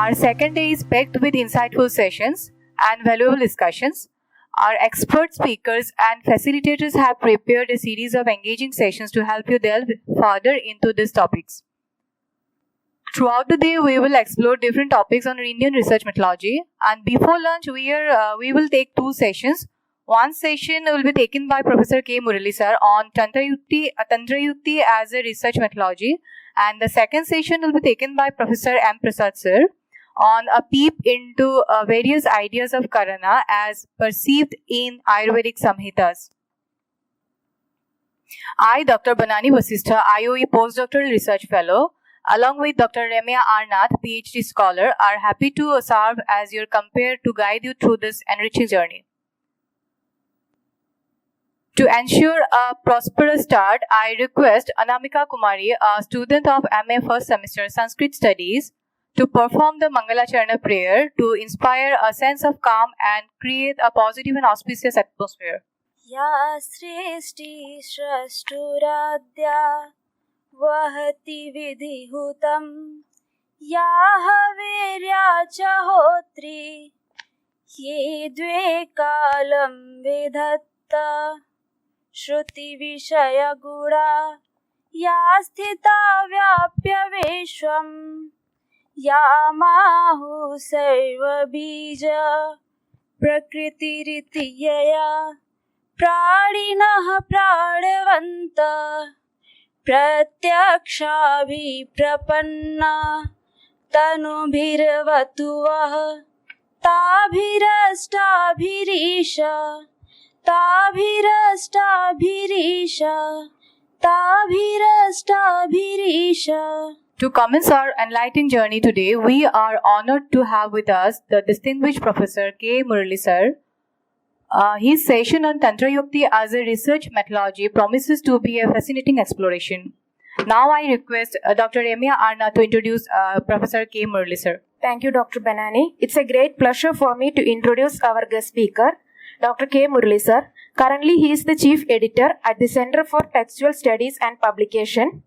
Our second day is packed with insightful sessions and valuable discussions. Our expert speakers and facilitators have prepared a series of engaging sessions to help you delve further into these topics. Throughout the day, we will explore different topics on Indian research methodology. And before lunch, we will take two sessions. One session will be taken by Professor K. Murali sir on Tantra Yukti as a research methodology. And the second session will be taken by Professor M. Prasad sir on a peep into various ideas of Karana as perceived in Ayurvedic Samhitas. I, Dr. Banani Vasistha, IOE Postdoctoral Research Fellow, along with Dr. Ramya Arnath, PhD scholar, are happy to serve as your compare to guide you through this enriching journey. To ensure a prosperous start, I request Anamika Kumari, a student of MA First Semester Sanskrit Studies, to perform the Mangalacharana prayer to inspire a sense of calm and create a positive and auspicious atmosphere. Ya srishti shrashturadya vahati vidhihutam ya havirya chahotri ye dve kalam vidhatta shruti vishaya gura ya sthita vyapya vishwam ya mahu sarva bija prakritiritiyaya प्राणिनः प्राणवन्तः प्रत्यक्षाभिप्रपन्ना तनुभिर्वतु वः ताभिरष्टाभिरीश To commence our enlightening journey today, we are honored to have with us the distinguished Professor K. Murali sir. His session on Tantra Yukti as a research methodology promises to be a fascinating exploration. Now I request Dr. Ramya Arnath to introduce Professor K. Murali sir. Thank you, Dr. Banani. It's a great pleasure for me to introduce our guest speaker, Dr. K. Murali sir. Currently, he is the Chief Editor at the Center for Textual Studies and Publication,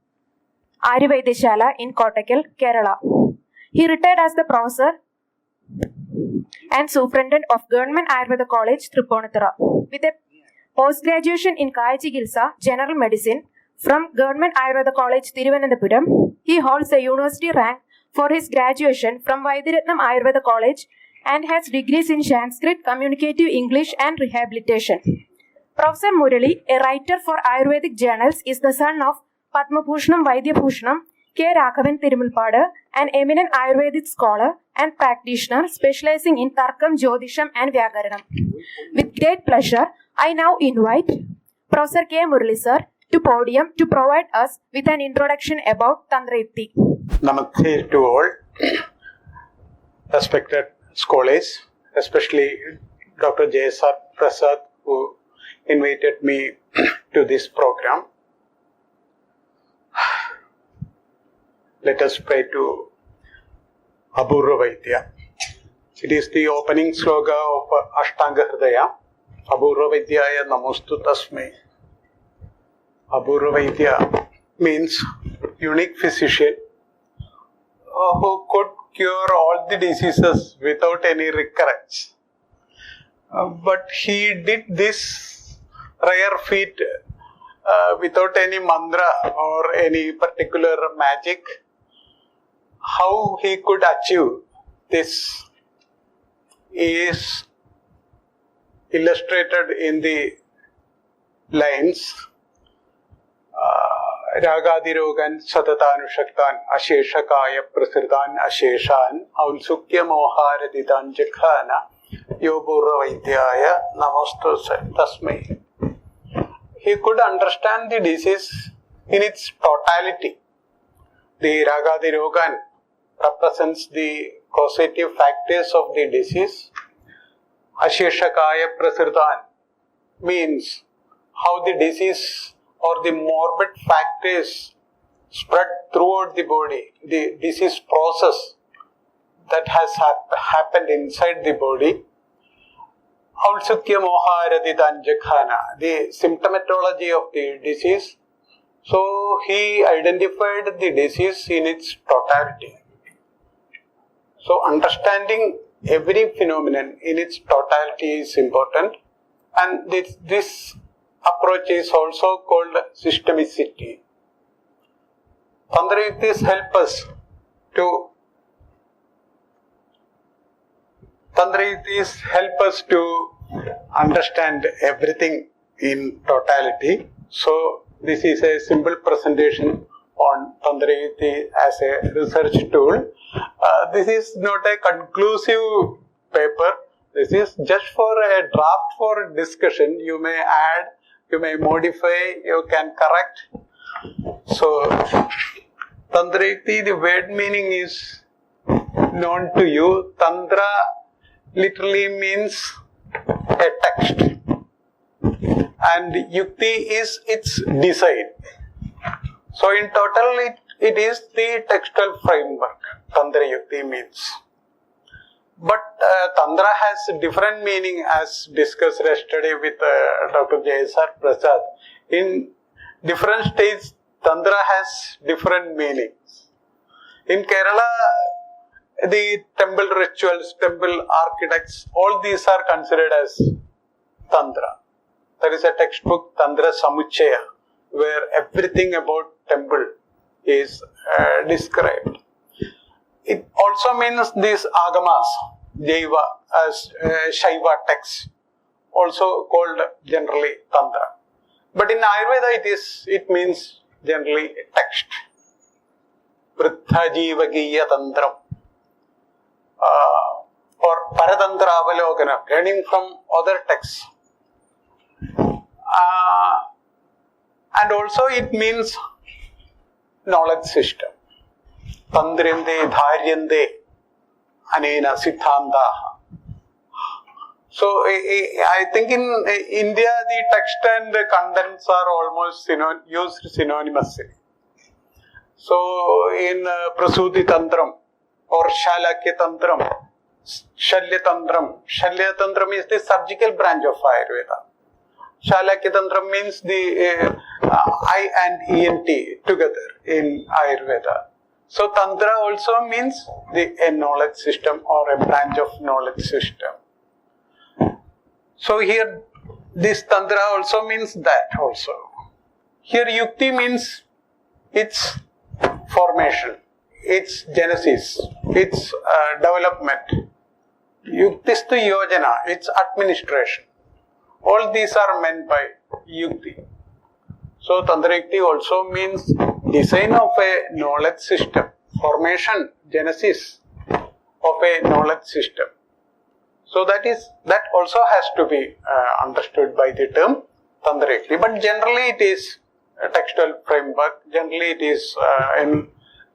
Ayurvedishala in Kottakkal, Kerala. He retired as the Professor and Superintendent of Government Ayurveda College, Tripunithura, with a post-graduation in Kaya Chikitsa, General Medicine from Government Ayurveda College, Thiruvananthapuram. He holds a university rank for his graduation from Vaidyaratnam Ayurveda College and has degrees in Sanskrit, Communicative English and Rehabilitation. Professor Murali, a writer for Ayurvedic journals, is the son of Padma Bhushanam Vaidya Bhushanam K. Raghavan Tirumulpada, an eminent Ayurvedic scholar and practitioner specializing in Tarkam, Jyotisham and Vyakaranam. With great pleasure, I now invite Professor K. Murali sir to podium to provide us with an introduction about Tantra Yukti. Namaste to all respected scholars, especially Dr. J.S.R. Prasad, who invited me to this program. Let us pray to Apurva Vaidya. It is the opening sloka of Ashtanga Hridaya. Apurva Vaidyaya Namostu Tasmai. Apurva Vaidya means unique physician who could cure all the diseases without any recurrence. But he did this rare feat without any mantra or any particular magic. How he could achieve this is illustrated in the lines Ragadirogan Satatanushaktan Asheshakaya Prasritan Asheshan Aulsukya Moharaditan Jakhana Yobura Vaidyaya Namostu Tasmai. He could understand the disease in its totality. The Ragadirogan represents the causative factors of the disease. Asheshakaya Prasritan means how the disease or the morbid factors spread throughout the body, the disease process that has happened inside the body. Aulsukya Moharaditan Jakhana, the symptomatology of the disease. So he identified the disease in its totality. So understanding every phenomenon in its totality is important, and this approach is also called systemicity. Tantra yuktis help us to understand everything in totality. So this is a simple presentation on Tantra Yukti as a research tool. This is not a conclusive paper. This is just for a draft for discussion. You may add, you may modify, you can correct. So Tantra Yukti, the word meaning is known to you. Tantra literally means a text, and Yukti is its design. So in total it is the textual framework Tantra Yukti means. But Tantra has different meaning as discussed yesterday with Dr. J.S.R. Prasad. In different states, Tantra has different meanings. In Kerala, the temple rituals, temple architects, all these are considered as Tantra. There is a textbook, Tantra Samuchaya, where everything about temple is described. It also means these agamas, Deva, as Shaiva texts, also called generally Tantra. But in Ayurveda it means generally text. Vriddha Jiva Giya Tantram. Or Paratantra Avalokana, learning from other texts. And also it means knowledge system. Tandryante, Dharyante, Anena, Siddhantaha. So I think in India the text and the contents are almost used synonymously. So in Prasuti Tantram or Shalakya Tantram, Shalya Tantram is the surgical branch of Ayurveda. Shalakya Tantram means the I and ENT together in Ayurveda. So Tantra also means a knowledge system or a branch of knowledge system. So here this Tantra also means that also. Here Yukti means its formation, its genesis, its development. Yuktistu Yojana, its administration. All these are meant by Yukti. So Tantra Yukti also means design of a knowledge system, formation, genesis of a knowledge system. So that also has to be understood by the term Tantra Yukti. But generally it is a textual framework. Generally it is in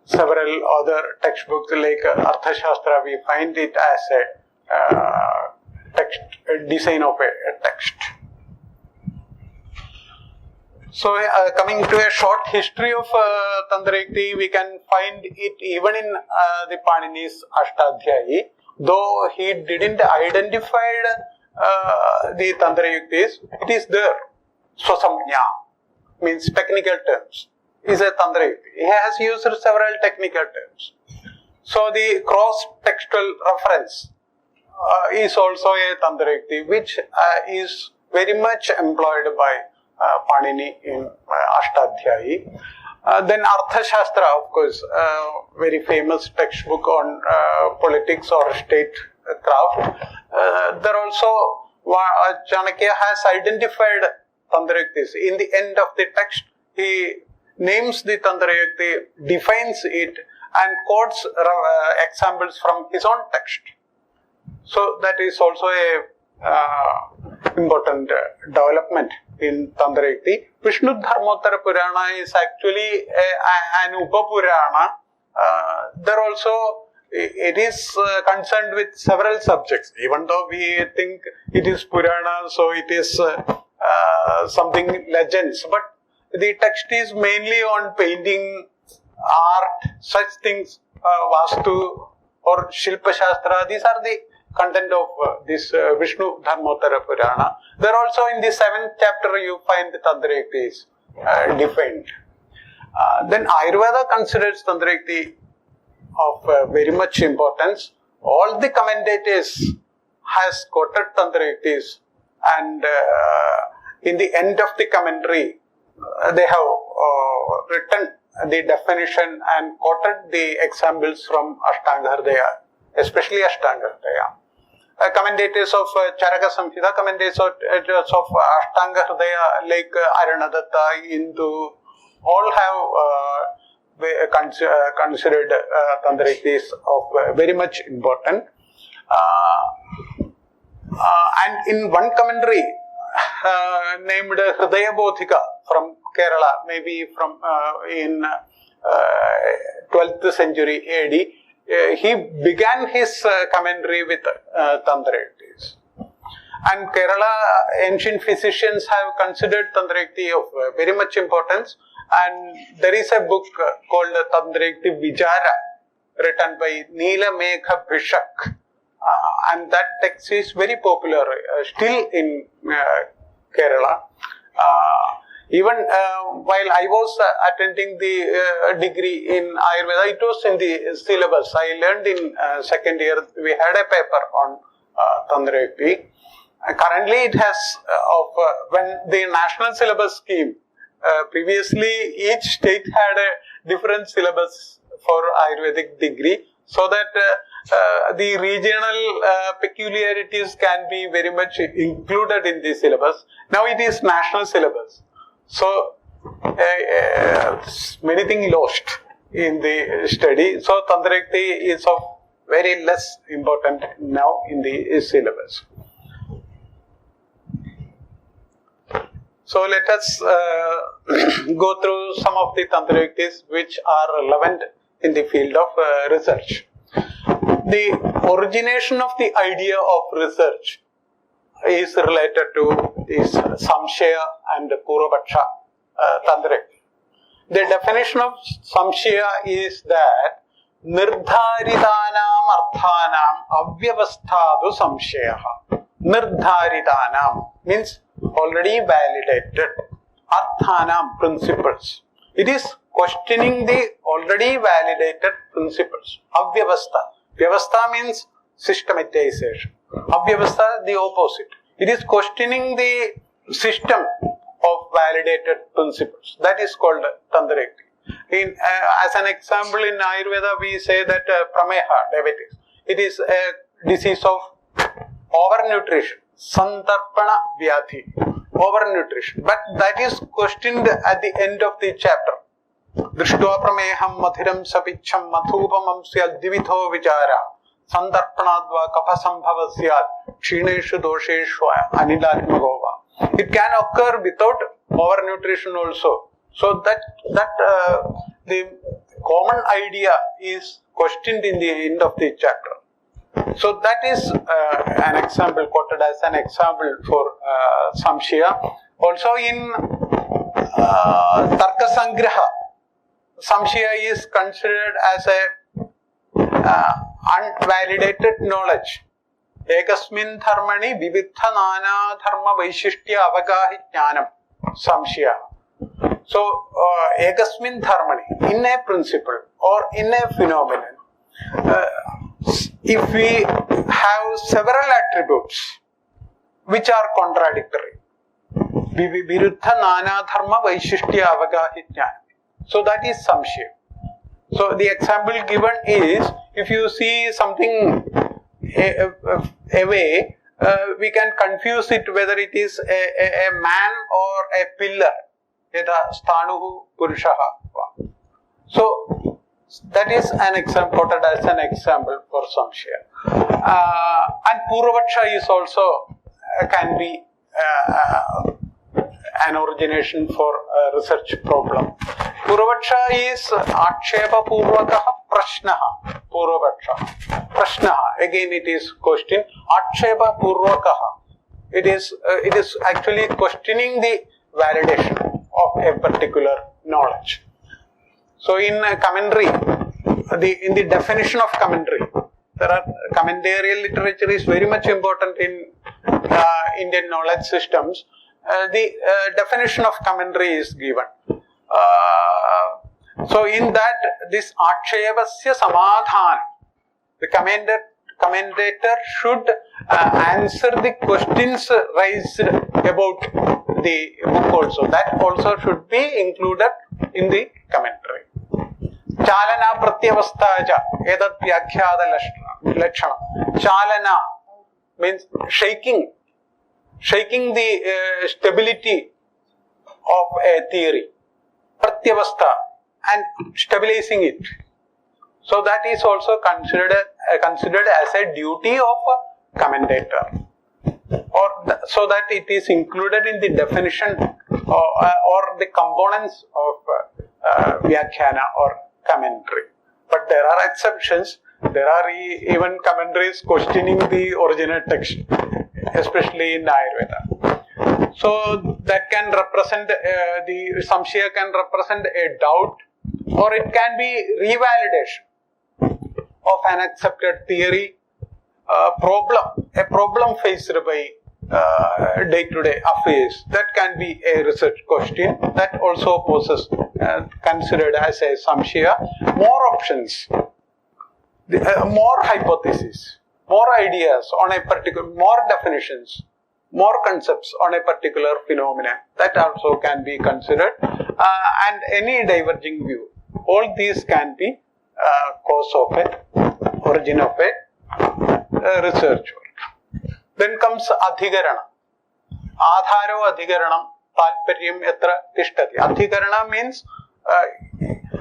several other textbooks like Arthashastra, we find it as a text, a design of a text. So coming to a short history of Tantra Yukti, we can find it even in the Panini's Ashtadhyayi. Though he didn't identify the Tantra Yuktis, it is there. Swasamnya means technical terms. Is a Tantra Yukti. He has used several technical terms. So the cross-textual reference is also a Tantra Yukti, which is very much employed by Panini in Ashtadhyayi. Then Arthashastra, of course, very famous textbook on politics or state craft. There also Chanakya has identified Tantra Yuktis. In the end of the text, he names the Tantra Yukti, defines it, and quotes examples from his own text. So that is also a important development in Tantra Yukti. Vishnu Dharmottara Purana is actually an Upapurana. There also it is concerned with several subjects. Even though we think it is Purana, so it is something legends. But the text is mainly on painting, art, such things, Vastu or Shilpa Shastra. These are the content of this Vishnu Dharmottara Purana. There also in the 7th chapter you find the Tantra Yukti is defined. Then Ayurveda considers Tantra Yukti of very much importance. all the commentators has quoted Tantrayuktis, and in the end of the commentary, they have written the definition and quoted the examples from Ashtanga Hridaya, especially Ashtanga Hridaya. Commentators of Charaka Samhita, commentators of Ashtanga Hridaya like Aranadatta, Indu, all have considered Tantrayuktis of very much important. And in one commentary named Hridaya Bodhika from Kerala, maybe from in 12th century AD, he began his commentary with Tantrayuktis. And Kerala ancient physicians have considered Tantrayukti of very much importance, and there is a book called Tantrayukti Vichara written by Neela Megha Bhishak, and that text is very popular still in Kerala. Even while I was attending the degree in Ayurveda, it was in the syllabus. I learned in second year, we had a paper on Tantrayukti. Currently it has, when the national syllabus came, previously each state had a different syllabus for Ayurvedic degree, so that the regional peculiarities can be very much included in the syllabus. Now it is national syllabus. So many things lost in the study. So Tantrayukti is of very less important now in the syllabus. So let us go through some of the Tantrayuktis which are relevant in the field of research. The origination of the idea of research is related to this Samshaya and Purvapaksha Tantrayukti. The definition of Samshaya is that Nirdharitanam Arthanam Avyavasthadu Samshayaha. Nirdharitanam means already validated. Arthanam, principles. It is questioning the already validated principles. Avyavastha. Vyavastha means systematization. Avyavastha, the opposite. It is questioning the system of validated principles. That is called Tantrayukti. As an example, in Ayurveda, we say that prameha, diabetes, it is a disease of overnutrition. Santarpana Vyadhi, overnutrition. But that is questioned at the end of the chapter. Drishtva prameham madhiram sapicham madhupamam syad divitho vichara sandarpanadva kapasambhava syad kshineshu dosheshu anilatmagova. It can occur without overnutrition also. So that the common idea is questioned in the end of the chapter. So that is an example, quoted as an example for Samshaya. Also in Tarka Sangraha, Samshaya is considered as a unvalidated knowledge. Ekasmin dharmani vividha nana dharma vaishishtya avagahi jnanam. Samshaya. So, ekasmin dharmani, in a principle or in a phenomenon, if we have several attributes which are contradictory, viruddha nana dharma vaishishtya avagahi jnanam. So that is samshaya. So the example given is, if you see something away, we can confuse it whether it is a man or a pillar. Yada sthanuhu purushaha. So that is an example, quoted as an example for samshaya. And Purvapaksha is also can be an origination for a research problem. Purvapaksha is akshepa purvakaha prashnaha. Purvapaksha. Prashnaha. Again it is question. Akshepa purvakaha. It is actually questioning the validation of a particular knowledge. So in a commentary, in the definition of commentary, there are commentarial literature is very much important in Indian knowledge systems. The definition of commentary is given. So in that, this akshevasya samadhana, the commentator should answer the questions raised about the book also. That also should be included in the commentary. Chalana pratyavasthaja edat vyakhyada lakshana. Chalana means shaking the stability of a theory. Pratyavastha, and stabilizing it. So that is also considered as a duty of a commentator, so that it is included in the definition or the components of vyakhyana or commentary. But there are exceptions. There are even commentaries questioning the original text, especially in Ayurveda. So that can represent the samshaya can represent a doubt, or it can be revalidation of an accepted theory, a problem faced by day-to-day affairs. That can be a research question that also poses considered as a samshaya. More options, more hypotheses, more ideas on a particular, more definitions, more concepts on a particular phenomenon, that also can be considered, and any diverging view. All these can be cause of origin of a research work. Then comes adhikarana. Adharo adhikaranam talparyam yatra tishtati. Adhikarana means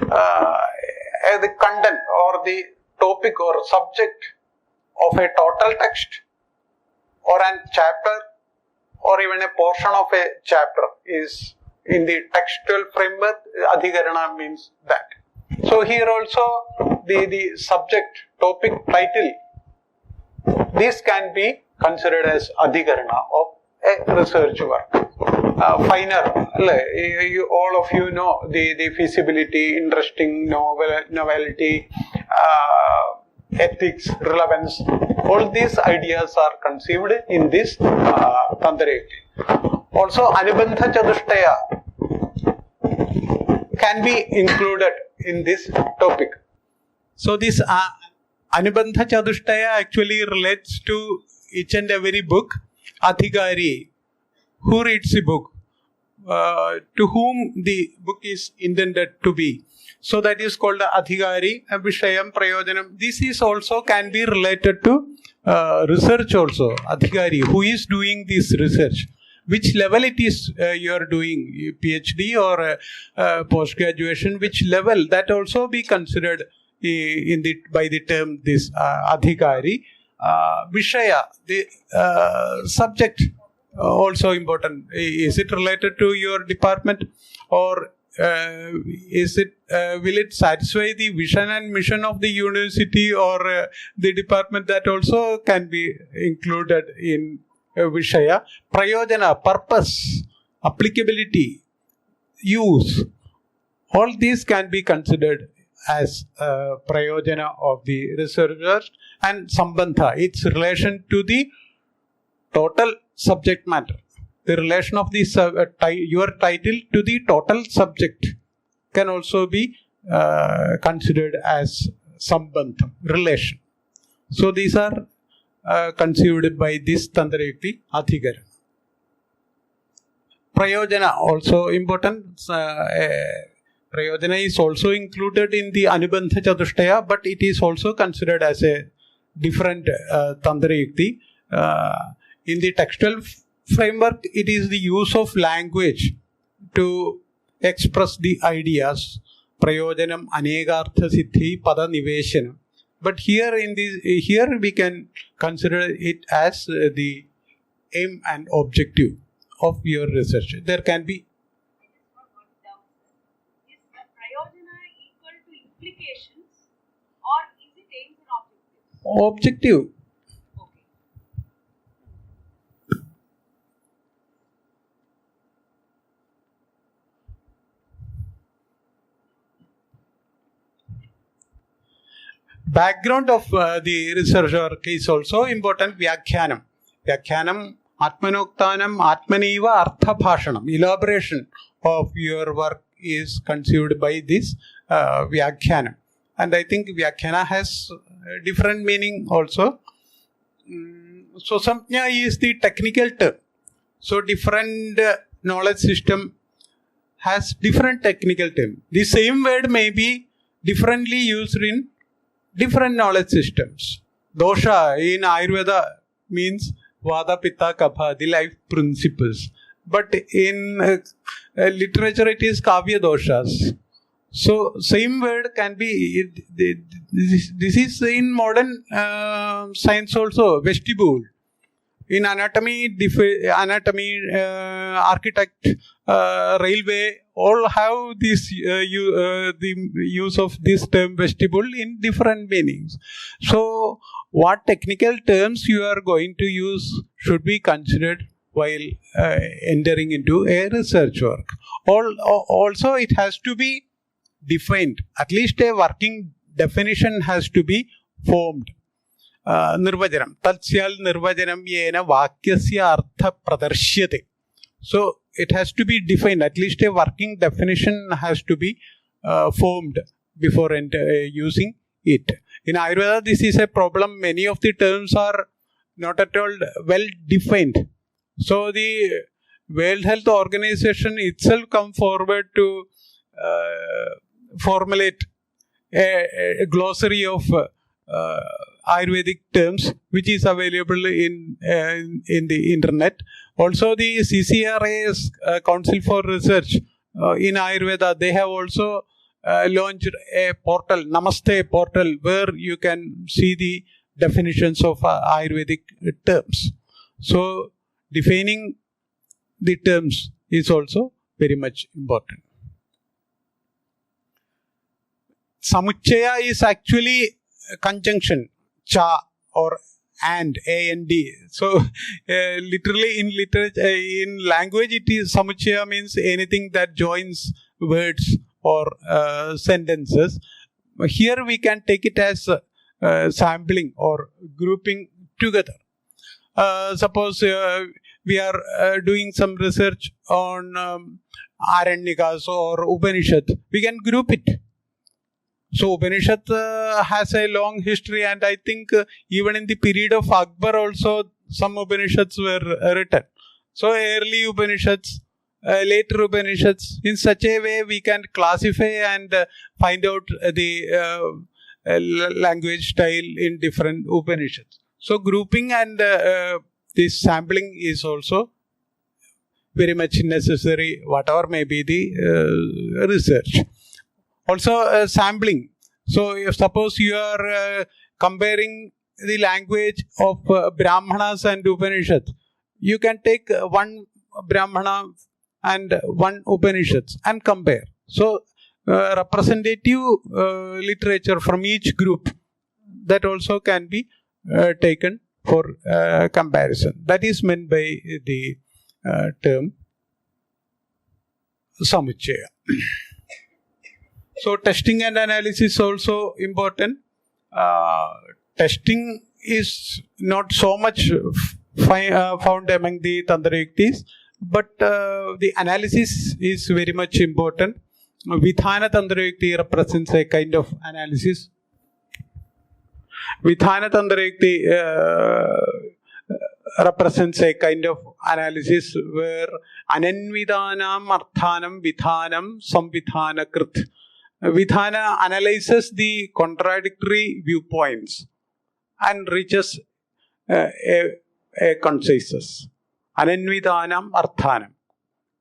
the content or the topic or subject of a total text or a chapter or even a portion of a chapter is in the textual framework. Adhikarana means that. So here also the subject, topic, title, these can be considered as adhikarana of a research work. Finer, all of you know the feasibility, interesting, novelty, ethics, relevance. All these ideas are conceived in this Tantrayukti. Also, Anubandha Chatushtaya can be included in this topic. So this Anubandha Chatushtaya actually relates to each and every book. Adhikari, who reads the book, to whom the book is intended to be. So that is called Adhikari, Vishayam, Prayojanam. This is also can be related to research also. Adhikari, who is doing this research. Which level it is you are doing, PhD or post-graduation, which level, that also be considered by the term this Adhikari. Vishaya, the subject, also important. Is it related to your department, or is it will it satisfy the vision and mission of the university or the department? That also can be included in Vishaya. Prayojana, purpose, applicability, use, all these can be considered as prayojana of the researcher. And sambandha, its relation to the total subject matter. The relation of the your title to the total subject can also be considered as sambandha, relation. So these are conceived by this Tantrayukti Adhikarana. Prayojana also important. Prayojana is also included in the Anubandha Chatushtaya, but it is also considered as a different Tantrayukti. In the textual framework, it is the use of language to express the ideas. Prayojanam, Anegartha Siddhi, Pada Niveshanam. But here we can consider it as the aim and objective of your research. There can be. Is prayojana equal to implications, or is it aims and objectives? Objective. Okay. Background of the research work is also important. Vyakhyanam. Vyakhyanam, Atmanoktanam, Atmaniva, Artha Bhashanam. Elaboration of your work is conceived by this Vyakhyanam. And I think Vyakhyana has different meaning also. So samjna is the technical term. So different knowledge system has different technical term. The same word may be differently used in different knowledge systems. Dosha in Ayurveda means Vada, Pitta, Kapha, the life principles. But in literature it is Kavya doshas. So same word can be, this is in modern science also, vestibule. In anatomy, architect, railway, all have this the use of this term vestibule in different meanings. So, what technical terms you are going to use should be considered while entering into a research work. Also, it has to be defined. At least a working definition has to be formed. Nirvajanam. Tatsyal nirvajanam yena vakyasya artha pradarsyate. So, it has to be defined. At least a working definition has to be formed before using it. In Ayurveda, this is a problem. Many of the terms are not at all well defined. So, the World Health Organization itself come forward to formulate a glossary of Ayurvedic terms, which is available in the internet. Also, the CCRA's Council for Research in Ayurveda, they have also launched a portal, Namaste portal, where you can see the definitions of Ayurvedic terms. So, defining the terms is also very much important. Samuchaya is actually conjunction, cha or and, A-N-D. So, literally in literature, in language, it is samuchaya means anything that joins words or sentences. Here we can take it as sampling or grouping together. Suppose we are doing some research on Aranyakas or Upanishad, we can group it. So Upanishad has a long history, and I think even in the period of Akbar also some Upanishads were written. So early Upanishads, later Upanishads, in such a way we can classify and find out the language style in different Upanishads. So grouping and this sampling is also very much necessary, whatever may be the research. Also sampling. So if suppose you are comparing the language of Brahmanas and Upanishads, you can take one Brahmana and one Upanishads and compare. So representative literature from each group, that also can be taken for comparison. That is meant by the term samuchaya. So testing and analysis also important. Testing is not so much found among the Tantrayuktis, but the analysis is very much important. Vidhana Tantrayukti represents a kind of analysis. Vidhana Tantrayukti represents a kind of analysis where ananvidanam arthanam vidhanam samvidhana krit. Vidhana analyzes the contradictory viewpoints and reaches a consensus. Ananvidanam arthanam,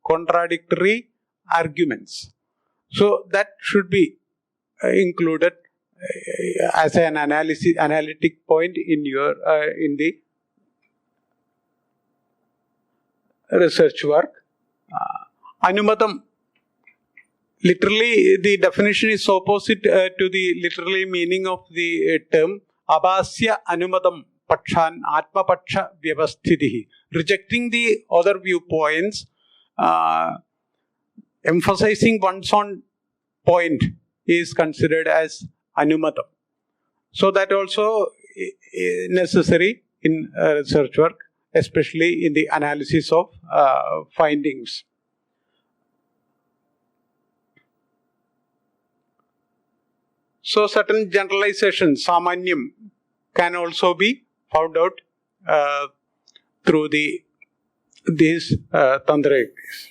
contradictory arguments. So that should be included as an analytic point in your in the research work. Anumatam. Literally, the definition is opposite to the literally meaning of the term. Abhasya anumadam pakshan atma paksha vyavasthitihi. Rejecting the other viewpoints, emphasizing one's own point is considered as anumadam. So that also is necessary in research work, especially in the analysis of findings. So certain generalizations, samanyam, can also be found out through these Tantrayuktis.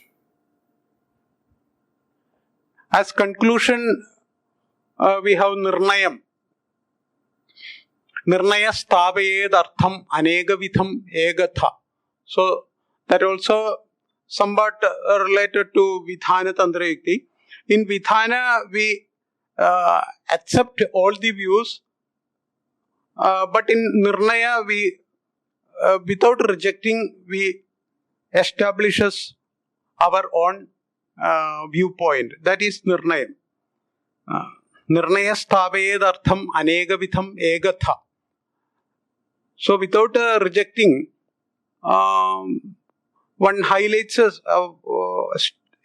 As conclusion, we have Nirnayam. Nirnaya sthavayed artham anegavitham egatha. So that also somewhat related to Vidhana Tantrayukti. In Vidhana, we accept all the views, but in Nirnaya, we without rejecting, we establishes our own viewpoint. That is Nirnayam. Nirnaya sthavayed artham anegavitham egatha. So without rejecting, one highlights,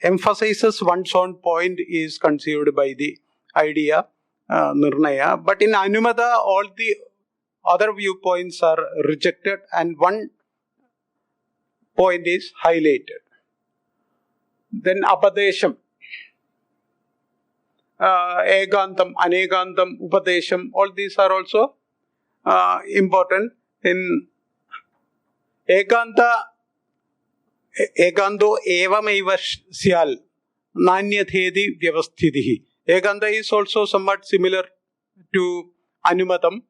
emphasizes one's own point is conceived by the idea Nirnaya. But in Anumata, all the other viewpoints are rejected and one point is highlighted. Then Apadesham, Egantam, Anegantam, Upadesham, all these are also important. In Eganta, Egando evameva syal, nanyathedi vyavasthidihi. Eganta is also somewhat similar to Anumatam.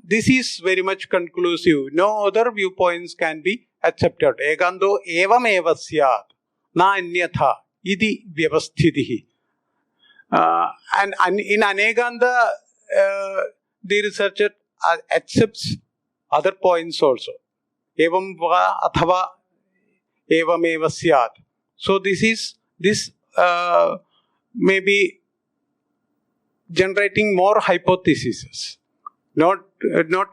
This is very much conclusive. No other viewpoints can be accepted. Egando evameva syat, nanyatha idi vyavasthidihi. And in Aneganda, the researcher accepts other points also. Evam va athava evameva syat. So this may be generating more hypotheses, not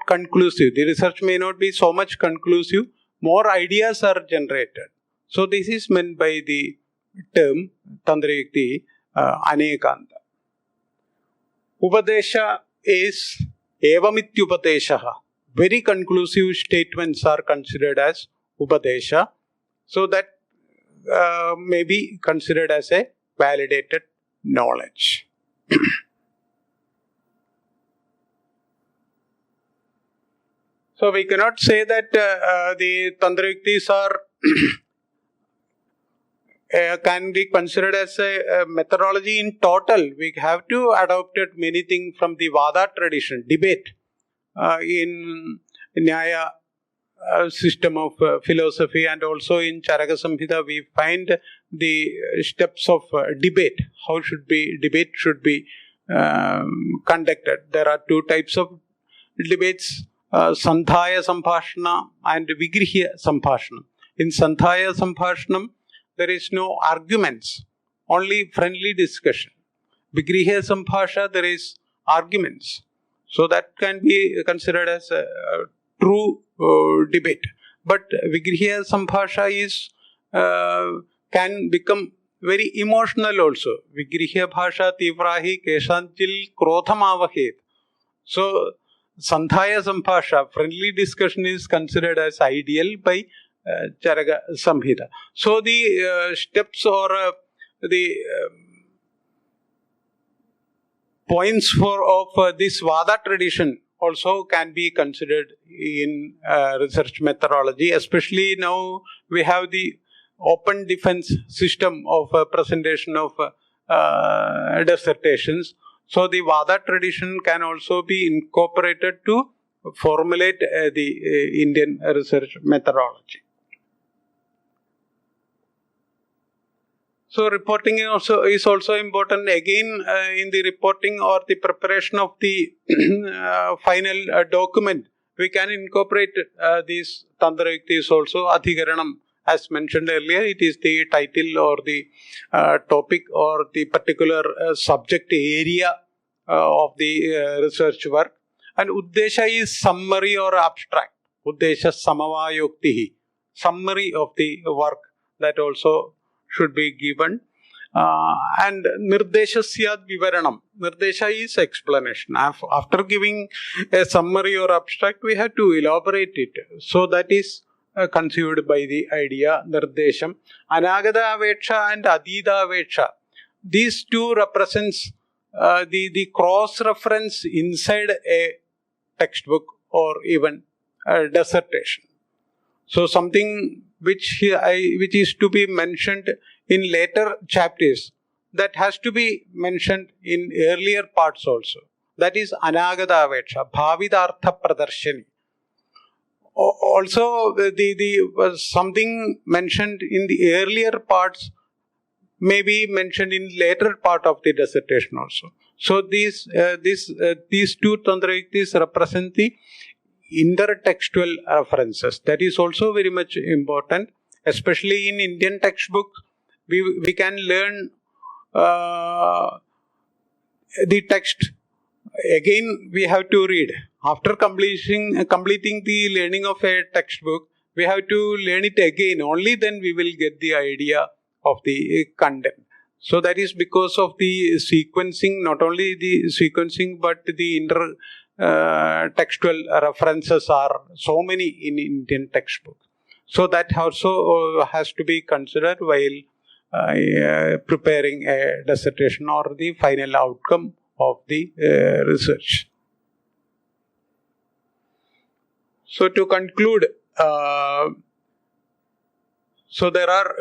conclusive. The research may not be so much conclusive. More ideas are generated. So this is meant by the term Tantrayukti Anekanta. Upadesha is evamityupadeshaha. Very conclusive statements are considered as Upadesha. So that may be considered as a validated knowledge. So we cannot say that the Tantrayuktis are can be considered as a methodology in total. We have to adopt many things from the Vada tradition, debate. In Nyaya system of philosophy, and also in Charaka Samhita we find the steps of debate. How debate should be conducted. There are two types of debates, Sandhaya Samphashana and Vigrihya Samphashana. In Sandhaya Samphashanam, there is no arguments, only friendly discussion. Vigrihya Samphasha, there is arguments. So that can be considered as a true debate. But Vigrihya Samphasha is can become very emotional also. Vigrihya Bhasha Tivrahi Keshantil Krodhamavahet. So Sandhaya Samphasha, friendly discussion, is considered as ideal by Charaka Samhita. So the steps or the points of this Vada tradition also can be considered in research methodology. Especially now we have the open defense system of presentation of dissertations. So the Vada tradition can also be incorporated to formulate the Indian research methodology. So reporting is also important. Again, in the reporting or the preparation of the final document, we can incorporate these Tantrayuktis also. Adhikaranam, as mentioned earlier, it is the title or the topic or the particular subject area of the research work. And Uddesha is summary or abstract. Uddesha samavayoktihi, summary of the work, that also should be given. And Nirdesha Syad Vivaranam. Nirdesha is explanation. After giving a summary or abstract, we have to elaborate it. So that is conceived by the idea Nirdesham. Anagata Aveksha and Adida Aveksha. These two represents the cross-reference inside a textbook or even dissertation. So something which is to be mentioned in later chapters, that has to be mentioned in earlier parts also. That is anagata aveksha, bhavidartha pradarshani. Also, the something mentioned in the earlier parts may be mentioned in later part of the dissertation also. So these two Tantrayuktis represent the intertextual references. That is also very much important, especially in Indian textbooks. We can learn the text. Again, we have to read. After completing the learning of a textbook, we have to learn it again. Only then we will get the idea of the content. So that is because of the sequencing, not only the sequencing, but the textual references are so many in Indian textbooks. So that also has to be considered while preparing a dissertation or the final outcome of the research. So to conclude, so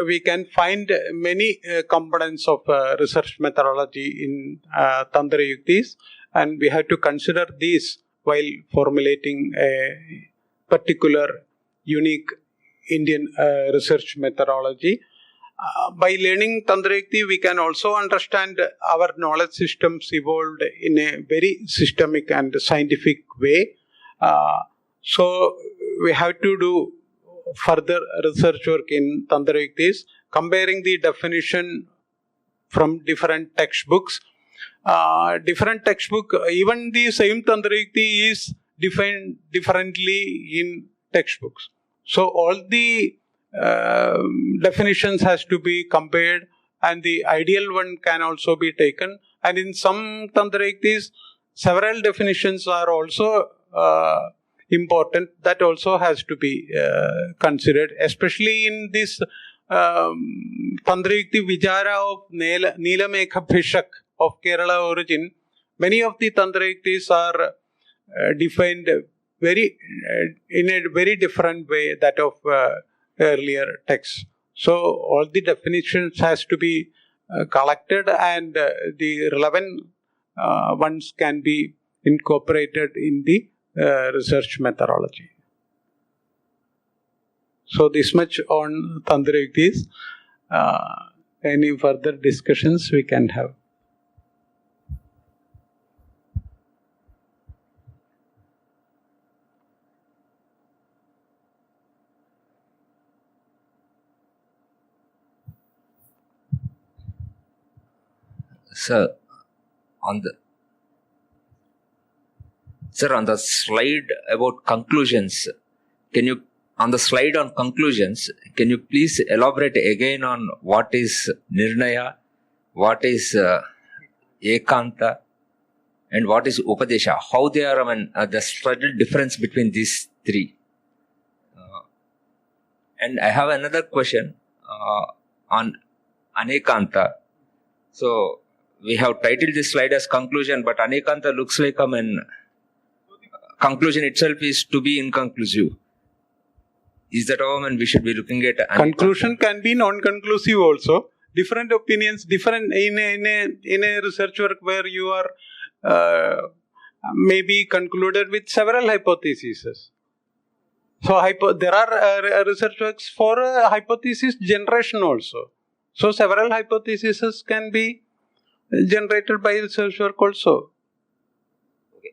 we can find many components of research methodology in Tantrayuktis, and we have to consider these while formulating a particular unique Indian research methodology. By learning Tantrayukti, we can also understand our knowledge systems evolved in a very systemic and scientific way. So we have to do further research work in Tantrayuktis, comparing the definition from different textbooks. Different textbook, even the same Tantrayukti is defined differently in textbooks. So all the definitions has to be compared, and the ideal one can also be taken. And in some Tantrayuktis, several definitions are also important. That also has to be considered, especially in this Tantrayukti Vichara of Neelamekha Bhishak of Kerala origin. Many of the Tantrayuktis are defined in a very different way that of earlier texts. So all the definitions has to be collected, and the relevant ones can be incorporated in the research methodology. So this much on Tantrayuktis. Any further discussions we can have? Sir, on the slide about conclusions, on the slide on conclusions, can you please elaborate again on what is Nirnaya, what is Ekanta, and what is Upadesha? How they are, the subtle difference between these three. And I have another question on Anekanta. So, we have titled this slide as conclusion, but Anekanta looks like conclusion itself is to be inconclusive. Is that how we should be looking at Anekanta? Conclusion can be non-conclusive also. Different opinions, different in a research work where you are maybe concluded with several hypotheses. So there are research works for hypothesis generation also. So several hypotheses can be generated by research work also. Okay.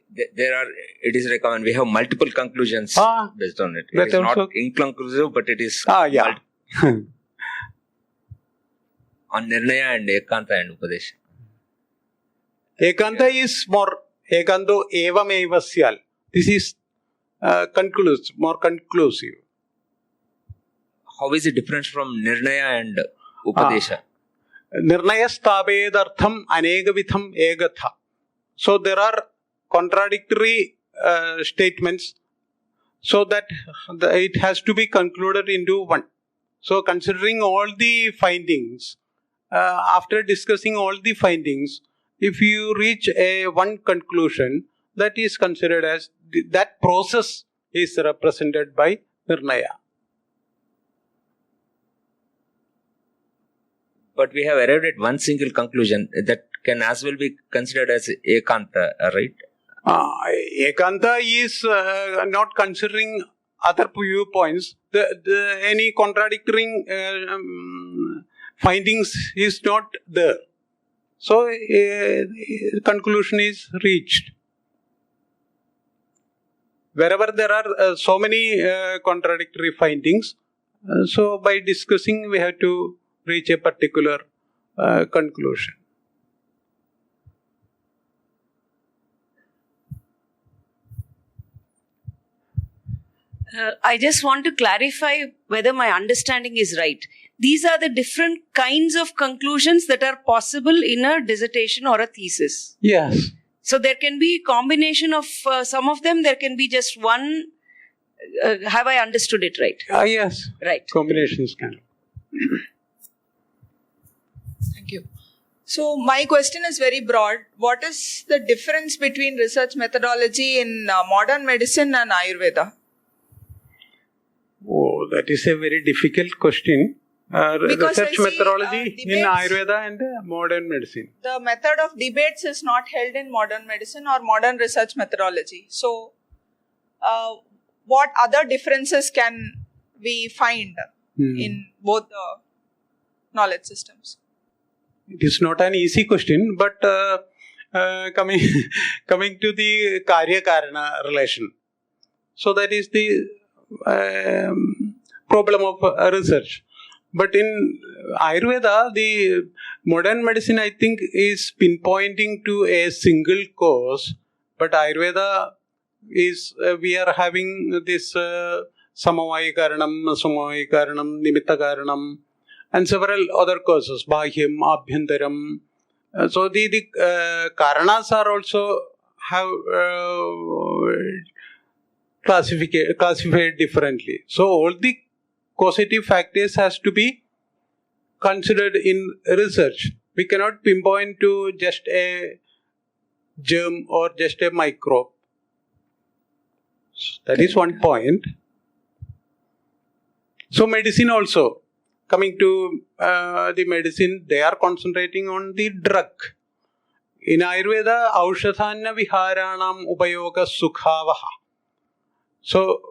It is recommended. We have multiple conclusions based on it. It is also not inconclusive, but it is yeah. On Nirnaya and Ekanta and Upadesha. Ekanta is more Ekanto evam eva syal. This is more conclusive. How is it different from Nirnaya and Upadesha? Nirnaya sthapedartham anegavitham egatha. So there are contradictory statements, so that it has to be concluded into one. So considering all the findings, after discussing all the findings, if you reach one conclusion, that is considered as that process is represented by Nirnaya. But we have arrived at one single conclusion that can as well be considered as Ekanta, right? Ekanta is not considering other viewpoints. Any contradicting findings is not there. So, conclusion is reached. Wherever there are so many contradictory findings, so by discussing we have to reach a particular conclusion. I just want to clarify whether my understanding is right. These are the different kinds of conclusions that are possible in a dissertation or a thesis. Yes. So there can be a combination of some of them, there can be just one. Have I understood it right? Yes. Right. Combinations can. Thank you. So my question is very broad. What is the difference between research methodology in modern medicine and Ayurveda? Oh, that is a very difficult question. Because Research I see, methodology in debates- Ayurveda and modern medicine. The method of debates is not held in modern medicine or modern research methodology. So, what other differences can we find in both the knowledge systems? It is not an easy question, but coming to the Karya-Karana relation. So that is the problem of research. But in Ayurveda, the modern medicine, I think, is pinpointing to a single cause. But Ayurveda is, we are having this Samavaya Karanam, Asamavaya Karanam, Nimitta Karanam, and several other causes, Bahyam, Abhyantaram. So the Karanas are also have classified differently. So all the causative factors has to be considered in research. We cannot pinpoint to just a germ or just a microbe. That is one point. So medicine also, coming to the medicine, they are concentrating on the drug. In Ayurveda, Aushadhanya Viharanam Upayoga Sukhavaha. So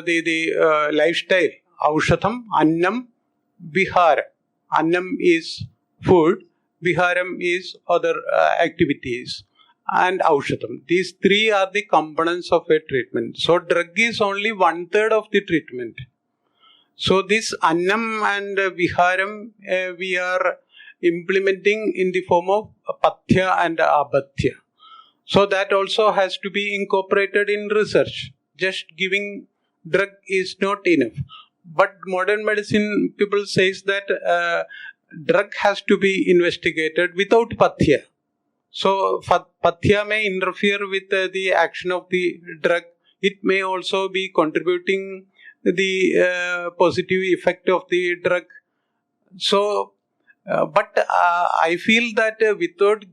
the lifestyle, Aushadham, Annam, Vihara. Annam is food, Viharam is other activities, and Aushadham. These three are the components of a treatment. So drug is only 1/3 of the treatment. So this Annam and Viharam we are implementing in the form of Pathya and Abhathya. So that also has to be incorporated in research. Just giving drug is not enough. But modern medicine people says that drug has to be investigated without Pathya. So Pathya may interfere with the action of the drug. It may also be contributing the positive effect of the drug. So, but I feel that without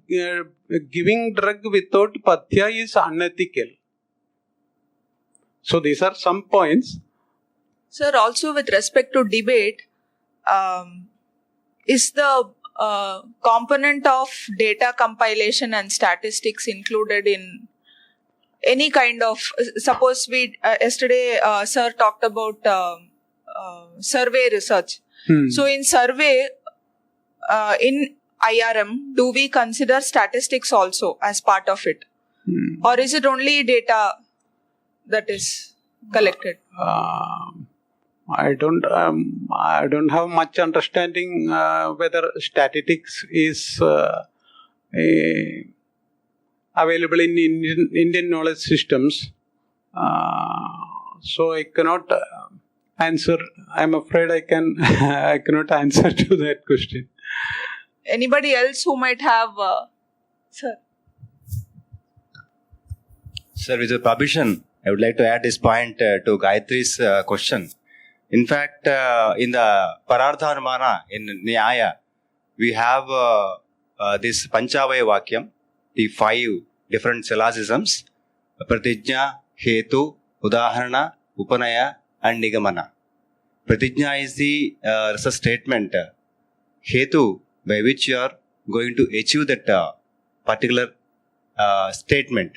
giving drug without Pathya is unethical. So these are some points. Sir, also with respect to debate, is the component of data compilation and statistics included in any kind of, suppose we, yesterday sir talked about survey research. So in survey, in IRM, do we consider statistics also as part of it? Or is it only data that is collected? I don't have much understanding whether statistics is available in Indian knowledge systems. So I cannot answer. I'm afraid I cannot answer to that question. Anybody else who might have, sir? Sir, with your permission, I would like to add this point to Gayatri's question. In fact, in the Parardhanumana, in Nyaya, we have this Panchavaya Vakyam, the 5 different syllogisms, Pratijna, Hetu, Udaharana, Upanaya and Nigamana. Pratigna is the research statement, hetu, by which you are going to achieve that particular statement.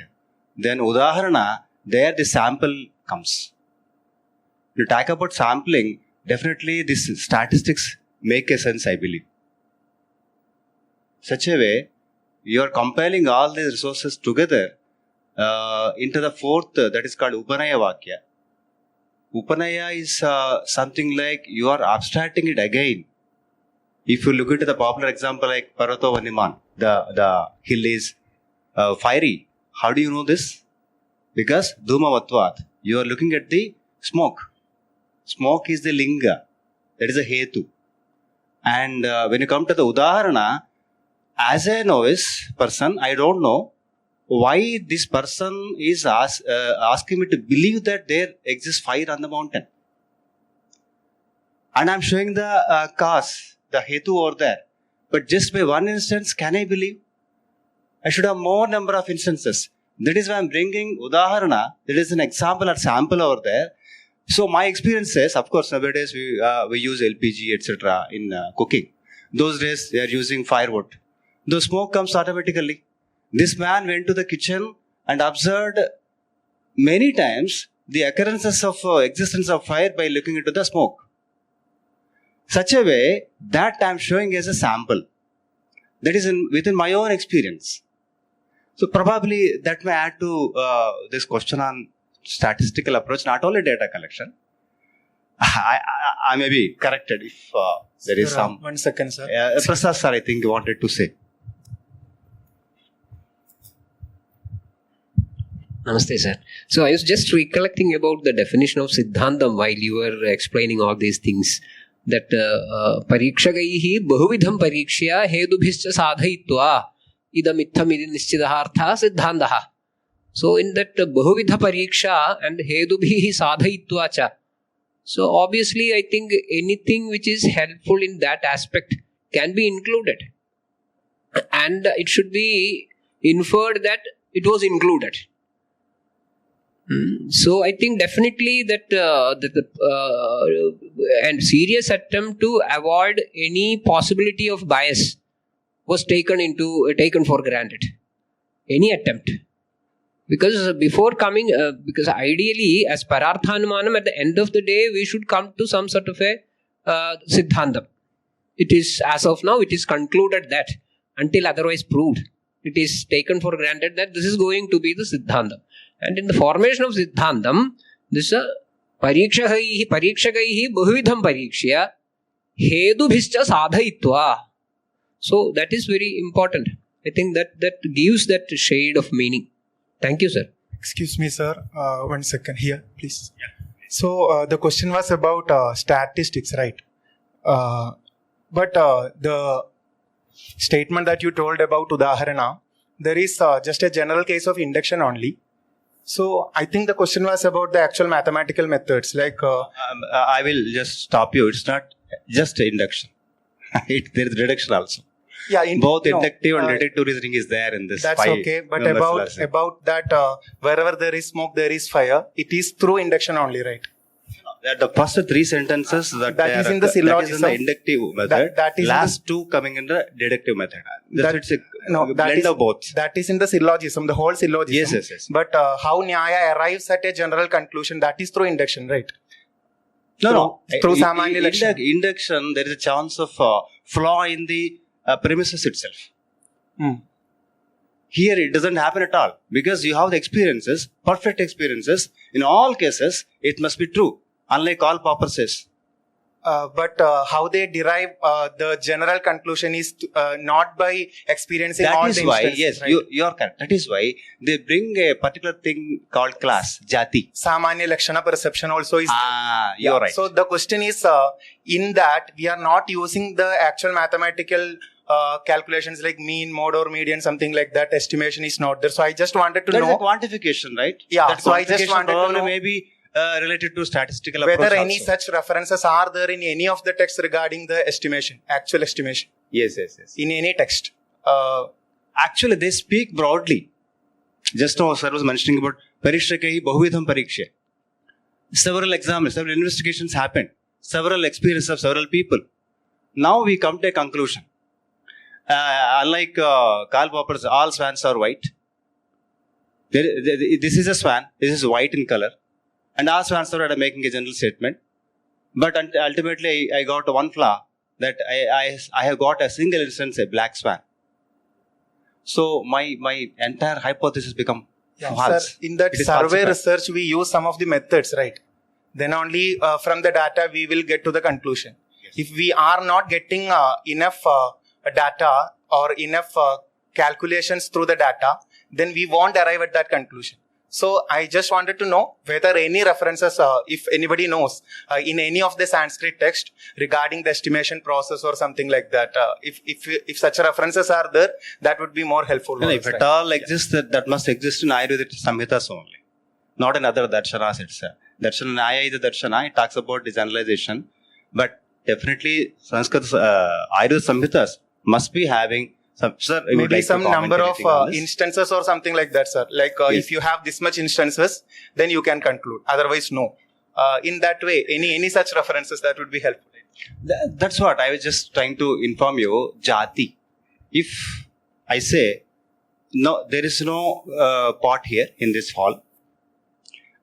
Then Udaharana, there the sample comes. You talk about sampling, definitely this statistics make a sense, I believe. Such a way, you are compiling all these resources together into the fourth, that is called Upanaya Vakya. Upanaya is something like you are abstracting it again. If you look into the popular example like Parvato Vaniman, the hill is fiery. How do you know this? Because Dhumavatvat, you are looking at the smoke. Smoke is the linga, that is a hetu. And when you come to the Udaharana, as a novice person, I don't know why this person is asking me to believe that there exists fire on the mountain. And I'm showing the cause, the hetu over there. But just by one instance, can I believe? I should have more number of instances. That is why I'm bringing Udaharana. That is an example or sample over there. So my experience says, of course, nowadays we use LPG, etc. in cooking. Those days they are using firewood. The smoke comes automatically. This man went to the kitchen and observed many times the occurrences of existence of fire by looking into the smoke. Such a way that I am showing as a sample. That is within my own experience. So probably that may add to this question on statistical approach, not only data collection. I may be corrected if there is some. 1 second, sir. Prasad sir, I think you wanted to say. Namaste, sir. So I was just recollecting about the definition of Siddhantam while you were explaining all these things. That parikshagaihi bahuvidham parikshya hedubhischa sadhayitva idam itham idi nischitahartha siddhantaha. So in that bahuvidha pariksha and hedubhihi sadhayitva cha. So obviously I think anything which is helpful in that aspect can be included. And it should be inferred that it was included. So I think definitely that and serious attempt to avoid any possibility of bias was taken for granted. Any attempt, because before coming, because ideally as pararthanumanam at the end of the day we should come to some sort of a siddhantam. It is as of now it is concluded that until otherwise proved, it is taken for granted that this is going to be the siddhantam. And in the formation of siddhantam, this parikshagaihi bahuvidham parikshya hedubhischa sadhayitva. So that is very important. I think that gives that shade of meaning. Thank you, sir. Excuse me, sir. 1 second here, please. Yeah. So the question was about statistics, right? But the statement that you told about Udaharana, there is just a general case of induction only. So I think the question was about the actual mathematical methods. Like I will just stop you. It's not just induction. There is reduction also. Yeah, both inductive and deductive reasoning is there in this. That's okay. But about that, wherever there is smoke, there is fire. It is through induction only, right? The first 3 sentences that is in the syllogism. That is in the inductive method. That is last 2 coming in the deductive method. It's a blend of both. That is in the syllogism, the whole syllogism. Yes. But how Nyaya arrives at a general conclusion, that is through induction, right? No. Through Samanya Lakshana. Induction, there is a chance of flaw in the premises itself. Here it doesn't happen at all, because you have the experiences, perfect experiences. In all cases, it must be true, unlike all Popper says. But how they derive the general conclusion is not by experiencing all the instances. Yes, right? You are correct. That is why they bring a particular thing called class, jati. Samanya Lakshana perception also is you are right. So the question is, in that we are not using the actual mathematical calculations like mean, mode or median, something like that. Estimation is not there. So I just wanted to know. That is a quantification, right? Yeah. That so I just wanted to know maybe related to statistical whether approach any also. such references are there in any of the texts regarding the estimation, actual estimation. Yes. In any text. Actually, they speak broadly. Just now, sir was mentioning about parikshakaihi bahuvidham pariksha. several examples, several investigations happened, several experiences of several people. Now we come to a conclusion. Unlike Karl Popper's all swans are white. This is a swan, this is white in color, and all swans are making a general statement. But ultimately, I got one flaw that I have got a single instance, a black swan. So my entire hypothesis become false. Sir, in that It is survey falsified. research, we use some of the methods, right? Then only from the data we will get to the conclusion. Yes. If we are not getting enough data or enough calculations through the data, then we won't arrive at that conclusion. So I just wanted to know whether any references, if anybody knows, in any of the Sanskrit text regarding the estimation process or something like that. If such references are there, that would be more helpful. No, if at all exists, that must exist in Ayurvedic Samhitas only, not in other darshanas itself. Darshana Nyaya is a darshana, it talks about this analyzation, but definitely Sanskrit Ayurvedic Samhitas must be having some, sir, I would Maybe like to some comment number of anything on this. instances or something like that, sir. Like Yes. if you have this much instances, then you can conclude. Otherwise, no. In that way, any such references that would be helpful. That's what I was just trying to inform you. Jati. If I say, no, there is no pot here in this hall.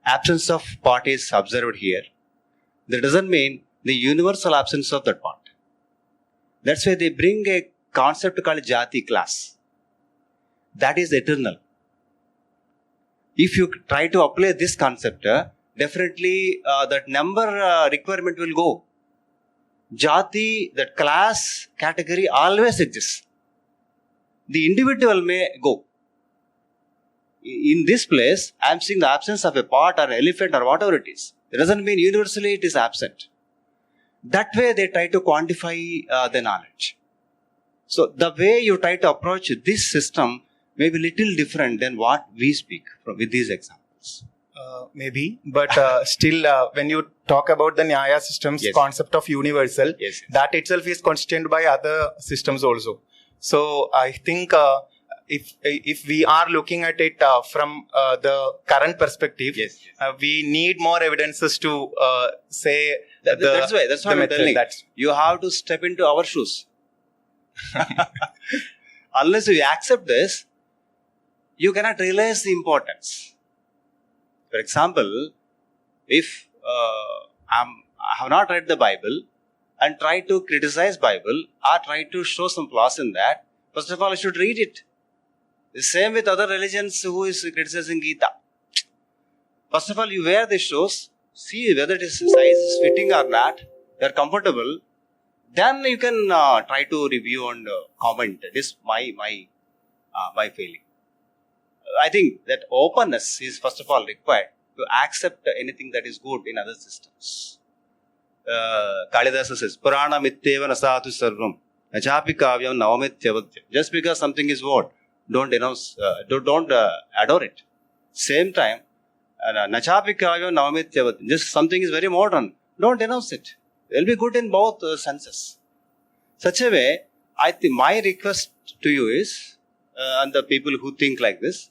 Absence of pot is observed here. That doesn't mean the universal absence of that pot. That's why they bring a concept called Jati class. That is eternal. If you try to apply this concept, definitely that number requirement will go. Jati, that class category always exists. The individual may go. In this place, I am seeing the absence of a pot or an elephant or whatever it is. It doesn't mean universally it is absent. That way they try to quantify the knowledge. So the way you try to approach this system may be little different than what we speak with these examples. Maybe, but still, when you talk about the Nyaya system's Yes. concept of universal, Yes. that itself is constrained by other systems also. So I think if we are looking at it from the current perspective, Yes. we need more evidences to say That's why. That's the what I'm method. telling. That's- You have to step into our shoes. Unless you accept this, you cannot realize the importance. For example, if I have not read the Bible and try to criticize Bible or try to show some flaws in that, first of all, I should read it. The same with other religions who is criticizing Gita. First of all, you wear the shoes, see whether it is size is fitting or not, they are comfortable. Then you can try to review and comment. This is my feeling. I think that openness is first of all required to accept anything that is good in other systems. Kalidasa says, Purana mityeva nasatu sarvam, nachapi kavyam navamityavatyam. Just because something is what, don't denounce, don't adore it. Same time, nachapi kavyam navamityavatyam. Just something is very modern, don't denounce it. It will be good in both senses. Such a way, I think my request to you is, and the people who think like this,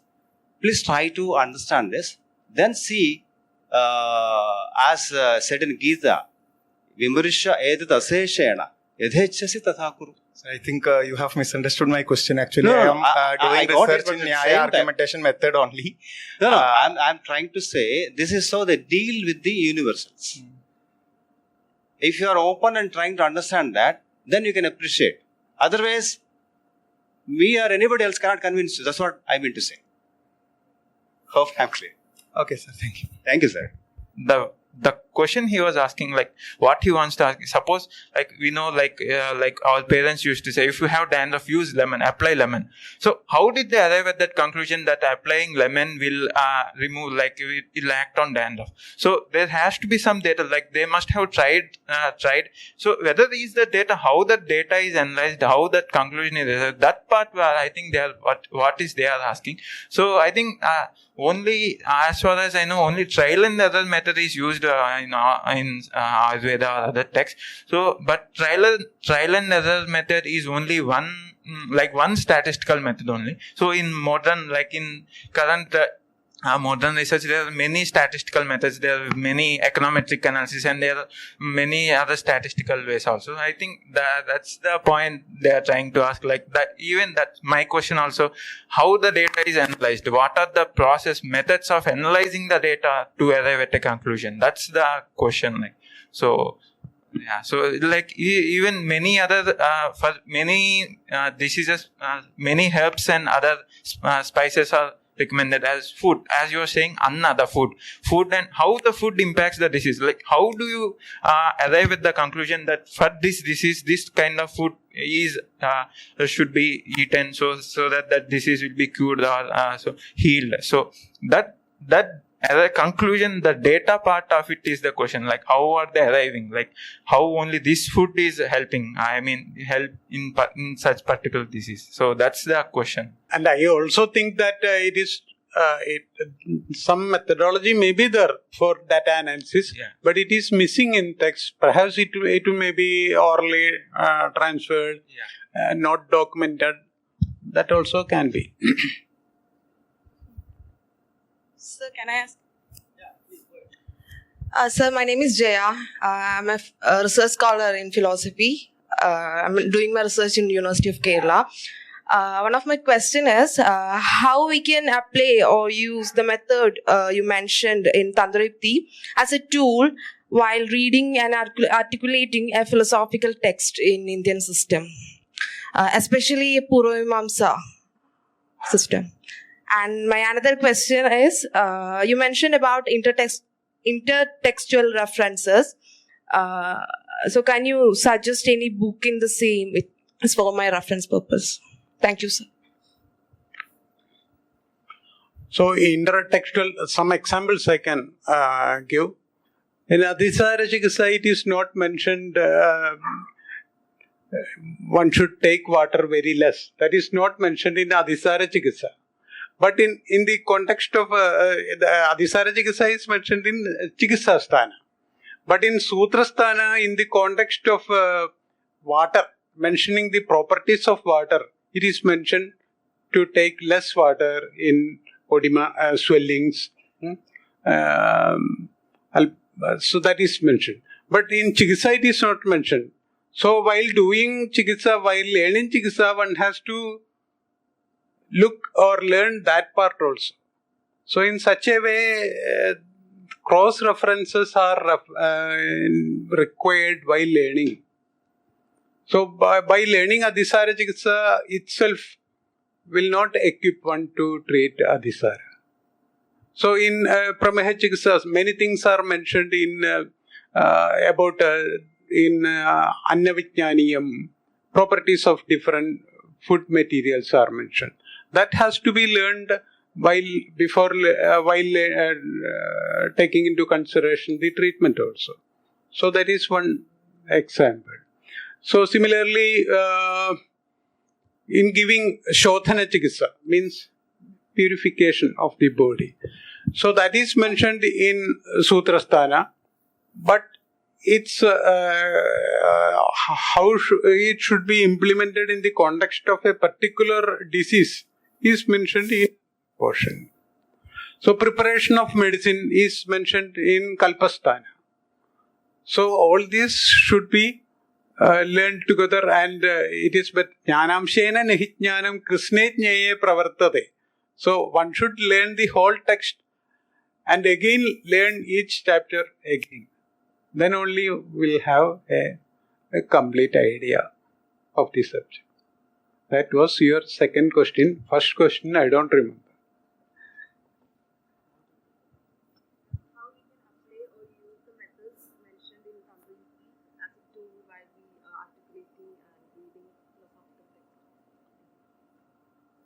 please try to understand this. Then see, as said in Gita, Vimarisha edat aseshena yadhechasi tatha kuru. So I think you have misunderstood my question. Actually, No, I no, am I doing got it, research but in at the Nyaya same time- argumentation method only. No, I'm trying to say this is how they deal with the universals. If you are open and trying to understand that, then you can appreciate. Otherwise, me or anybody else cannot convince you. That's what I mean to say. Hope I'm clear. Okay, sir. Thank you. Thank you, sir. The question he was asking, like what he wants to ask, suppose like we know like our parents used to say, if you have dandruff, use lemon, apply lemon. So how did they arrive at that conclusion that applying lemon will remove, like it will act on dandruff? So there has to be some data, like they must have tried. So whether is the data, how that data is analyzed, how that conclusion is arrived, that part where I think they are what is they are asking. So I think only, as far as I know, only trial and error method is used in Ayurveda or other texts. So, but trial and error method is only one statistical method only. So, in modern, like in current modern research, there are many statistical methods, there are many econometric analysis, and there are many other statistical ways also. I think that's the point they are trying to ask. Like that, even that my question also, how the data is analyzed, what are the process methods of analyzing the data to arrive at a conclusion? That's the question. Like, so yeah, so like even many other for many diseases, many herbs and other spices are recommended as food, as you were saying, another food, and how the food impacts the disease. Like, how do you arrive at the conclusion that for this disease, this kind of food is should be eaten so that that disease will be cured or so healed? So that as a conclusion, the data part of it is the question. Like, how are they arriving? Like, how only this food is helping? I mean, help in such particular disease. So that's the question. And I also think that it is some methodology may be there for data analysis, but it is missing in text. Perhaps it may be orally transferred, not documented. That also can be. Sir, can I ask? Sir, my name is Jaya. I'm a research scholar in philosophy. I'm doing my research in University of Kerala. One of my question is how we can apply or use the method you mentioned in Tandrayukti as a tool while reading and articulating a philosophical text in Indian system, especially a Purvamamsa system. And my another question is, you mentioned about intertextual references. So can you suggest any book in the same? It's for my reference purpose. Thank you, sir. So intertextual, some examples I can give. In Adhisara Chikitsa, it is not mentioned one should take water very less. That is not mentioned in Adhisara Chikitsa. But in the context of the Adhisara Chikitsa is mentioned in Chikitsa Sthana. But in Sutra Sthana, in the context of water, mentioning the properties of water, it is mentioned to take less water in odema, swellings. So that is mentioned. But in Chikitsa, it is not mentioned. So while doing Chikitsa, while learning Chikitsa, one has to look or learn that part also. So in such a way, cross references are required while learning. So by learning Adhisara Chikitsa itself will not equip one to treat Adhisara. So in Prameha Chikitsa, many things are mentioned in about in Annavijnaniyam, properties of different food materials are mentioned. That has to be learned while taking into consideration the treatment also. So that is one example. So similarly, in giving Shodhana Chikitsa, means purification of the body. So that is mentioned in Sutrasthana, but it's how it should be implemented in the context of a particular disease is mentioned in portion. So preparation of medicine is mentioned in Kalpasthana. So all this should be learned together, and it is but jnanamshena nahi jnanam krisne jneye pravartate. So one should learn the whole text and again learn each chapter again. Then only we'll have a complete idea of the subject. That was your second question. First question I don't remember. How we can apply or use the methods mentioned in Tandrayukti as a tool while we articulating and reading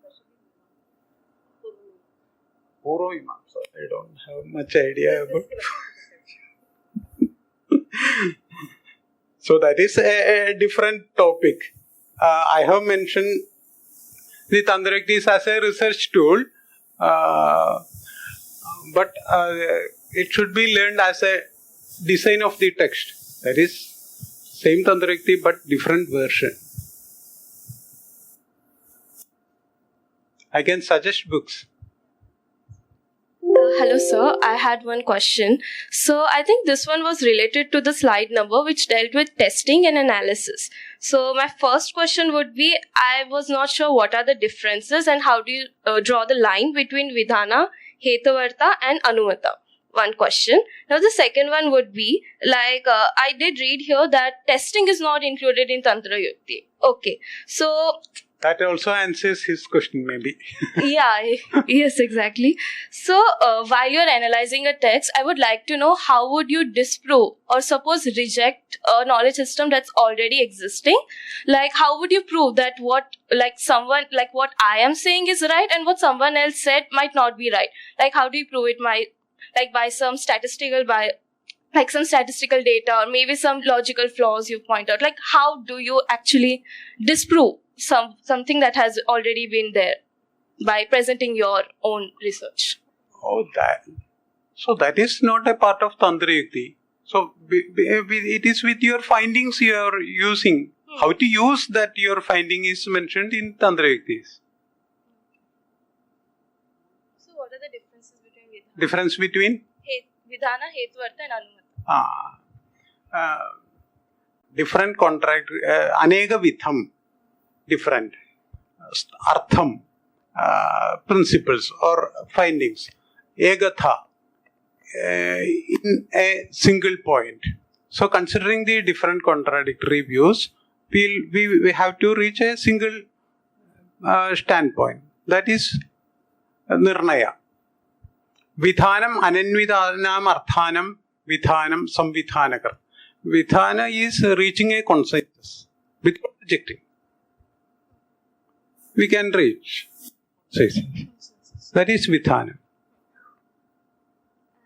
philosophical text. Purvamamsa. I don't have much idea about. So that is a different topic. I have mentioned the Tandrayukti as a research tool, but it should be learned as a design of the text. That is same Tandrayukti but different version. I can suggest books. Hello, sir. I had one question. So, I think this one was related to the slide number which dealt with testing and analysis. So, my first question would be I was not sure what are the differences and how do you draw the line between Vidhana, Hetuvarta, and Anumata? One question. Now, the second one would be I did read here that testing is not included in Tantra Yukti. Okay. So, that also answers his question, maybe. yeah, yes, exactly. So, while you're analyzing a text, I would like to know how would you disprove or suppose reject a knowledge system that's already existing? Like, how would you prove that what I am saying is right and what someone else said might not be right? Like, how do you prove it by some statistical data or maybe some logical flaws you point out? Like, how do you actually disprove something that has already been there by presenting your own research? So that is not a part of Tantra Yukti. So it is with your findings you are using. How to use that your finding is mentioned in Tantra Yuktis. So what are the differences between Vidhana? Difference between? Vidhana, Hetuvarta and Anumata. Different contract, anega vitham, different artham, principles or findings, egatha, in a single point. So considering the different contradictory views, we have to reach a single standpoint. That is nirnaya. Vidhanam ananvidhanam arthanam vidhanam samvidhanakar. Vidhana is reaching a consensus without rejecting. We can reach. That is Vidhana.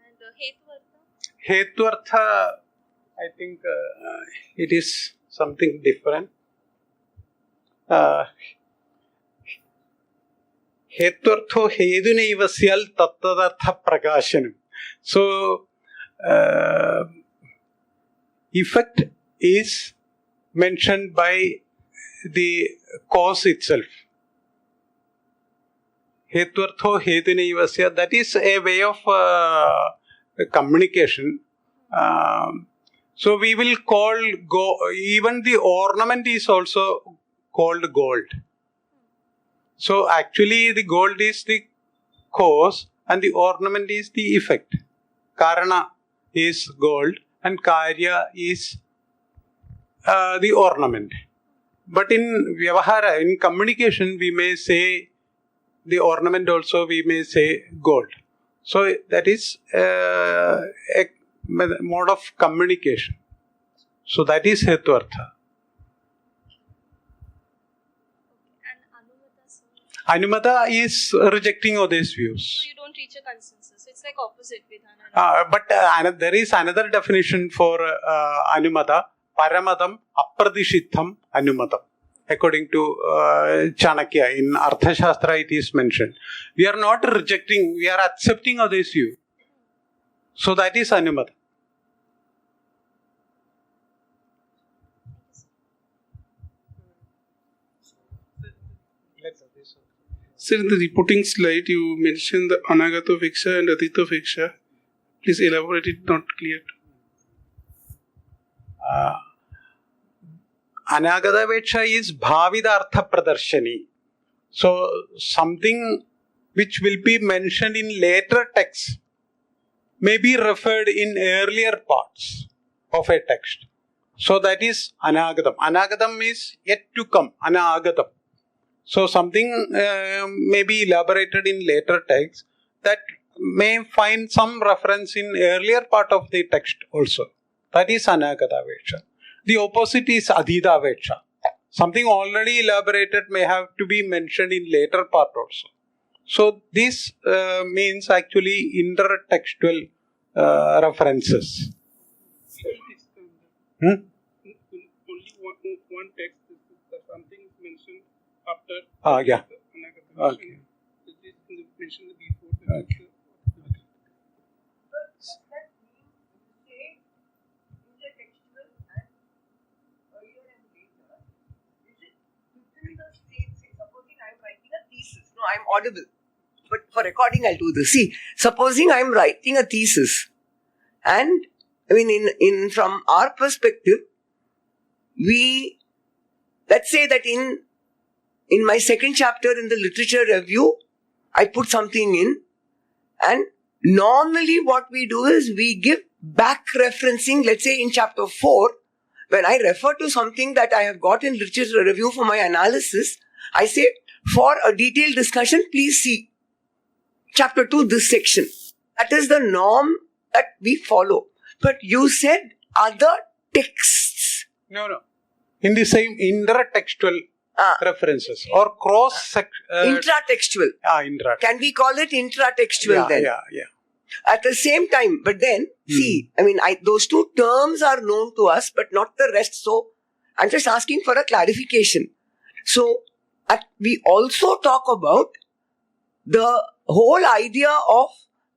And Hetuvartha, I think it is something different. Hetuvartho hedunaiva syal tattadartha prakashanam. So, effect is mentioned by the cause itself. Hetuvartho hedunevasya, that is a way of communication. So we will call even the ornament is also called gold. So actually the gold is the cause and the ornament is the effect. Karana is gold and Karya is the ornament. But in Vyavahara, in communication, we may say the ornament also, we may say gold. So that is a mode of communication. So that is Hetuvartha. Anumata is rejecting all these views. So you don't reach a consensus. It's like opposite Vidhana. But there is another definition for Anumata. Paramadam apradishitham Anumatam. According to Chanakya, in Arthashastra it is mentioned. We are not rejecting, we are accepting of this view. So that is Anumata. Sir, in the reporting slide, you mentioned the Anagata Viksha and Adita Viksha. Please elaborate it, not clear. Anagata Viksha is Bhavidartha Pradarshani. So, something which will be mentioned in later texts may be referred in earlier parts of a text. So, that is Anagatam. Anagatam is yet to come, Anagatam. So, something may be elaborated in later texts that may find some reference in earlier part of the text also. That is Anagata Veksha. The opposite is Adhita Veksha. Something already elaborated may have to be mentioned in later part also. So, this means actually intertextual references. Only one text, something is mentioned after. Yeah. Okay. Mentioned before. Okay. I'm audible. but for recording I'll do this. See, supposing I'm writing a thesis, and I mean, in from our perspective, let's say that in my second chapter in the literature review, I put something in, and normally what we do is we give back referencing. Let's say in chapter 4, when I refer to something that I have got in literature review for my analysis, I say, for a detailed discussion, please see chapter 2, this section. That is the norm that we follow. But you said other texts. No. In the same intertextual references or intratextual. Intratextual. Can we call it intratextual then? Yeah. At the same time, but then, see, I mean, those two terms are known to us, but not the rest. So, I'm just asking for a clarification. So, we also talk about the whole idea of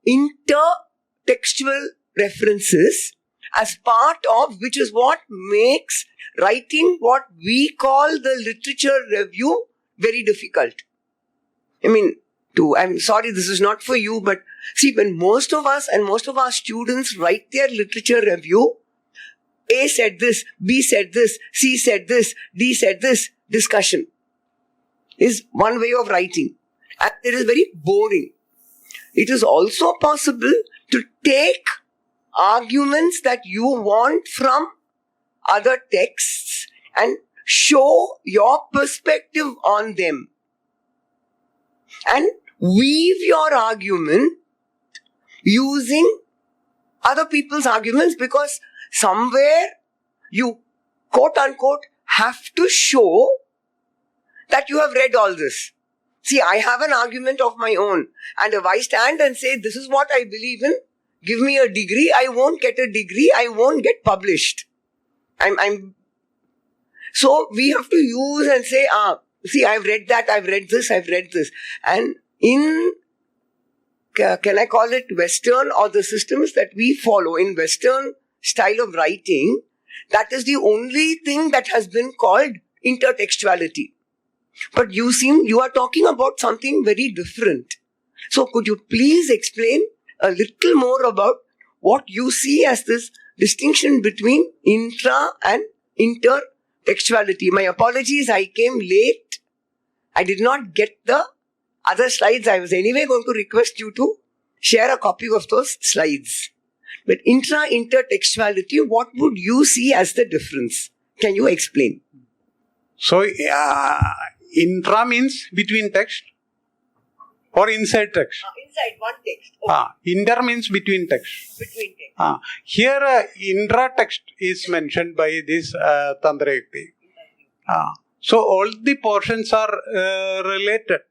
intertextual references as part of which is what makes writing what we call the literature review very difficult. I mean, I'm sorry, this is not for you, but see, when most of us and most of our students write their literature review, A said this, B said this, C said this, D said this, discussion is one way of writing. And it is very boring. It is also possible to take arguments that you want from other texts and show your perspective on them. And weave your argument using other people's arguments, because somewhere you quote unquote have to show that you have read all this. See, I have an argument of my own, and if I stand and say this is what I believe in, give me a degree, I won't get a degree, I won't get published. So we have to use and say, see, I've read that, I've read this. And in, can I call it Western or the systems that we follow in Western style of writing, that is the only thing that has been called intertextuality. But you are talking about something very different. So could you please explain a little more about what you see as this distinction between intra and intertextuality? My apologies, I came late. I did not get the other slides. I was anyway going to request you to share a copy of those slides. But intertextuality, what would you see as the difference? Can you explain? So, intra means between text or inside text? Inside one text. Okay. Inter means between text. Between text. Here, intra-text is mentioned by this Tantra Yukti. So, all the portions are related.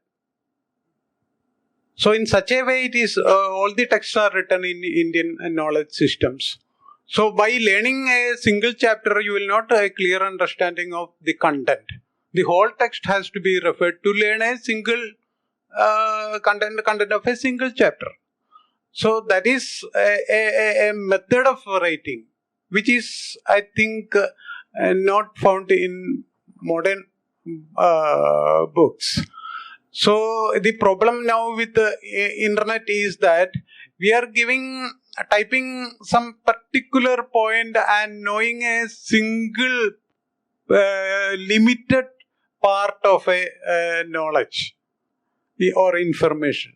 So, in such a way, it is all the texts are written in Indian knowledge systems. So, by learning a single chapter, you will not have a clear understanding of the content. The whole text has to be referred to learn a single content of a single chapter. So, that is a method of writing, which is, I think, not found in modern books. So, the problem now with the internet is that we are typing some particular point and knowing a single limited part of a knowledge or information.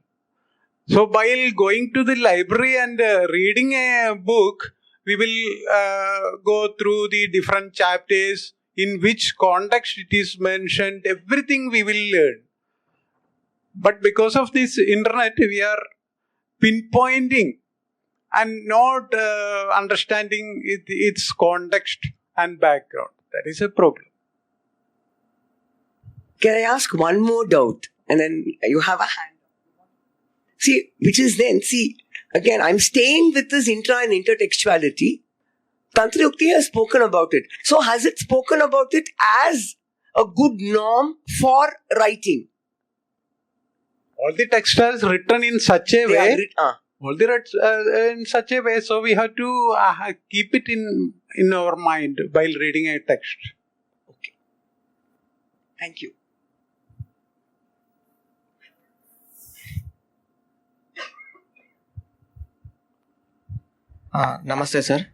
So, while going to the library and reading a book, we will go through the different chapters, in which context it is mentioned, everything we will learn. But because of this internet, we are pinpointing and not understanding its context and background. That is a problem. Can I ask one more doubt? And then you have a hand. See, again, I'm staying with this intra and intertextuality. Tantra Yukti has spoken about it. So has it spoken about it as a good norm for writing? All the text is written in such a way. All the in such a way, so we have to keep it in our mind while reading a text. Okay. Thank you. Namaste, sir.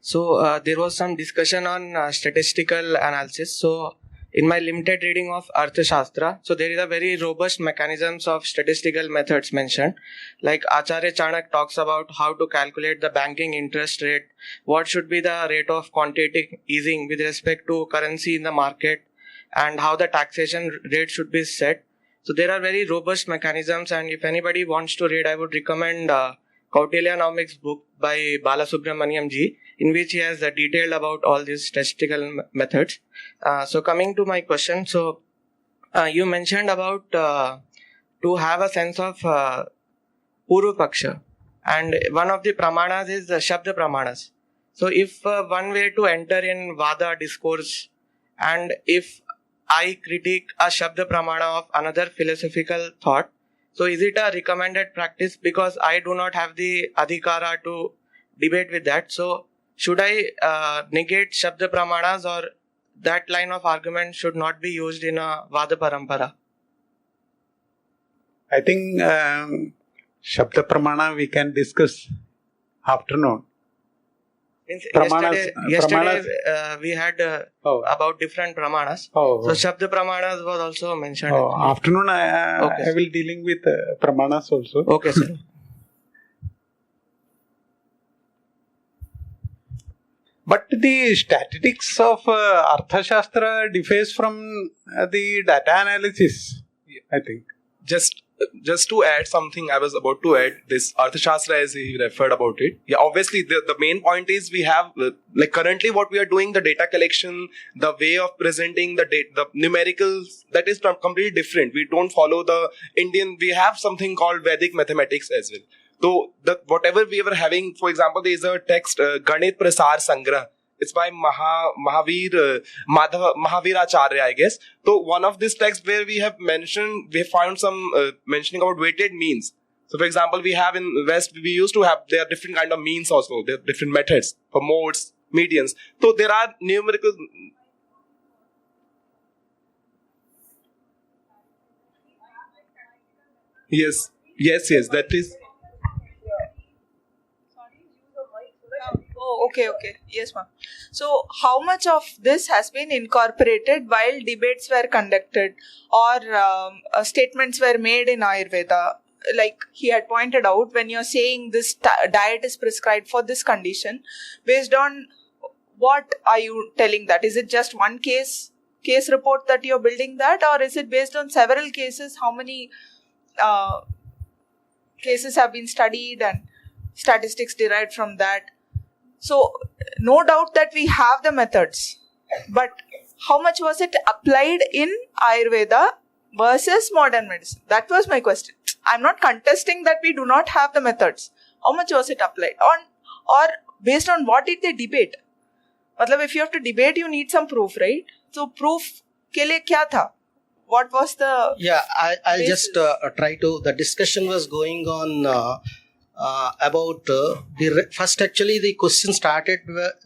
So there was some discussion on statistical analysis. So in my limited reading of Arthashastra, so there is a very robust mechanisms of statistical methods mentioned. Like Acharya Chanak talks about how to calculate the banking interest rate, what should be the rate of quantitative easing with respect to currency in the market, and how the taxation rate should be set. So there are very robust mechanisms, and if anybody wants to read, I would recommend Kautilyanomics book by Balasubramaniam ji, in which he has detailed about all these statistical methods. So coming to my question, so you mentioned about to have a sense of Purva Paksha, and one of the pramanas is the Shabda Pramanas. So if one way to enter in Vada discourse, and if I critique a Shabda Pramana of another philosophical thought, so is it a recommended practice? Because I do not have the adhikara to debate with that. So should I negate Shabda Pramanas, or that line of argument should not be used in a Vada Parampara? I think Shabda Pramana we can discuss afternoon. Yesterday we had about different pramanas. So Shabda Pramanas was also mentioned. Afternoon I will dealing with Pramanas also. Okay, sir. But the statistics of Arthashastra differs from the data analysis, I think. Just to add something, I was about to add this Arthashastra as he referred about it. Yeah, obviously the main point is we have like currently what we are doing, the data collection, the way of presenting the data, the numericals, that is completely different. We don't follow the Indian. We have something called Vedic mathematics as well. So whatever we were having, for example, there is a text Ganit Prasar Sangrah. It's by Mahavir Acharya, I guess. So one of these texts where we have mentioned, we found some mentioning about weighted means. So for example, we have in West, we used to have, there are different kind of means also. There are different methods for modes, medians. So there are numerical. Yes, that is. Oh, okay. Yes, ma'am. So, how much of this has been incorporated while debates were conducted or statements were made in Ayurveda? Like he had pointed out, when you're saying this diet is prescribed for this condition, based on what are you telling that? Is it just one case report that you're building that, or is it based on several cases? How many cases have been studied and statistics derived from that? So, no doubt that we have the methods, but how much was it applied in Ayurveda versus modern medicine? That was my question. I'm not contesting that we do not have the methods. How much was it applied on, or based on what did they debate? Matlab, if you have to debate, you need some proof, right? So, proof ke liye kya tha? What was the... Yeah, I'll just try to... The discussion was going on... about first actually the question started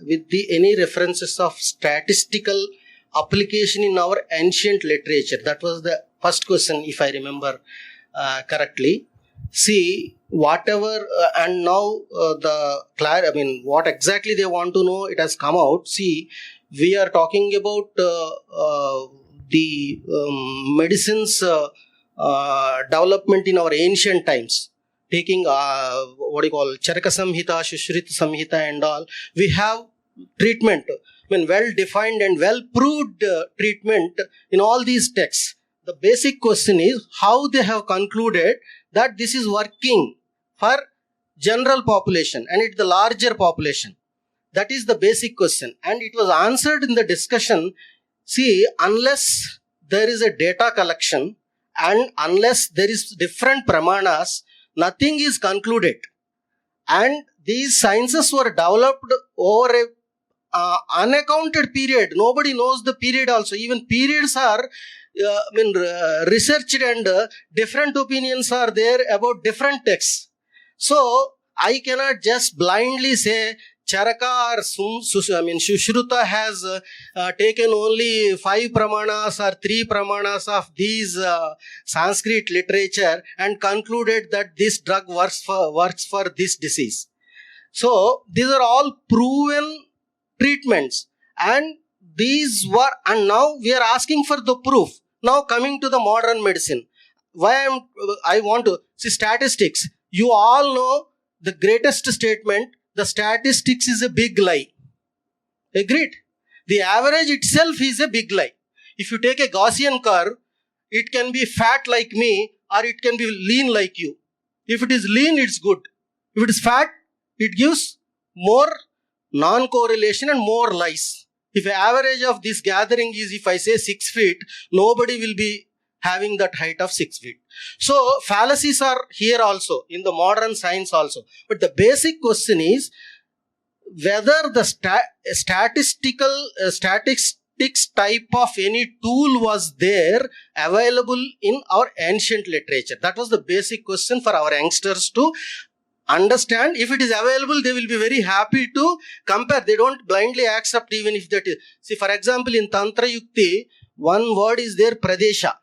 with any references of statistical application in our ancient literature. That was the first question, if I remember correctly. See, whatever and now what exactly they want to know, it has come out. See, we are talking about the medicine's development in our ancient times. Taking Charaka Samhita, Shushrita Samhita and all, we have treatment, well defined and well proved treatment in all these texts. The basic question is how they have concluded that this is working for general population and it's the larger population. That is the basic question, and it was answered in the discussion. See, unless there is a data collection and unless there is different pramanas, nothing is concluded. And these sciences were developed over a unaccounted period. Nobody knows the period also. Even periods are researched, and different opinions are there about different texts. So I cannot just blindly say Charaka or Sushruta has taken only 5 pramanas or 3 pramanas of these Sanskrit literature and concluded that this drug works for this disease. So these are all proven treatments, and and now we are asking for the proof. Now coming to the modern medicine, I want to see statistics. You all know the greatest statement: the statistics is a big lie. Agreed? The average itself is a big lie. If you take a Gaussian curve, it can be fat like me or it can be lean like you. If it is lean, it's good. If it is fat, it gives more non-correlation and more lies. If the average of this gathering is, if I say 6 feet, nobody will be having that height of 6 feet. So fallacies are here also, in the modern science also. But the basic question is whether the statistics type of any tool was there available in our ancient literature. That was the basic question for our youngsters to understand. If it is available, they will be very happy to compare. They don't blindly accept even if that is. See, for example, in Tantra Yukti, one word is there, Pradesha.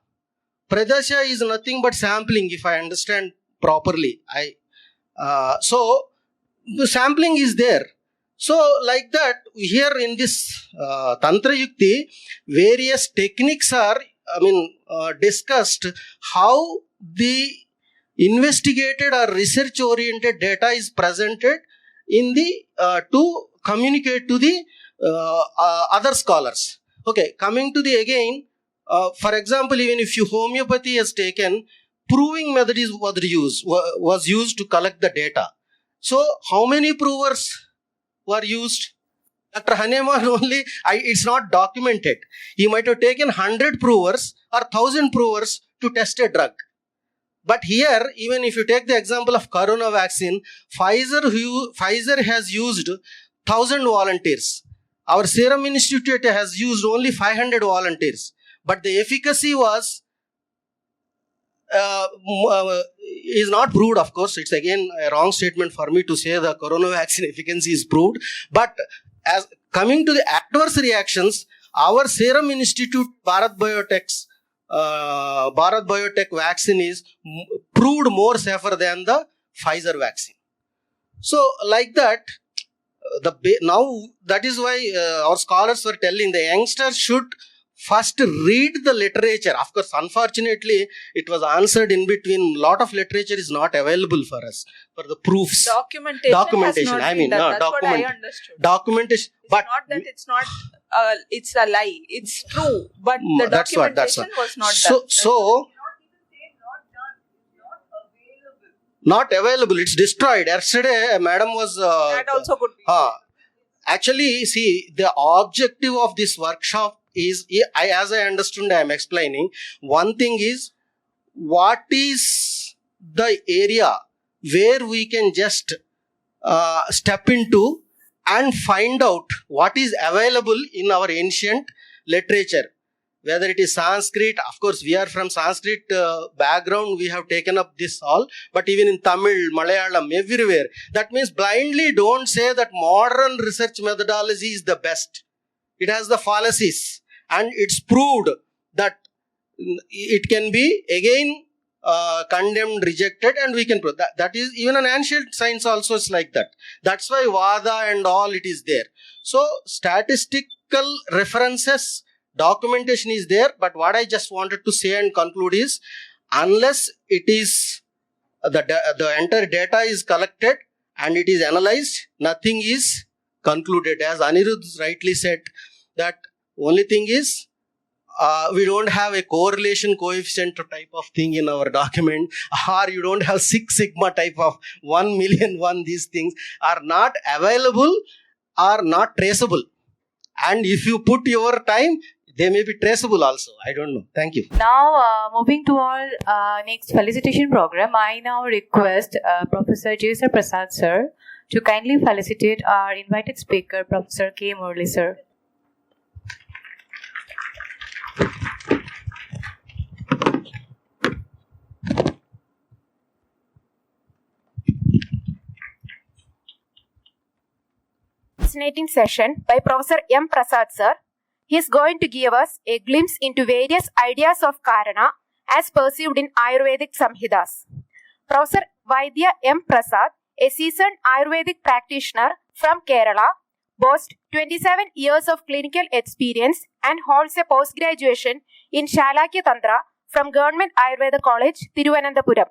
Pradesha is nothing but sampling, if I understand properly. So the sampling is there. So like that, here in this Tantra Yukti, various techniques are discussed, how the investigated or research oriented data is presented in the to communicate to the other scholars. Okay, coming to the again, for example, even if you homeopathy has taken, proving method was used to collect the data. So how many provers were used? Dr. Hahnemann only, it's not documented. He might have taken 100 provers or 1000 provers to test a drug. But here, even if you take the example of corona vaccine, Pfizer has used 1000 volunteers. Our Serum Institute has used only 500 volunteers. But the efficacy was is not proved, of course. It's again a wrong statement for me to say the corona vaccine efficacy is proved. But as coming to the adverse reactions, our Serum Institute Bharat Biotech vaccine is proved more safer than the Pfizer vaccine. So like that, now that is why our scholars were telling the youngsters should first read the literature. Of course, unfortunately, it was answered in between. Lot of literature is not available for us for the proofs. Documentation. I mean, that's what I understood. Documentation, it's not that it's not. It's a lie. It's true, but the documentation was not done. So not available. It's destroyed. Yesterday, madam was. That also could be. Actually, see, the objective of this workshop is, as I understood, I am explaining. One thing is, what is the area where we can just step into and find out what is available in our ancient literature. Whether it is Sanskrit, of course, we are from Sanskrit background, we have taken up this all, but even in Tamil, Malayalam, everywhere. That means blindly don't say that modern research methodology is the best. It has the fallacies, and it's proved that it can be again condemned, rejected, and we can prove that. That is even an ancient science also is like that. That's why Vada and all it is there. So statistical references, documentation is there, but what I just wanted to say and conclude is, unless it is the entire data is collected and it is analyzed, nothing is concluded. As Anirudh rightly said, that only thing is we don't have a correlation coefficient type of thing in our document, or you don't have 6 sigma type of 1 million 1. These things are not available, are not traceable. And if you put your time, they may be traceable also. I don't know. Thank you. Now, moving to our next felicitation program, I now request Professor J.S.R. Prasad sir to kindly felicitate our invited speaker, Professor K. Murli sir. Fascinating session by Professor M. Prasad sir. He is going to give us a glimpse into various ideas of Karana as perceived in Ayurvedic Samhitas. Professor Vaidya M. Prasad, a seasoned Ayurvedic practitioner from Kerala, boasts 27 years of clinical experience and holds a post-graduation in Shalakya Tantra from Government Ayurveda College, Thiruvananthapuram.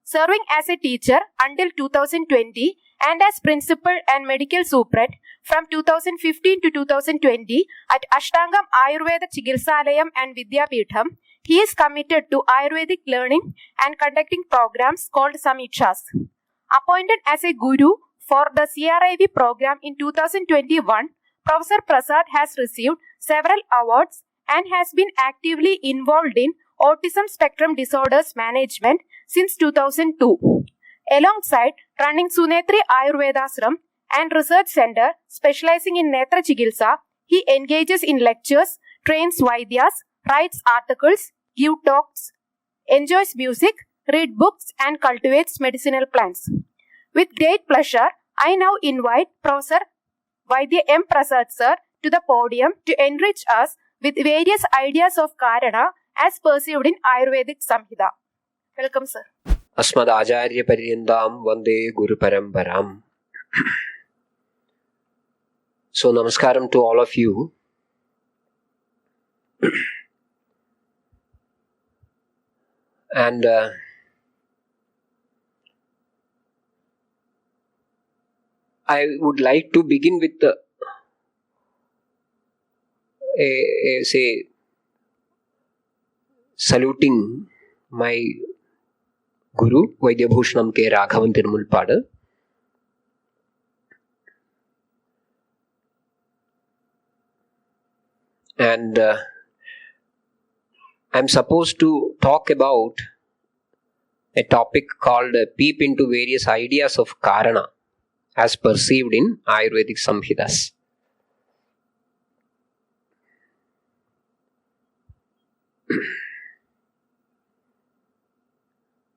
Serving as a teacher until 2020 and as principal and medical superintendent from 2015 to 2020 at Ashtangam Ayurveda Chikitsalayam and Vidyapeetham, he is committed to Ayurvedic learning and conducting programs called Samikshas. Appointed as a guru for the CRIV program in 2021, Professor Prasad has received several awards and has been actively involved in autism spectrum disorders management since 2002. Alongside running Sunetri Ayurvedashram and Research Center specializing in Netra Chikitsa, he engages in lectures, trains Vaidyas, writes articles, gives talks, enjoys music, reads books and cultivates medicinal plants. With great pleasure, I now invite Professor Vaidya M. Prasad Sir to the podium to enrich us with various ideas of Karana as perceived in Ayurvedic Samhita. Welcome, sir. Asmad Acharya Paryandam Vande Guru Parambaram. So, namaskaram to all of you. And I would like to begin with saluting my Guru, Vaidya Bhushanam K. Raghavan Tirumulpada. And I'm supposed to talk about a topic called Peep into Various Ideas of Karana as perceived in Ayurvedic Samhitas.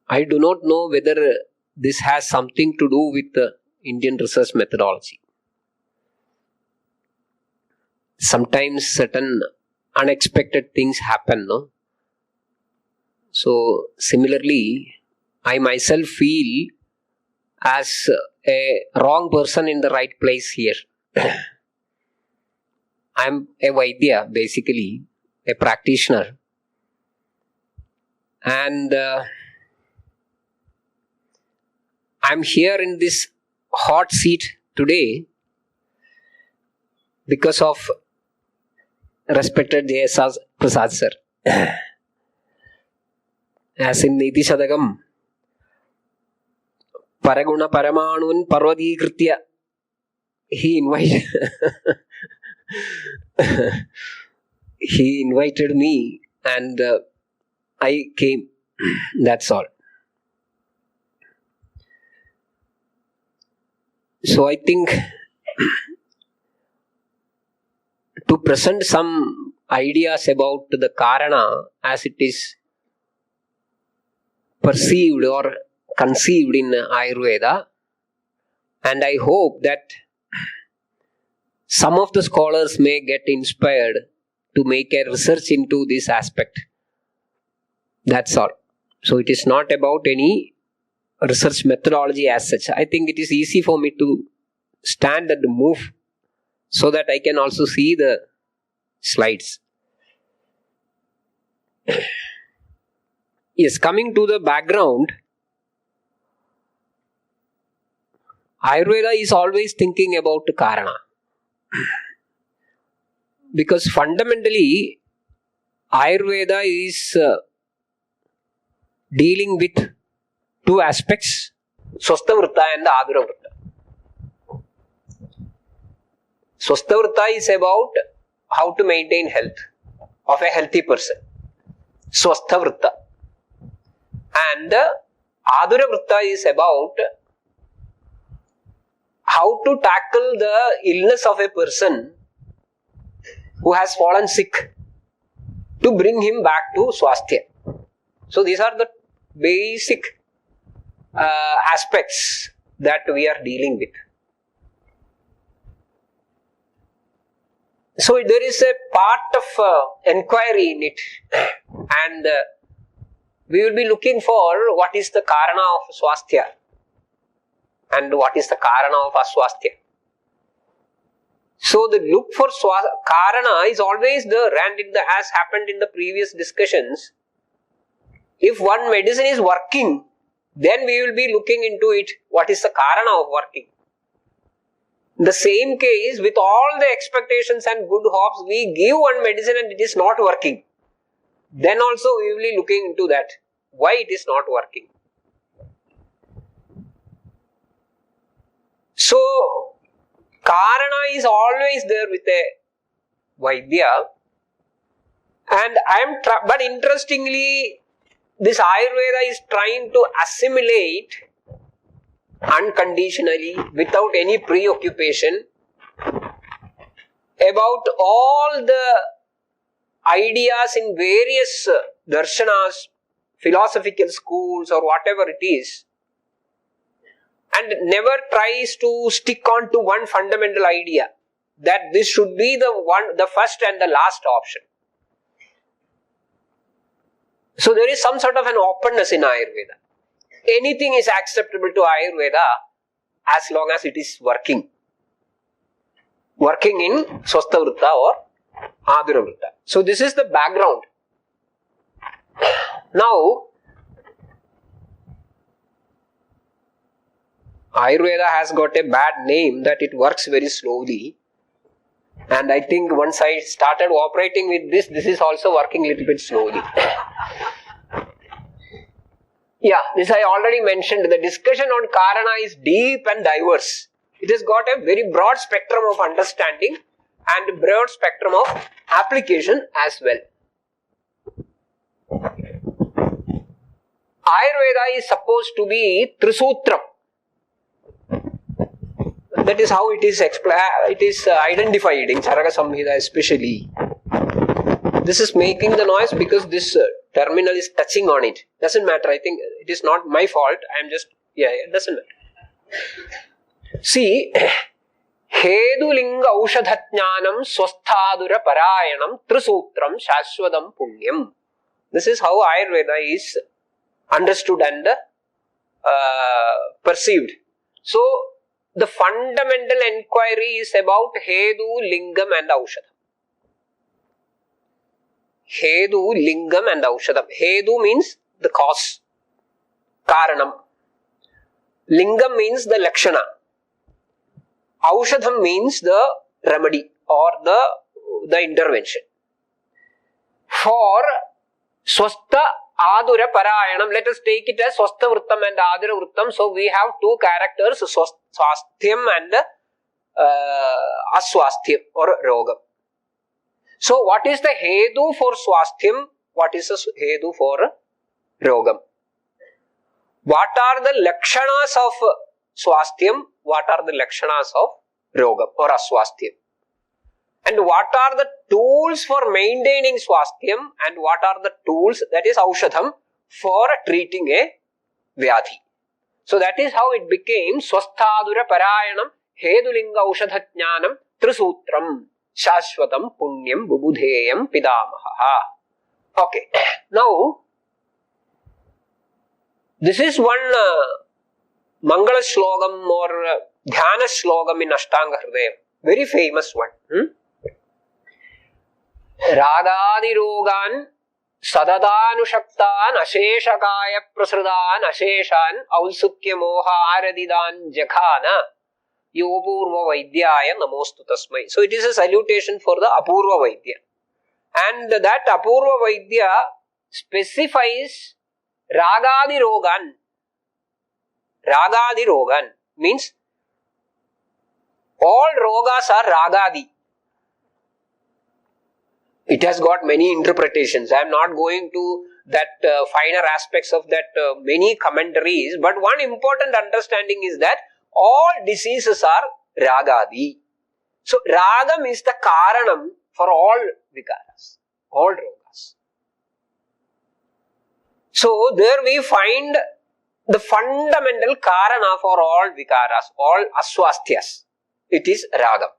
I do not know whether this has something to do with the Indian research methodology. Sometimes certain unexpected things happen, no? So, similarly, I myself feel as a wrong person in the right place here. I'm a Vaidya, basically, a practitioner. And I'm here in this hot seat today because of respected J.S. Prasad sir. As in Niti Shadakam, Paraguna Paramanun Parvadikritya, he invited me and I came. That's all. So I think to present some ideas about the Karana as it is perceived or conceived in Ayurveda, and I hope that some of the scholars may get inspired to make a research into this aspect. That's all. So it is not about any research methodology as such. I think it is easy for me to stand and move so that I can also see the slides. Yes, coming to the background, Ayurveda is always thinking about Karana. Because fundamentally, Ayurveda is dealing with two aspects, Swasthavritta and Aduravritta. Swasthavritta is about how to maintain health of a healthy person. Swasthavritta. And Aduravritta is about how to tackle the illness of a person who has fallen sick to bring him back to Swasthya. So these are the basic aspects that we are dealing with. So there is a part of enquiry in it, and we will be looking for what is the Karana of Swasthya. and what is the karana of aswasthya. So the look for karana is always there, and as happened in the previous discussions, if one medicine is working, then we will be looking into it. What is the karana of working? The same case, with all the expectations and good hopes, we give one medicine and it is not working. Then also we will be looking into that. Why it is not working? So, karana is always there with a Vaidya. And but interestingly, this Ayurveda is trying to assimilate unconditionally, without any preoccupation, about all the ideas in various darshanas, philosophical schools or whatever it is, and never tries to stick on to one fundamental idea, that this should be the first and the last option. So there is some sort of an openness in Ayurveda. Anything is acceptable to Ayurveda as long as it is working. Working in Swastha Vritta or Adura Vritta. So this is the background. Now, Ayurveda has got a bad name that it works very slowly. And I think once I started operating with this is also working a little bit slowly. Yeah, this I already mentioned. The discussion on karana is deep and diverse. It has got a very broad spectrum of understanding and broad spectrum of application as well. Ayurveda is supposed to be Trisutram. That is how it is identified in Charaka Samhita especially. This is making the noise because this terminal is touching on it. Doesn't matter. I think it is not my fault. I am just, it doesn't matter. See, Hedu Linga Aushadhatnyanam Swasthadura Parayanam Trisutram Shashwadam Punyam. This is how Ayurveda is understood and perceived. So, the fundamental enquiry is about Hedu, Lingam and Aushadam. Hedu, Lingam and Aushadam. Hedu means the cause, Karanam. Lingam means the Lakshana. Aushadam means the remedy or the intervention. For Swastha Adura Parayanam, let us take it as Swastha Vrittam and Adura Vrittam. So we have two characters, Swasthyam and Aswasthyam or Rogam. So what is the Hedu for Swasthyam? What is the Hedu for Rogam? What are the Lakshanas of Swasthyam? What are the Lakshanas of Rogam or Aswasthyam? And what are the tools for maintaining Swasthyam and what are the tools, that is Aushadham, for treating a Vyadhi? So that is how it became Swasthadura Parayanam Hedulinga Aushadhatnyanam Trisutram Shashwatam Punyam Bubudheyam Pidamaha. Okay, now this is one Mangala Shlogam or Dhyana Shlogam in Ashtanga Hridayam. Very famous one. Ragadi Rogan Sadadanushaktan Asheshakaya Prasradan Asheshan Aulsukya Moha Aradidan Jakhana Yopurva Vaidyaya Namostu Tasmai. So it is a salutation for the Apurva Vaidya. And that Apurva Vaidya specifies Ragadi Rogan. Ragadi Rogan means all rogas are Ragadi. It has got many interpretations. I am not going to that finer aspects of that many commentaries. But one important understanding is that all diseases are Ragadi. So Ragam is the Karanam for all Vikaras, all rogas. So there we find the fundamental Karana for all Vikaras, all Aswasthyas. It is Ragam.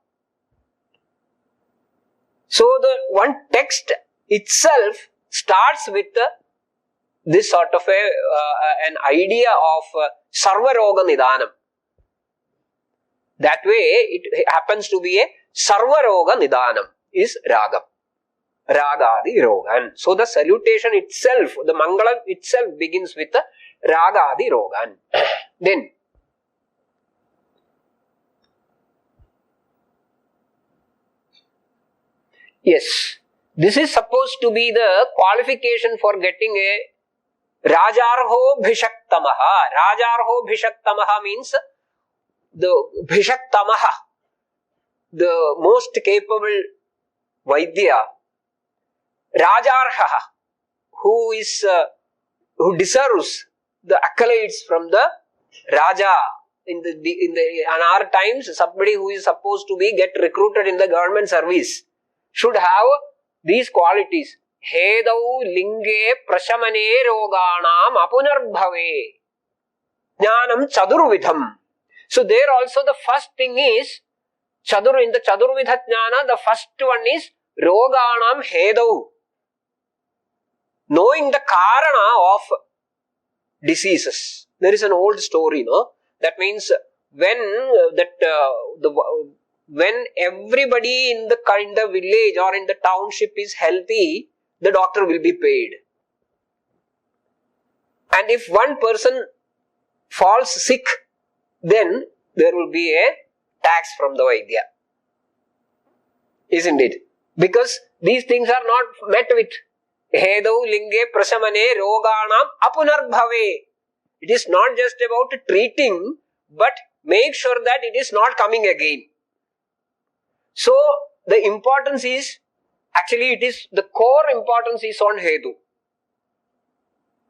So the one text itself starts with this sort of an idea of Sarvaroga Nidanam. That way, it happens to be a Sarvaroga Nidanam is Ragam. Ragadi Rogan. So the salutation itself, the Mangalam itself begins with the Ragadi Rogan. Then, yes, this is supposed to be the qualification for getting a Rajarho Bhishaktamaha. Rajarho Bhishaktamaha means the Bhishaktamaha, the most capable Vaidya, Rajarha, who deserves the accolades from the Raja. In our times, somebody who is supposed to get recruited in the government service should have these qualities. Hedau linge prashamane roganam apunarbhave jnanam chadurvidham. So there also the first thing is in the chadurvidha jnana, the first one is roganam hedau, knowing the karana of diseases. There is an old story, no? That means when when everybody in the village or in the township is healthy, the doctor will be paid. And if one person falls sick, then there will be a tax from the Vaidya. Isn't it? Because these things are not met with. Hedau linge prasamane roganam apunarbhave. It is not just about treating, but make sure that it is not coming again. So, the importance is, actually it is, the core importance is on Hedu.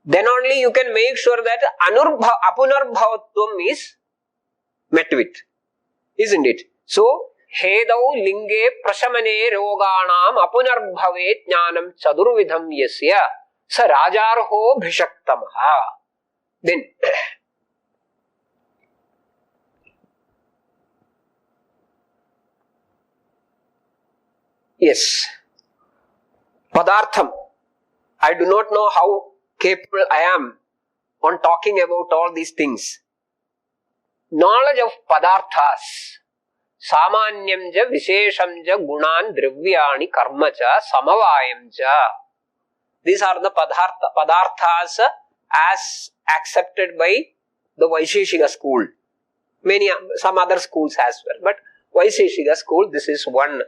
Then only you can make sure that apunarbhavatvam is met with. Isn't it? So, Hedau linge prashamane roganam apunarbhave jnanam chadurvidham yasya sa rajarho bhishaktamaha. Then, yes, Padartham. I do not know how capable I am on talking about all these things. Knowledge of Padarthas. Samanyam ja vishesham ja gunan dravyani karma cha samavayam cha. These are the Padarthas as accepted by the Vaisheshika school. Some other schools as well. But Vaisheshika school, this is one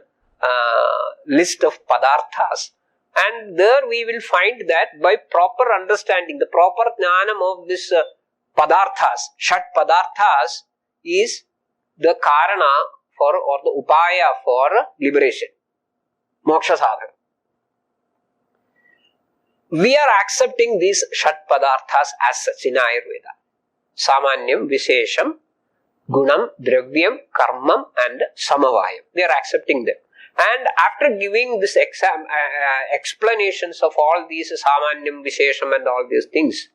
list of Padarthas. And there we will find that by proper understanding, the proper jnanam of this Padarthas, Shat Padarthas, is the Karana for, or the Upaya for liberation. Moksha sadhana. We are accepting these Shat Padarthas as such in Ayurveda. Samanyam, Vishesham, Gunam, Dravyam, Karmam and Samavayam. We are accepting them. And after giving this explanations of all these Samanyam, Vishesham and all these things,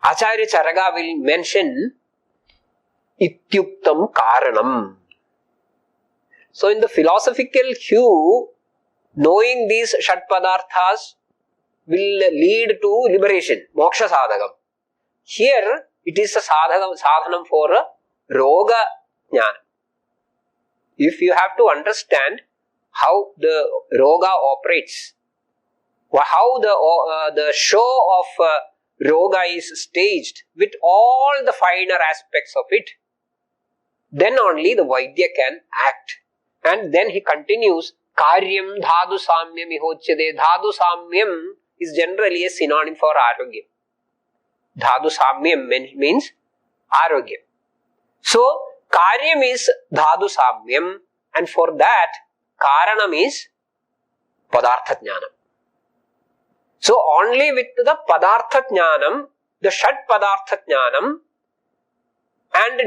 Acharya Charaga will mention Ityuktam Karanam. So in the philosophical hue, knowing these Shat Padarthas will lead to liberation, Moksha Sadhagam. Here, it is a sadhanam for a Roga Jnana. If you have to understand how the Roga operates, how the show of Roga is staged with all the finer aspects of it, then only the Vaidya can act. And then he continues, Karyam dhadu samyam ihochyade. Dhadu samyam is generally a synonym for arogya. Dhadu samyam means arogya. So, Karyam is dhadu samyam, and for that, Karanam is Padartha Jnanam. So, only with the Padartha Jnanam, the Shat Padartha Jnanam, and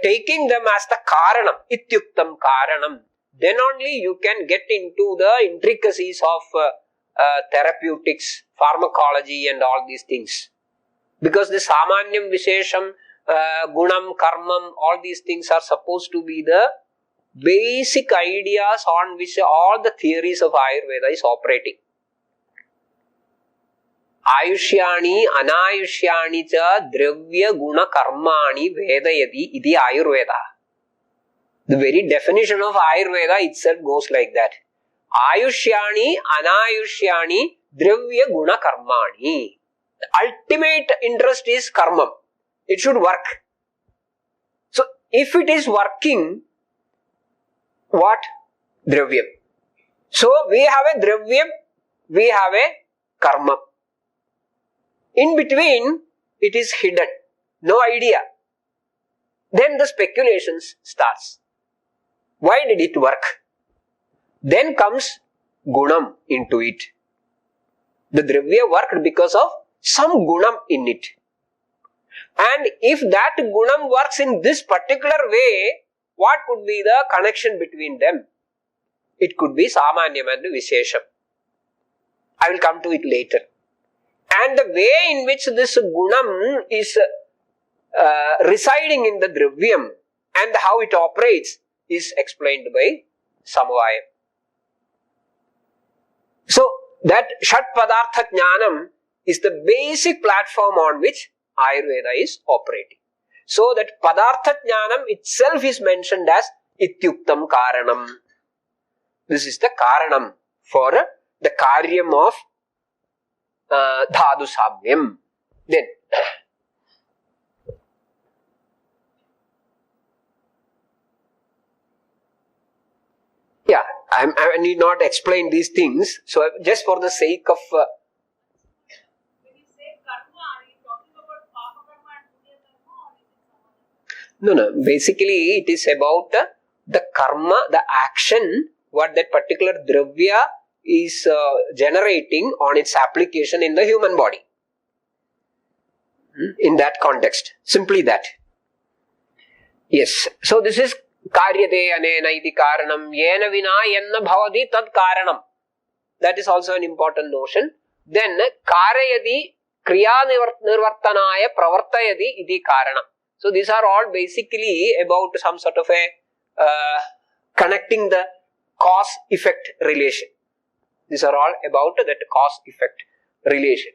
taking them as the Karanam, Ityuktam Karanam, then only you can get into the intricacies of therapeutics, pharmacology and all these things. Because the Samanyam, Vishesham, Gunam, Karmam, all these things are supposed to be the basic ideas on which all the theories of Ayurveda is operating. Ayushyani, Anayushyani cha Dravya Guna Karmani Vedayati iti Ayurveda. The very definition of Ayurveda itself goes like that. Ayushyani, Anayushyani, Dravya Guna Karmani. The ultimate interest is karma. It should work. So, if it is working, what? Dravyam. So, we have a Dravyam, we have a karma. In between, it is hidden. No idea. Then the speculations starts. Why did it work? Then comes gunam into it. The dravya worked because of some gunam in it. And if that gunam works in this particular way, what could be the connection between them? It could be samanyam and vishesham. I will come to it later. And the way in which this gunam is residing in the dravyam and how it operates is explained by Samavayam. So, that Shat Padartha Jnanam is the basic platform on which Ayurveda is operating. So, that Padartha Jnanam itself is mentioned as Ityuktam Karanam. This is the Karanam for the Karyam of Dhadu Samyam. Then, yeah, I need not explain these things. So, just for the sake of When you say karma, are you talking about papa karma and punya karma, or is it someone else? no, basically it is about the karma, the action, what that particular dravya is generating on its application in the human body. In that context, simply that. Yes, so this is karyate anena iti karanam yena vina yenna bhavati tad karanam. That is also an important notion. Then karayati kriya nirvartanaya pravartayati iti karanam. So these are all basically about some sort of a connecting the cause-effect relation. These are all about that cause-effect relation.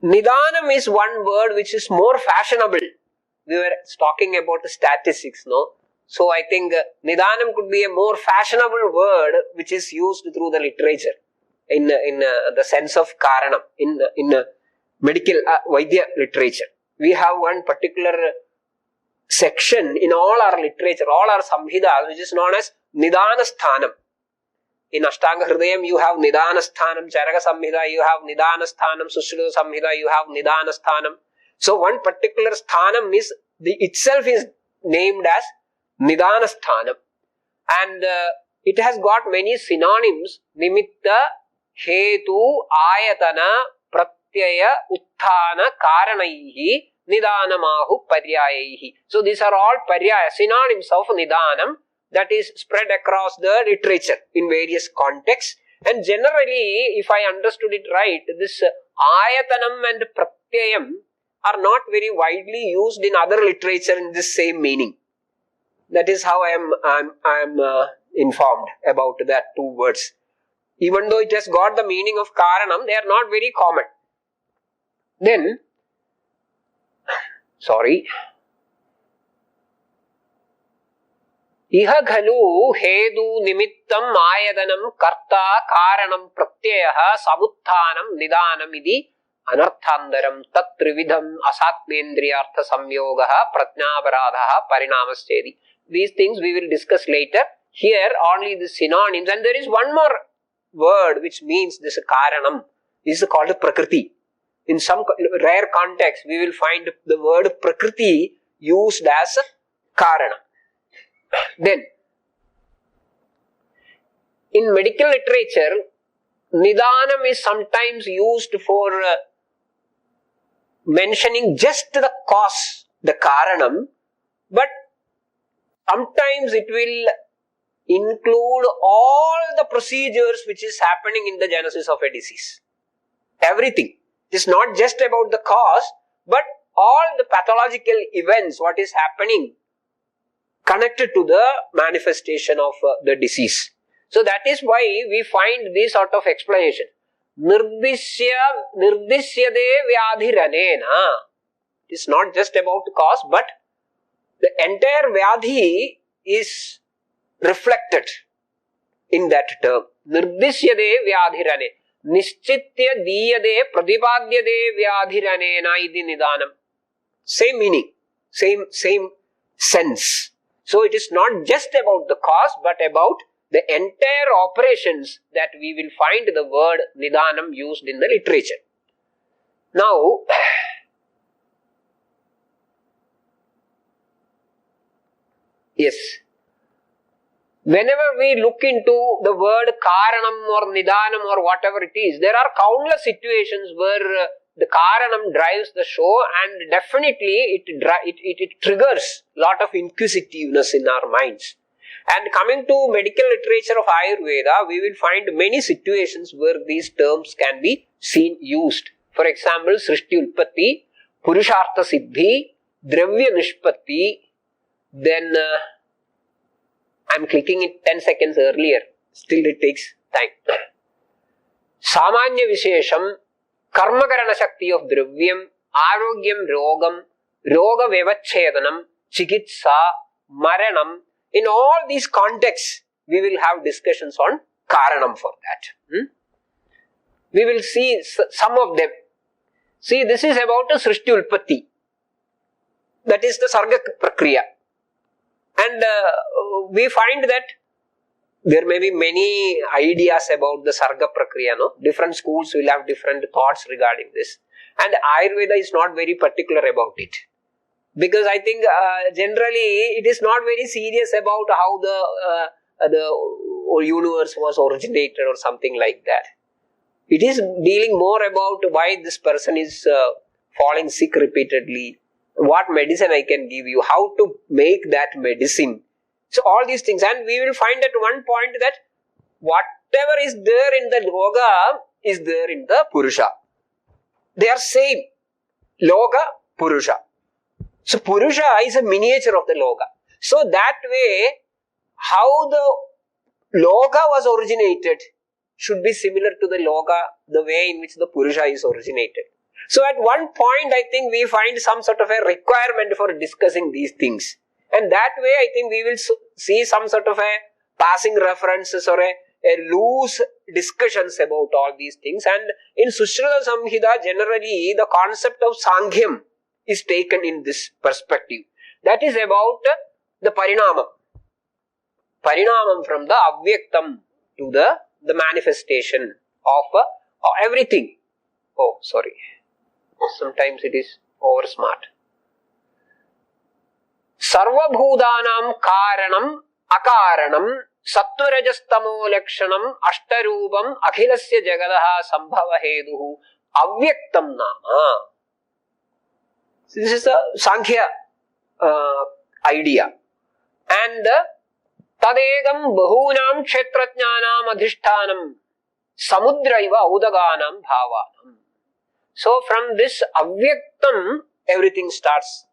Nidanam is one word which is more fashionable. We were talking about the statistics, no? So I think Nidanam could be a more fashionable word which is used through the literature in the sense of Karanam, in medical Vaidya literature. We have one particular section in all our literature, all our Samhidas, which is known as Nidana Sthanam. In Ashtanga Hridayam, you have Nidana Sthanam, Charaka Samhita, you have Nidana Sthanam, Sushruta Samhita, you have Nidana Sthanam. So, one particular Sthanam is, itself is named as Nidana Sthanam. And it has got many synonyms, Nimitta, Hetu, Ayatana, Pratyaya, Utthana, Karanaihi, Nidanamahu, Paryayaihi. So, these are all Paryaya, synonyms of Nidanam, that is spread across the literature in various contexts. And generally, if I understood it right, this Ayatanam and Pratyayam are not very widely used in other literature in this same meaning. That is how I am informed about that two words. Even though it has got the meaning of Karanam, they are not very common. Then, Iha khalu hedu nimittam ayadanam karta karanam pratyaya samuttanam nidanam idi anarthandaram tat trividham asatmendriyartha samyogaha prajnaparadaha parinamasthedi. These things we will discuss later. Here only the synonyms, and there is one more word which means this karanam. This is called prakriti. In some rare context, we will find the word prakriti used as karana. Then, in medical literature, Nidanam is sometimes used for mentioning just the cause, the karanam, but sometimes it will include all the procedures which is happening in the genesis of a disease. Everything. It is not just about the cause, but all the pathological events, what is happening connected to the manifestation of the disease. So that is why we find this sort of explanation. Nirdishyade vyadhiranena. It is not just about cause, but the entire vyadhi is reflected in that term. Nirdishyade vyadhirane. Nischitya diyade pradipadyade vyadhiranena idi nidanam. Same meaning, same sense. So it is not just about the cause, but about the entire operations that we will find the word nidanam used in the literature. Now, yes, whenever we look into the word karanam or nidanam or whatever it is, there are countless situations where the karanam drives the show, and definitely it triggers a lot of inquisitiveness in our minds. And coming to medical literature of Ayurveda, we will find many situations where these terms can be seen used. For example, Srishti Ulpatti, Purushartha Siddhi, Dravya Nishpatti, then I am clicking it 10 seconds earlier, still it takes time. Samanya Vishesham, Karmakarana Shakti of Dravyam, Arogyam Rogam, Roga Vevachchedanam, Chikitsa, Maranam. In all these contexts, we will have discussions on Karanam for that. We will see some of them. See, this is about a Srishti Ulpatti. That is the Sarga Prakriya. And we find that there may be many ideas about the Sarga Prakriya. No? Different schools will have different thoughts regarding this. And Ayurveda is not very particular about it. Because I think generally it is not very serious about how the universe was originated or something like that. It is dealing more about why this person is falling sick repeatedly, what medicine I can give you, how to make that medicine. So all these things, and we will find at one point that whatever is there in the Loga is there in the Purusha. They are same. Loga, Purusha. So Purusha is a miniature of the Loga. So that way, how the Loga was originated should be similar to the Loga, the way in which the Purusha is originated. So at one point, I think we find some sort of a requirement for discussing these things. And that way, I think we will see some sort of a passing references or a loose discussions about all these things. And in Sushruta Samhita, generally, the concept of Sankhya is taken in this perspective. That is about the Parinamam. Parinamam from the Avyaktam to the manifestation of everything. Oh, sorry. Sometimes it is over smart. Sarva Bhudanam Karanam Akaranam Sattvarajastamu Lakshanam Ashtarubam Akhilasya Jagadaha Sambhava Heduhu Avyaktam Nama. This is the Sankhya idea. And Tadegam Bahunam Kshetrajnanam Adhishtanam Samudraiva Udaganam Bhavanam. So from this Avyaktam, everything starts.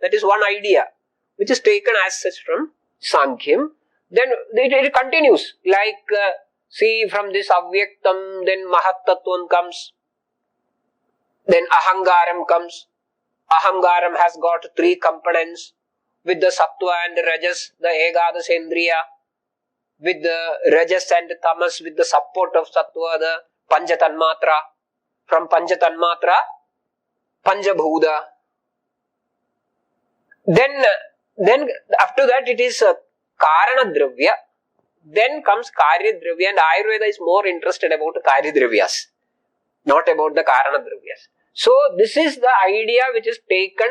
That is one idea, which is taken as such from Sankhya. Then it continues. Like, see, from this Avyaktam, then Mahattattvam comes. Then Ahangaram comes. Ahangaram has got 3 components. With the Sattva and Rajas, the Egadasendriya. With the Rajas and Tamas, with the support of Sattva, the Panchatanmatra. From Panchatanmatra, Panchabhuta. Then after that it is Karana Dravya. Then comes Karya Dravya, and Ayurveda is more interested about Karya Dravyas, not about the Karana Dravyas. So this is the idea which is taken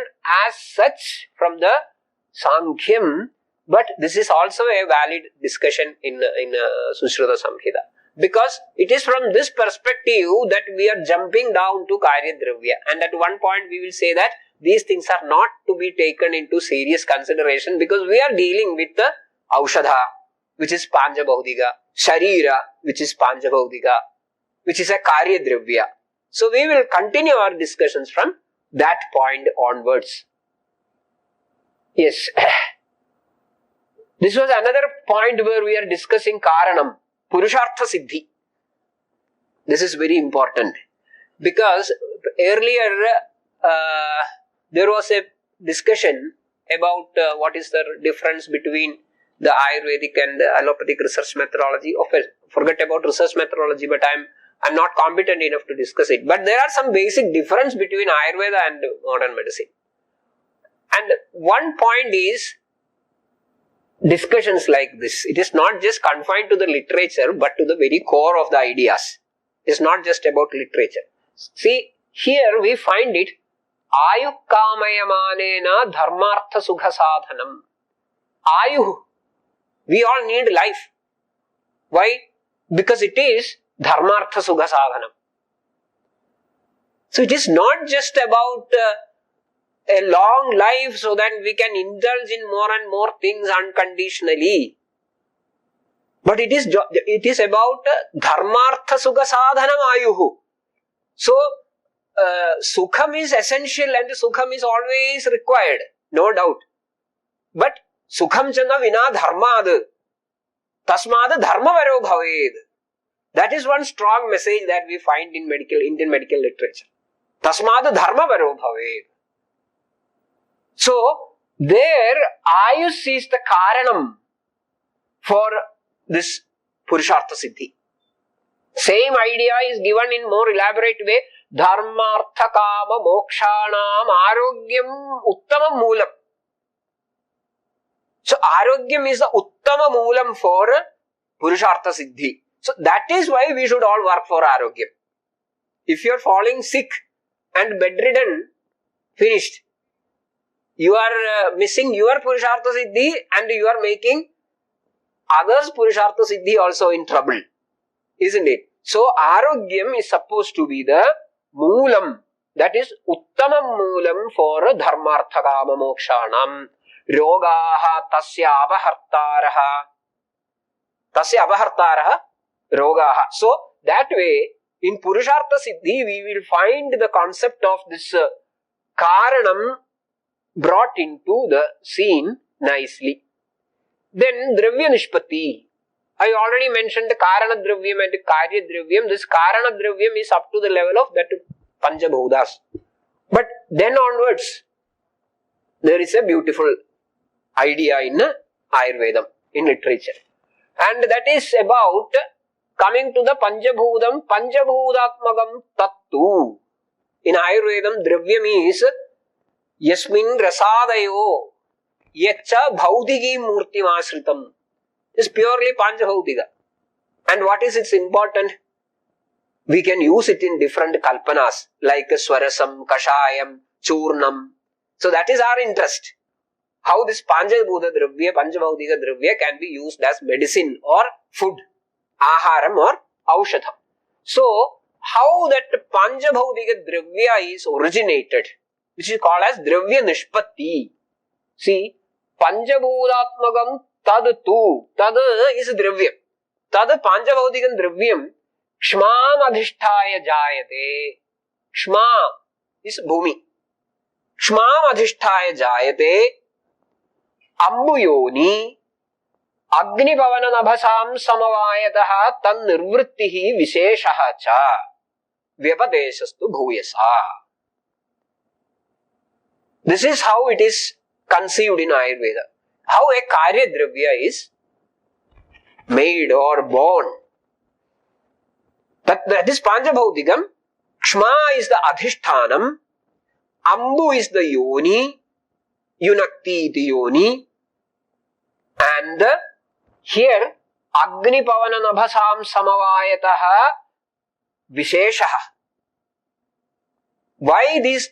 as such from the Sankhya, but this is also a valid discussion in Sushruta Samhita. Because it is from this perspective that we are jumping down to Karya Dravya. And at one point we will say that these things are not to be taken into serious consideration because we are dealing with the Aushadha, which is Panchabhaudika, Sharira, which is Panchabhaudika, which is a Karya Dravya. So we will continue our discussions from that point onwards. Yes. This was another point where we are discussing Karanam, Purushartha Siddhi. This is very important because earlier there was a discussion about what is the difference between the Ayurvedic and the allopathic research methodology. Okay, forget about research methodology, but I'm not competent enough to discuss it. But there are some basic difference between Ayurveda and modern medicine. And one point is discussions like this. It is not just confined to the literature, but to the very core of the ideas. It's not just about literature. See, here we find it, Ayu Kamayamanena Dharmartha Sukha Sadhanam. Ayu. We all need life. Why? Because it is Dharmartha Sukha Sadhanam. So it is not just about a long life so that we can indulge in more and more things unconditionally. But it is about Dharmartha Sukha Sadhanam Ayuhu. So, Sukham is essential and Sukham is always required, no doubt. But Sukham Chana Vina Dharmad Tasmad Dharma Varo Bhaved. That is one strong message that we find in Indian medical literature. Tasmad Dharma Varo Bhaved. So, there Ayus is the Karanam for this Purushartha Siddhi. Same idea is given in more elaborate way. Dharmartha Kama Mokshanam Arogyam Uttama Moolam. So, Arogyam is the Uttama Moolam for Purushartha Siddhi. So, that is why we should all work for Arogyam. If you are falling sick and bedridden, finished. You are missing your Purushartha Siddhi and you are making others' Purushartha Siddhi also in trouble. Isn't it? So, Arogyam is supposed to be the Moolam. That is Uttamam Moolam for Dharmartha Kama Mokshanam. Rogaha Tasya Apahartaraha. Tasya Apahartaraha Rogaha. So, that way, in Purushartha Siddhi, we will find the concept of this Karanam brought into the scene nicely. Then Dravya Nishpati. I already mentioned the Karana Dravyam and the Karya Dravyam. This Karana Dravyam is up to the level of that Panchabhudas. But then onwards, there is a beautiful idea in Ayurveda, in literature. And that is about coming to the Panchabhudam, Panchabhudatmagam Tattu. In Ayurvedam, Dravyam is Yasmin Rasadayo Yacha Bhaudigi Murti Masritam. Is purely Panchabhautika. And what is its important? We can use it in different kalpanas like Swarasam, Kashayam, Churnam. So that is our interest. How this Panchabhuta Dravya, Panchabhautika Dravya can be used as medicine or food, Aharam or Aushadham. So, how that Panchabhautika Dravya is originated, which is called as Dravya Nishpatti. See, Panchabhutatmagam Tad tu. Tad is Dravyam. Tad Panchabhautikam Dravyam Kshmam Adhisthaya Jayate. Kshma is Bhumi. Kshmam Adhisthaya Jayate Ambuyoni Agni Pavana Nabhasam Samavayataha Tan Nirvrittihi Visheshaha Cha Vyapadeshastu Bhuyasa. This is how it is conceived in Ayurveda. How a Karya Dravya is made or born. That is Panchabhautikam. Kshma is the Adhishthanam. Ambu is the Yoni. Yunakti iti Yoni. And here Agni Pavana Nabhasam Samavayataha Visheshaha. Why these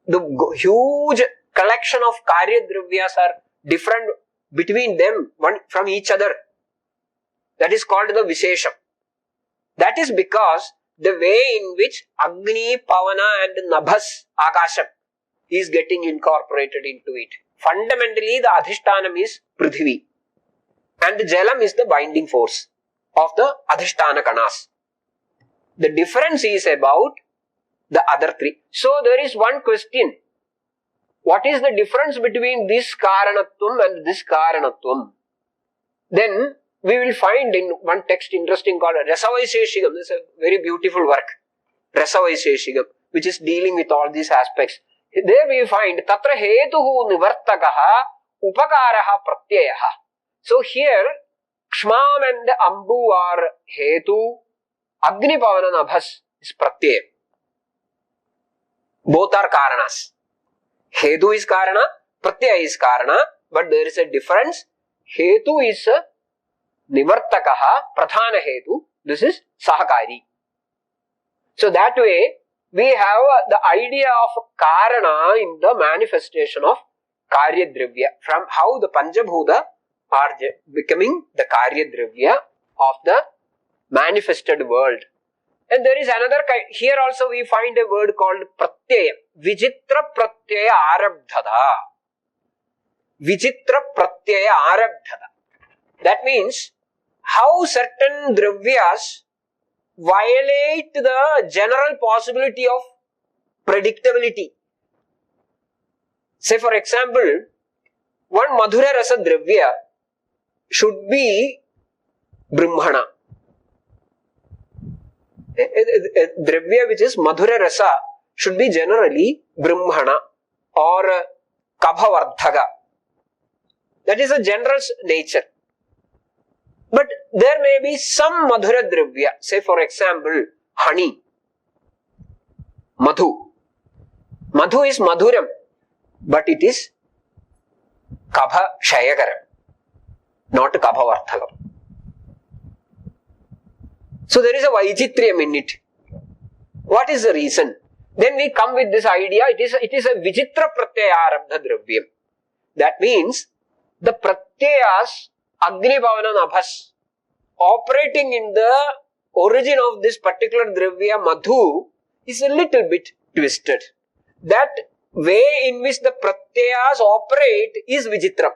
the huge collection of Karya Dravyas are different between them, one from each other? That is called the Vishesham. That is because the way in which Agni, Pavana and Nabhas, Akasham is getting incorporated into it. Fundamentally, the Adhishthanam is Prithvi and the Jalam is the binding force of the Adhisthana Kanas. The difference is about the other three. So, there is one question. What is the difference between this Karanatvam and this Karanatvam? then we will find in one text interesting called Rasavaisheshigam. This is a very beautiful work, Rasavaisheshigam, which is dealing with all these aspects. There we find Tatra Hetuhu Nivartakaha Upakaraha Pratyayaha. So here, Kshmam and Ambu are Hetu, Agni Pavana Nabhas is Pratyaya. Both are Karanas. Hetu is Karana, Pratyaya is Karana, but there is a difference. Hetu is Nivartakaha, Pradhana Hetu. This is Sahakari. So that way, we have the idea of Karana in the manifestation of Karya Dravya, from how the Panchabhuta are becoming the Karya Dravya of the manifested world. And there is another kind, here also we find a word called Pratyaya, Vijitra Pratyaya Arabdhada. Vijitra Pratyaya Arabdhada. That means how certain dravyas violate the general possibility of predictability. Say for example, one Madhura Rasa Dravya should be Brahmana. A Dravya which is Madhura Rasa should be generally Brahmana or Kabhavardhaga. That is a general nature. But there may be some Madhura Dravya, say for example, honey, Madhu. Madhu is Madhuram, but it is Kabha Shayagaram, not Kabhavardhagam. So there is a Vaichitriyam in it. What is the reason? Then we come with this idea, it is a Vijitra Pratyaya Arabdha Dravyam. That means the Pratyayas Agni Pavana Nabhas operating in the origin of this particular Dravya Madhu is a little bit twisted. That way in which the Pratyayas operate is Vijitram.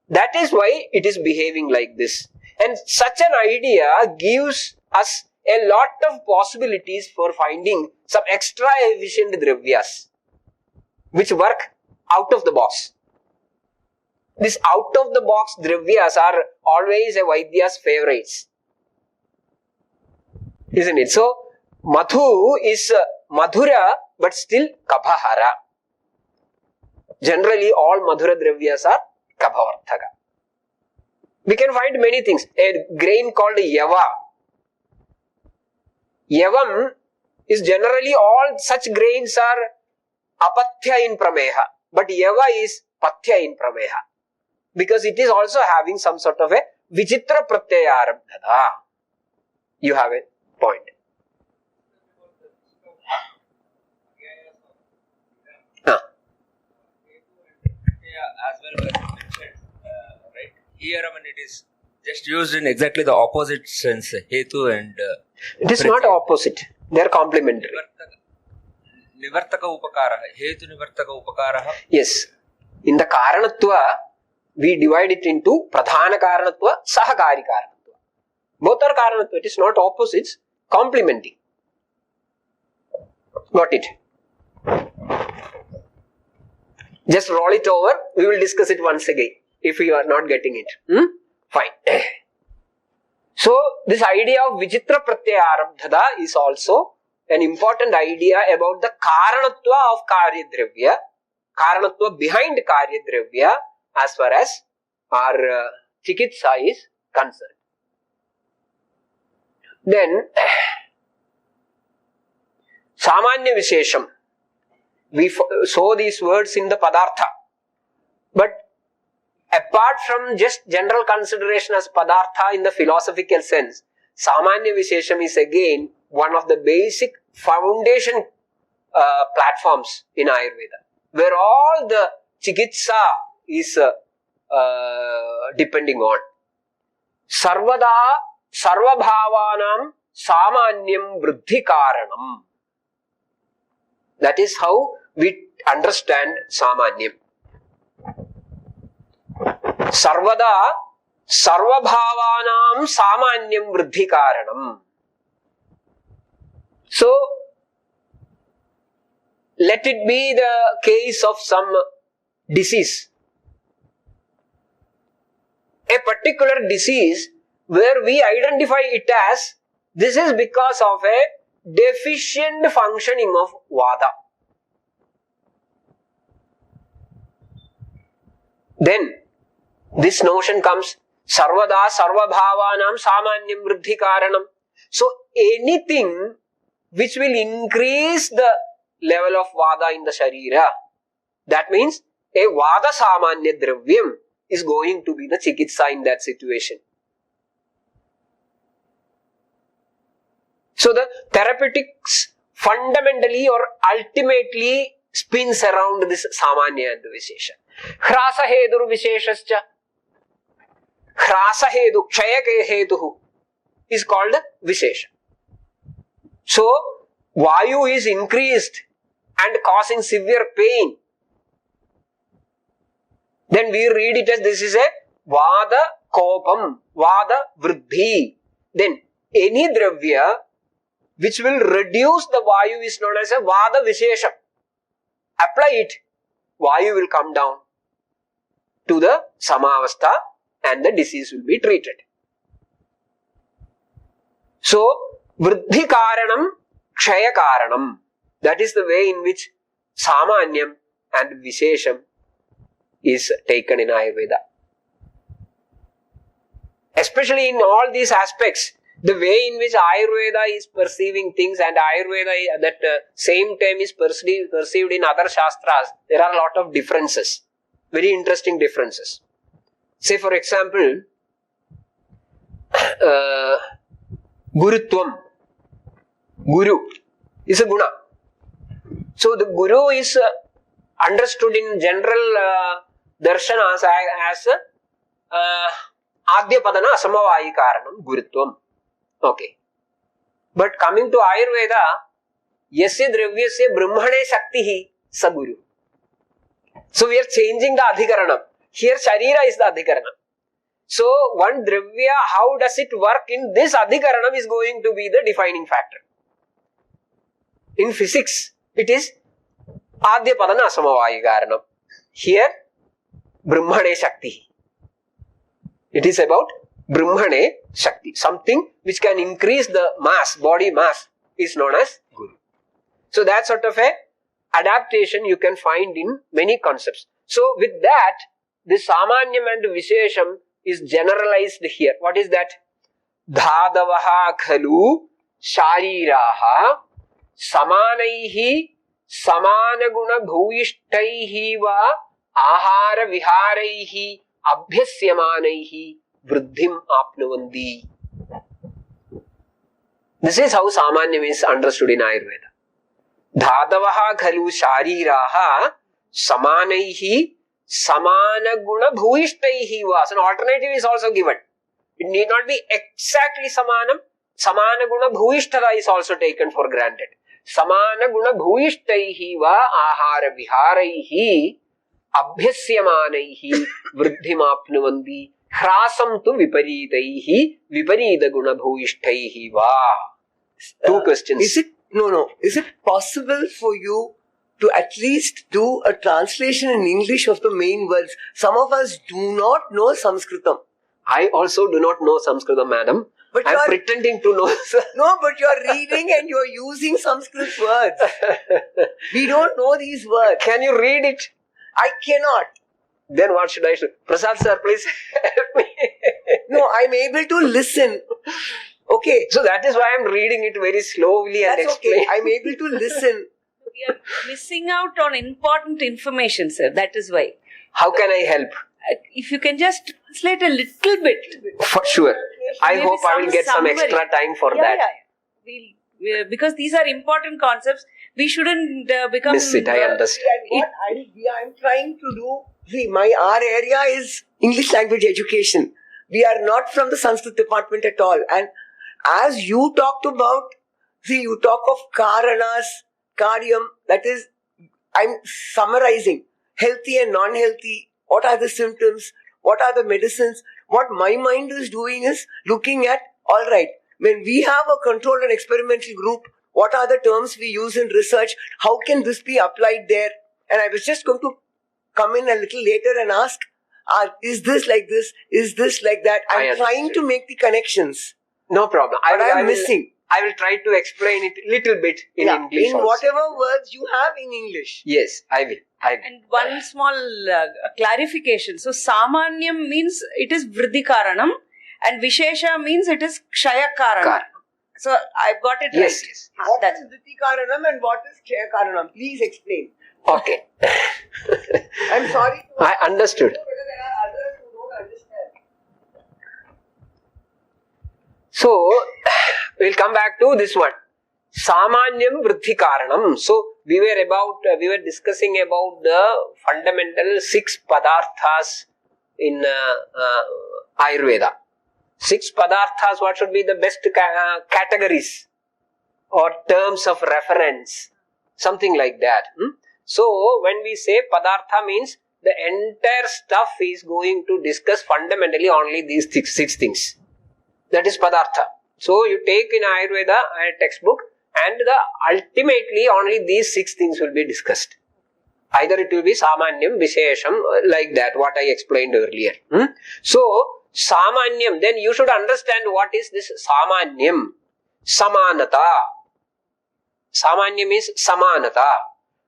That is why it is behaving like this. And such an idea gives us a lot of possibilities for finding some extra efficient Dravyas which work out of the box. These out of the box Dravyas are always a Vaidya's favorites. Isn't it? So, Madhu is Madhura but still Kabhahara. Generally all Madhura Dravyas are Kabhavardhaka. We can find many things. A grain called Yava. Yavam is generally all such grains are Apathya in Prameha. But Yava is Pathya in Prameha. Because it is also having some sort of a Vijitra Pratyaya Arabdhada. You have a point. As well as mentioned, right? Here, I mean, it is just used in exactly the opposite sense. Hetu and it is not opposite. They are complementary. Nivartaka upakaraha. Hetu nivartaka upakaraha. Yes. In the Karanatva, we divide it into Pradhana Karanatva, Sahakari Karanatva. Both are Karanatva. It is not opposites, complementing. Got it? Just roll it over. We will discuss it once again if you are not getting it. Fine. So, this idea of Vijitra Pratyaya Arabdhada is also an important idea about the Karanatva of Karya Dravya, Karanatva behind Karya Dravya as far as our Chikitsa is concerned. Then, Samanya Vishesham. We saw these words in the Padartha. But apart from just general consideration as Padartha in the philosophical sense, Samanya Vishesham is again one of the basic foundation platforms in Ayurveda, where all the Chikitsa is depending on. Sarvada Sarvabhavanam Samanyam Vriddhi Karanam. That is how we understand Samanyam. Sarvada Sarvabhavanam Samanyam Vriddhi Karanam. So, let it be the case of some disease. a particular disease where we identify it as this is because of a deficient functioning of Vata. Then this notion comes Sarvada Sarvabhavanam Samanyam Vriddhi Karanam. So anything which will increase the level of Vada in the Sharira, that means a Vada Samanya Dravyam is going to be the Chikitsa in that situation. So the therapeutics fundamentally or ultimately spins around this Samanya and Vishesha. Hrasa Hedur Visheshascha. Hrasa Hedu, Kshaya Hedu is called Vishesha. So, Vayu is increased and causing severe pain. Then we read it as this is a Vada Kopam, Vada Vriddhi. Then any Dravya which will reduce the Vayu is known as a Vada Vishesha. Apply it, Vayu will come down to the Samavastha and the disease will be treated. So, Vriddhi Karanam, Kshaya Karanam. That is the way in which Samanyam and Vishesham is taken in Ayurveda. Especially in all these aspects, the way in which Ayurveda is perceiving things and Ayurveda at that same time is perceived in other Shastras, there are a lot of differences. Very interesting differences. Say for example, Gurutvam. Guru is a guna. So the Guru is understood in general darshanas as Adya Padana Asamavayi Karanam Gurutvam. Okay. But coming to Ayurveda, Yasya Dravyasya Brahmane Shaktihi Sa Guru. So we are changing the Adhikaranam. Here Sharira is the Adhikaranam. So one Dravya, how does it work in this Adhikaranam is going to be the defining factor. In physics, it is Adya Padana Asamavayi Karanam. Here, Brahmane Shakti. It is about Brahmane Shakti. Something which can increase the mass, body mass, is known as Guru. So that sort of a adaptation you can find in many concepts. So with that, this Samanyam and Vishesham is generalized here. What is that? Dhadavaha khalu shariraha samanaihi samanaguna bhuyishtaihi va ahara viharaihi abhyasyamanaihi vriddhim apnavandi. This is how Samanyam is understood in Ayurveda. Dhadavaha khalu shariraha samanaihi samanaguna bhuyishtaihi va. So an alternative is also given. It need not be exactly samanam. Samanaguna bhuyishtara is also taken for granted. Samanaguna bhuyishtaihi va ahara viharaihi abhyasyamanaihi vriddhim apnavandi hrasam tu viparitaihi viparita guna bhuyishtaihi va. Two questions. Is it possible for you to at least do a translation in English of the main words? Some of us do not know Sanskritam. I also do not know Sanskritam, madam. But I'm pretending to know. No, but you are reading and you are using Sanskrit words. We don't know these words. Can you read it? I cannot. Then what should I do? Prasad sir, please help me. No, I'm able to listen. Okay. So that is why I'm reading it very slowly and That's explain. okay. I'm able to listen. We are missing out on important information, sir. That is why. How can I help? If you can just translate a little bit. For sure. I Maybe hope I will get some summary. extra time for that. Really. Because these are important concepts, we shouldn't become... Miss it, I understand. What I'm trying to do, see, our area is English language education. We are not from the Sanskrit department at all. And as you talked about, see, you talk of karanas, karyam, that is, I'm summarizing, healthy and non-healthy, what are the symptoms, what are the medicines. What my mind is doing is looking at, alright, when we have a controlled and experimental group, what are the terms we use in research, how can this be applied there? And I was just going to come in a little later and ask, is this like this? Is this like that? I I'm trying to make the connections. No problem. But I'm missing. I will try to explain it little bit in English. In also. whatever words you have in English. Yes, I will. And one small clarification. So, Samanyam means it is Vriddhi Karanam and Vishesha means it is Kshaya Karanam. So, I've got it right. Yes. What is Vriddhi Karanam and what is Kshaya Karanam? Please explain. Okay. I'm sorry. I understood. There are others who don't understand. So, we'll come back to this one. Samanyam Vriddhi Karanam. So, we were discussing about the fundamental 6 padarthas in Ayurveda. 6 padarthas, what should be the best categories or terms of reference? Something like that. So, when we say padartha means the entire stuff is going to discuss fundamentally only these 6 things. That is padartha. So, you take in Ayurveda a textbook and ultimately only these 6 things will be discussed. Either it will be Samanyam, Vishesham, like that, what I explained earlier. So, Samanyam, then you should understand what is this Samanyam. Samanata. Samanyam is Samanata.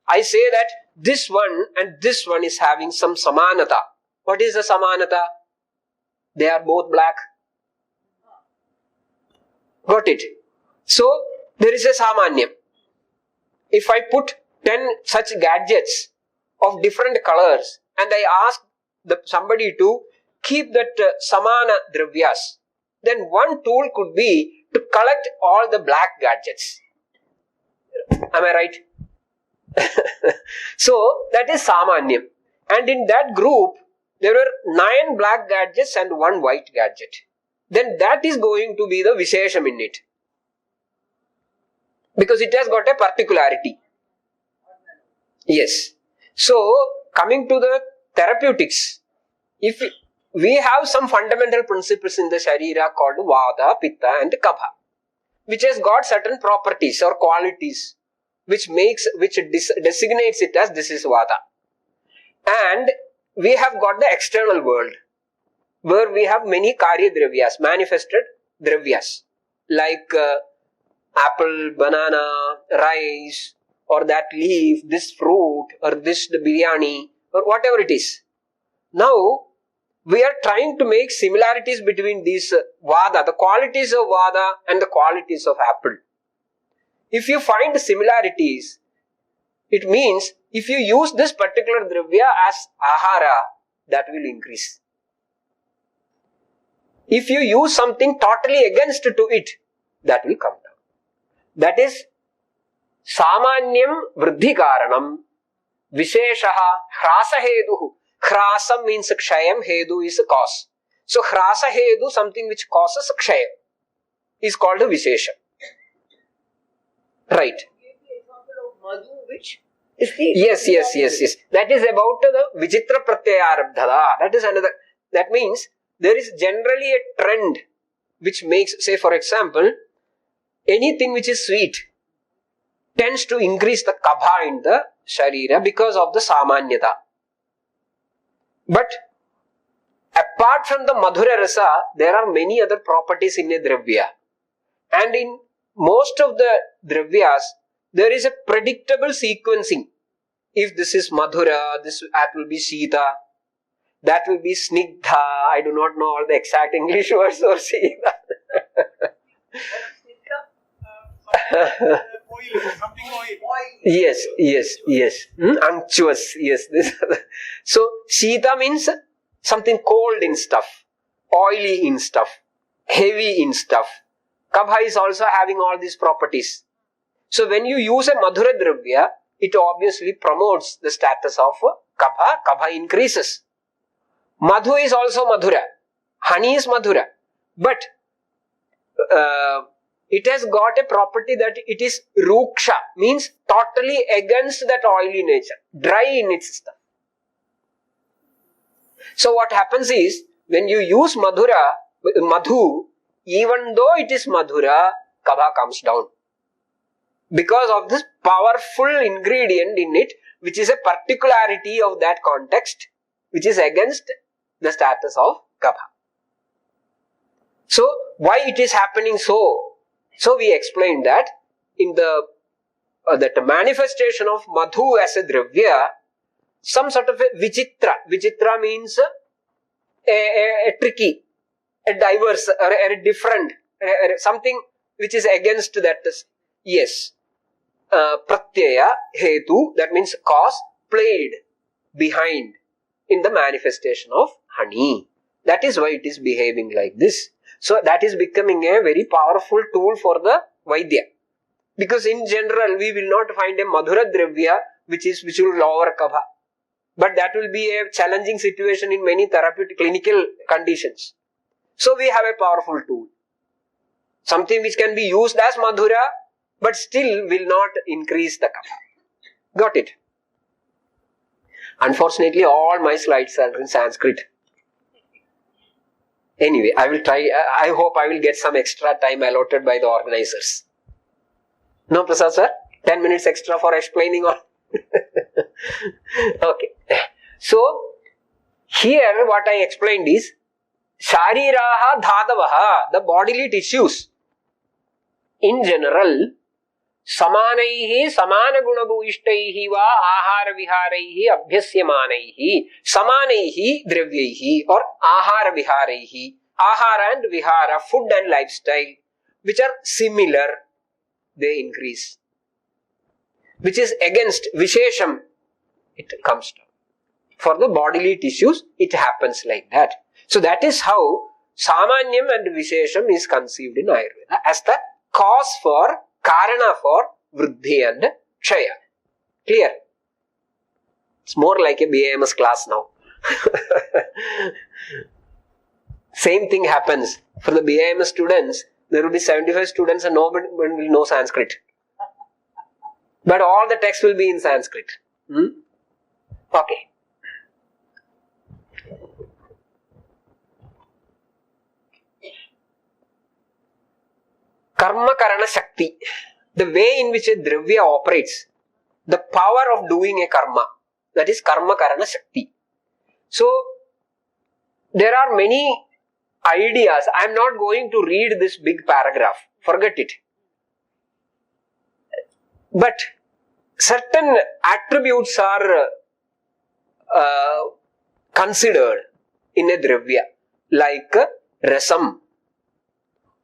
I say that this one and this one is having some Samanata. What is the Samanata? They are both black. Got it? So, there is a Samanyam. If I put 10 such gadgets of different colors and I ask somebody to keep that Samana Dravyas, then one tool could be to collect all the black gadgets. Am I right? So, that is Samanyam. And in that group, there were 9 black gadgets and 1 white gadget. Then that is going to be the Vishesham in it. Because it has got a particularity. Yes. So, coming to the therapeutics, if we have some fundamental principles in the Sharira called Vata, Pitta and Kapha, which has got certain properties or qualities which designates it as this is Vata. And we have got the external world where we have many Karya Dravyas, manifested Dravyas like apple, banana, rice, or that leaf, this fruit, or this the biryani, or whatever it is. Now, we are trying to make similarities between these Vada, the qualities of Vada and the qualities of apple. If you find similarities, it means if you use this particular Dravya as Ahara, that will increase. If you use something totally against to it, that will come down. That is Samanyam Vriddhi Karanam Visheshaha Hrasa Heduhu. Hrasa means Kshayam, Hedu is a cause. So Hrasa Hedu, something which causes Kshayam, is called a Vishesha. Right. Yes. That is about the Vijitra Pratyayarabdhada. That is another. That means there is generally a trend which makes, say for example, anything which is sweet tends to increase the kabha in the sharira because of the samanyata. But apart from the madhura rasa, there are many other properties in a dravya. And in most of the dravyas, there is a predictable sequencing. If this is madhura, that will be sita, that will be snigdha. I do not know all the exact English words for sita. Yes. Unctuous. Yes. So, Sita means something cold in stuff, oily in stuff, heavy in stuff. Kabha is also having all these properties. So, when you use a Madhura Dravya, it obviously promotes the status of Kabha. Kabha increases. Madhu is also Madhura. Honey is Madhura. But it has got a property that it is ruksha, means totally against that oily nature, dry in its stuff. So what happens is, when you use madhu, even though it is madhura, kabha comes down. Because of this powerful ingredient in it, which is a particularity of that context, which is against the status of kapha. So why it is happening so? So we explained that in the that manifestation of madhu as a dravya, some sort of a vichitra. Vichitra means a tricky, a diverse, or a different, something which is against that. Yes. Pratyaya, hetu, that means cause, played behind in the manifestation of honey. That is why it is behaving like this. So that is becoming a very powerful tool for the Vaidya. Because in general, we will not find a Madhura Dravya which will lower kapha. But that will be a challenging situation in many therapeutic clinical conditions. So we have a powerful tool. Something which can be used as Madhura, but still will not increase the kapha. Got it? Unfortunately, all my slides are in Sanskrit. Anyway, I will try. I hope I will get some extra time allotted by the organizers. No, Prasad sir? 10 minutes extra for explaining all. Okay. So, here what I explained is Shariraha Dhadavaha, the bodily tissues. In general, Samanaihi, Samana Gunabhuishtaihi va Ahara Viharaihi Abhyasyamanaihi, Samanaihi Dravyaihi or Ahara Viharaihi, Ahara and Vihara, food and lifestyle, which are similar, they increase. Which is against Vishesham, it comes down. For the bodily tissues, it happens like that. So that is how Samanyam and Vishesham is conceived in Ayurveda as the cause for, Karana for Vriddhi and Kshaya. Clear? It's more like a BAMS class now. Same thing happens. For the BAMS students, there will be 75 students and nobody will know Sanskrit. But all the text will be in Sanskrit. Okay. Karma Karana Shakti. The way in which a dravya operates, the power of doing a karma, that is Karma Karana Shakti. So, there are many ideas. I am not going to read this big paragraph. Forget it. But certain attributes are considered in a dravya, like rasam,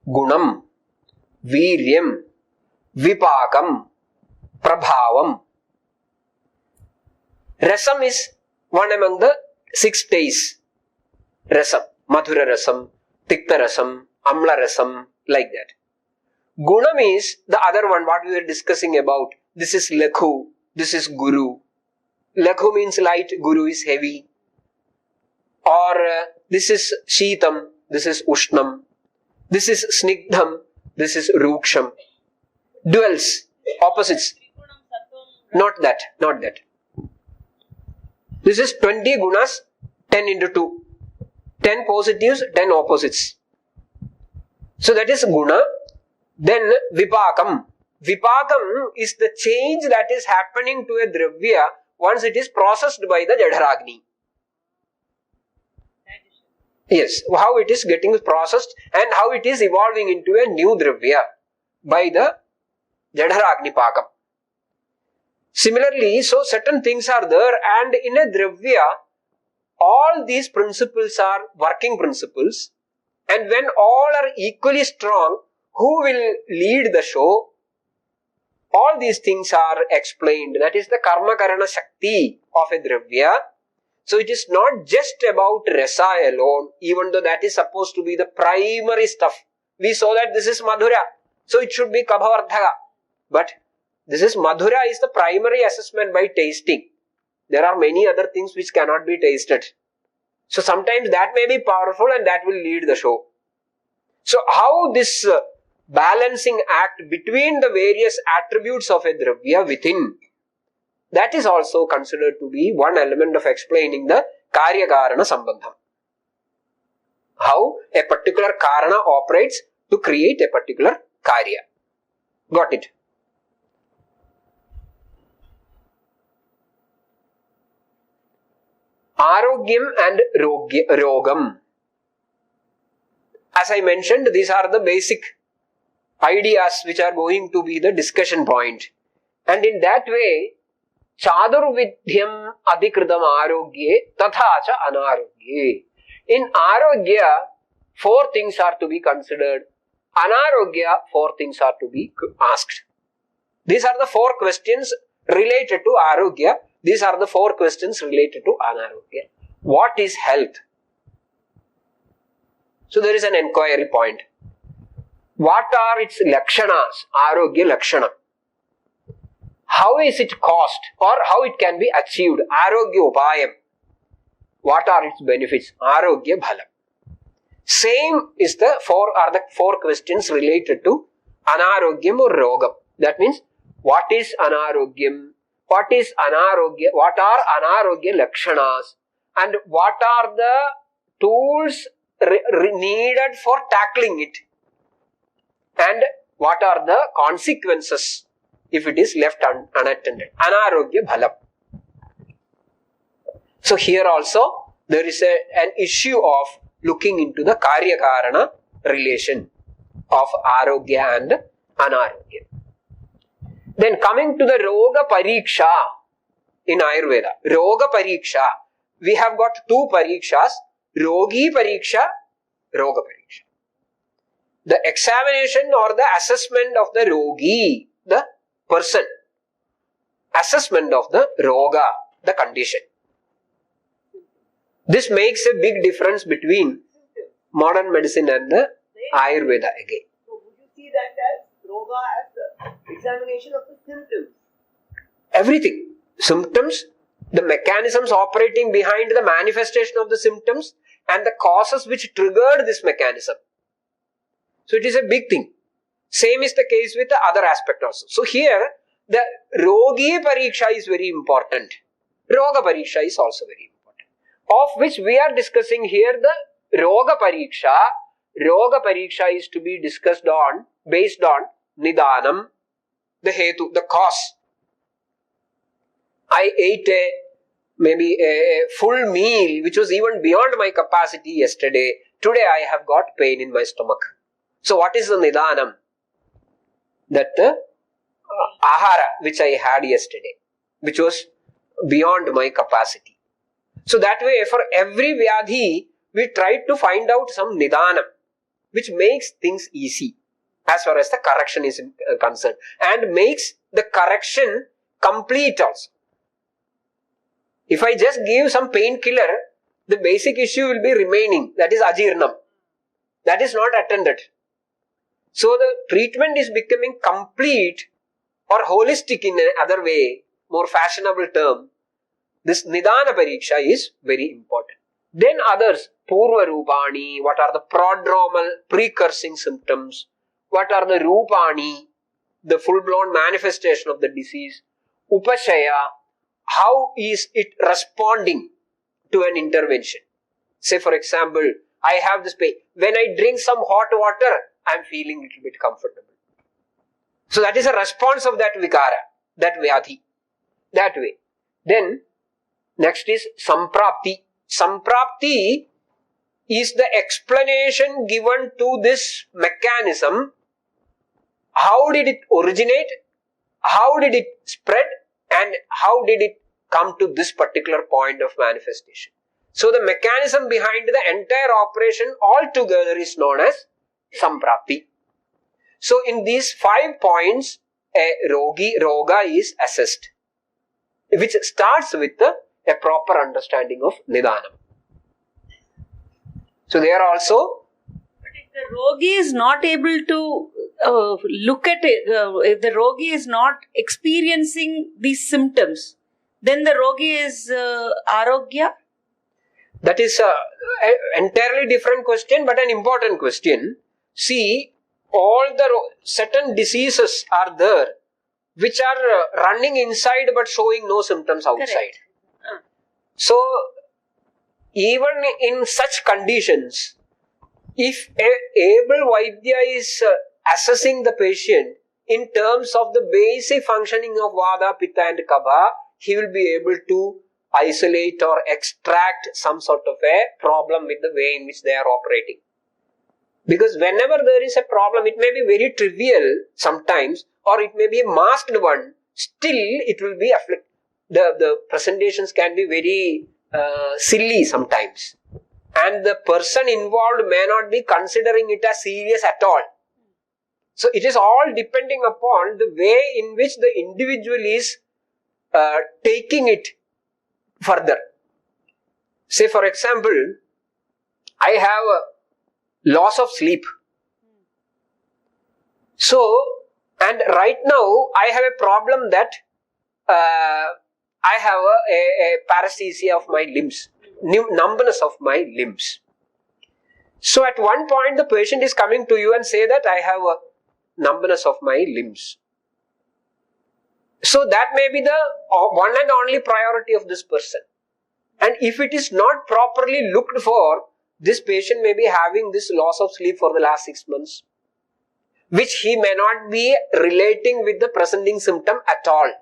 gunam, Viryam, Vipakam, Prabhavam. Rasam is one among the 6 tastes. Rasam, Madhura Rasam, Tikta Rasam, Amla Rasam, like that. Gunam is the other one, what we were discussing about. This is Lakhu, this is Guru. Lakhu means light, Guru is heavy. Or this is Sheetam, this is Ushnam. This is Snigdham, this is Ruksham. Duals, opposites. Not that. This is 20 gunas, 10 into 2. 10 positives, 10 opposites. So that is guna. Then Vipakam. Vipakam is the change that is happening to a dravya once it is processed by the Jadharagni. Yes, how it is getting processed and how it is evolving into a new dravya by the Jadharagni Pakam. Similarly, so certain things are there, and in a dravya, all these principles are working principles, and when all are equally strong, who will lead the show? All these things are explained. That is the Karma Karana Shakti of a dravya. So it is not just about rasa alone, even though that is supposed to be the primary stuff. We saw that this is Madhura, so it should be Kabhavardhaka. But this is Madhura is the primary assessment by tasting. There are many other things which cannot be tasted. So sometimes that may be powerful and that will lead the show. So how this balancing act between the various attributes of a dravya within, that is also considered to be one element of explaining the Karya-Karana Sambandham. How a particular Karana operates to create a particular Karya. Got it? Arogyam and Rogam. As I mentioned, these are the basic ideas which are going to be the discussion point. And in that way, Chadurvidhyam Adhikritam Arogye Tatha cha Anarogye. In Arogya, 4 things are to be considered. Anarogya, 4 things are to be asked. These are the 4 questions related to Arogya. These are the 4 questions related to Anarogya. What is health? So there is an enquiry point. What are its lakshanas? Arogya lakshana. How is it caused or how it can be achieved? Arogya upayam. What are its benefits? Arogya bhalam. Same is the 4 questions related to anarogyam or rogam. That means, what is anarogyam? What is anarogya? What are anarogya lakshanas? And what are the tools needed for tackling it? And what are the consequences if it is left unattended? Anarogya bhalam. So here also there is an issue of looking into the karya-karana relation of arogya and anarogya. Then coming to the roga pariksha in Ayurveda. Roga pariksha. We have got 2 parikshas. Rogi pariksha, roga pariksha. The examination or the assessment of the rogi, the person. Assessment of the roga, the condition. This makes a big difference between modern medicine and the Ayurveda again. So would you see that as roga as the examination of the symptoms? Everything. Symptoms, the mechanisms operating behind the manifestation of the symptoms and the causes which triggered this mechanism. So it is a big thing. Same is the case with the other aspect also. So here, the rogi pariksha is very important. Roga pariksha is also very important. Of which we are discussing here the roga pariksha. Roga pariksha is to be discussed on, based on nidanam, the hetu, the cause. I ate maybe a full meal which was even beyond my capacity yesterday. Today I have got pain in my stomach. So what is the nidanam? That the ahara which I had yesterday, which was beyond my capacity. So that way for every vyadhi, we try to find out some nidanam, which makes things easy as far as the correction is concerned and makes the correction complete also. If I just give some painkiller, the basic issue will be remaining, that is ajirnam. That is not attended. So the treatment is becoming complete or holistic in another way, more fashionable term. This nidana pariksha is very important. Then others, purva rupani, what are the prodromal precursing symptoms? What are the rupani, the full-blown manifestation of the disease? Upashaya, how is it responding to an intervention? Say for example, I have this pain. When I drink some hot water, I am feeling a little bit comfortable. So that is a response of that vikara, that vyadhi. That way. Then, next is samprapti. Samprapti is the explanation given to this mechanism. How did it originate? How did it spread? And how did it come to this particular point of manifestation? So the mechanism behind the entire operation altogether is known as samprapti. So in these 5 points, a roga is assessed, which starts with a proper understanding of nidanam. So they are also. But if the rogi is not able to look at it, if the rogi is not experiencing these symptoms, then the rogi is arogya? That is an entirely different question, but an important question. See, all the certain diseases are there which are running inside but showing no symptoms outside. So, even in such conditions, if a able Vaidya is assessing the patient in terms of the basic functioning of Vada, Pitta and Kapha, he will be able to isolate or extract some sort of a problem with the way in which they are operating. Because whenever there is a problem, it may be very trivial sometimes, or it may be a masked one, still it will be the presentations can be very silly sometimes. And the person involved may not be considering it as serious at all. So it is all depending upon the way in which the individual is taking it further. Say for example, I have a loss of sleep. So, and right now I have a problem that I have a paresthesia of my limbs, numbness of my limbs. So at one point the patient is coming to you and say that I have a numbness of my limbs. So that may be the one and only priority of this person. And if it is not properly looked for, this patient may be having this loss of sleep for the last 6 months, which he may not be relating with the presenting symptom at all.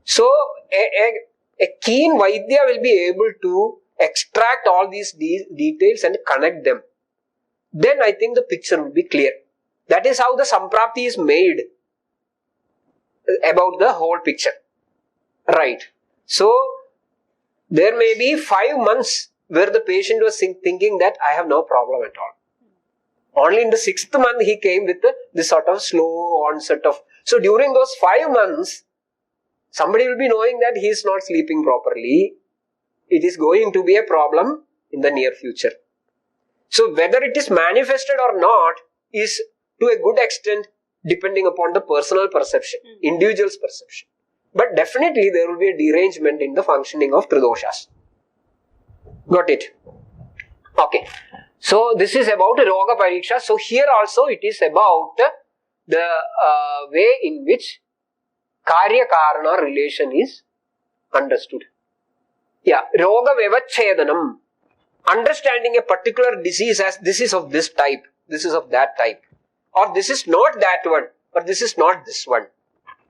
So a keen Vaidya will be able to extract all these details and connect them. Then I think the picture will be clear. That is how the Samprapti is made about the whole picture. Right. So there may be 5 months where the patient was thinking that I have no problem at all. Only in the 6th month he came with this sort of slow onset of... So during those 5 months, somebody will be knowing that he is not sleeping properly. It is going to be a problem in the near future. So whether it is manifested or not is to a good extent depending upon the personal perception, individual's perception. But definitely there will be a derangement in the functioning of Tridoshas. Got it? Okay. So this is about Roga Pariksha. So here also it is about the way in which Karya-Karana relation is understood. Yeah, Roga Vevachchedanam. Understanding a particular disease as this is of this type, this is of that type, or this is not that one, or this is not this one.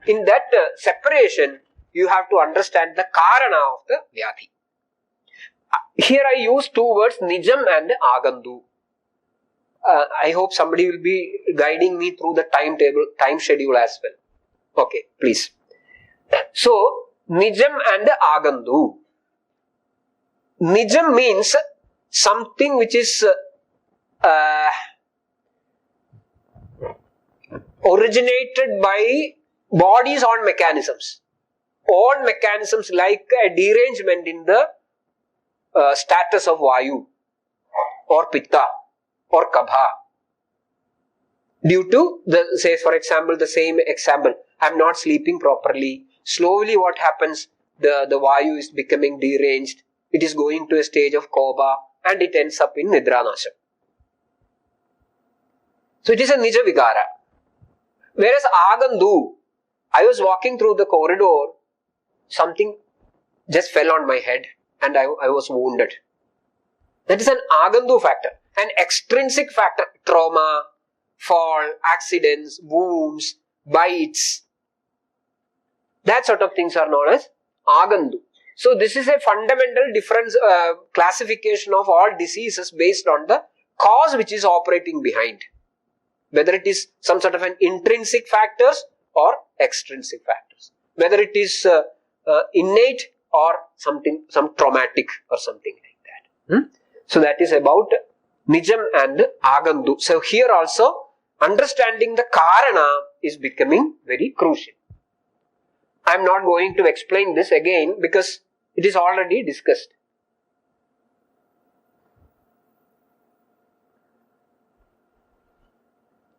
In that separation, you have to understand the Karana of the Vyadhi. Here I use 2 words, Nijam and Agandu. I hope somebody will be guiding me through the time schedule as well. Okay, please. So, Nijam and Agandu. Nijam means something which is originated by body's own mechanisms. Own mechanisms like a derangement in the status of Vayu or Pitta or Kabha. Due to, say for example, the same example, I am not sleeping properly. Slowly what happens, the Vayu is becoming deranged. It is going to a stage of Koba and it ends up in Nidranasham. So it is a Nija Vigara. Whereas Agandu, I was walking through the corridor, something just fell on my head and I was wounded. That is an Agandu factor. An extrinsic factor, trauma, fall, accidents, wounds, bites. That sort of things are known as Agandu. So this is a fundamental difference, classification of all diseases based on the cause which is operating behind. Whether it is some sort of an intrinsic factors or extrinsic factors. Whether it is innate or something, some traumatic or something like that. So that is about Nijam and Agandu. So here also understanding the Karana is becoming very crucial. I am not going to explain this again because it is already discussed.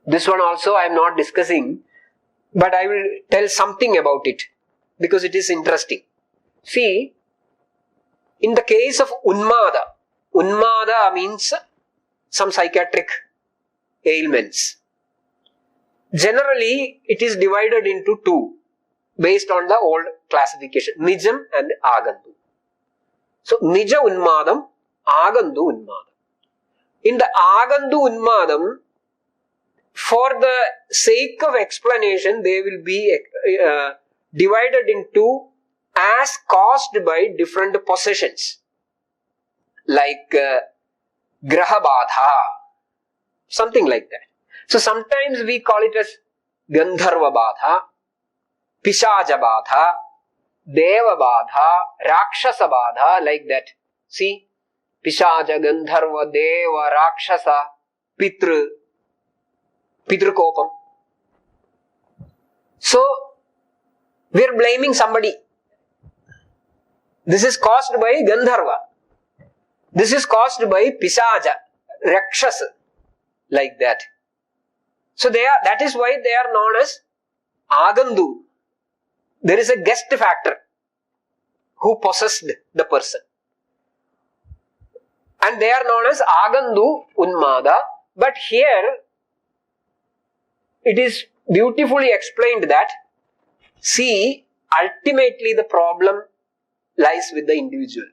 This one also I am not discussing, but I will tell something about it because it is interesting. See, in the case of Unmada means some psychiatric ailments. Generally, it is divided into 2 based on the old classification, Nijam and Agandu. So, Nija Unmadam, Agandu Unmadam. In the Agandu Unmadam, for the sake of explanation, they will be divided into as caused by different possessions, like graha badha, something like that. So sometimes we call it as gandharva badha, pishaja badha, deva badha, rakshasa badha, like that. See, pishaja, gandharva, deva, rakshasa, pitru kopam. So we are blaming somebody. This is caused by gandharva. This is caused by pisaja, rakshasa, like that. So that is why they are known as agandu. There is a guest factor who possessed the person. And they are known as agandu unmada. But here it is beautifully explained that, see, ultimately the problem lies with the individual.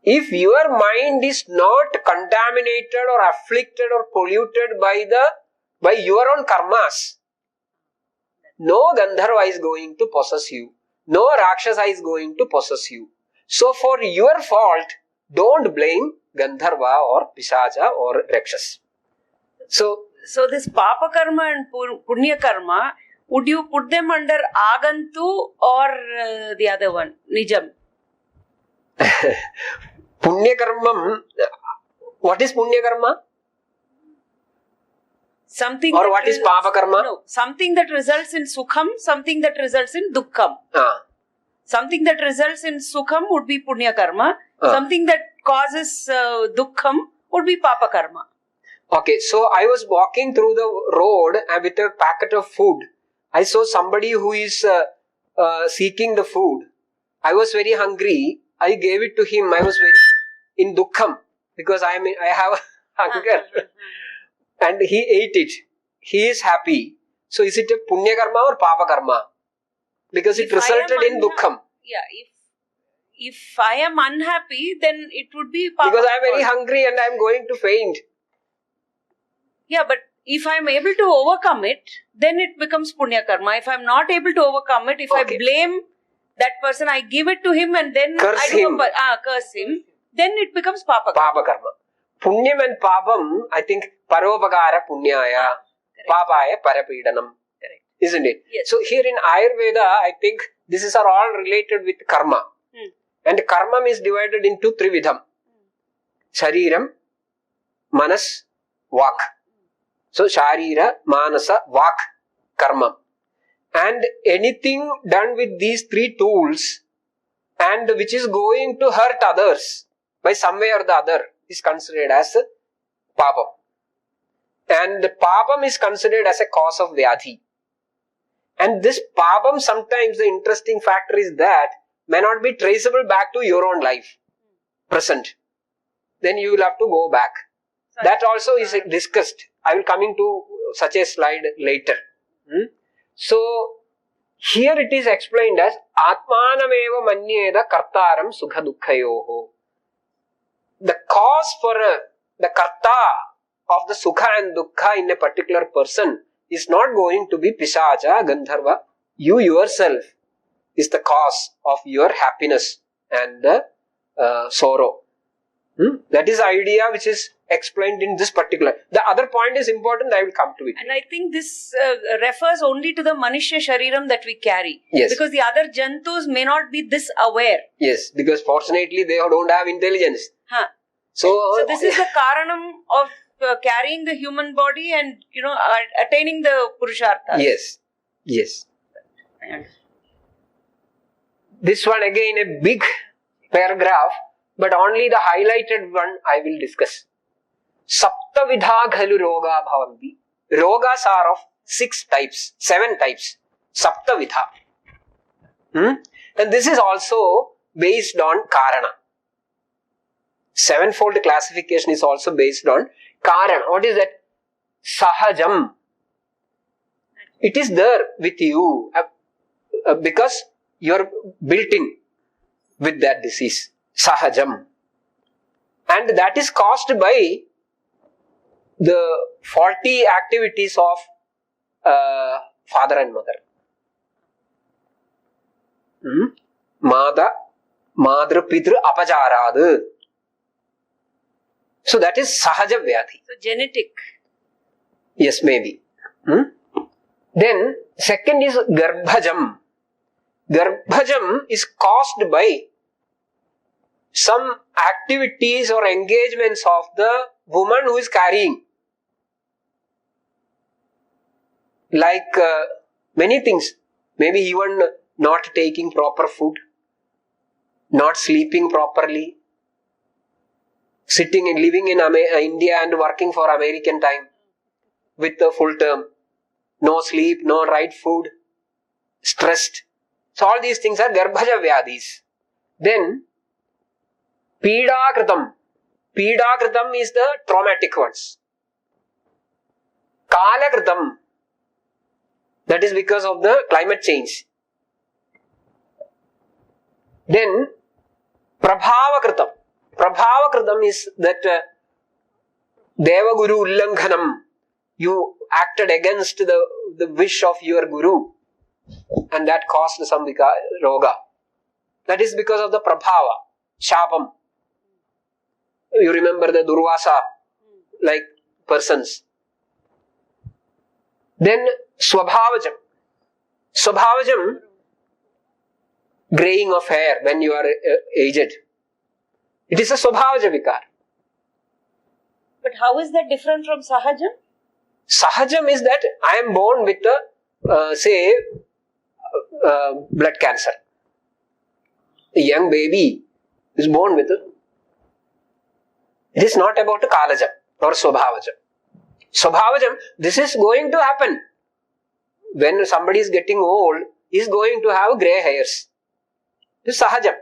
If your mind is not contaminated or afflicted or polluted by your own karmas, no Gandharva is going to possess you. No Rakshasa is going to possess you. So for your fault, don't blame Gandharva or Pisacha or Rakshas. So this Papa Karma and Punya Karma, would you put them under Agantu or the other one, Nijam? Punya Karma, what is Punya Karma? Something or what is Papa Karma? No, something that results in Sukham, something that results in Dukkham. Something that results in Sukham would be Punya Karma. Something that causes Dukkham would be Papa Karma. Okay, so I was walking through the road and with a packet of food. I saw somebody who is seeking the food. I was very hungry. I gave it to him. I was very in Dukkham because I have hunger. And he ate it. He is happy. So is it a Punya Karma or Papa Karma? Because it resulted in Dukkham. Yeah, if I am unhappy, then it would be Papa. Because I am very hungry and I am going to faint. Yeah, but if I am able to overcome it, then it becomes Punya Karma. If I am not able to overcome it, if I blame that person, I give it to him and then curse him, then it becomes Papa Karma. Papa Karma. Punyam and Papam, I think, Paropakara Punyaya, Papaya Parapidanam. Isn't it? Yes. So here in Ayurveda, I think these are all related with karma. And karma is divided into trividham. Shariram, Manas, Vak. So Sharira, Manasa, Vak, Karma. And anything done with these three tools and which is going to hurt others by some way or the other is considered as Papam. And Papam is considered as a cause of Vyadhi. And this Papam, sometimes the interesting factor is that may not be traceable back to your own life, present. Then you will have to go back. That also is discussed. I will come into such a slide later. So, here it is explained as Atmanameva Manyeda Kartaram Sukha Dukkhayoho. The cause for the Karta of the Sukha and Dukkha in a particular person is not going to be Pisacha, Gandharva. You yourself is the cause of your happiness and the sorrow. That is the idea which is explained in this particular. The other point is important, I will come to it. And I think this refers only to the Manishya Shariram that we carry. Yes. Because the other Jantus may not be this aware. Yes, because fortunately they don't have intelligence. So this is the Karanam of carrying the human body and, attaining the Purushartha. Yes. Yes. This one again a big paragraph, but only the highlighted one I will discuss. Saptavidha khalu roga bhavanti. Rogas are of 7 types. Saptavidha. And this is also based on Karana. 7-fold classification is also based on Karana. What is that? Sahajam. It is there with you because you are built in with that disease. Sahajam. And that is caused by the faulty activities of father and mother. Madra Pidru Apajarad. So that is Sahaja Vyadhi. So genetic. Yes, maybe. Then second is Garbhajam. Garbhajam is caused by some activities or engagements of the woman who is carrying. Like many things. Maybe even not taking proper food, not sleeping properly, sitting and living in India and working for American time with a full term. No sleep, no right food, stressed. So all these things are Garbhaja Vyadhis. Then Pidakritam. Pidakritam is the traumatic ones. Kalakritam. That is because of the climate change. Then Prabhavakritam. Prabhavakritam is that Devaguru Ullankhanam. You acted against the wish of your guru and that caused some roga. That is because of the Prabhava, Shapam. You remember the Durvasa like persons. Then Swabhavajam. Swabhavajam, graying of hair when you are aged. It is a Swabhavaja Vikar. But how is that different from Sahajam? Sahajam is that I am born with blood cancer. A young baby is born with it. It is not about Kalajam or Swabhavajam. Swabhavajam, this is going to happen. When somebody is getting old, he is going to have grey hairs. This is Sahajam.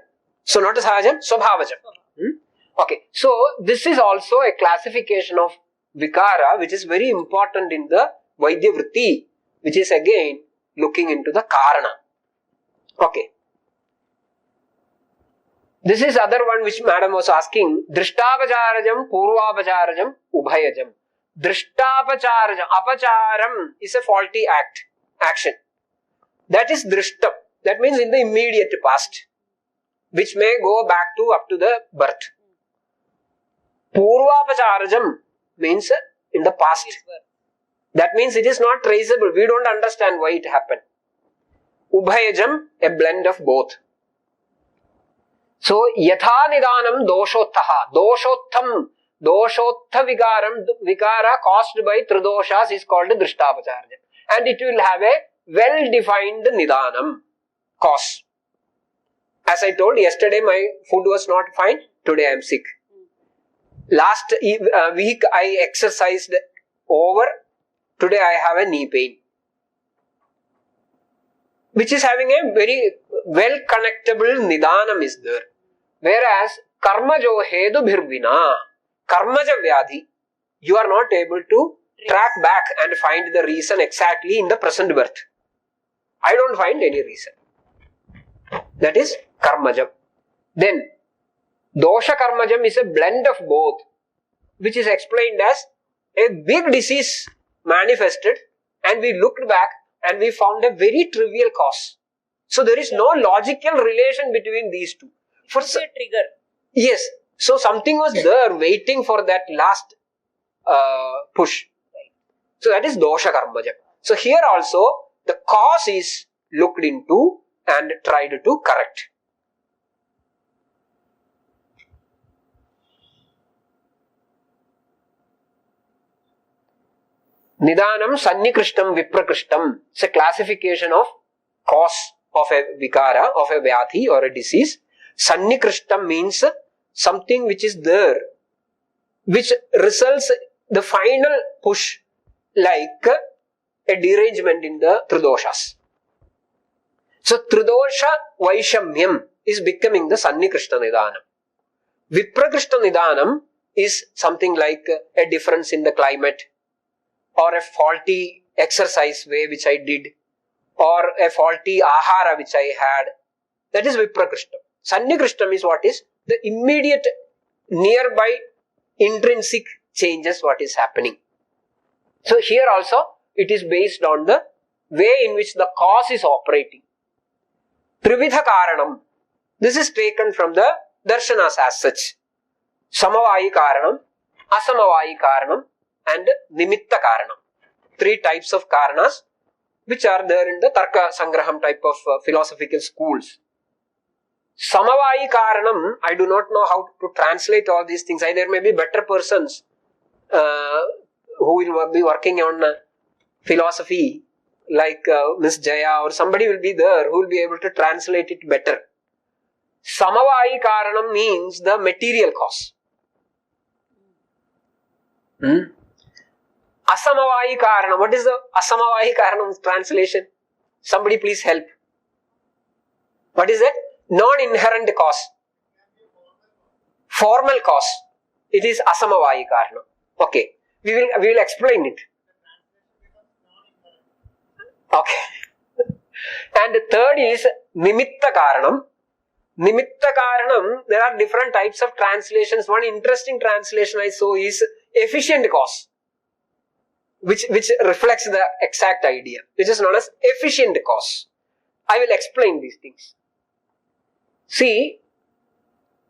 So not Sahajam, Swabhavajam. Okay, so this is also a classification of Vikara which is very important in the Vaidya Vritti, which is again looking into the Karana. Okay. This is other one which madam was asking. Drishtapacharajam, Purvapacharajam, Ubhayajam. Drishtapacharajam, Apacharam is a faulty action. That is Drishtam. That means in the immediate past, which may go back to up to the birth. Purvapacharajam means in the past. That means it is not traceable. We don't understand why it happened. Ubhayajam, a blend of both. So, yatha nidanam doshottha. Doshotham, doshottha vikara caused by tridoshas is called drishtapacharajam. And it will have a well-defined nidanam cause. As I told yesterday, my food was not fine. Today I am sick. Last week I exercised over. Today I have a knee pain, which is having a very well connectable nidanam is there. Whereas karmajo hedu bhirvina, karmaja vyadhi, you are not able to track back and find the reason exactly in the present birth. I don't find any reason. That is karmajam. Then dosha karmajam is a blend of both, which is explained as a big disease manifested and we looked back and we found a very trivial cause. So there is no logical relation between these two. For a trigger. Yes. So something was there waiting for that last push. So that is dosha karmajam. So here also the cause is looked into and tried to correct. Nidanam Sannikrishtam Viprakrishtam. It's a classification of cause of a vikara, of a vyadhi or a disease. Sannikrishtam means something which is there, which results the final push, like a derangement in the tridoshas. So tridosha vaishamyam is becoming the Sannikrishta Nidanam. Viprakrishta Nidanam is something like a difference in the climate, or a faulty exercise way which I did, or a faulty ahara which I had. That is Viprakrishtam. Sannikrishtam is what is the immediate nearby intrinsic changes what is happening. So here also it is based on the way in which the cause is operating. Trividha Karanam. This is taken from the Darshanas as such. Samavayi Karanam, Asamavayi Karanam, and Nimitta Karanam. 3 types of Karanas which are there in the Tarka Sangraham type of philosophical schools. Samavayi Karanam, I do not know how to translate all these things. There may be better persons who will be working on philosophy, like Miss Jaya or somebody will be there who will be able to translate it better. Samavayi Karanam means the material cause. Asamavayi Karanam. What is the Asamavayi Karanam translation? Somebody please help. What is it? Non-inherent cause. Formal cause. It is Asamavayi Karanam. Okay. We will explain it. Okay. And the third is Nimitta Karanam. Nimitta Karanam, there are different types of translations. One interesting translation I saw is efficient cause, which reflects the exact idea, which is known as efficient cause. I will explain these things. See,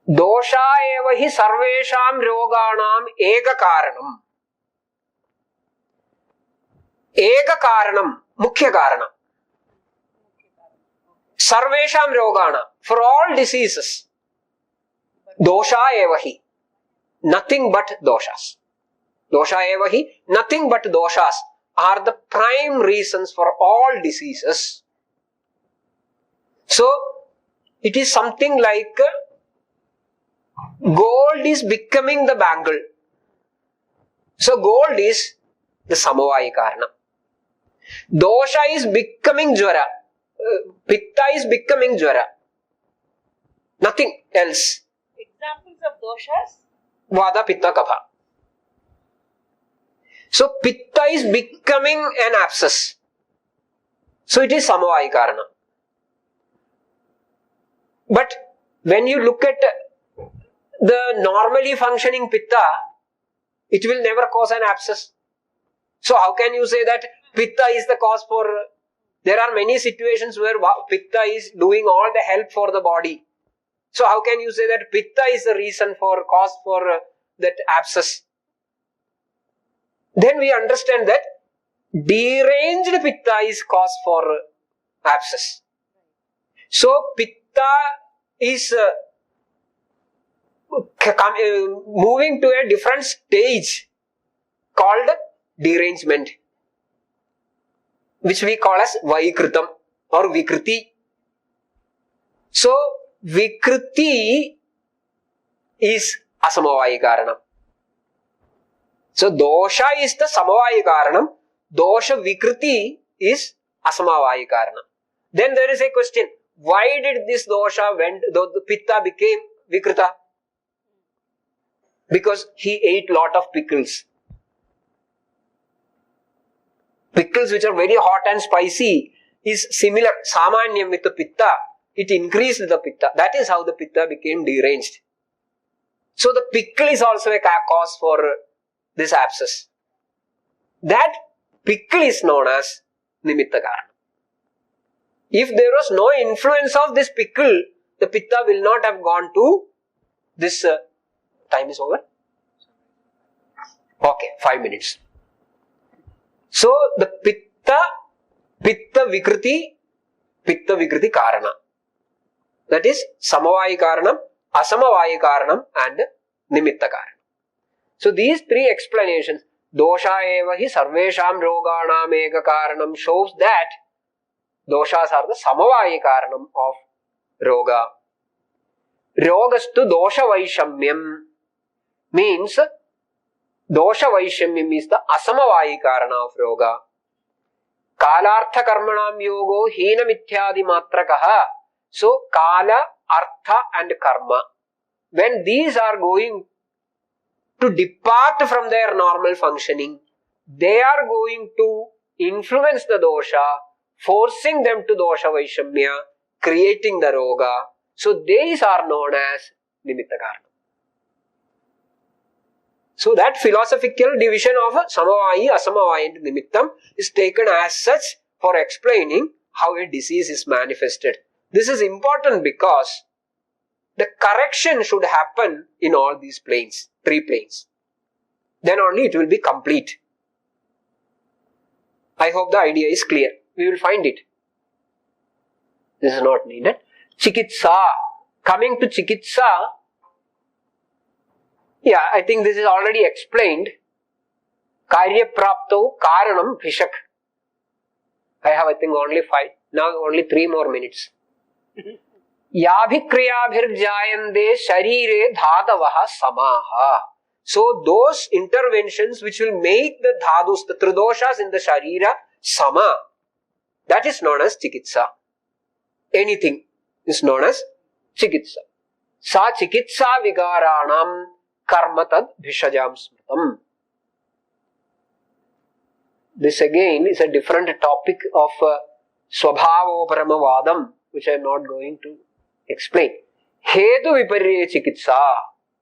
dosha eva hi sarvesham roganam eka karanam. Eka karanam, mukhya karanam. Sarvesham rogana, for all diseases. Dosha eva hi, nothing but doshas. Dosha eva hi, nothing but doshas are the prime reasons for all diseases. So, it is something like gold is becoming the bangle. So, gold is the samavayi karana. Dosha is becoming jvara. Pitta is becoming jvara. Nothing else. Examples of doshas? Vada, Pitta, Kapha. So, Pitta is becoming an abscess. So, it is samavayi karana. But when you look at the normally functioning Pitta, it will never cause an abscess. So, how can you say that Pitta is the cause for... There are many situations where Pitta is doing all the help for the body. So, how can you say that Pitta is the reason for, cause for that abscess? Then we understand that deranged Pitta is cause for abscess. So, Pitta is moving to a different stage called derangement, which we call as Vaikritam or Vikriti. So, Vikriti is Asamavayi Karanam. So, Dosha is the Samavayi Karanam. Dosha Vikriti is Asamavayi Karanam. Then there is a question. Why did this dosha the Pitta became Vikrita? Because he ate lot of pickles. Pickles which are very hot and spicy is similar, Samanyam with the Pitta. It increased the Pitta. That is how the Pitta became deranged. So the pickle is also a cause for this abscess. That pickle is known as Nimitta Karana. If there was no influence of this pickle, the Pitta will not have gone to this. Time is over? Okay, 5 minutes. So, the Pitta Vikriti Karana. That is Samavayi Karanam, Asamavayi Karanam and Nimitta Karanam. So, these 3 explanations, Dosha eva hi sarvesham roganam eka karanam, shows that doshas are the Samavayi Karanam of Roga. Rogastu Dosha Vaishamyam means Dosha Vaishamyam is the Asamavayi Karana of Roga. Kalartha Karmanam Yogo Hina Mithyadi Matrakaha. So, Kala, Artha and Karma. When these are going to depart from their normal functioning, they are going to influence the dosha, forcing them to dosha Vaishamya, creating the Roga. So, these are known as Nimitta Karana. So, that philosophical division of Samavayi, Asamavayi and Nimittam is taken as such for explaining how a disease is manifested. This is important because the correction should happen in all these planes, 3 planes. Then only it will be complete. I hope the idea is clear. We will find it. This is not needed. Chikitsa. Coming to Chikitsa, yeah, I think this is already explained. Karya prapto karanam bhishak. I have, I think, only 5. Now only 3 more minutes. Yabhikriyabhirjayande sharire dhadavaha samaha. So those interventions which will make the dhadus, the tridoshas in the sharira sama, that is known as chikitsa. Anything is known as chikitsa. Sa chikitsa vigaranam karma tad bhishajam smritam. This again is a different topic of swabhavoparamavadam, which I am not going to explain. Hetu viparya chikitsa.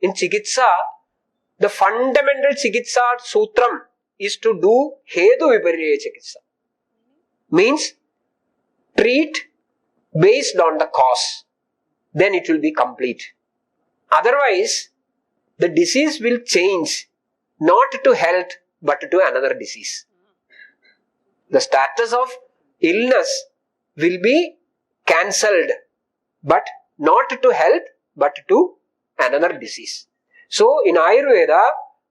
In chikitsa, the fundamental chikitsa sutram is to do hetu viparya chikitsa. Means treat based on the cause. Then it will be complete. Otherwise, the disease will change not to health but to another disease. The status of illness will be cancelled, but not to health but to another disease. So in Ayurveda,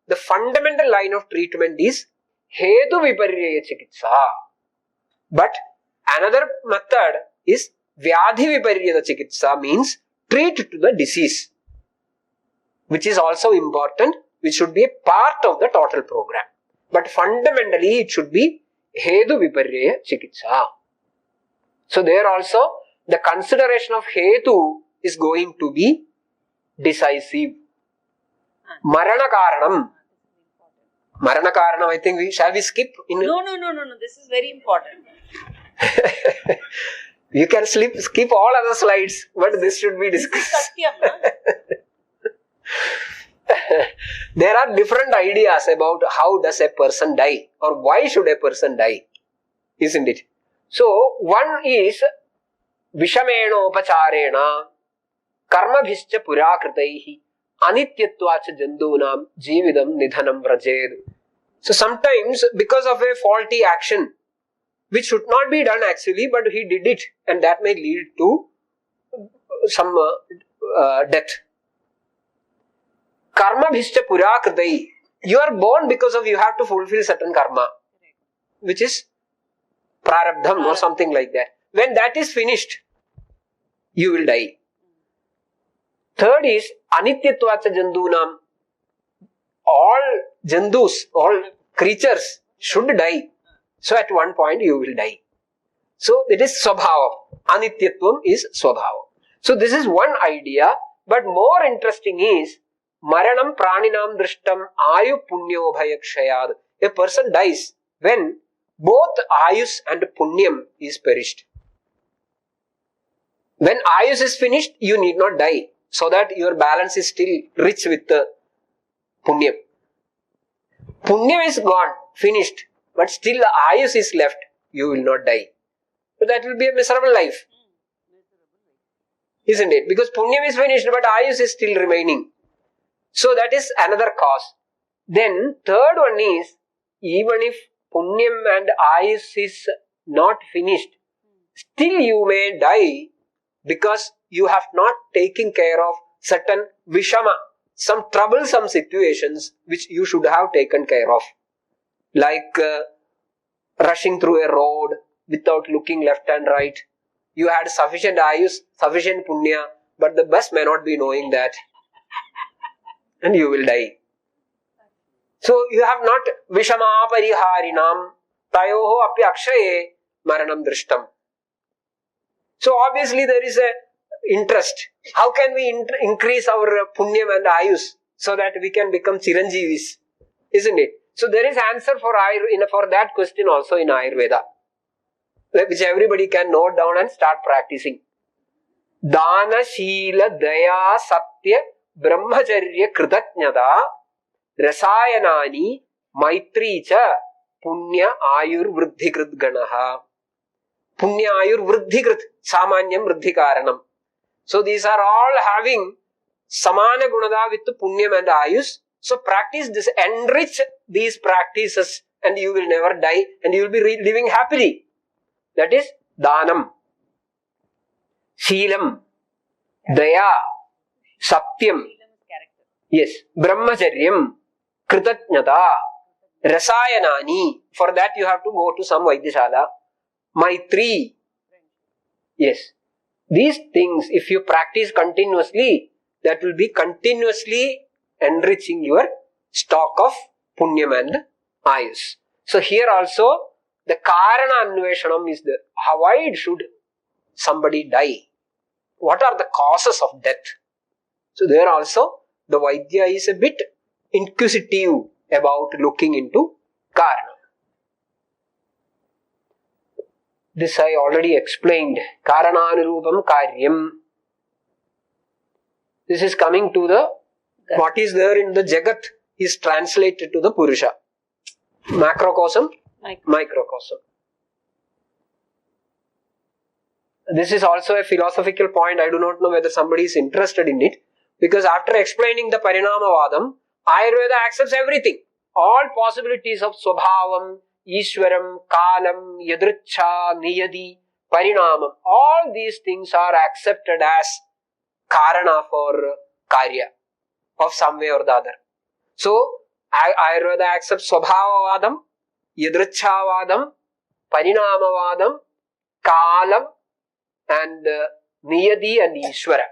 the fundamental line of treatment is hetu viparya chikitsa. But another method is vyadhi viparya chikitsa, means treat to the disease, which is also important, which should be a part of the total program. But fundamentally it should be hetu viparya chikitsa. So there also the consideration of hetu is going to be decisive. Marana karanam. Marana karanam, I think shall we skip? No. This is very important. You can skip all other slides, but this should be discussed. There are different ideas about how does a person die or why should a person die, isn't it? So one is vishamena karmabhischa purakritaihi anityatvacha jandunam jividam nidhanam vrajed. So sometimes because of a faulty action which should not be done actually, but he did it, and that may lead to some death. Karma bhishcha purakritai. You are born because of you have to fulfill certain karma, which is prarabdham or something like that. When that is finished, you will die. Third is anityatvacha jandunam. All jandus, all creatures should die. So at one point you will die. So it is swabhava. Anityatvam is swabhava. So this is one idea, but more interesting is maranam praninam drishtam ayu punyo bhayakshayad. A person dies when both ayus and punyam is perished. When ayus is finished, you need not die, so that your balance is still rich with the punyam. Punyam is gone, finished, but still the ayus is left, you will not die. So that will be a miserable life, isn't it? Because punyam is finished, but ayus is still remaining. So that is another cause. Then third one is, even if punyam and ayus is not finished, still you may die because you have not taken care of certain vishama, some troublesome situations which you should have taken care of. Like rushing through a road without looking left and right. You had sufficient ayus, sufficient punya, but the bus may not be knowing that. And you will die. So you have not vishama pariharinam tayoho api akshaye maranam drishtam. So obviously there is a interest. How can we increase our punyam and ayus so that we can become chiranjeevis? Isn't it? So there is answer for that question also in Ayurveda, which everybody can note down and start practicing. Dana, Sheela, Daya, Satya, Brahmacharya, Kritajnata, Rasayanani, Maitri cha, Punya, Ayur, Vruddhi, Kritganaha. Punyayur Vruddhikrit Samanyam Vruddhikaranam. So these are all having Samana Gunada with Punyam and Ayus. So practice this, enrich these practices, and you will never die and you will be living happily. That is Danam, Sheelam, Daya, Satyam. Yes, Brahmacharyam, Kritatnyata, Rasayanani. For that you have to go to some Vaidyashala. Maitri. Yes. These things, if you practice continuously, that will be continuously enriching your stock of Punyam and Ayus. So here also, the Karana Anveshanam is there. Why should somebody die? What are the causes of death? So there also, the Vaidya is a bit inquisitive about looking into Karana. This I already explained. Karananurupam Karyam. This is coming to the, what is there in the Jagat is translated to the Purusha. Macrocosm, microcosm. This is also a philosophical point. I do not know whether somebody is interested in it. Because after explaining the Parinamavadam, Ayurveda accepts everything. All possibilities of Swabhavam, Ishwaram, Kalam, Yadricha, Niyadi, Parinamam. All these things are accepted as Karana for Karya of some way or the other. So, Ayurveda accepts Swabhavavadam, Yadrichavadam, Parinamavadam, Kalam, and Niyadi and Ishwara.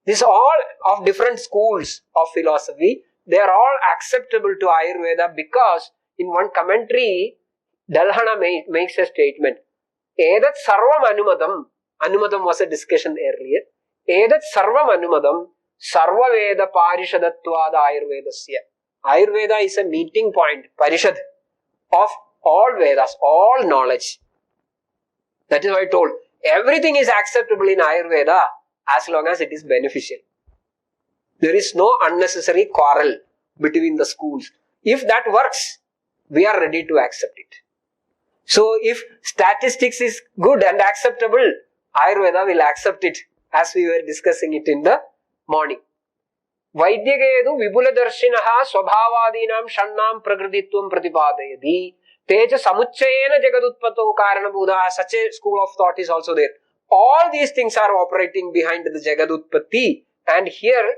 These are all of different schools of philosophy. They are all acceptable to Ayurveda because in one commentary, Dalhana makes a statement. Edat sarvam anumadam. Anumadam was a discussion earlier. Edat sarvam anumadam. Sarva Veda Parishadatvada Ayurvedasya. Ayurveda is a meeting point, Parishad, of all Vedas, all knowledge. That is why I told. Everything is acceptable in Ayurveda as long as it is beneficial. There is no unnecessary quarrel between the schools. If that works, we are ready to accept it. So if statistics is good and acceptable, Ayurveda will accept it, as we were discussing it in the morning. Vaidyagedu vipuladarshinaha swabhavadinam shannam prakrititvam pratipadayadi teja samuchayena jagadutpato karanabhuda. Such a school of thought is also there. All these things are operating behind the jagadutpatti, and here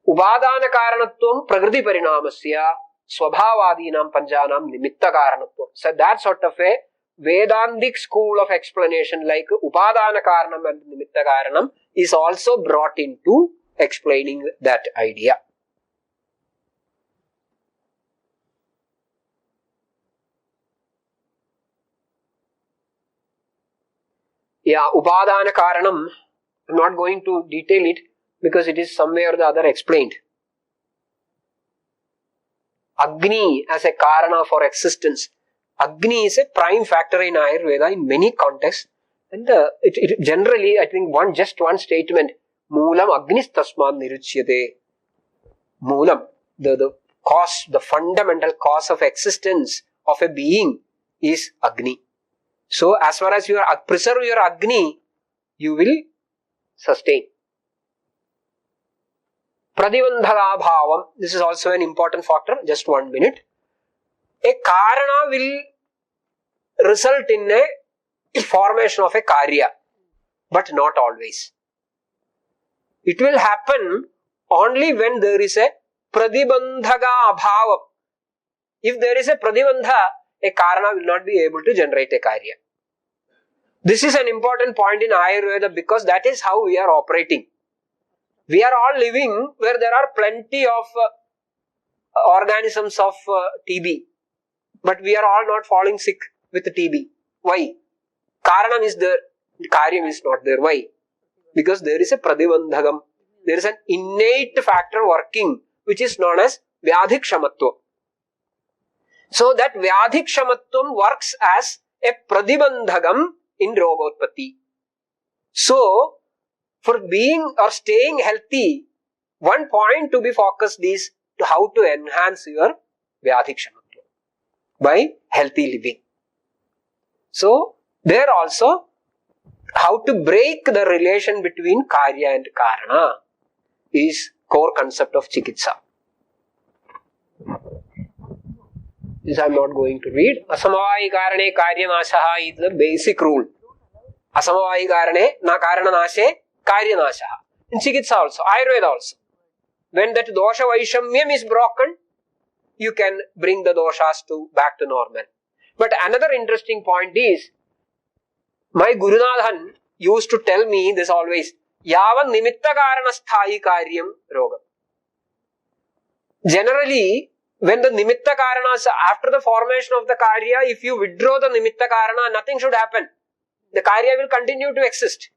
Ubadana karanatvam prakriti parinamasya swabhavadinam panjanam nimitta karanatvam. So that sort of a Vedantic school of explanation like Upadana karanam and nimitta karanam is also brought into explaining that idea. Yeah, Upadana karanam, I am not going to detail it because it is some way or the other explained. Agni as a karana for existence. Agni is a prime factor in Ayurveda in many contexts, and it generally, I think, just one statement. Moolam Agnis Tasman Niruchyate. Moolam, the cause, the fundamental cause of existence of a being is Agni. So, as far as you preserve your Agni, you will sustain. Pradibandhaga bhavam. This is also an important factor. Just 1 minute. A karana will result in a formation of a karya, but not always. It will happen only when there is a pradibandhaga abhavam. If there is a pradibandha, a karana will not be able to generate a karya. This is an important point in Ayurveda because that is how we are operating. We are all living where there are plenty of organisms of TB, but we are all not falling sick with TB. Why? Karanam is there, Karyam is not there. Why? Because there is a pradibandhagam. There is an innate factor working which is known as Vyadhikshamatva. So that Vyadhikshamatvam works as a pradibandhagam in Rogotpatti. So, for being or staying healthy, one point to be focused is to how to enhance your Vyadhikshamatva by healthy living. So, there also, how to break the relation between karya and karana is core concept of chikitsa. This I am not going to read. Asamavayi karane karyanashaha is the basic rule. Asamavayi karane na karananashe karyanashaha. In chikitsa also, Ayurveda also. When that dosha vaishamyam is broken, you can bring the doshas back to normal. But another interesting point is, my Gurunathan used to tell me this always, yavan nimitta karana sthayi karyam rogam. Generally, when the nimitta karanas, after the formation of the karya, if you withdraw the nimitta karana, nothing should happen. The karya will continue to exist.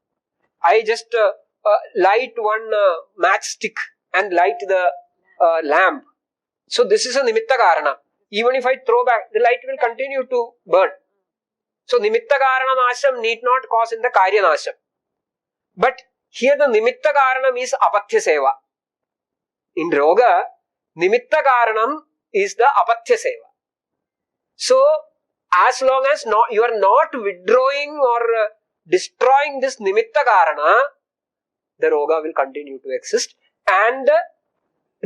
I just light one matchstick and light the lamp. So this is a nimitta karana. Even if I throw back, the light will continue to burn. So nimitta karana nasham need not cause in the karya nasham. But here the nimitta karanam is apatya seva. In roga, nimitta karanam is the apatya seva. So as long as you are not withdrawing or destroying this nimitta karana, the roga will continue to exist, and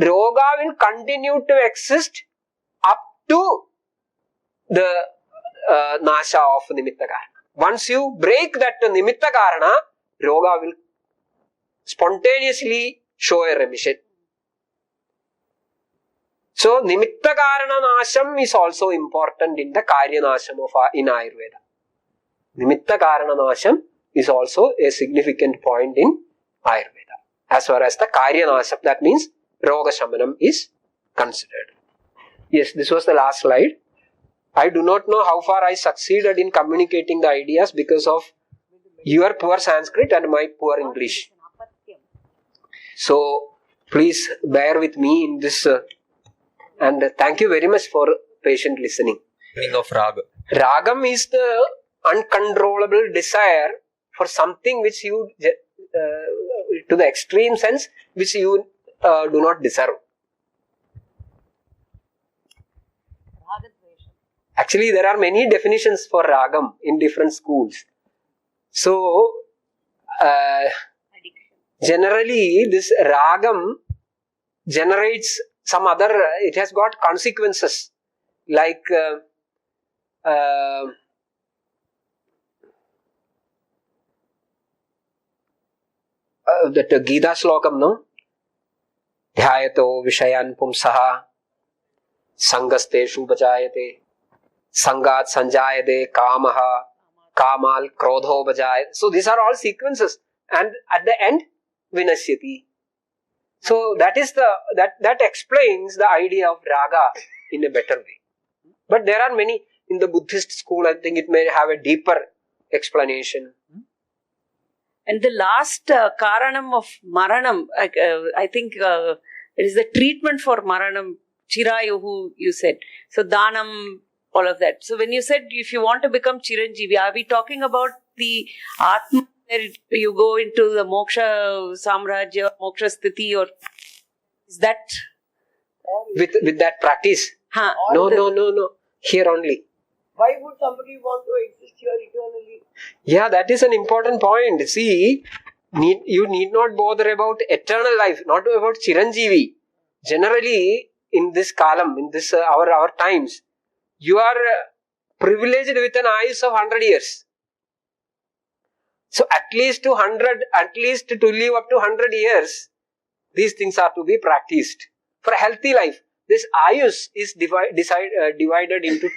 roga will continue to exist up to the nasha of nimitta karana. Once you break that nimitta karana, roga will spontaneously show a remission. So, nimitta karana nasham is also important in the karya nasham in Ayurveda. Nimitta karana nasham is also a significant point in Ayurveda. As far as the karya nasham, that means roga shamanam, is considered. Yes, this was the last slide. I do not know how far I succeeded in communicating the ideas because of your poor Sanskrit and my poor English. So, please bear with me in this and thank you very much for patient listening. Meaning of raga. Ragam is the uncontrollable desire for something which you, to the extreme sense, which you do not deserve. Actually, there are many definitions for ragam in different schools. So, generally, this ragam generates some other, it has got consequences like that Gita slokam, no? Dhyayato vishayan pumsaha sangasteshu bajayate sangat sanjayate kamaha kamal krodho bajayate. So these are all sequences, and at the end vinashyati. So that explains the idea of raga in a better way. But there are many in the Buddhist school. I think it may have a deeper explanation. And the last karanam of maranam, I think it is the treatment for maranam, chirayuhu, you said. So danam, all of that. So when you said if you want to become chiranjeevi, are we talking about the atma, where you go into the moksha samrajya, moksha sthiti, or is that with that practice? No. Here only. Why would somebody want to exist here eternally? Yeah, that is an important point. See, you need not bother about eternal life, not about chiranjeevi. Generally, in this kalam, in this our times, you are privileged with an ayus of 100 years. So at least to live up to 100 years, these things are to be practiced. For a healthy life, this ayus is divided into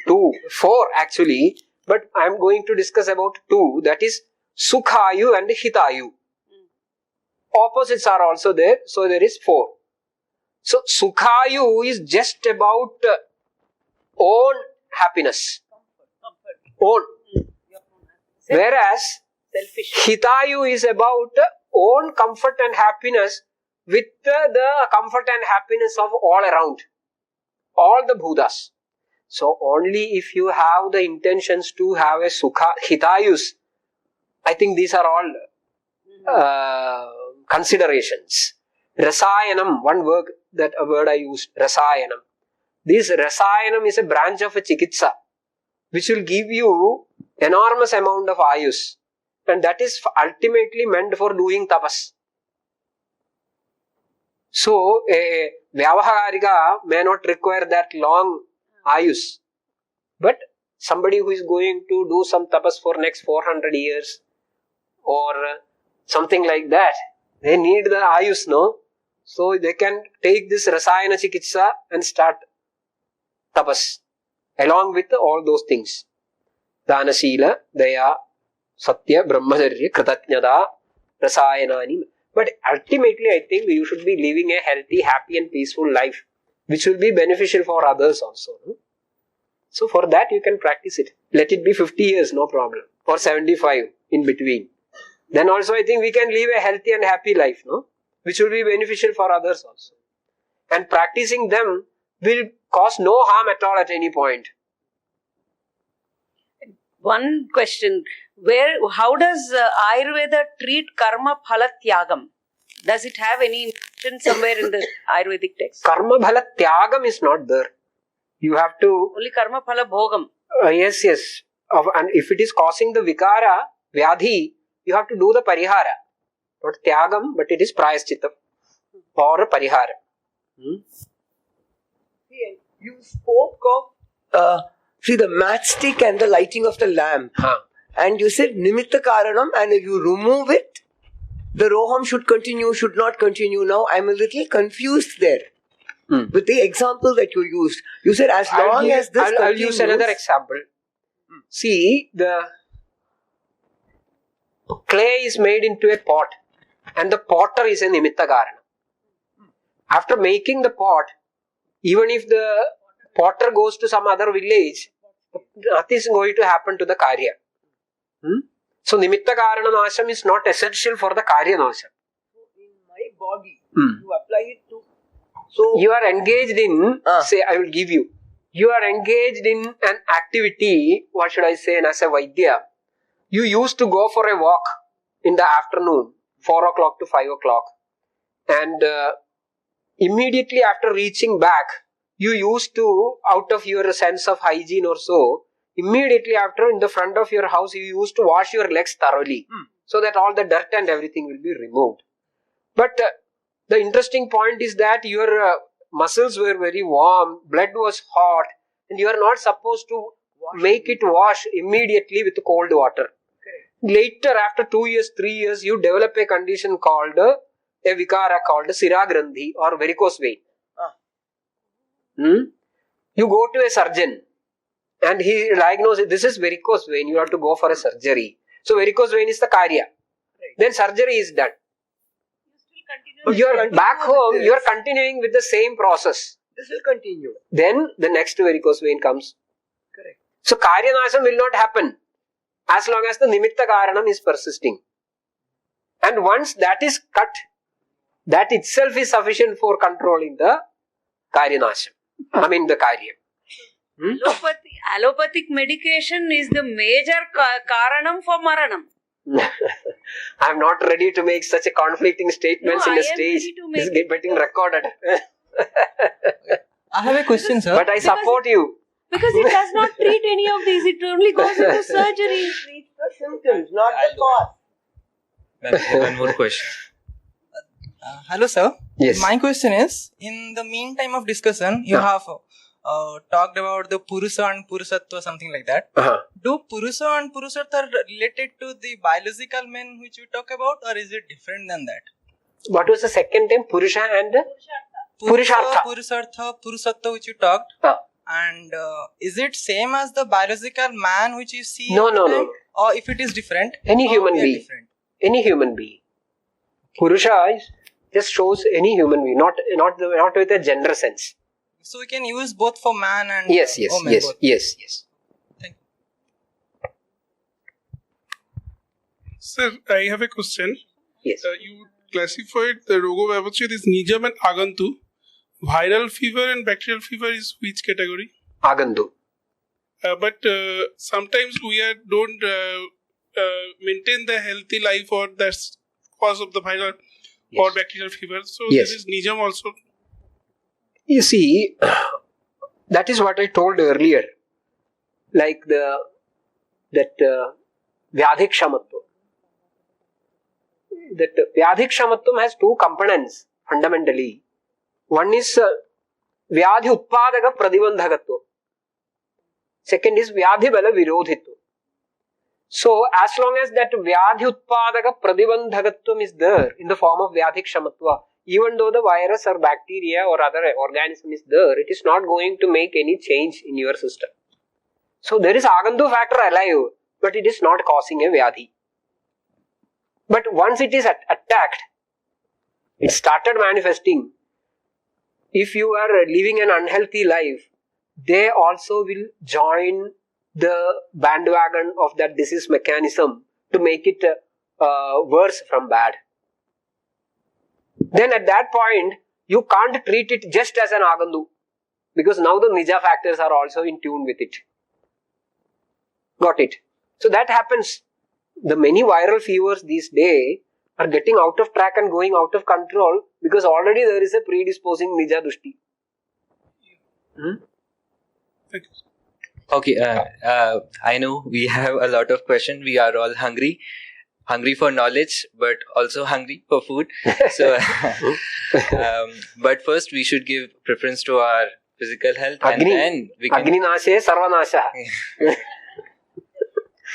four actually, but I am going to discuss about two, that is sukhayu and hitayu. Opposites are also there, so there is 4. So sukhayu is just about own happiness. Own. Whereas hitayu is about own comfort and happiness with the comfort and happiness of all around. All the Bhutas. So only if you have the intentions to have a hitayus, I think these are all considerations. Rasayanam, a word I used, rasayanam. This rasayanam is a branch of a chikitsa, which will give you enormous amount of ayus, and that is ultimately meant for doing tapas. So a vyavaharika may not require that long ayus, but somebody who is going to do some tapas for next 400 years or something like that, they need the ayus, no? So they can take this rasayana chikitsa and start tapas along with all those things. Dana Sila, Daya, Satya, Brahmacharya, Kritatnyata, Rasayanani. But ultimately, I think you should be living a healthy, happy and peaceful life, which will be beneficial for others also. No? So for that, you can practice it. Let it be 50 years, no problem. Or 75 in between. Then also I think we can live a healthy and happy life, no? Which will be beneficial for others also. And practicing them will cause no harm at all at any point. One question: how does Ayurveda treat karma phala tyagam? Does it have any mention somewhere in the Ayurvedic text? Karma phala tyagam is not there. You have to only karma phala bhogam. Yes. And if it is causing the vikara, vyadhi, you have to do the parihara. Not tyagam, but it is prayaschitam or parihara. You spoke of the matchstick and the lighting of the lamp. And you said nimitta karanam, and if you remove it, the roham should continue, should not continue. Now I'm a little confused there. With the example that you used, you said as long as this continues. I'll use another example. See, the clay is made into a pot and the potter is a nimitta karana. After making the pot, even if the potter goes to some other village, nothing is going to happen to the karya. So nimitta karana nasham is not essential for the karya nasham. In my body, you apply it to. So you are engaged in, say, I will give you. You are engaged in an activity, what should I say, as a Vaidya. You used to go for a walk in the afternoon, 4 o'clock to 5 o'clock. And immediately after reaching back, you used to, out of your sense of hygiene or so, immediately after in the front of your house, you used to wash your legs thoroughly. So that all the dirt and everything will be removed. But the interesting point is that your muscles were very warm, blood was hot, and you are not supposed to make it wash immediately with cold water. Later, after 2 years, 3 years, you develop a condition called a vikara called Siragrandhi or varicose vein. You go to a surgeon and he diagnoses this is varicose vein, you have to go for a surgery. So varicose vein is the karya. Then surgery is done. You are back home, you are continuing with the same process. This will continue. Then the next varicose vein comes. Correct. So karya nasham will not happen as long as the nimitta karanam is persisting. And once that is cut, that itself is sufficient for controlling the karya nasham. I mean the karya. Allopathic medication is the major karanam for maranam. I am not ready to make such a conflicting statements in the stage. This is getting recorded. I have a question, sir. But I support you. Because it does not treat any of these. It only goes into surgery. It treats the symptoms, not the cause. One more question. Hello, sir. Yes. My question is, in the meantime of discussion, you have talked about the Purusa and Purusatva, something like that. Do Purusa and Purusartha related to the biological men which you talk about, or is it different than that? What was the second name? Purusha and Purushartha. Purusartha, Purusatva which you talked. And is it same as the biological man which you see? No. Or if it is different? Any human being. Different? Any human being. Purusha just shows any human being, not with a gender sense. So we can use both for man and yes. woman. Yes. Thank you. Sir, I have a question. Yes. You classified the Rogo Vavachit is Nijam and Agantu. Viral fever and bacterial fever is which category? Agantu. But sometimes we don't maintain the healthy life, or that's cause of the viral or bacterial fever. So this is Nijam also. You see, that is what I told earlier. Like the that Vyadhikshamatvam. That Vyadhikshamatvam has two components fundamentally. One is Vyadhi Utpadaka Pradibandhagatva. Second is Vyadhi Bala Virodhitva. So, as long as that Vyadhi Utpadaka Pradibandhagatvam is there in the form of Vyadhikshamatva, even though the virus or bacteria or other organism is there, it is not going to make any change in your system. So, there is Agantu factor alive, but it is not causing a Vyadhi. But once it is attacked, it started manifesting. If you are living an unhealthy life, they also will join the bandwagon of that disease mechanism to make it worse from bad. Then at that point, you can't treat it just as an Agandu, because now the Nija factors are also in tune with it. Got it? So that happens. The many viral fevers these days are getting out of track and going out of control because already there is a predisposing Nija Dushti. Okay, I know we have a lot of questions. We are all hungry for knowledge, but also hungry for food. So, but first we should give preference to our physical health, and then we can. Agni nashe sarvanasha.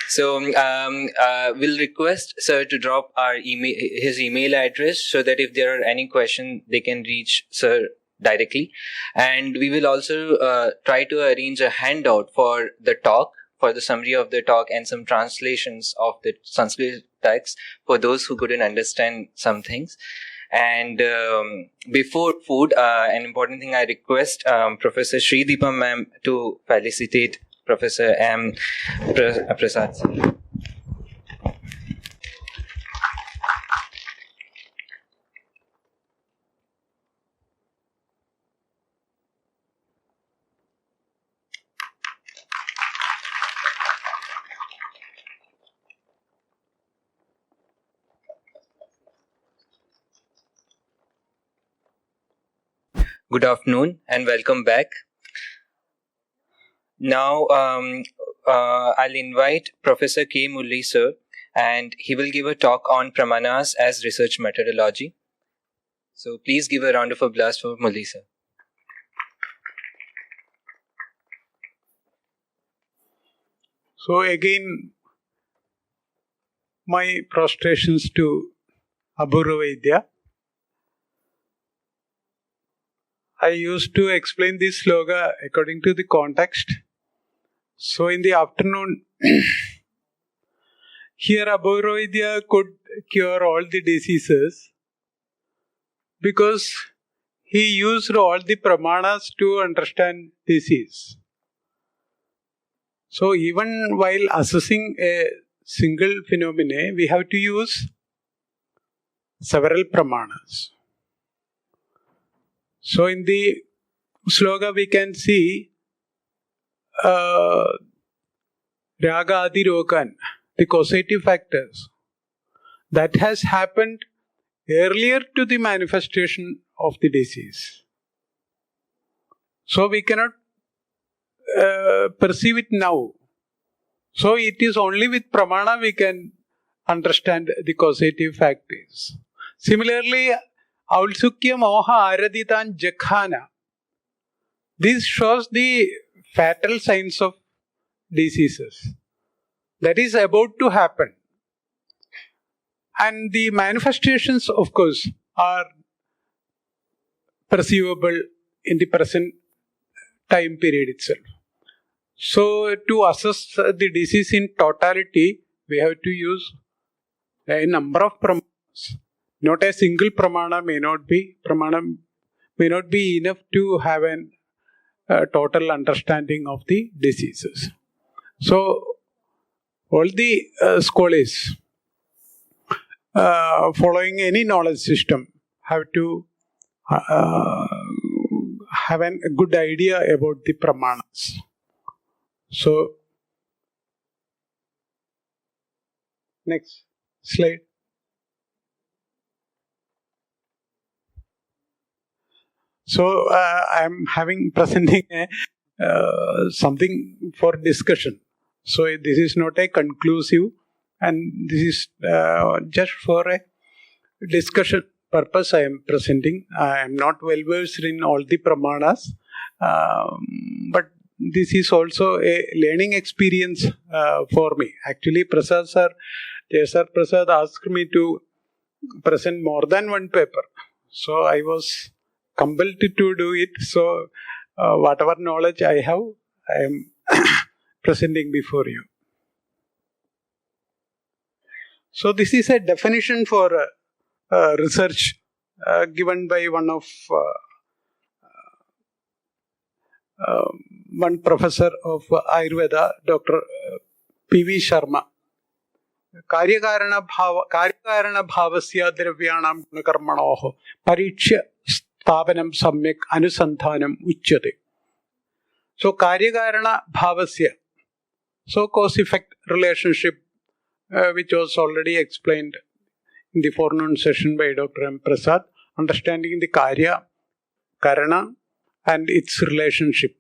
So, we'll request sir to drop his email address so that if there are any questions, they can reach sir directly. And we will also try to arrange a handout for the talk, for the summary of the talk and some translations of the Sanskrit text for those who couldn't understand some things. And before food, an important thing I request Professor Srideepa ma'am to felicitate Professor M. Prasad. Good afternoon and welcome back. Now, I'll invite Professor K. Murli sir, and he will give a talk on Pramanas as research methodology. So please give a round of applause for Murli sir. So again, my prostrations to Abhurva Vaidya. I used to explain this sloga according to the context. So in the afternoon, here Abhurva Vaidya could cure all the diseases because he used all the pramanas to understand disease. So even while assessing a single phenomenon, we have to use several pramanas. So in the sloga we can see Raga Adi Rogan, the causative factors. That has happened earlier to the manifestation of the disease. So we cannot perceive it now. So it is only with pramana we can understand the causative factors. Similarly, Aulsukya Moha Araditan Jakhana. This shows the fatal signs of diseases. That is about to happen. And the manifestations, of course, are perceivable in the present time period itself. So, to assess the disease in totality, we have to use a number of pramanas. Not a single pramana may not be enough to have a total understanding of the diseases. So, all the scholars following any knowledge system have to have a good idea about the pramanas. So, next slide. So, I am presenting something for discussion. So this is not a conclusive, and this is just for a discussion purpose I am presenting. I am not well versed in all the pramanas, but this is also a learning experience for me. Actually, Prasad sir, J.S.R. Prasad asked me to present more than one paper. So I was compelled to do it. So whatever knowledge I have, I am presenting before you. So this is a definition for research given by one professor of Ayurveda, Dr. P.V. Sharma. कार्यकारणभावस्य द्रव्याणां गुणकर्मणोः परीक्ष्य स्थापनं सम्यक् अनुसन्धानम् उच्यते. So कार्यकारणभावस्य, so cause-effect relationship, which was already explained in the forenoon session by Dr. M. Prasad, understanding the karya, karana and its relationship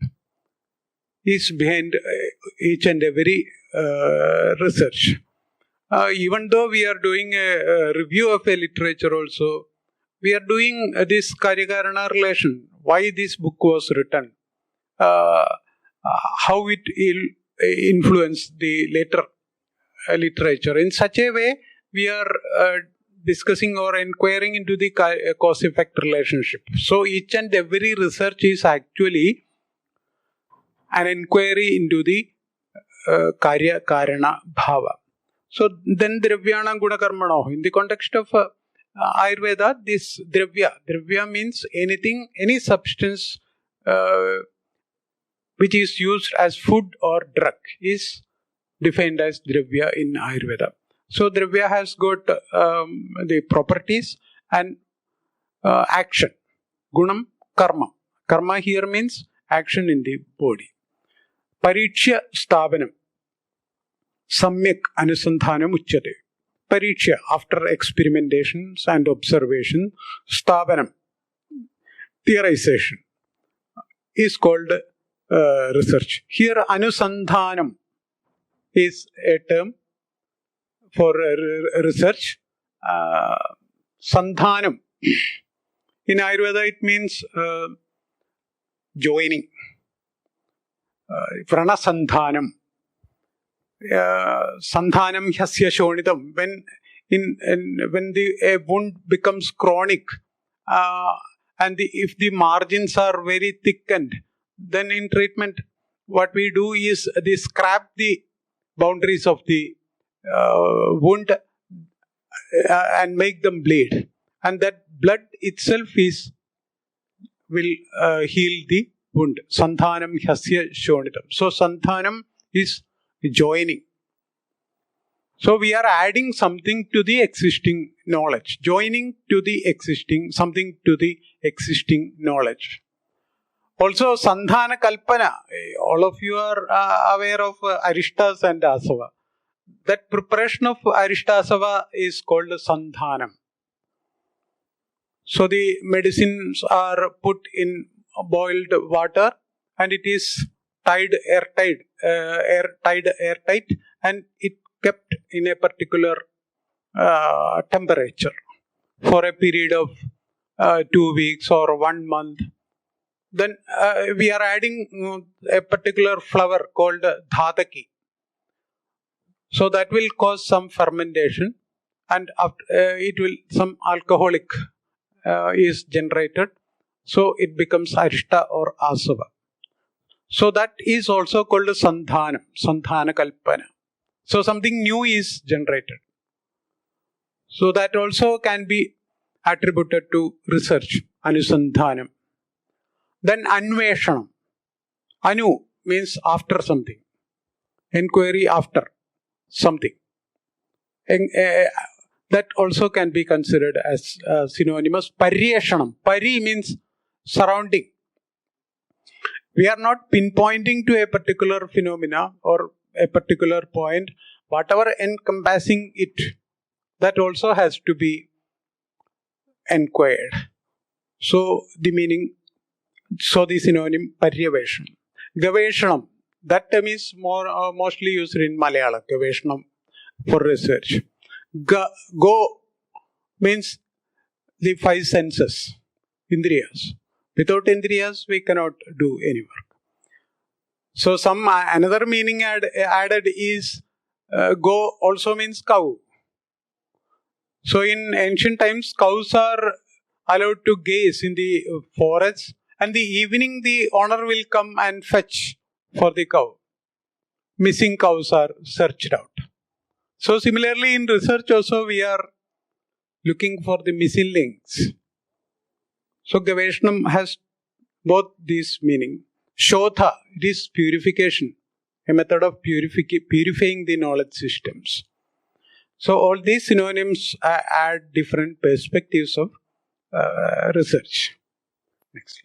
is behind each and every research. Even though we are doing a review of a literature also, we are doing this karya-karana relation. Why this book was written, how it influenced the later literature. In such a way, we are discussing or inquiring into the cause-effect relationship. So each and every research is actually an inquiry into the karya-karana bhava. So then dravyana gunakarmano. In the context of Ayurveda, this dravya means anything, any substance which is used as food or drug is defined as dravya in Ayurveda. So dravya has got the properties and action. Gunam, karma. Karma here means action in the body. Parichya sthavanam. Samyak anusandhanam uchyate. Parichya, after experimentations and observation, sthavanam, theorization, is called research. Here anusandhanam is a term for research. Sandhanam, in Ayurveda it means joining. Pranasandhanam. Sandhanam hyasya shonitam. When the wound becomes chronic, and if the margins are very thickened, then in treatment, what we do is they scrap the boundaries of the wound and make them bleed, and that blood itself will heal the wound. Sandhanam hyasya shonitam. So sandhanam is joining. So we are adding something to the existing knowledge, joining to the existing, something to the existing knowledge. Also, Sandhana Kalpana, all of you are aware of Aristas and Asava. That preparation of Aristasava is called Sandhanam. So the medicines are put in boiled water and it is airtight, and it kept in a particular temperature for a period of 2 weeks or 1 month. Then we are adding a particular flour called dhadaki. So that will cause some fermentation, and some alcoholic is generated. So it becomes arishta or asava. So that is also called sandhana kalpana. So something new is generated. So that also can be attributed to research, anusandhanam. Then anveshanam. Anu means after something. Inquiry after something. That also can be considered as synonymous. Paryeshanam. Pari means surrounding. We are not pinpointing to a particular phenomena or a particular point. Whatever encompassing it, that also has to be inquired. So the meaning, so the synonym paryaveshanam. Gaveshanam. that term is mostly used in Malayalam, Gaveshanam, for research. Go means the five senses, Indriyas. Without Indriyas, we cannot do any work. So another meaning added is go also means cow. So in ancient times, cows are allowed to gaze in the forests, and the evening the owner will come and fetch for the cow. Missing cows are searched out. So similarly in research also we are looking for the missing links. So Gaveshanam has both these meaning. Shodha, it is purification, a method of purifying the knowledge systems. So all these synonyms add different perspectives of research. Next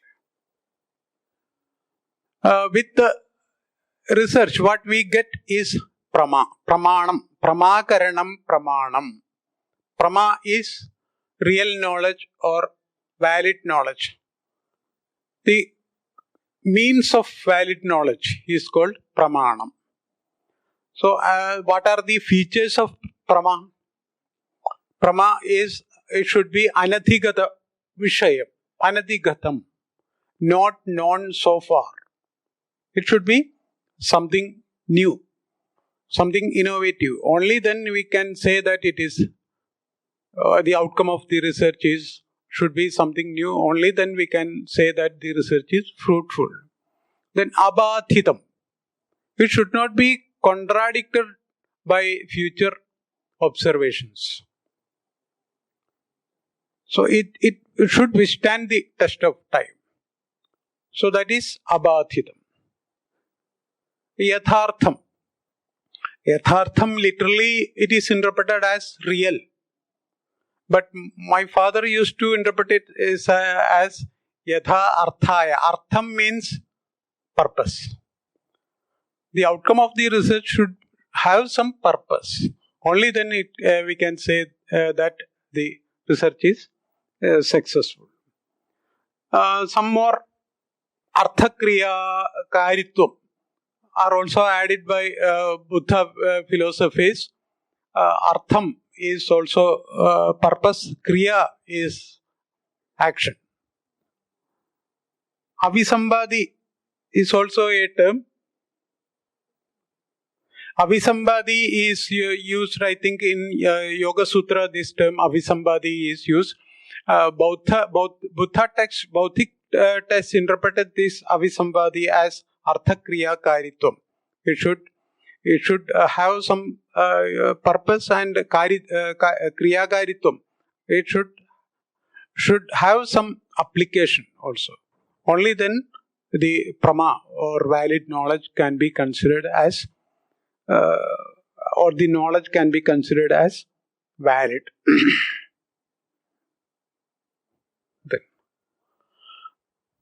slide. With the research, what we get is pramanam, pramakaranam, pramanam. Prama is real knowledge or valid knowledge. The means of valid knowledge is called pramanam. So, what are the features of prama? Prama is, it should be anadhigata vishayam, anadhigatam, not known so far. It should be something new, something innovative. Only then we can say that it is, the outcome of the research should be something new. Only then we can say that the research is fruitful. Then abadhitam. It should not be contradicted by future observations. So it should withstand the test of time. So that is abadhitam. Yathartham. Yathartham literally it is interpreted as real. But my father used to interpret it as yatha arthaya. Artham means purpose. The outcome of the research should have some purpose. Only then we can say that the research is successful. Some more arthakriya karitvam are also added by Buddha philosophies. Artham is also purpose, kriya is action. Avisambadi is also a term. Avisambadi is used, I think, in Yoga Sutra. This term Avisambadi is used. Buddha text, Bauddhic text interpreted this Avisambadi as Arthakriya Karitvam. It should have some purpose and Kriya Karitvam. It should have some application also. Only then the prama or valid knowledge can be considered as or the knowledge can be considered as valid.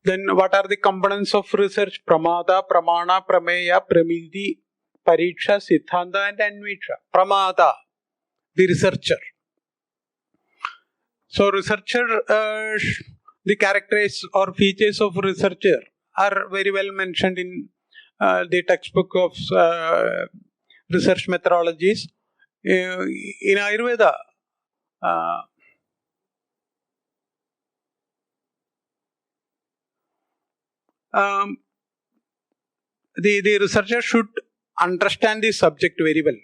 Then what are the components of research? Pramada, Pramana, Prameya, Pramiti, Pariksha, Siddhanta and Anvisha. Pramada, the researcher. So researcher, the characteristics or features of researcher are very well mentioned in the textbook of research methodologies. In Ayurveda, the researcher should understand the subject very well.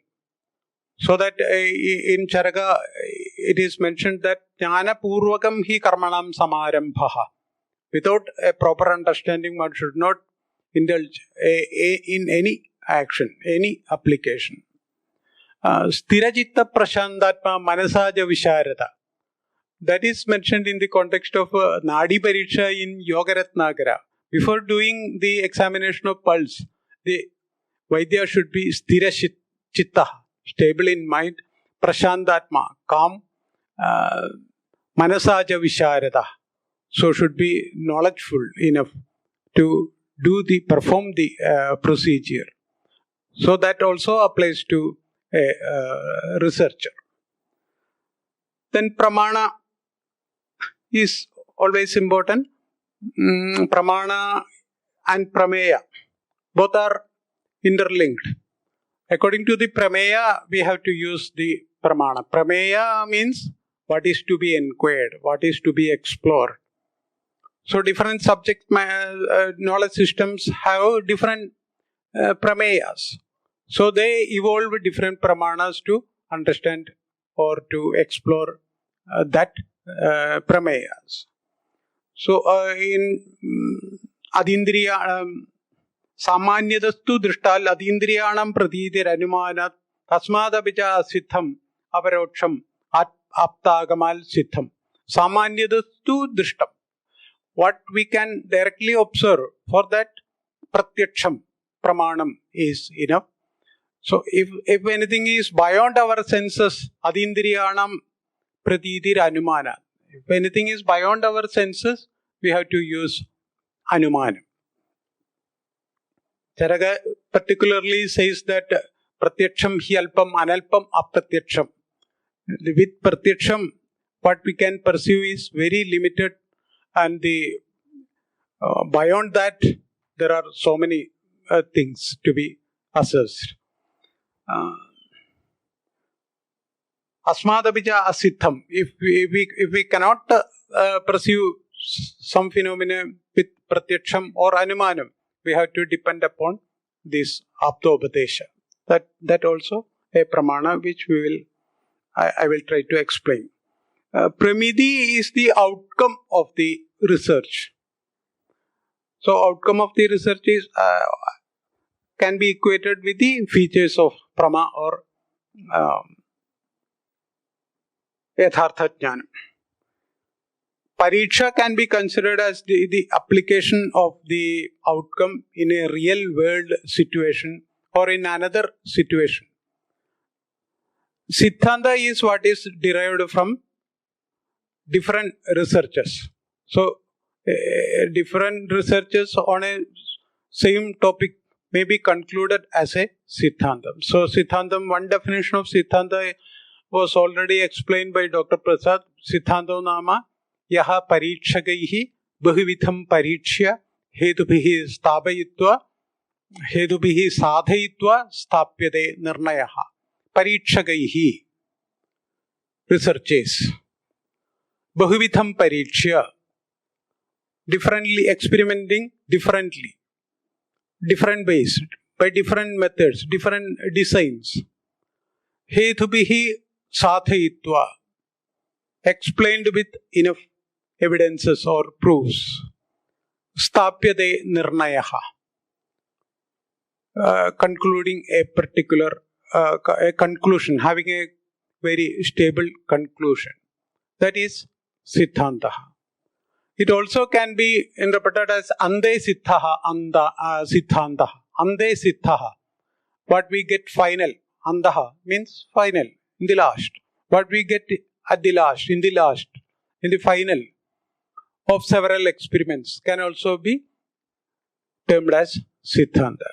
So that in Charaka it is mentioned that jnana purvakam hi karmanam samarambhaha. Without a proper understanding, one should not indulge in any action, any application. Sthirajitta prashantatma manasaja visharata. That is mentioned in the context of Nadi Pariksha in Yoga Ratnakara. Before doing the examination of pulse, the Vaidya should be sthira chitta, stable in mind, prashantatma, calm, manasaja visharata. So should be knowledgeful enough to perform the procedure. So that also applies to a researcher. Then pramana is always important. Pramana and prameya both are interlinked. According to the prameya, we have to use the pramana. Prameya means what is to be inquired, what is to be explored. So different subject knowledge systems have different prameyas. So they evolve different pramanas to understand or to explore that prameyas. So in adindriya samanyadastu drishtal adindriyanam pratitiranumana tasmadapicha siddham aparoksham aptagamal siddham. Samanyadastu drishtam. What we can directly observe, for that pratyaksham pramanam is enough. So if anything is beyond our senses, adindriyanam pratitir anumana. If anything is beyond our senses, we have to use anumanam. Charaga particularly says that pratyaksham hi alpam analpam aprathyaksham. With pratyaksham, what we can perceive is very limited, and beyond that there are so many things to be assessed. Asmadabija asiddham. If we cannot perceive some phenomena with pratyaksham or anumanam, we have to depend upon this aptobadesha. That also a pramana which I will try to explain. Pramidhi is the outcome of the research. So outcome of the research is can be equated with the features of prama or yathartha jnana. Pariksha can be considered as the application of the outcome in a real world situation or in another situation. Siddhanta is what is derived from different researchers. So different researchers on a same topic may be concluded as a Siddhantam. So Siddhantam, one definition of Siddhanta was already explained by Dr. Prasad. Siddhanto nama yaha parikshagaihi bahuvitham parikshya hedubhihi stapayitva hedubhihi sadhayitva stapyate nirnayaha. Parikshagaihi, researches. Bahuvitham parikshya, differently experimenting differently, different ways, by different methods, different designs. Hedubhihi sadhayitva, explained with enough evidences or proofs. Stapyate nirnayaha, concluding a particular a conclusion, having a very stable conclusion. That is Siddhantaha. It also can be interpreted as Ande Siddhaha, Siddhantaha. Ande Siddhaha. What we get final. Andaha means final, in the last. What we get at the last, in the final of several experiments can also be termed as Siddhanta.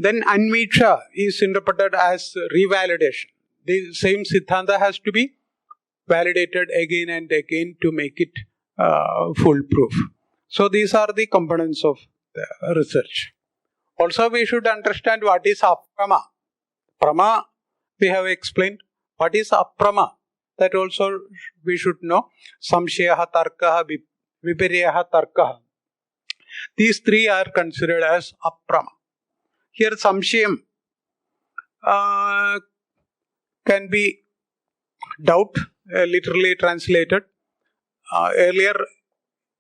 Then Anviksha is interpreted as revalidation. The same Siddhanta has to be validated again and again to make it foolproof. So these are the components of the research. Also we should understand what is aprama. Prama we have explained. What is aprama? That also we should know. Samshayaha tarkaha viparyaha tarkaha. These three are considered as aprama. Here samshayam can be doubt, literally translated. Earlier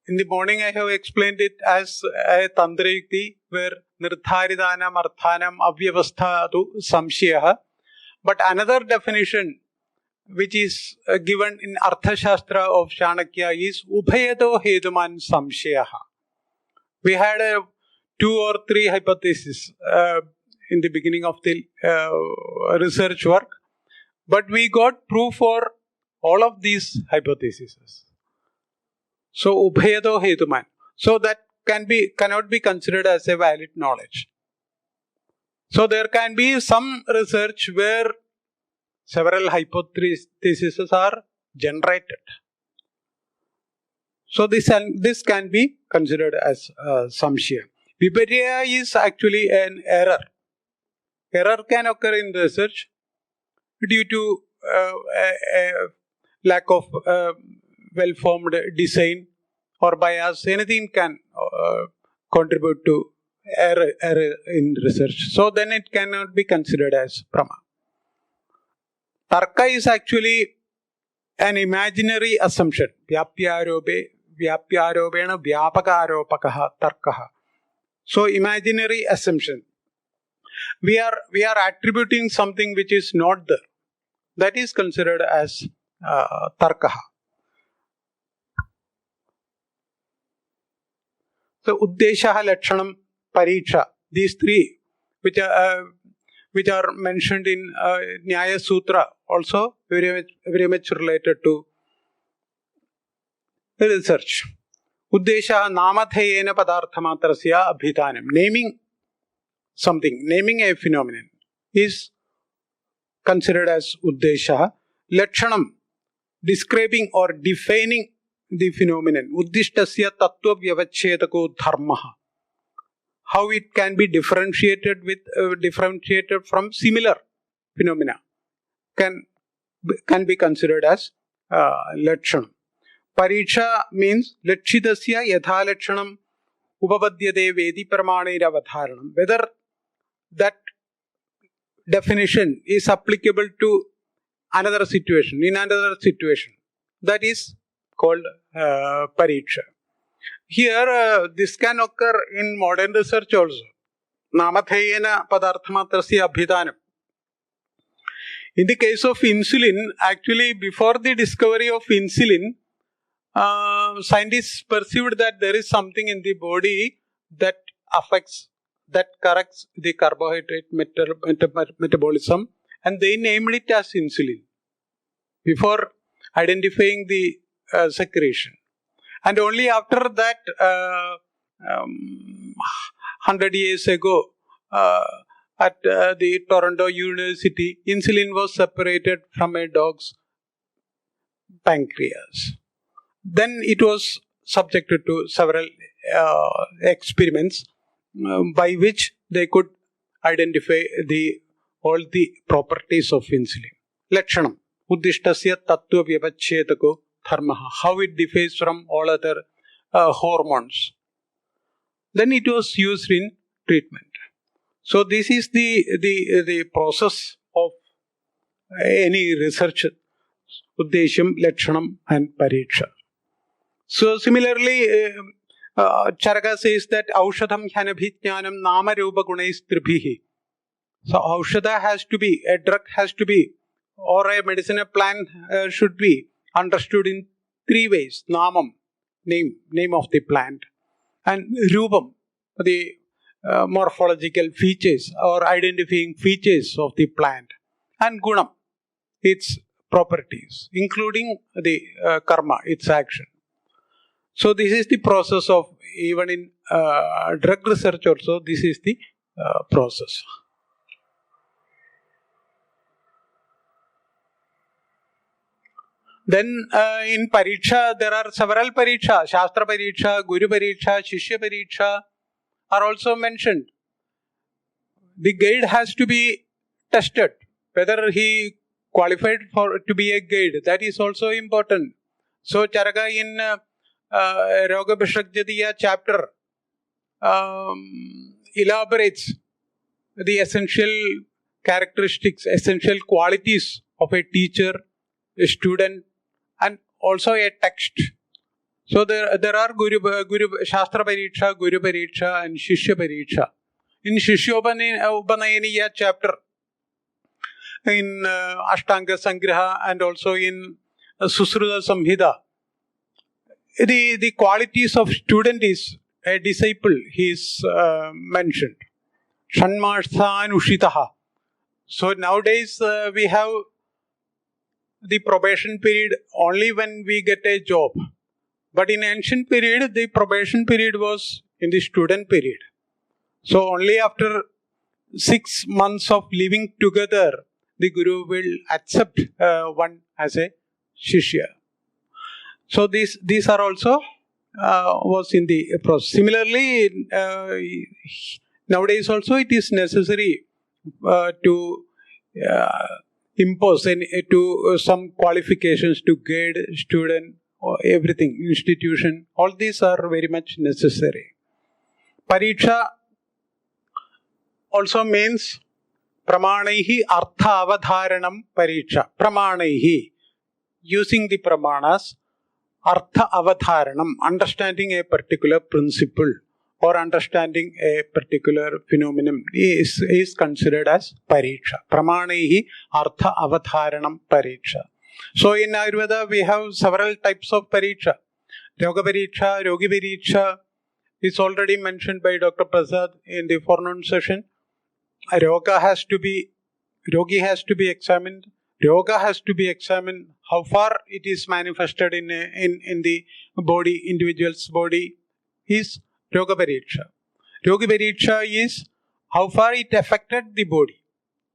in the morning I have explained it as a tantrayukti where nirdharidanam arthanam avyavasthatu samshayaha. But another definition which is given in Arthashastra of Chanakya is Ubhayato Heduman Samshayaha. We had 2 or 3 hypotheses in the beginning of the research work, but we got proof for all of these hypotheses. So Ubhayato Heduman. So that cannot be considered as a valid knowledge. So there can be some research where several hypotheses are generated. So this can be considered as samshaya. Viparya is actually an error. Error can occur in research due to a lack of well-formed design or bias. Anything can contribute to error in research. So then it cannot be considered as prama. Tarka is actually an imaginary assumption. Vyapyarobena vyapakaropakaha tarkaha. So imaginary assumption. We are attributing something which is not there. That is considered as tarkaha. So uddeshaha, lakshanam, pariksha. These three, which are mentioned in Nyaya Sutra, also very much related to research. Uddeshaha namathayena padarthamatrasya abhitanam. Naming something, naming a phenomenon is considered as uddeshaha. Lakshanam, describing or defining the phenomenon. Uddishtasya tattva vyavachedako dharmaha. How it can be differentiated from similar phenomena can be considered as lakshanam. Pariksha means lakshidasya yatha lakshanam upapadyate vedi pramaneir avadharanam. Whether that definition is applicable to another situation, in another situation. That is called pariksha. Here, this can occur in modern research also. Namathayena padarthamatrasya abhidanam. In the case of insulin, actually before the discovery of insulin, scientists perceived that there is something in the body that corrects the carbohydrate metabolism, and they named it as insulin before identifying the secretion. And only after that, 100 years ago, at the Toronto University, insulin was separated from a dog's pancreas. Then it was subjected to several experiments by which they could identify all the properties of insulin. Lakshanam, uddishtasya tattva vyavachedako dharmaha. How it differs from all other hormones. Then it was used in treatment. So this is the process of any research. Uddesham, lakshanam and pariksha. So similarly, Charaka says that aushadham jnanabhijnanam nama rupa gunais tribhihi. So aushadha has to be, a drug has to be, or a medicinal plant should be understood in three ways. Namam, name of the plant, and rupam, the morphological features or identifying features of the plant, and gunam, its properties, including the karma, its action. So this is the process of, even in drug research also, this is the process. Then in pariksha, there are several pariksha. Shastra pariksha, Guru pariksha, Shishya pariksha are also mentioned. The guide has to be tested. Whether he qualified to be a guide, that is also important. So Charaka in Roga Bishakjadiya chapter elaborates the essential characteristics, essential qualities of a teacher, a student, and also a text. So there are Guru Shastra Pariksha, Guru Pariksha, and Shishya Pariksha. In Shishyopanayaniya chapter, in Ashtanga Sangraha, and also in Susruta Samhita, the qualities of student is a disciple, he is mentioned. Shanmartha Ushitaha. So nowadays we have the probation period only when we get a job. But in ancient period, the probation period was in the student period. So only after 6 months of living together, the Guru will accept one as a Shishya. So these are also was in the process. Similarly, nowadays also it is necessary to impose some qualifications to guide student or everything, institution. All these are very much necessary. Pariksha also means pramanaihi artha avadharanam pariksha. Pramanaihi, using the pramanas, artha avadharanam, understanding a particular principle or understanding a particular phenomenon is considered as pariksha. Pramanaihi artha avadharanam pariksha. So in Ayurveda we have several types of pariksha. Yoga pariksha, Yogi pariksha is already mentioned by Dr. Prasad in the forenoon session. Yogi has to be examined. Yoga has to be examined how far it is manifested in the body, individual's body, is Yoga pariksha. Yogi pariksha is how far it affected the body.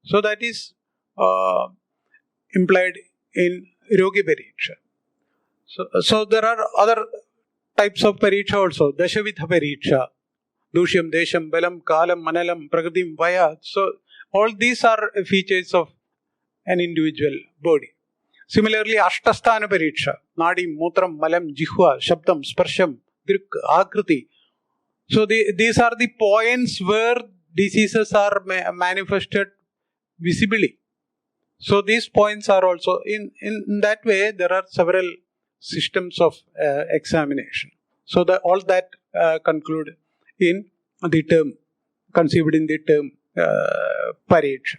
So that is implied in Yogi pariksha. So there are other types of pariksha also. Dashavidha pariksha. Dushyam, Desham, Balam, Kalam, Manalam, Pragatim, Vaya. So all these are features of an individual body. Similarly, Ashtasthana pariksha. Nadi, Mutram, Malam, Jihva, Shabdam, Sparsham, Drik, Akriti. So these are the points where diseases are manifested visibly. So these points are also, in that way, there are several systems of examination. So all that conclude in the term, conceived in the term pariksha.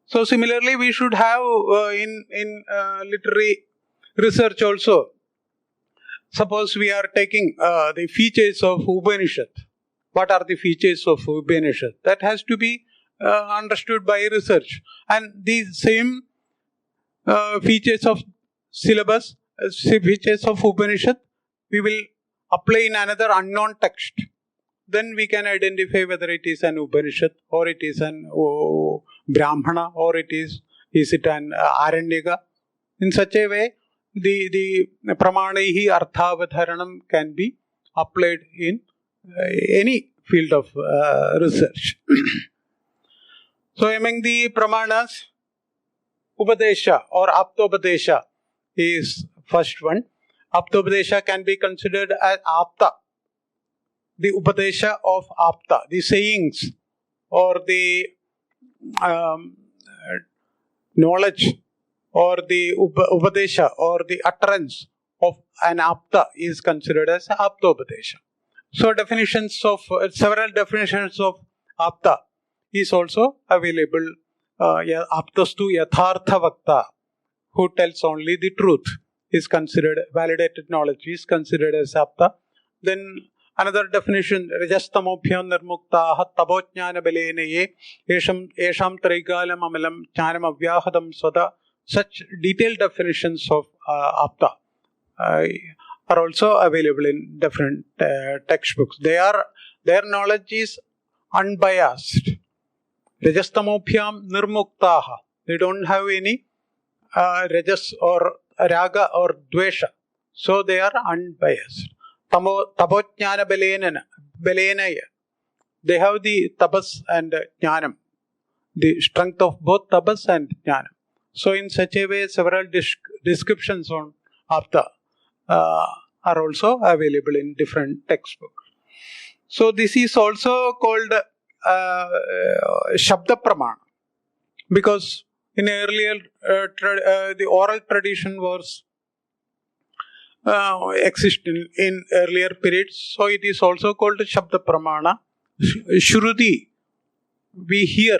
So similarly, we should have in literary research also. Suppose we are taking the features of Upanishad. What are the features of Upanishad? That has to be understood by research. And these same features of syllabus, features of Upanishad, we will apply in another unknown text. Then we can identify whether it is an Upanishad or it is an Brahmana or it is it an Aranyaka. In such a way, the pramanaihi arthavadharanam can be applied in any field of research. So among the pramanas, Upadesha or Aptopadesha is first one. Aptopadesha can be considered as Apta. The Upadesha of Apta, the sayings or the knowledge or the Upadesha or the utterance of an Apta is considered as Aptopadesha. So several definitions of Apta is also available. Aptastu yathartha vakta, who tells only the truth, is considered, validated knowledge is considered as Apta. Then another definition, Rajastamobhyam nirmuktaha tabojnana balene ye esham traikalam amalam jnanam avyahadam sada. Such detailed definitions of Apta are also available in different textbooks. Their knowledge is unbiased. Rajastamobhyam nirmuktaha. They don't have any rajas or raga or dvesha. So they are unbiased. Tabojnana balenaya. They have the tabas and jnanam. The strength of both tabas and jnanam. So in such a way, several descriptions on Apta are also available in different textbooks. So this is also called Shabda Pramana, because in earlier the oral tradition was existing in earlier periods, so it is also called Shabda Pramana. Shruti, we hear,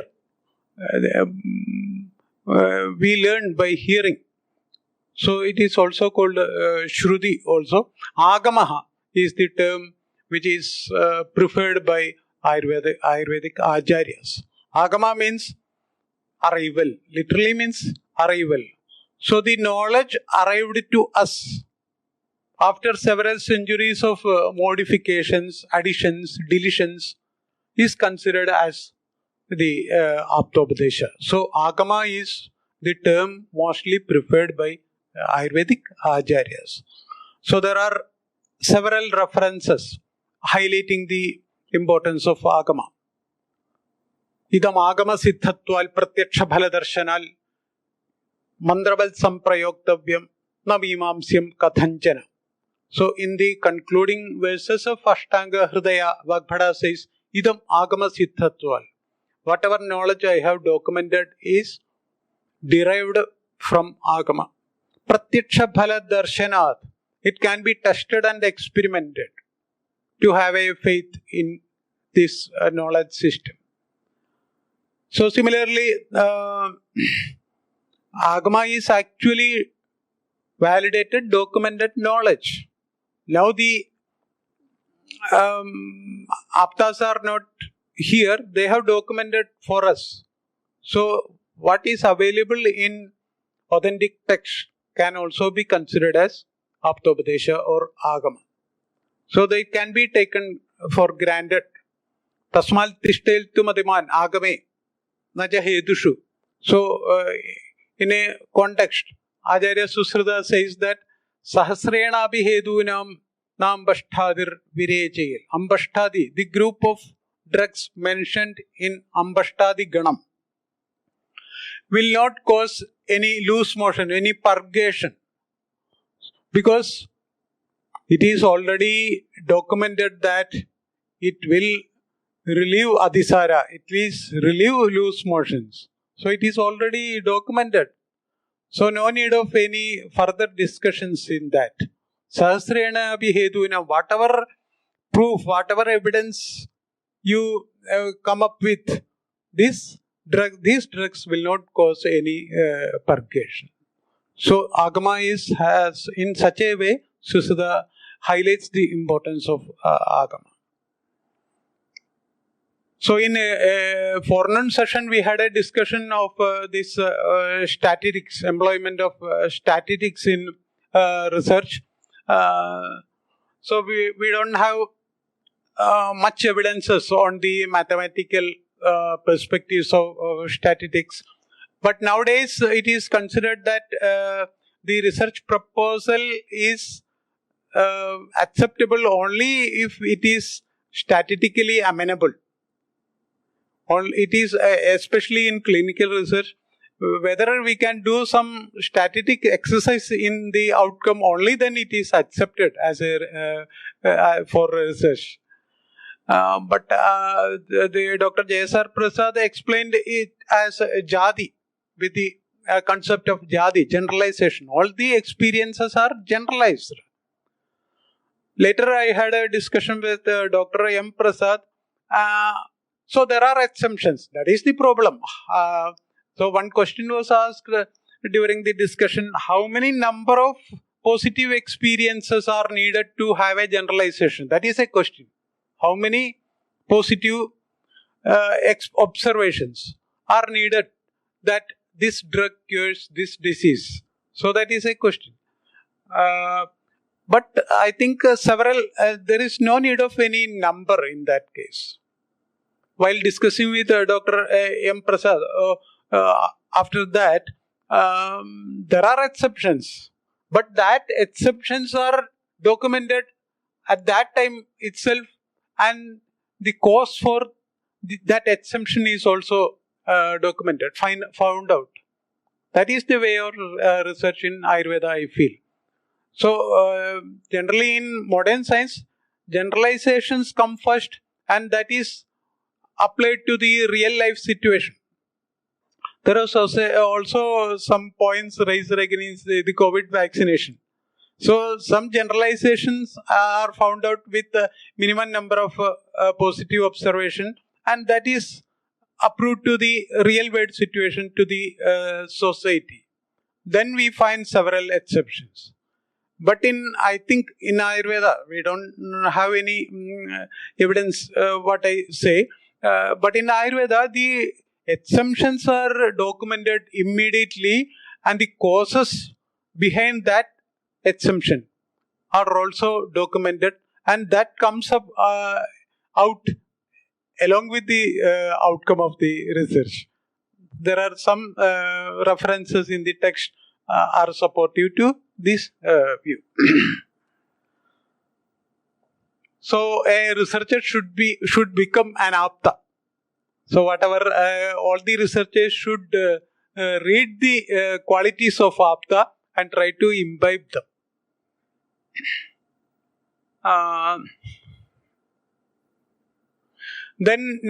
we learn by hearing. So it is also called Shruti also. Agamaha is the term which is preferred by Ayurvedic Acharyas. Agama means arrival, literally means arrival. So the knowledge arrived to us after several centuries of modifications, additions, deletions, is considered as the Aptopadesha. So Agama is the term mostly preferred by Ayurvedic Acharyas. So there are several references highlighting the importance of Agama. Idam Agama Siddhatval Pratyaksha Bhaladarshanal Mandrabal Samprayoktavyam Navimamsyam Kathanchana. So in the concluding verses of Ashtanga Hridaya, Vagbhada says, Idam Agama Siddhatval. Whatever knowledge I have documented is derived from Agama. Pratyaksha Bhala Darshanat. It can be tested and experimented to have a faith in this knowledge system. So similarly, Agama is actually validated, documented knowledge. Now the Aptas are not here, they have documented for us. So what is available in authentic text can also be considered as Aptopadesha or Agama. So they can be taken for granted. Tasmal Tishteltu Madiman Agame Naja Hedushu. So in a context, Acharya Susruta says that Sahasrena Bihedunam Nambashtadir Virejayil. Ambashtadi, the group of drugs mentioned in Ambashtadi Ganam, will not cause any loose motion, any purgation, because it is already documented that it will relieve Adhisara, it will relieve loose motions. So it is already documented. So no need of any further discussions in that. Sahasrena Abhiheduna, whatever proof, whatever evidence you come up with, these drugs will not cause any purgation. So Agama has in such a way, Susruta highlights the importance of Agama. So in a forenoon session, we had a discussion of this statistics, employment of statistics in research. So we don't have much evidences on the mathematical perspectives of statistics. But nowadays, it is considered that the research proposal is acceptable only if it is statistically amenable. It is especially in clinical research, whether we can do some statistic exercise in the outcome, only then it is accepted as a for research. But the Dr. J.S.R. Prasad explained it as jadi, with the concept of jadi, generalization. All the experiences are generalized. Later I had a discussion with Dr. M. Prasad. So there are exemptions. That is the problem. So one question was asked during the discussion, how many number of positive experiences are needed to have a generalization? That is a question. How many positive observations are needed that this drug cures this disease? So that is a question. But I think there is no need of any number in that case. While discussing with Dr. M. Prasad, after that, there are exceptions. But that exceptions are documented at that time itself, and the cause for that exemption is also documented, found out. That is the way of research in Ayurveda, I feel. So, generally in modern science, generalizations come first, and that is applied to the real life situation. There are also some points raised against the COVID vaccination. So some generalizations are found out with the minimum number of positive observation, and that is approved to the real world situation, to the society. Then we find several exceptions. But I think in Ayurveda, we don't have any evidence what I say. But in Ayurveda, the exemptions are documented immediately, and the causes behind that exemption are also documented, and that comes up out along with the outcome of the research. There are some references in the text are supportive to this view. So a researcher should become an apta. So whatever all the researchers should read the qualities of apta and try to imbibe them. Then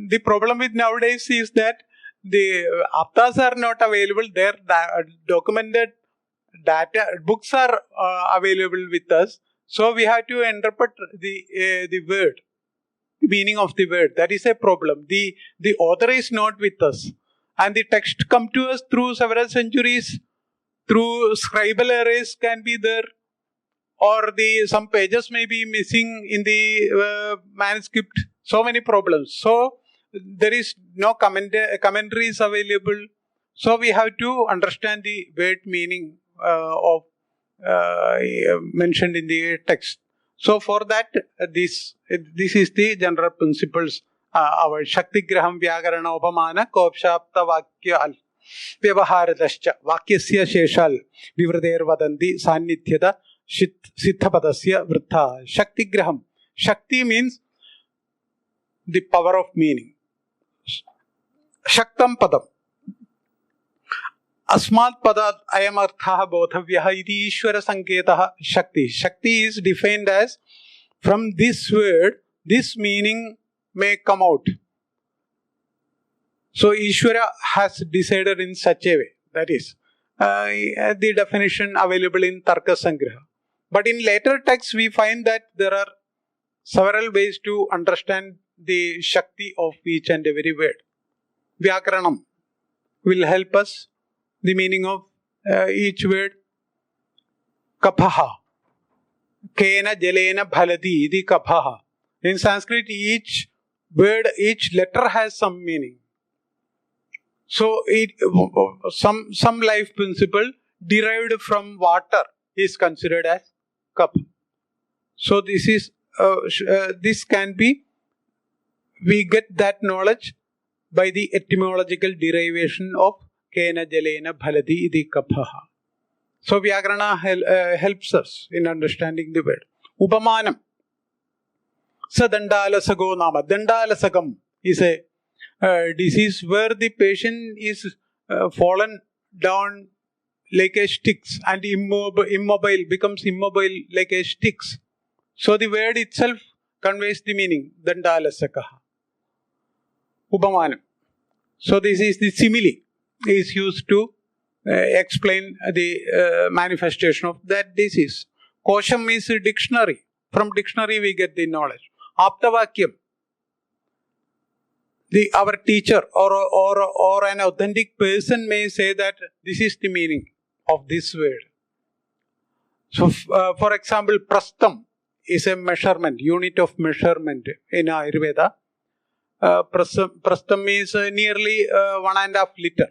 the problem with nowadays is that the aptas are not available. Their documented data books are available with us. So we have to interpret the word, the meaning of the word. That is a problem. The author is not with us, and the text come to us through several centuries, through scribal errors can be there, or some pages may be missing in the manuscript. So many problems. So there is no commentaries available. So we have to understand the word meaning of mentioned in the text. So for that, this is the general principles. Our Shaktigraham Vyakarana Upamana Kopshapta Vakya Vyavaharadascha Vakyasya Sheshal Vivrader Vadanti Sannithyada Siddhapadasya Vrittha. Shaktigraham. Shakti means the power of meaning. Shaktam Padam. Asmat Padat Ayam Arthaha Bodhavyaha Iti Ishvara Sanketaha Shakti. Shakti is defined as from this word, this meaning may come out. So Ishvara has decided in such a way. That is the definition available in Tarka Sangraha. But in later texts we find that there are several ways to understand the Shakti of each and every word. Vyakaranam will help us the meaning of each word. Kaphaha. Kena jalena bhalati iti kaphaha. In Sanskrit, each word, each letter has some meaning. So some life principle derived from water is considered as cup. So this can be, we get that knowledge by the etymological derivation of Kena jalena bhalati iti kaphaha. So Vyakarana helps us in understanding the word. Upamanam. Sa dandalasago nama. Dandalasagam is a disease where the patient is fallen down like a sticks and immobile, becomes immobile like a sticks. So the word itself conveys the meaning. Dandalasakaha. Upamanam. So this is the simile is used to explain the manifestation of that disease. Kosham means a dictionary. From dictionary we get the knowledge. Aptavakyam. Our teacher or an authentic person may say that this is the meaning of this word. So for example, prastham is a measurement, unit of measurement in Ayurveda. Prastham is nearly 1.5 liter.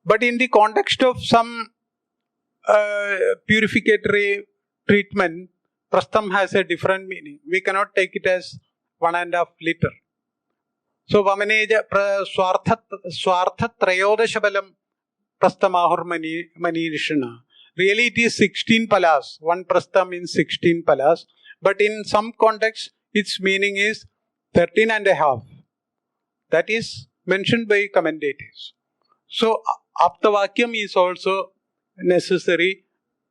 But in the context of some purificatory treatment, prastham has a different meaning. We cannot take it as 1.5 liter. So Vamaneja Swartha Trayodashabalam Prasthamahur Manirishana. Really it is 16 palas. One prastha means 16 palas. But in some context, its meaning is 13.5. That is mentioned by commentators. So Aptavakyam is also necessary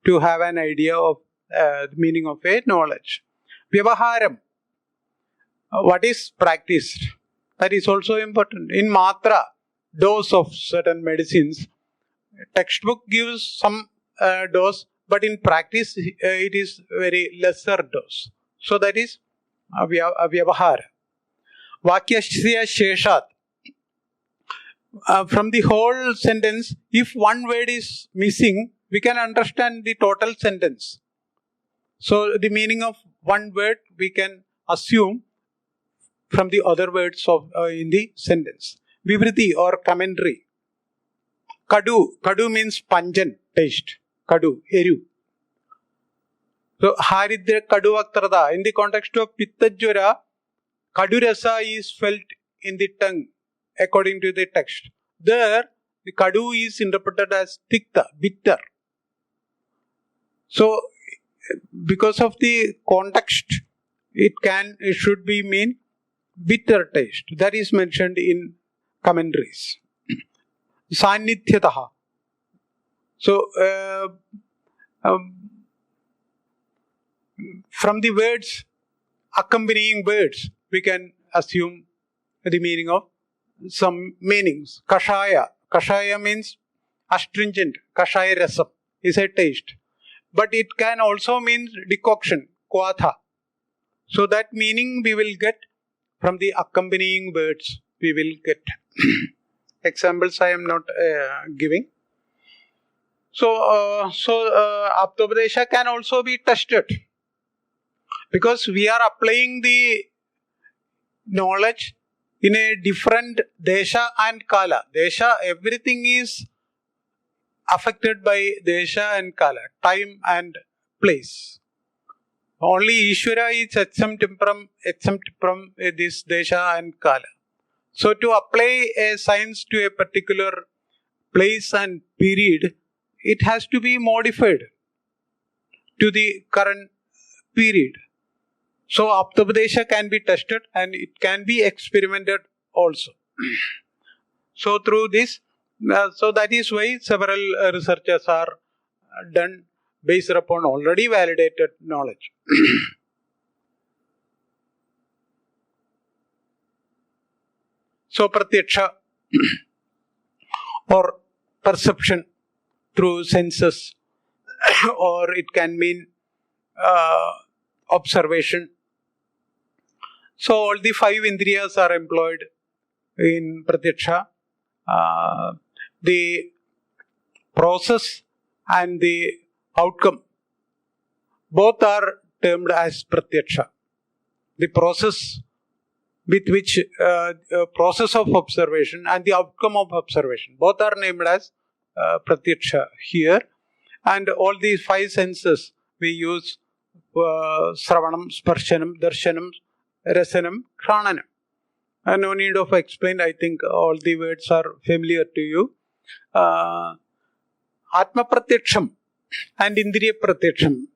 to have an idea of the meaning of a knowledge. Vyavaharam. What is practiced? That is also important. In matra, dose of certain medicines, textbook gives some dose, but in practice it is very lesser dose. So that is vyavahara. Vakyasya sheshat. From the whole sentence, if one word is missing, we can understand the total sentence. So the meaning of one word we can assume from the other words of in the sentence. Vivriti or commentary. Kadu. Kadu means pungent taste. Kadu, eru. So haridra kadu aktarada. In the context of pittajvara, kadu rasa is felt in the tongue according to the text. There, The kadu is interpreted as tikta, bitter. So, because of the context, it should be mean bitter taste. That is mentioned in commentaries. Sannidhyataha. So, from the words, accompanying words, we can assume the meaning of some meanings. Kashaya. Kashaya means astringent. Kashaya rasam is a taste. But it can also mean decoction, kwatha. So that meaning we will get from the accompanying words. We will get. Examples I am not giving. So Aptopadesha can also be tested. Because we are applying the knowledge in a different desha and kala. Desha, everything is affected by desha and kala, time and place. Only Ishvara is exempt from this desha and kala. So to apply a science to a particular place and period, it has to be modified to the current period. So Aptopadesha can be tested and it can be experimented also. So through this, so that is why several researches are done based upon already validated knowledge. So pratyaksha or perception through senses, or it can mean observation. So all the 5 indriyas are employed in pratyaksha. The process and the outcome both are termed as pratyaksha. The process with which process of observation and the outcome of observation both are named as pratyaksha here. And all these 5 senses we use Sravanam, Sparshanam, Darshanam, Rasanam, Krananam. And no need of explain, I think all the words are familiar to you. Atma Pratyaksham and Indriya Pratyaksham.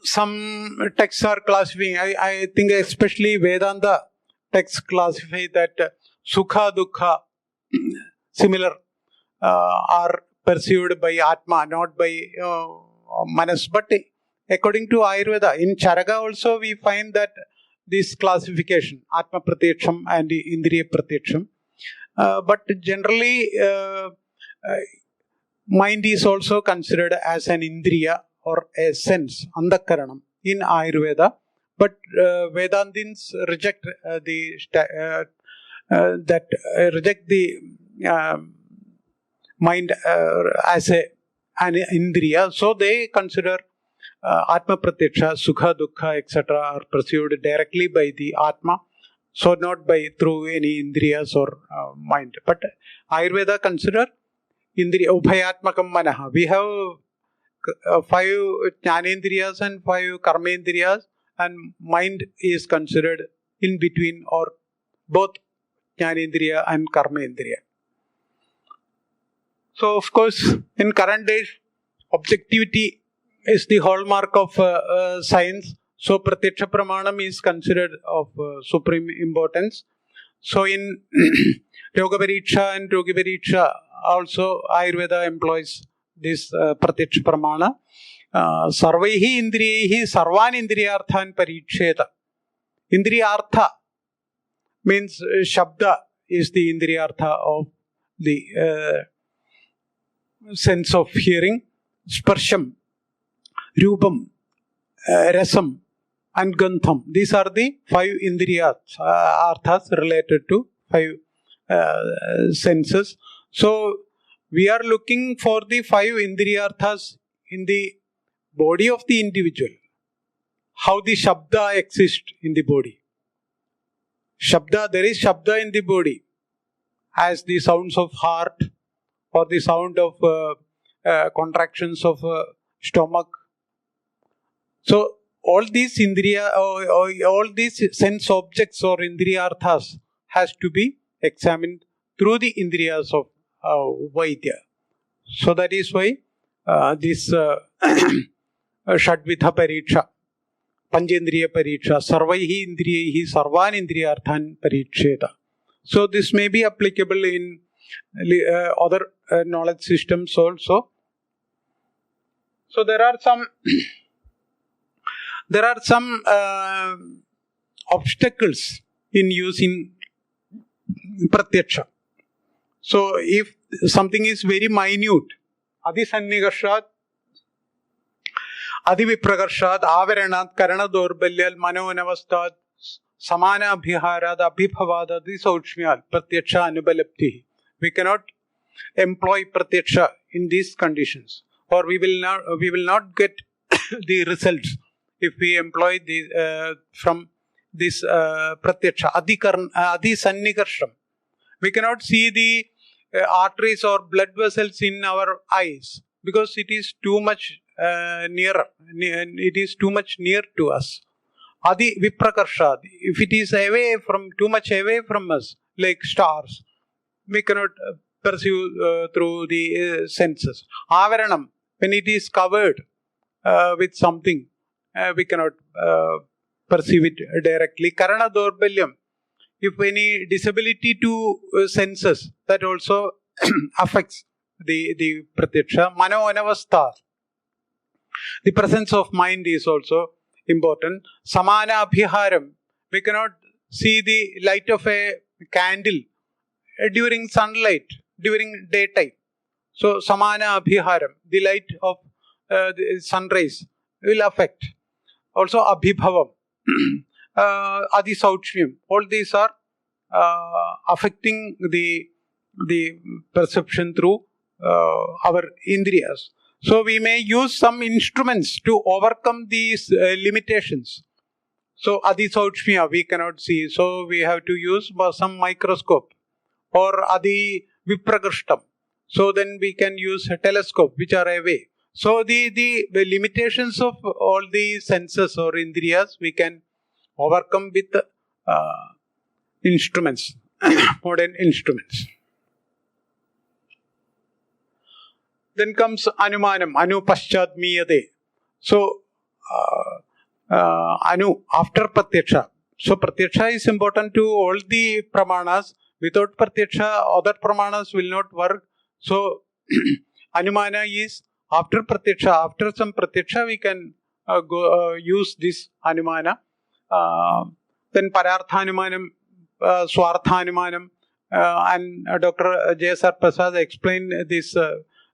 Some texts are classifying, I think especially Vedanta texts classify that Sukha, Dukha, similar, are perceived by Atma, not by Manas. But according to Ayurveda, in Charaka also we find that this classification, Atma Pratyaksham and Indriya Pratyaksham. But generally, mind is also considered as an Indriya or a sense, Andhakaranam, in Ayurveda. But Vedantins reject reject the mind as an Indriya. So they consider Atma Pratyaksha, Sukha, Dukha, etc. are perceived directly by the Atma, so not by through any Indriyas or mind. But Ayurveda consider Indriya, Ubhayatmakam Manaha. We have 5 Jnanendriyas and 5 Karmendriyas, and mind is considered in between or both Jnanendriya and Karmendriya. So of course, in current days, objectivity is the hallmark of science. So Pratyaksha Pramanam is considered of supreme importance. So in Yoga Pariksha and Yogi Pariksha also Ayurveda employs this Pratyaksha Pramana. Sarvaihi Indriyehi Sarvan Indriyarthan Pariksheta. Indriyartha means Shabda is the Indriyartha of the sense of hearing. Sparsham, Rupam, Rasam and Gantham. These are the 5 Indriya arthas related to 5 senses. So we are looking for the 5 Indriya arthas in the body of the individual. How the Shabda exists in the body. Shabda, there is Shabda in the body as the sounds of heart or the sound of contractions of stomach. So all these Indriya, all these sense objects or Indriya arthas has to be examined through the Indriyas of Vaidya. So that is why this Shadvidha Pariksha, Panjendriya Pariksha, Sarvaihi Indriyahi Sarvan Indriyarthan Pariksheta. So this may be applicable in other knowledge systems also. So there are some obstacles in using Pratyaksha. So if something is very minute, Adisannigarshat, Adiviprakarshat, Avaranat, Karana Dorbalyal, Manoanavastad, Samana Abhiharad, Abhibhavada, Disauchmyal, Pratyaksha Anubalapti. We cannot employ Pratyaksha in these conditions, or we will not get the results if we employ from this Pratyaksha, Adisannigarsham. We cannot see the arteries or blood vessels in our eyes because it is too much nearer. It is too much near to us. Adi Viprakarsha, if it is too much away from us, like stars, we cannot perceive through the senses. Avaranam, when it is covered with something, we cannot perceive it directly. Karana Dorbalyam, if any disability to senses, that also affects the Pratyaksha. Mano Anavastha, the presence of mind is also important. Samana Abhiharam, we cannot see the light of a candle during sunlight, during daytime. So Samana Abhiharam, the light of the sunrise will affect. Also Abhibhavam, Adisauchmyam, all these are affecting the perception through our indriyas. So we may use some instruments to overcome these limitations. So Adisauchmya we cannot see, so we have to use some microscope, or Adi Viprakrishtam. So then we can use a telescope which are away. So the limitations of all the senses or indriyas we can overcome with instruments, modern instruments. Then comes Anumanam, Anu Paschadmiyade. So Anu, after Pratyaksha. So Pratyaksha is important to all the pramanas. Without Pratyaksha, other pramanas will not work. So Anumana is after Pratyaksha. After some Pratyaksha, we can use this Anumana. Then Pararthanumanam, Swarthanumanam, and Dr. J.S.R. Prasad explained this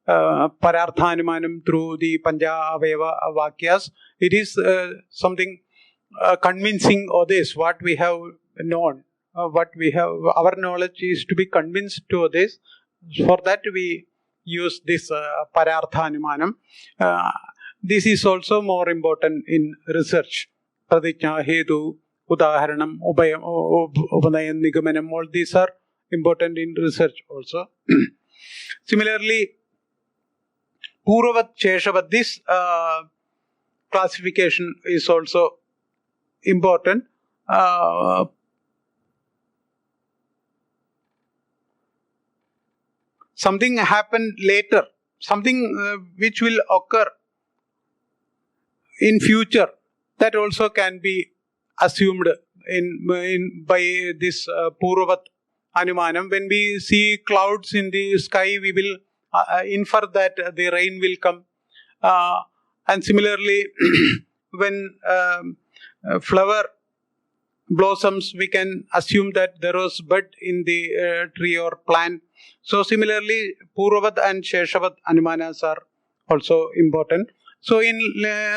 Pararthanumanam through the Panja Aveva Vakyas. It is something convincing others what we have known, what we have, our knowledge is to be convinced to others. For that we use this Pararthanumanam. This is also more important in research. Pradijna, Hetu, Udaharanam, Upanayan, Nigamanam, all these are important in research also. Similarly, Puravat, Sheshavat, this classification is also important. Something happened later, something which will occur in future, that also can be assumed by this Puravat Anumanam. When we see clouds in the sky, we will infer that the rain will come. And similarly, when flower blossoms, we can assume that there was bud in the tree or plant. So similarly, Puravat and Sheshavat Anumanas are also important. So in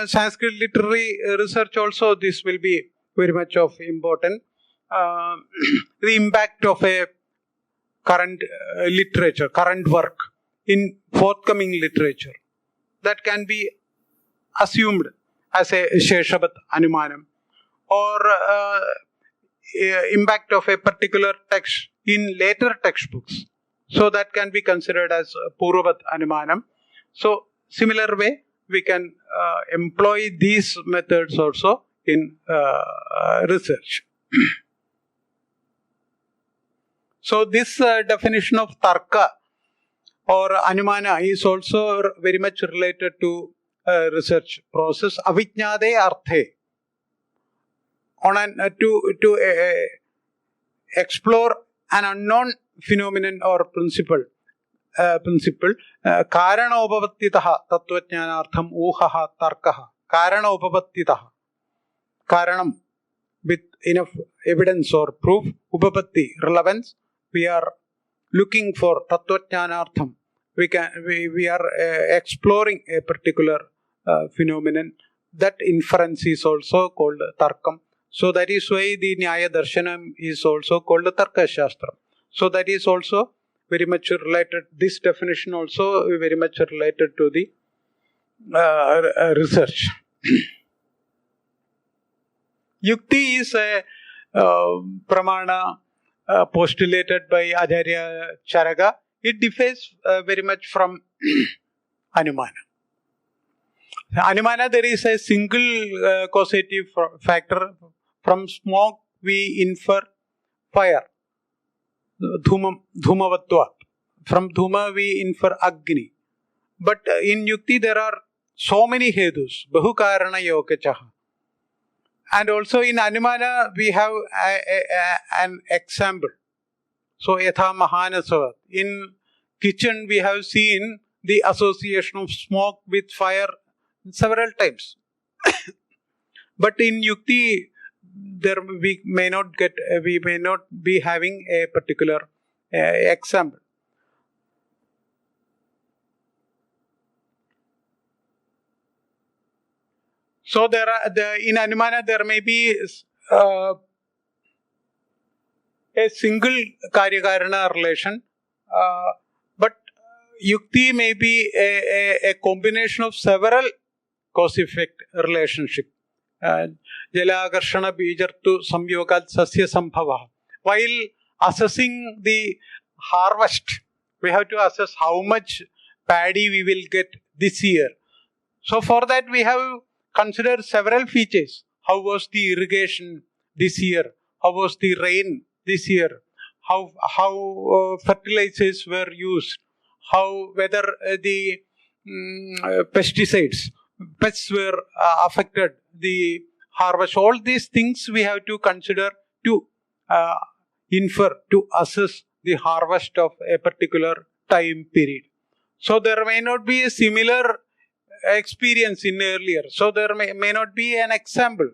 Sanskrit literary research also, this will be very much of important. The impact of a current literature, current work in forthcoming literature, that can be assumed as a Sheshavat Anumanam. Or impact of a particular text in later textbooks. So that can be considered as Puravat Anumanam. So similar way, we can employ these methods also in research. So this definition of Tarka or Anumana is also very much related to research process. Avijñāde arthe. On to explore an unknown phenomenon or principle. Karanopavattitaha tattvajnanartham uhaha tarkaha. Karanopavattitaha. Karanam with enough evidence or proof. Upapatti relevance. We are looking for tattvajnanartham. We are exploring a particular phenomenon. That inference is also called tarkam. So that is why the Nyaya Darshanam is also called Tarka Shastra. So that is also very much related, this definition also very much related to the research. Yukti is a pramana postulated by Acharya Charaka. It differs very much from Anumana. Anumana, there is a single causative factor. From smoke we infer fire. Dhumavatva. From dhuma we infer agni. But in Yukti there are so many hedus. Bahukarana yokachaha. And also in Anumana we have an example. So yatha mahanasava. In kitchen we have seen the association of smoke with fire several times. But in Yukti there we may not be having a particular example. So there are in Anumana there may be a single Karya-Karana relation, but Yukti may be a combination of several cause-effect relationship. Jalakarshana bijartu samyogat sasya sambhava. While assessing the harvest, we have to assess how much paddy we will get this year. So for that we have considered several features. How was the irrigation this year? How was the rain this year? How fertilizers were used? Whether the pesticides, pests were affected the harvest. All these things we have to consider to infer, to assess the harvest of a particular time period. So there may not be a similar experience in earlier. So there may not be an example.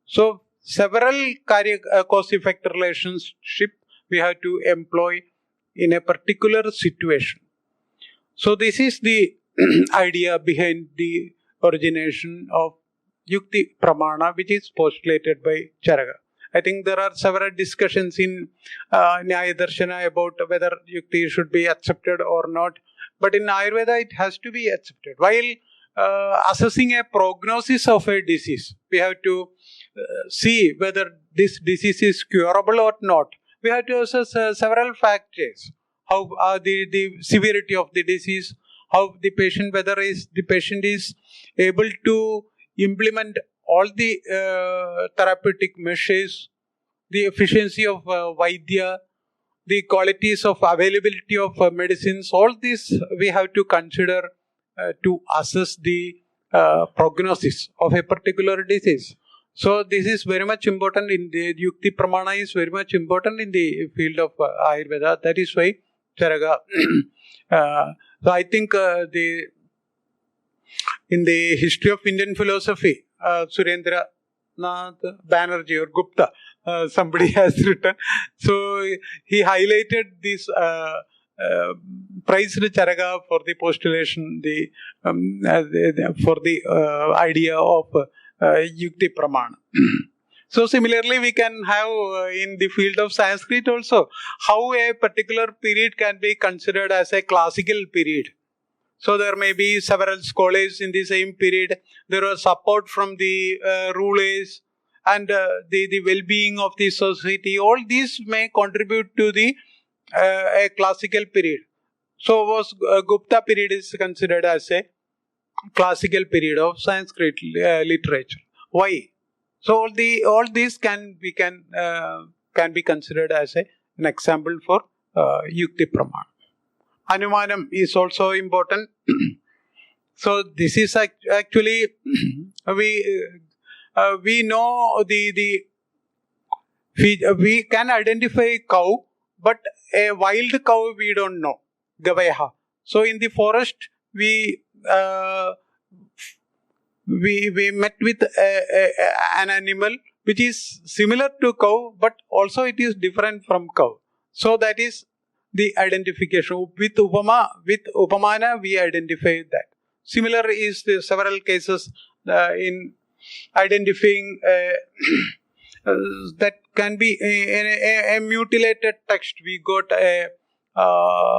So several cause-effect relationship we have to employ in a particular situation. So this is the idea behind the origination of Yukti Pramana, which is postulated by Charaka. I think there are several discussions in Nyaya Darshana about whether Yukti should be accepted or not. But in Ayurveda, it has to be accepted. While assessing a prognosis of a disease, we have to see whether this disease is curable or not. We have to assess several factors. How the severity of the disease, how the patient, whether the patient is able to implement all the therapeutic measures, the efficiency of Vaidya, the qualities of availability of medicines, all these we have to consider to assess the prognosis of a particular disease. So this is very much important in the Yukti Pramana is very much important in the field of Ayurveda. That is why Charaka. So I think in the history of Indian philosophy, Surendra Nath Banerjee or Gupta, somebody has written. So he highlighted this, praised Charaka for the postulation, for the idea of Yukti Pramana. So similarly, we can have in the field of Sanskrit also, how a particular period can be considered as a classical period. So there may be several scholars in the same period. There was support from the rulers and the well-being of the society. All these may contribute to the a classical period. So was Gupta period is considered as a classical period of Sanskrit literature. Why? So all these can be considered as an example for Yukti Pramana. Anumanam is also important. So this is actually we know we can identify cow, but a wild cow we don't know, Gavayaha. So in the forest we met with an animal which is similar to cow, but also it is different from cow. So that is the identification. With Upamana we identify that. Similar is the several cases in identifying that can be a mutilated text. We got a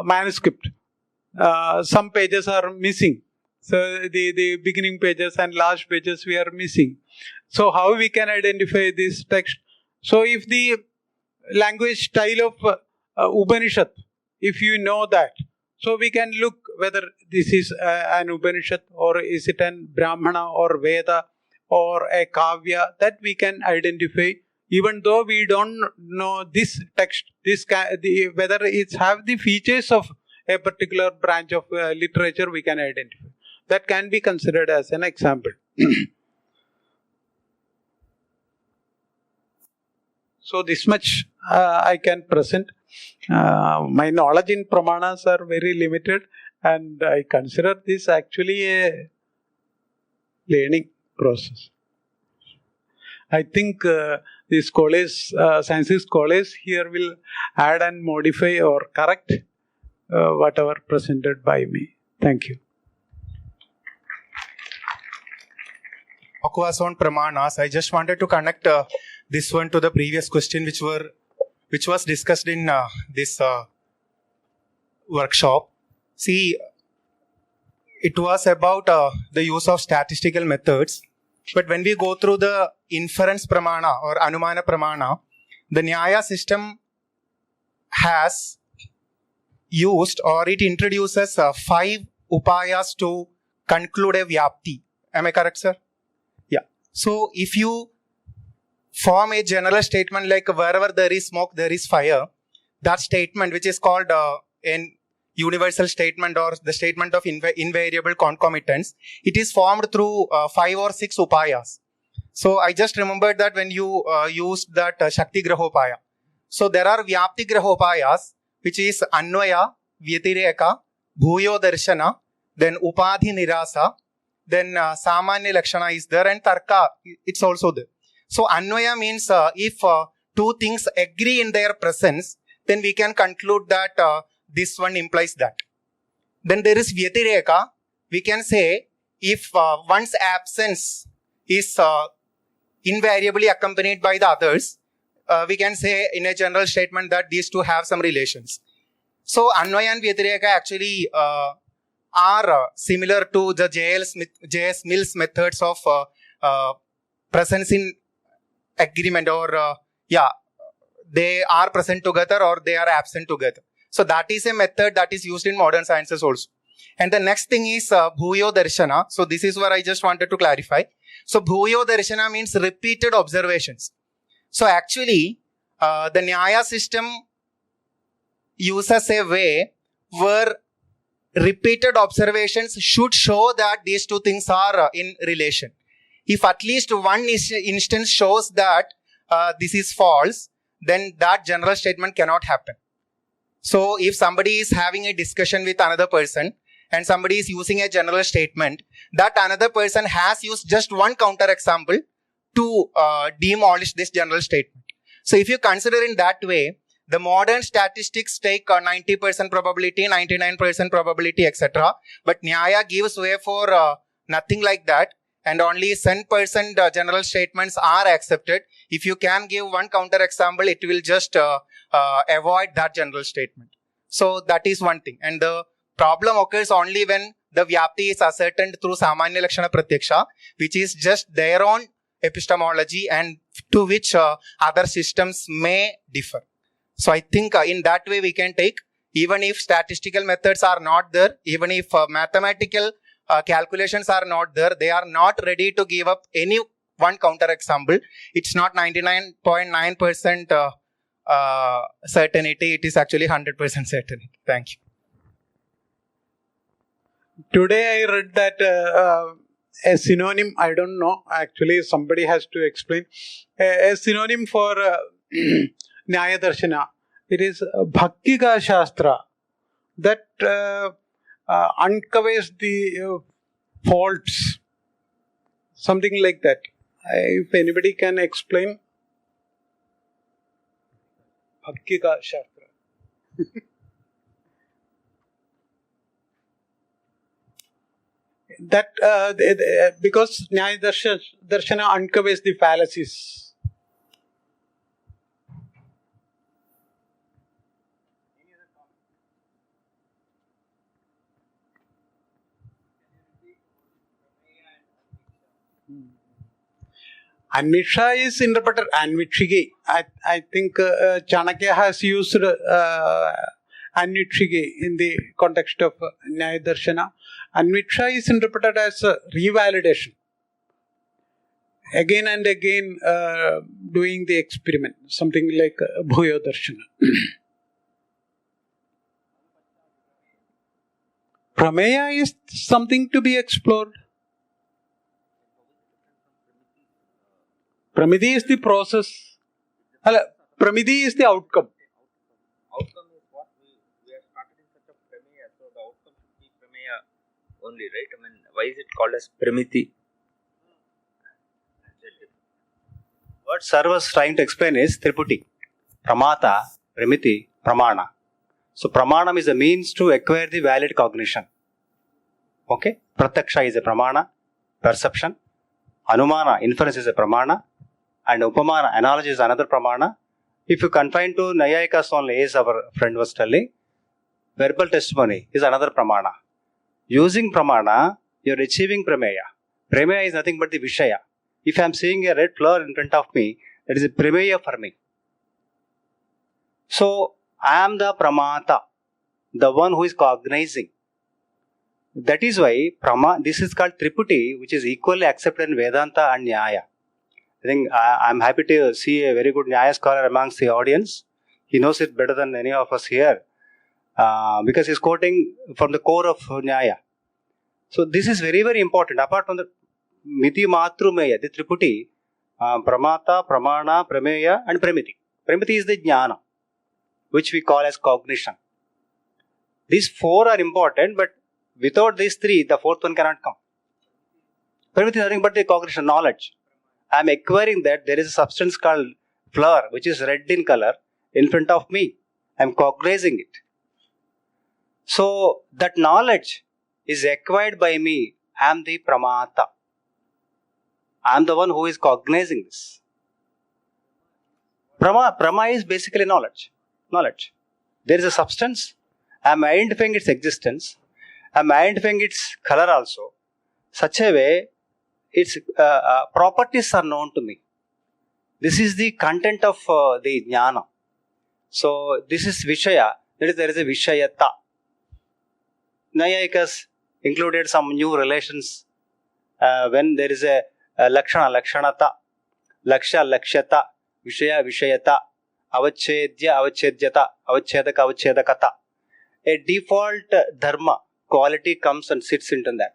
manuscript. Some pages are missing. So the beginning pages and last pages we are missing. So how we can identify this text? So if the language style of Upanishad, if you know that, so we can look whether this is an Upanishad or is it an Brahmana or Veda or a Kavya, that we can identify. Even though we don't know this text, whether it have the features of a particular branch of literature, we can identify. That can be considered as an example. So this much I can present. My knowledge in Pramanas are very limited, and I consider this actually a learning process. I think the scholars, sciences scholars here will add and modify or correct whatever presented by me. Thank you. Talk was on Pramanas. I just wanted to connect this one to the previous question which was discussed in this workshop. See, it was about the use of statistical methods. But when we go through the inference pramana or anumana pramana, the Nyaya system has used or it introduces 5 upayas to conclude a vyapti. Am I correct, sir? Yeah. So if you form a general statement like wherever there is smoke, there is fire, that statement, which is called an universal statement or the statement of invariable concomitance, it is formed through 5 or 6 upayas. So I just remembered that when you used that Shakti Grahopaya. So there are Vyapti Grahopayas, which is Anvaya, Vyatireka, Bhuyo Darshana, then Upadhi Nirasa, then Samanya Lakshana is there, and Tarka, it's also there. So Anvaya means if 2 things agree in their presence, then we can conclude that this one implies that. Then there is Vyatireka. We can say if one's absence is invariably accompanied by the others, we can say in a general statement that these two have some relations. So Anvaya and Vyatireka actually are similar to the J.S. Mill's methods of presence in agreement, or they are present together or they are absent together. So that is a method that is used in modern sciences also. And the next thing is Bhuyo Darshana. So this is where I just wanted to clarify. So Bhuyo Darshana means repeated observations. So actually, the Nyaya system uses a way where repeated observations should show that these 2 things are in relation. If at least one instance shows that this is false, then that general statement cannot happen. So if somebody is having a discussion with another person and somebody is using a general statement, that another person has used just one counter example to demolish this general statement. So if you consider in that way, the modern statistics take 90% probability, 99% probability, etc. But Nyaya gives way for nothing like that, and only 10% general statements are accepted. If you can give one counter example, it will just avoid that general statement. So that is one thing. And the problem occurs only when the Vyapti is ascertained through Samanya Lakshana Pratyaksha, which is just their own epistemology and to which other systems may differ. So I think in that way we can take, even if statistical methods are not there, even if mathematical calculations are not there, they are not ready to give up any one counter example. It's not 99.9% certainty, it is actually 100% certainty. Thank you. Today I read that a synonym, I don't know, actually somebody has to explain, a synonym for Nyaya Darshana, it is Bhaktika Shastra, that uncovers the faults, something like that. If anybody can explain. Bhaktika Shastra. That because Nyaya Darshana uncovers the fallacies. Anviksha is interpreted Anvikshige. I think Chanakya has used Anvikshige in the context of Nyaya Darshana. Anviksha is interpreted as revalidation. Again and again doing the experiment, something like Bhuyo Darshana. Prameya is something to be explored. Pramidhi is the process. Pramidhi is the outcome. Outcome is what we have started in such a prameya, so the outcome should be prameya only, right? I mean, why is it called as pramiti? What Sir was trying to explain is Triputi. Pramata, Pramiti, Pramana. So Pramanam is a means to acquire the valid cognition. Okay? Pratyaksha is a Pramana, perception. Anumana, inference is a Pramana. And Upamana, analogy is another Pramana. If you confine to Nayayikas only, as our friend was telling, verbal testimony is another Pramana. Using Pramana, you are achieving Prameya. Prameya is nothing but the Vishaya. If I am seeing a red flower in front of me, that is a Prameya for me. So, I am the Pramata, the one who is cognizing. That is why this is called Triputi, which is equally accepted in Vedanta and Nyaya. I think I am happy to see a very good Nyaya scholar amongst the audience. He knows it better than any of us here because he is quoting from the core of Nyaya. So this is very, very important. Apart from the Miti Matrumeya, the Triputi, Pramata, Pramana, Prameya and Pramiti. Pramiti is the Jnana, which we call as cognition. These four are important, but without these three, the fourth one cannot come. Pramiti is nothing but the cognition, knowledge. I am acquiring that there is a substance called flower, which is red in color, in front of me. I am cognizing it. So, that knowledge is acquired by me. I am the Pramata. I am the one who is cognizing this. Prama is basically knowledge. Knowledge. There is a substance. I am identifying its existence. I am identifying its color also. Such a way, its properties are known to me. This is the content of the jnana. So, this is Vishaya. That is, there is a Vishayata. Nayayikas included some new relations when there is a Lakshana, Lakshanata, Laksha, Lakshyata, Vishaya, Vishayata, Avachedya, Avachedyata, Avachedaka, Avachedakata. A default dharma, quality comes and sits into that.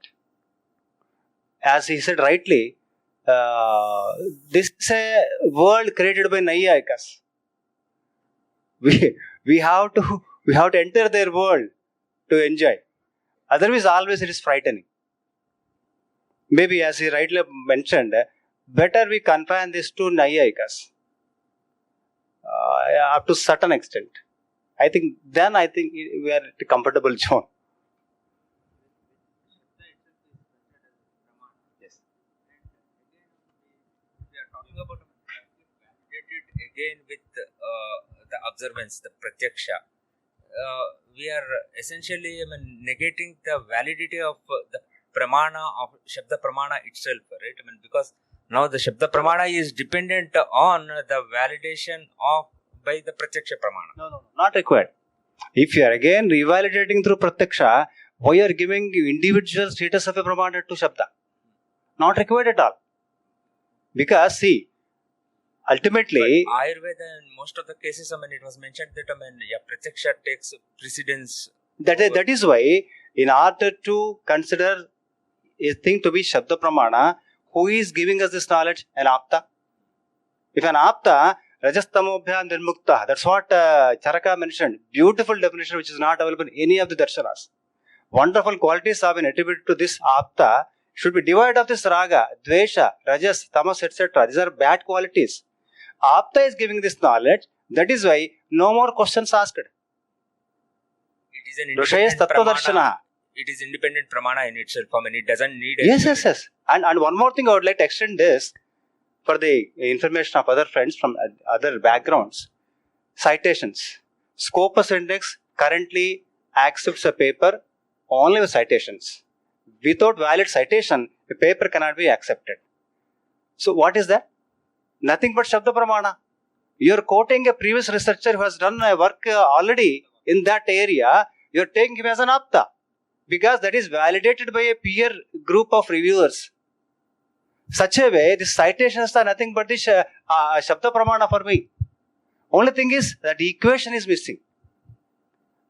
As he said rightly, this is a world created by Nayayikas. We have to enter their world to enjoy. Otherwise, always it is frightening. Maybe as he rightly mentioned, better we confine this to Nayayikas up to certain extent. I think we are at a comfortable zone. Yes. We are talking about validated again with the observance, the pratyaksha. We are essentially negating the validity of the pramana of Shabda Pramana itself, right? Because now the Shabda Pramana is dependent on the validation of by the Pratyaksha Pramana. No, not required. If you are again revalidating through Pratyaksha, why you are giving individual status of a Pramana to Shabda? Not required at all. Because see, ultimately, but Ayurveda in most of the cases, it was mentioned that Pratyaksha takes precedence That is why, in order to consider a thing to be Shabda Pramana, who is giving us this knowledge? An Apta. If an Apta, Rajastamobhya Nirmukta, that's what Charaka mentioned. Beautiful definition which is not available in any of the darshanas. Wonderful qualities have been attributed to this Apta. Should be divided of this Raga, Dvesha, Rajas, Tamas, etc. These are bad qualities. Apta is giving this knowledge. That is why no more questions asked. It is an independent pramana. It is independent pramana in itself. I mean, it doesn't need. Yes. And one more thing I would like to extend this for the information of other friends from other backgrounds. Citations. Scopus Index currently accepts a paper only with citations. Without valid citation, a paper cannot be accepted. So what is that? Nothing but Shabda Pramana. You are quoting a previous researcher who has done a work already in that area. You are taking him as an Apta because that is validated by a peer group of reviewers. Such a way, these citations are nothing but this Shabda Pramana for me. Only thing is that the equation is missing.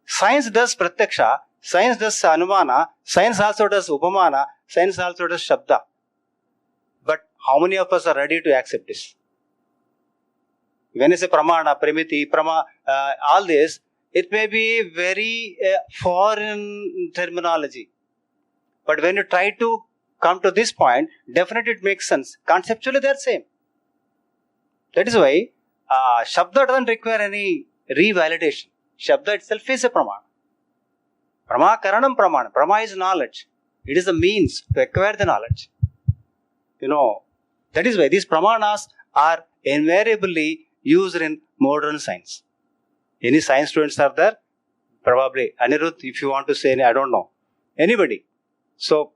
Science does Pratyaksha, science does Anumana, science also does Upamana, science also does Shabda. But how many of us are ready to accept this? When you say Pramana, Primiti, all this, it may be very foreign terminology. But when you try to come to this point, definitely it makes sense. Conceptually they are same. That is why Shabda doesn't require any revalidation. Shabda itself is a Pramana. Prama Karanam Pramana. Prama is knowledge. It is the means to acquire the knowledge. That is why these Pramanas are invariably used in modern science. Any science students are there? Probably. Anirudh, if you want to say any, I don't know. Anybody? So,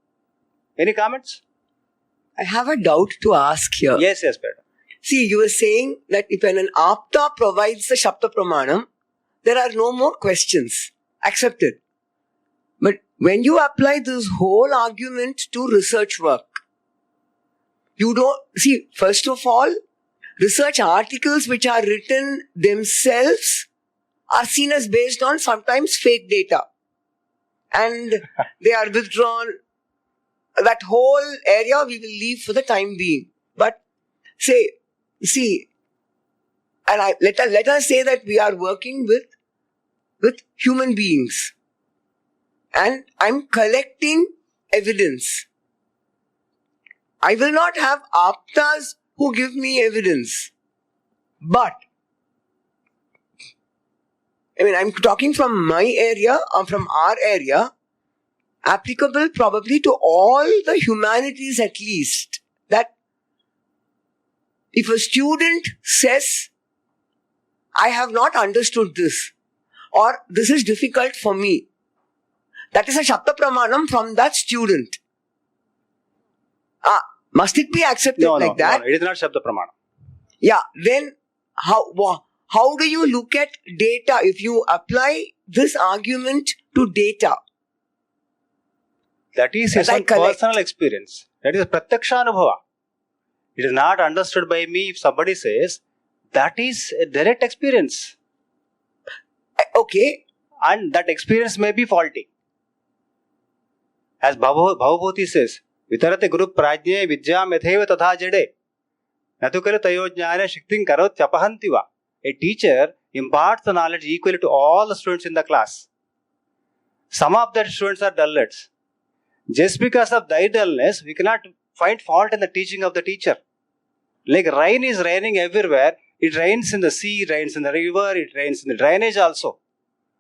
any comments? I have a doubt to ask here. Yes, Peter. See, you were saying that if an Apta provides the Shabda Pramanam, there are no more questions. Accepted. But when you apply this whole argument to research work, you don't... See, first of all, research articles which are written themselves are seen as based on sometimes fake data. And they are withdrawn. That whole area we will leave for the time being. But let us say that we are working with human beings. And I'm collecting evidence. I will not have Aptas who give me evidence. But, I'm talking from my area, or from our area, applicable probably to all the humanities at least, that if a student says, I have not understood this, or this is difficult for me, that is a Shabda Pramanam from that student. Must it be accepted like that? No, it is not Shabda Pramana. Yeah, then how do you look at data if you apply this argument to data? That is his own personal experience. That is a Pratyaksha Anubhava. It is not understood by me if somebody says, that is a direct experience. Okay. And that experience may be faulty. As Bhavabhuti says, Vitarate Guru Prajne Vidya Metheva Tatha Jade. Natukara Tayojnana Shiktin Karot Chapahantiva. A teacher imparts the knowledge equally to all the students in the class. Some of the students are dullards. Just because of their dullness, we cannot find fault in the teaching of the teacher. Like rain is raining everywhere. It rains in the sea, it rains in the river, it rains in the drainage also.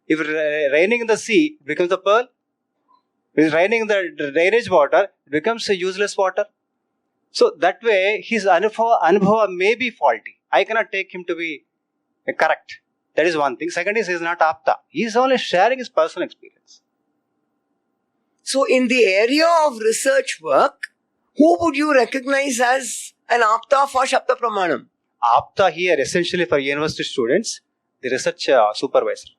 If it's raining in the sea, it becomes a pearl. If it's raining in the drainage water, it becomes a useless water. So that way, his anubhava may be faulty. I cannot take him to be correct. That is one thing. Second is, he is not apta. He is only sharing his personal experience. So in the area of research work, who would you recognize as an apta for Shabda Pramanam? Apta here essentially for university students, the research supervisor.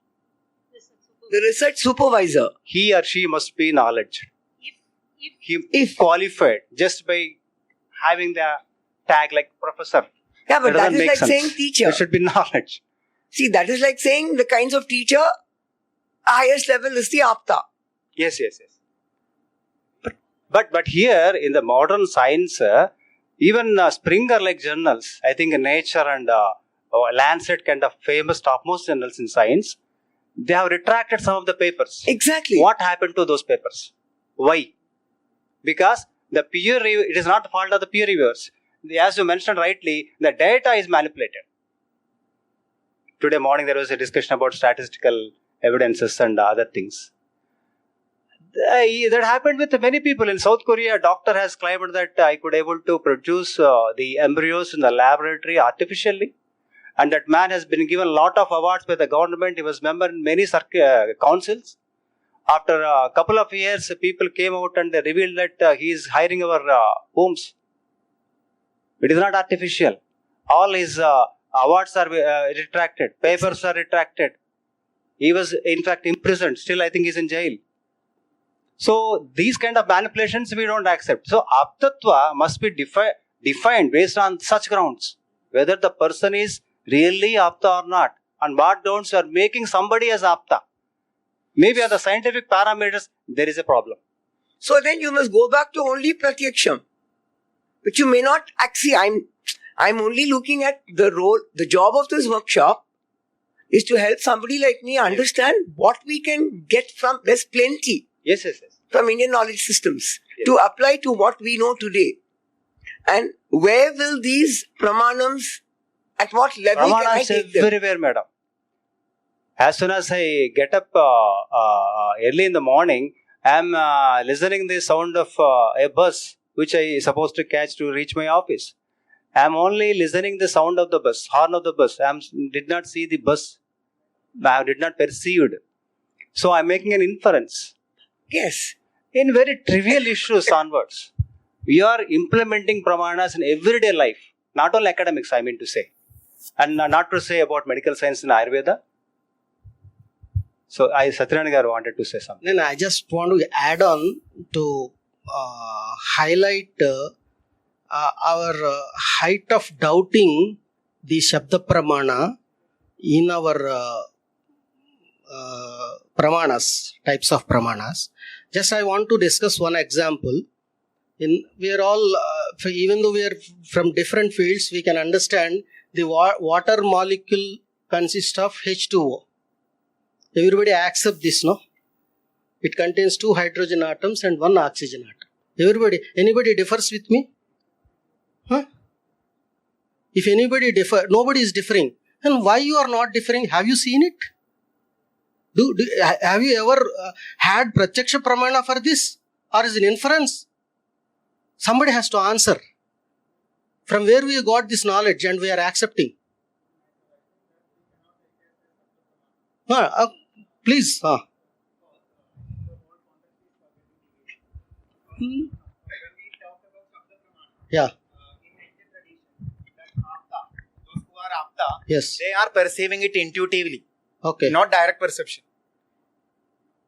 The research supervisor. He or she must be knowledge. If qualified just by having the tag like professor. Yeah, but that is like saying teacher. There should be knowledge. See, that is like saying the kinds of teacher highest level is the apta. Yes. But here in the modern science, even Springer-like journals, I think Nature and Lancet, kind of famous topmost journals in science, they have retracted some of the papers. Exactly. What happened to those papers? Why? Because the peer review, it is not the fault of the peer reviewers. As you mentioned rightly, the data is manipulated. Today morning there was a discussion about statistical evidences and other things. That happened with many people. In South Korea, a doctor has claimed that I could able to produce the embryos in the laboratory artificially. And that man has been given a lot of awards by the government. He was member in many councils. After a couple of years, people came out and revealed that he is hiring our wombs. It is not artificial. All his awards are retracted. Papers are retracted. He was in fact imprisoned. Still, I think he's in jail. So these kind of manipulations we don't accept. So aptatva must be defined based on such grounds. Whether the person is really apta or not. On what grounds you are making somebody as apta. Maybe on the scientific parameters there is a problem. So then you must go back to only pratyaksham. But you may not actually, I'm only looking at the role, the job of this workshop is to help somebody like me understand what we can get from, there's plenty. Yes. From Indian knowledge systems to apply to what we know today. And where will these pramanams, at what level can I take them? Everywhere, madam. As soon as I get up early in the morning, I am listening the sound of a bus which I is supposed to catch to reach my office. I am only listening the sound of the bus, horn of the bus. I did not see the bus. I did not perceive it. So I am making an inference. Yes. In very trivial issues onwards, we are implementing pramanas in everyday life. Not only academics, I mean to say. And not to say about medical science and Ayurveda. So Satyanarayana garu wanted to say something. Then I just want to add on to highlight our height of doubting the Shabda Pramana in our Pramanas, types of Pramanas. Just I want to discuss one example. We are all, even though we are from different fields, we can understand the water molecule consists of H2O. Everybody accept this, no? It contains 2 hydrogen atoms and 1 oxygen atom. Anybody differs with me? Huh? If anybody nobody is differing. Then why you are not differing? Have you seen it? Have you ever had pratyaksha pramana for this? Or is it inference? Somebody has to answer. From where we got this knowledge and we are accepting? Please. Yeah. Those who are apta, yes, they are perceiving it intuitively. Okay. Not direct perception.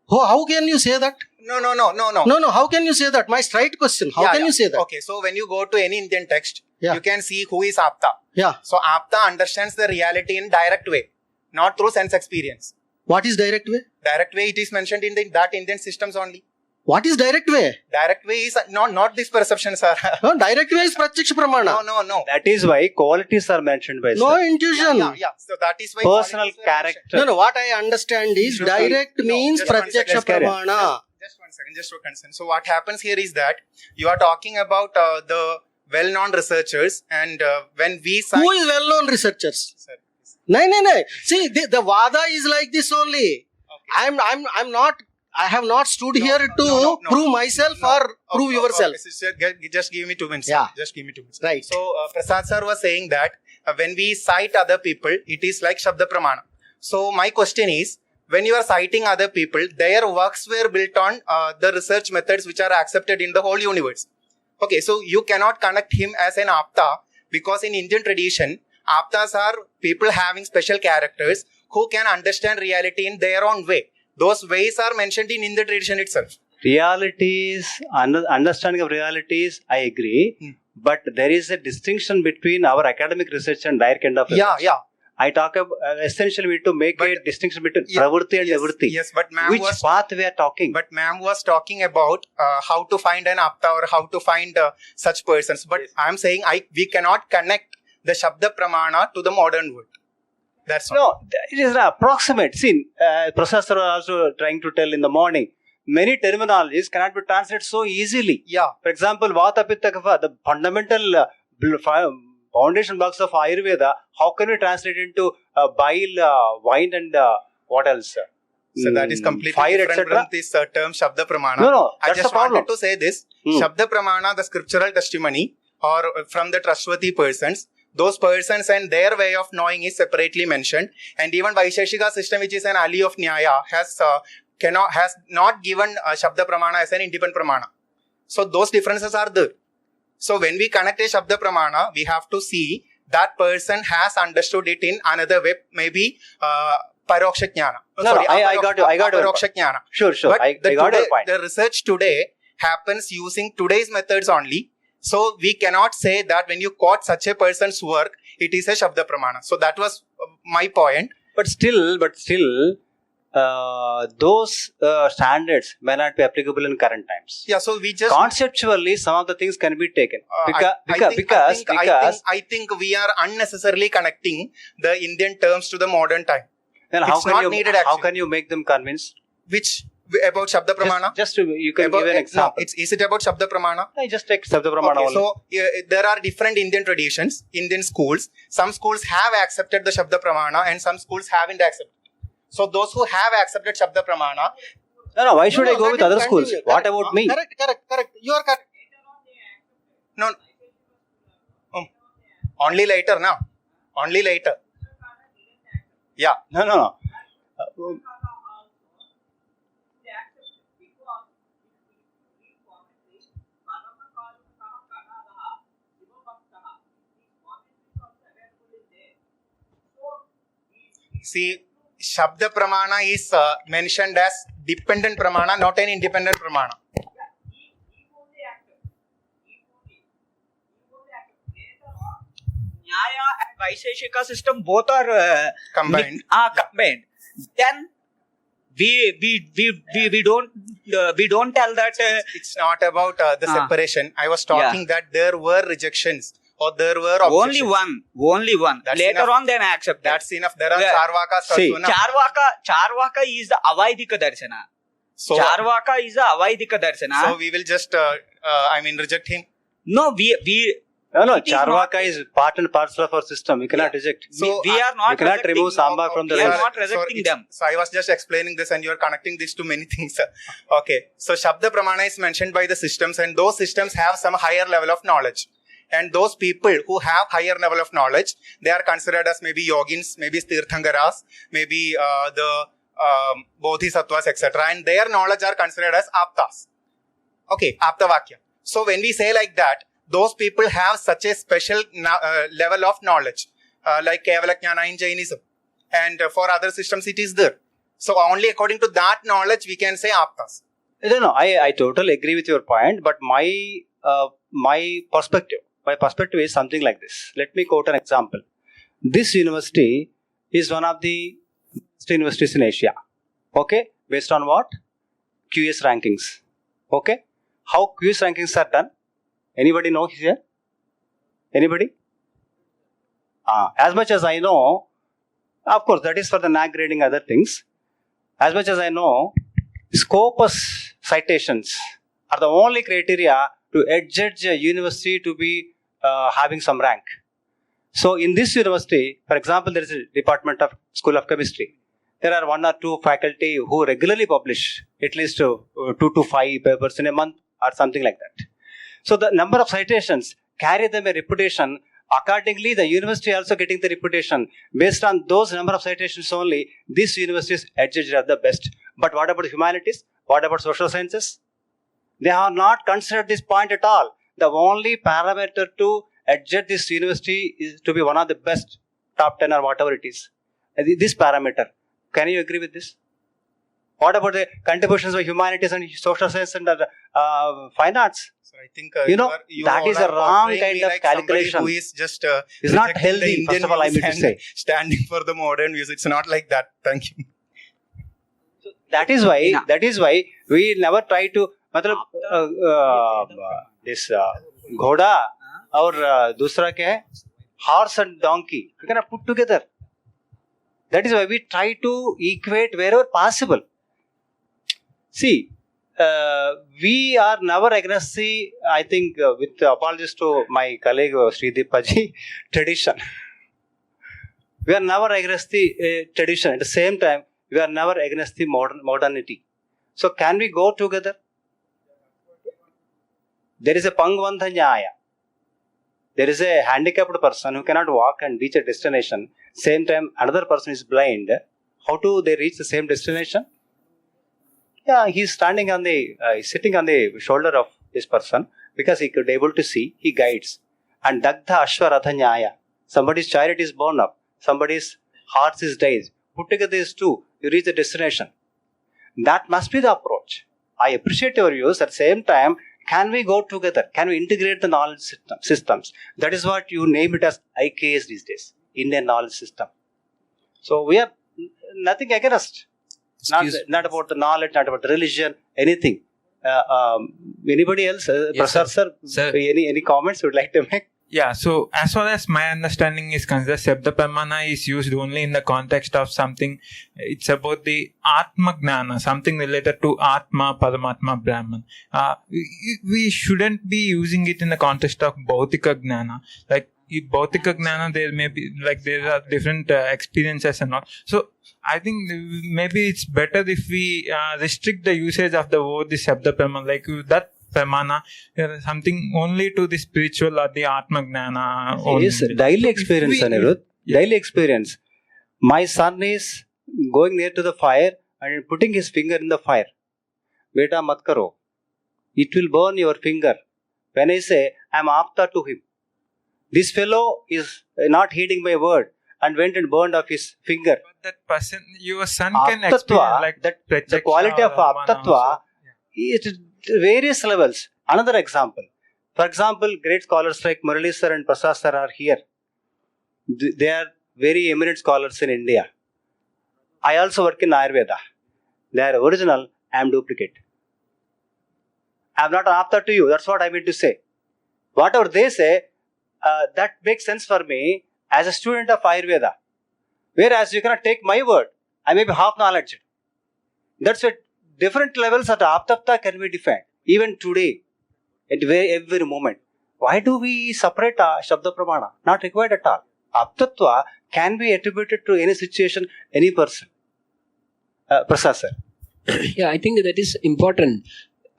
Oh, how can you say that? No. No, how can you say that? My straight question. How can you say that? Okay, so when you go to any Indian text, Yeah. you can see who is apta. Yeah. So apta understands the reality in direct way, not through sense experience. What is direct way? Direct way, it is mentioned in that Indian systems only. What is direct way? Direct way is not this perception, sir. No, direct way is pratyaksha pramana. No. That is why qualities are mentioned by No sir. intuition. Yeah. So that is why Personal character. No, what I understand is direct means pratyaksha pramana. Just one concern. So what happens here is that you are talking about the well-known researchers, and when we cite... Who is well-known researchers? Sir, No. See, the Vada is like this only. Okay. I'm not. I have not stood here to prove myself or prove yourself. Okay. Just give me 2 minutes. Yeah. Just give me 2 minutes. Right. So Prasad sir was saying that when we cite other people, it is like Shabda Pramana. So my question is, when you are citing other people, their works were built on the research methods which are accepted in the whole universe. Okay, so you cannot connect him as an apta, because in Indian tradition, aptas are people having special characters who can understand reality in their own way. Those ways are mentioned in Indian tradition itself. Realities, understanding of realities, I agree. But there is a distinction between our academic research and direct kind of research. Yeah. I talk about essentially we need to make a distinction between pravritti and nivritti. Yes, but ma'am Which path we are talking? But ma'am was talking about how to find an apta or how to find such persons. But I'm saying we cannot connect the Shabda Pramana to the modern world. That's no, it is approximate. See, Professor was also trying to tell in the morning. Many terminologies cannot be translated so easily. Yeah. For example, Vata Pitta Kapha, the fundamental foundation blocks of Ayurveda, how can we translate into bile, wine and what else? So that is completely fire, different from this term Shabda Pramana. No, I that's just the problem. wanted to say this. Shabda Pramana, the scriptural testimony or from the trustworthy persons, those persons and their way of knowing is separately mentioned. And even Vaisheshika system, which is an ally of Nyaya, has not given Shabda Pramana as an independent Pramana. So those differences are there. So when we connect a Shabda Pramana, we have to see that person has understood it in another way, maybe Paroksha Jnana. I got you. Paroksha Jnana. Sure. But I got your point. The research today happens using today's methods only. So we cannot say that when you quote such a person's work, it is a Shabda Pramana. So that was my point. But still, those standards may not be applicable in current times. Yeah, so we just conceptually some of the things can be taken I think we are unnecessarily connecting the Indian terms to the modern time. Then how can you make them convinced? Which about Shabda Pramana? Just you can give an example. No, is it about Shabda Pramana? I just take Shabda Pramana only. So there are different Indian traditions, Indian schools. Some schools have accepted the Shabda Pramana and some schools haven't accepted. So those who have accepted Shabda Pramana. No, why should I go with other schools? What about me? Correct. You are correct. No. Only later now. Only later. Yeah. No. See, Shabda Pramana is mentioned as dependent Pramana, not an independent Pramana. Nyaya and Vaisheshika system both are combined. Combined. Then we don't tell that it's not about the separation. I was talking that there were rejections. Or there were objections. Only one. That's Later enough. on, then accept. That's enough. There are Charvakas also. Charvaka is the Avaidika Darshana. So, Charvaka is the Avaidika Darshana. So we will just, reject him. No, No, Charvaka is part and parcel of our system. We cannot reject. So we are not. You cannot remove Samba from the rice. We are rice. not rejecting them. So I was just explaining this, and you are connecting this to many things. Okay. So Shabda Pramana is mentioned by the systems, and those systems have some higher level of knowledge. And those people who have higher level of knowledge, they are considered as maybe yogins, maybe tirthankaras, maybe the bodhisattvas, etc. And their knowledge are considered as aptas. Okay, aptavakya. So when we say like that, those people have such a special level of knowledge, like Kevala Jnana in Jainism. And for other systems, it is there. So only according to that knowledge, we can say aptas. No, I totally agree with your point, but my perspective is something like this. Let me quote an example. This university is one of the best universities in Asia. Okay? Based on what? QS rankings. Okay? How QS rankings are done? Anybody know here? Anybody? As much as I know, of course, that is for the NAC grading other things. As much as I know, Scopus citations are the only criteria to adjudge a university to be having some rank. So in this university, for example, there is a department of School of Chemistry. There are 1 or 2 faculty who regularly publish at least 2 to 5 papers in a month or something like that. So the number of citations carry them a reputation. Accordingly, the university also getting the reputation. Based on those number of citations only, these universities adjudged are the best. But what about humanities? What about social sciences? They have not considered this point at all. The only parameter to adjudge this university is to be one of the best, top 10 or whatever it is. This parameter. Can you agree with this? What about the contributions of humanities and social science and fine arts? So I think that is a wrong kind of calculation. Who is just is not healthy. First of all, I mean to say, standing for the modern views. It's not like that. Thank you. So that is why we never try to. This ghoda or dusra kya hai? Horse and donkey. We cannot put together. That is why we try to equate wherever possible. See, we are never against the, I think, with apologies to my colleague Srideepaji, tradition. We are never against the tradition. At the same time, we are never against the modernity. So, can we go together? There is a Pangvantha Nyaya. There is a handicapped person who cannot walk and reach a destination. Same time, another person is blind. How do they reach the same destination? Yeah, he's standing on the, sitting on the shoulder of this person because he could able to see. He guides. And Dagdha Ashwaratha Nyaya. Somebody's chariot is born up. Somebody's horse is died. Put together these two, you reach the destination. That must be the approach. I appreciate your views. At the same time, can we go together? Can we integrate the knowledge systems? That is what you name it as IKS these days, Indian knowledge system. So we have nothing against. Not about the knowledge, not about the religion, anything. Anybody else? Yes, Professor, sir. Any comments you would like to make? Yeah, so as far as my understanding is concerned, Shabda Pramana is used only in the context of something. It's about the Atma Gnana, something related to Atma, Paramatma, Brahman. We shouldn't be using it in the context of Bhautika Gnana. Like in Bhautika Gnana, there may be, like, there are different experiences and all. So I think maybe it's better if we restrict the usage of the word, the Shabda Pramana, like that Pramana, something only to the spiritual or the Atma Gnana. Yes, daily experience, Anirudh. Daily experience. My son is going near to the fire and putting his finger in the fire. Beta mat karo. It will burn your finger. When I say, I am apta to him. This fellow is not heeding my word and went and burned off his finger. But that person, your son Aptatva, can experience like that. The quality of aptatva is various levels. Another example. For example, great scholars like Murali sir and Prasad sir are here. They are very eminent scholars in India. I also work in Ayurveda. They are original, I am duplicate. I am not an apta to you. That's what I mean to say. Whatever they say, that makes sense for me as a student of Ayurveda. Whereas you cannot take my word. I may be half knowledge. That's what different levels of aptapta can be defined. Even today, at every moment. Why do we separate Shabda Pramana? Not required at all. Aptatva can be attributed to any situation, any person. Prasad sir. Yeah, I think that is important.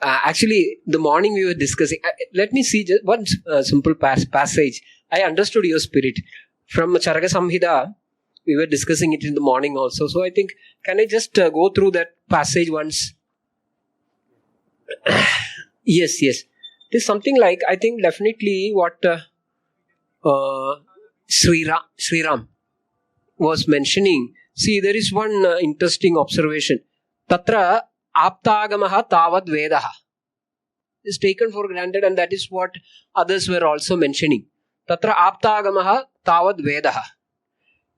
Actually, the morning we were discussing, let me see just one simple passage. I understood your spirit. From Charaka Samhita, we were discussing it in the morning also. So I think, can I just go through that passage once? Yes. There's something like, I think definitely what Sriram was mentioning. See, there is one interesting observation. Tatra aptagamaha tavad vedaha is taken for granted, and that is what others were also mentioning. Tatra aptagamaha tavad vedaha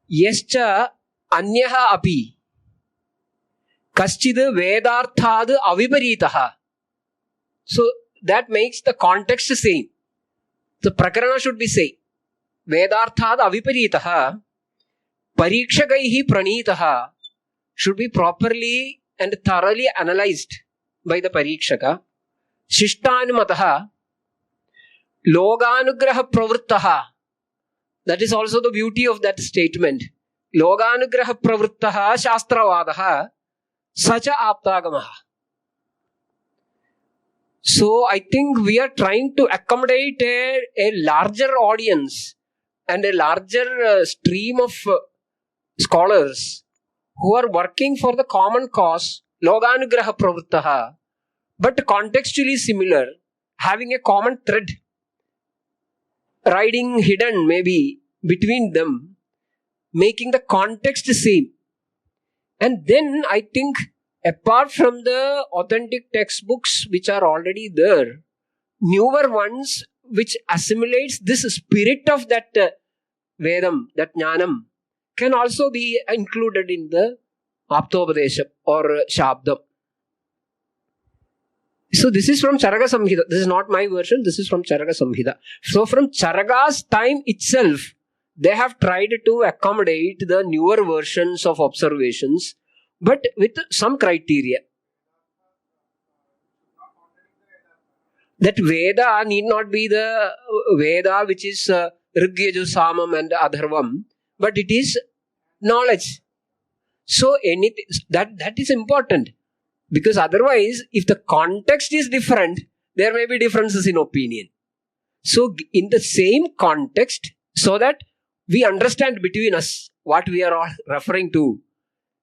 yascha anyaha api kaschid vedarthad aviparitaha. So that makes the context same. The prakarana should be same. Vedarthad aviparitaha parikshakaihi pranitaha should be properly and thoroughly analyzed by the parikshaka. Shishtanumataha loganugraha pravrittaha. That is also the beauty of that statement. Loganugraha pravrittaha shastravadaha sacha aptagamaha. So I think we are trying to accommodate a larger audience and a larger stream of scholars who are working for the common cause, loganugraha pravrittaha, but contextually similar, having a common thread, riding hidden maybe between them, making the context same. And then I think apart from the authentic textbooks which are already there, newer ones which assimilates this spirit of that Vedam, that Jnanam, can also be included in the Aptopadesha or Shabdam. So this is from Charaka Samhita. This is not my version. This is from Charaka Samhita. So from Charaka's time itself, they have tried to accommodate the newer versions of observations, but with some criteria. That Veda need not be the Veda which is Rigyaja, Samam and Adharvam, but it is knowledge. So anything that is important. Because otherwise, if the context is different, there may be differences in opinion. So in the same context, so that we understand between us what we are all referring to,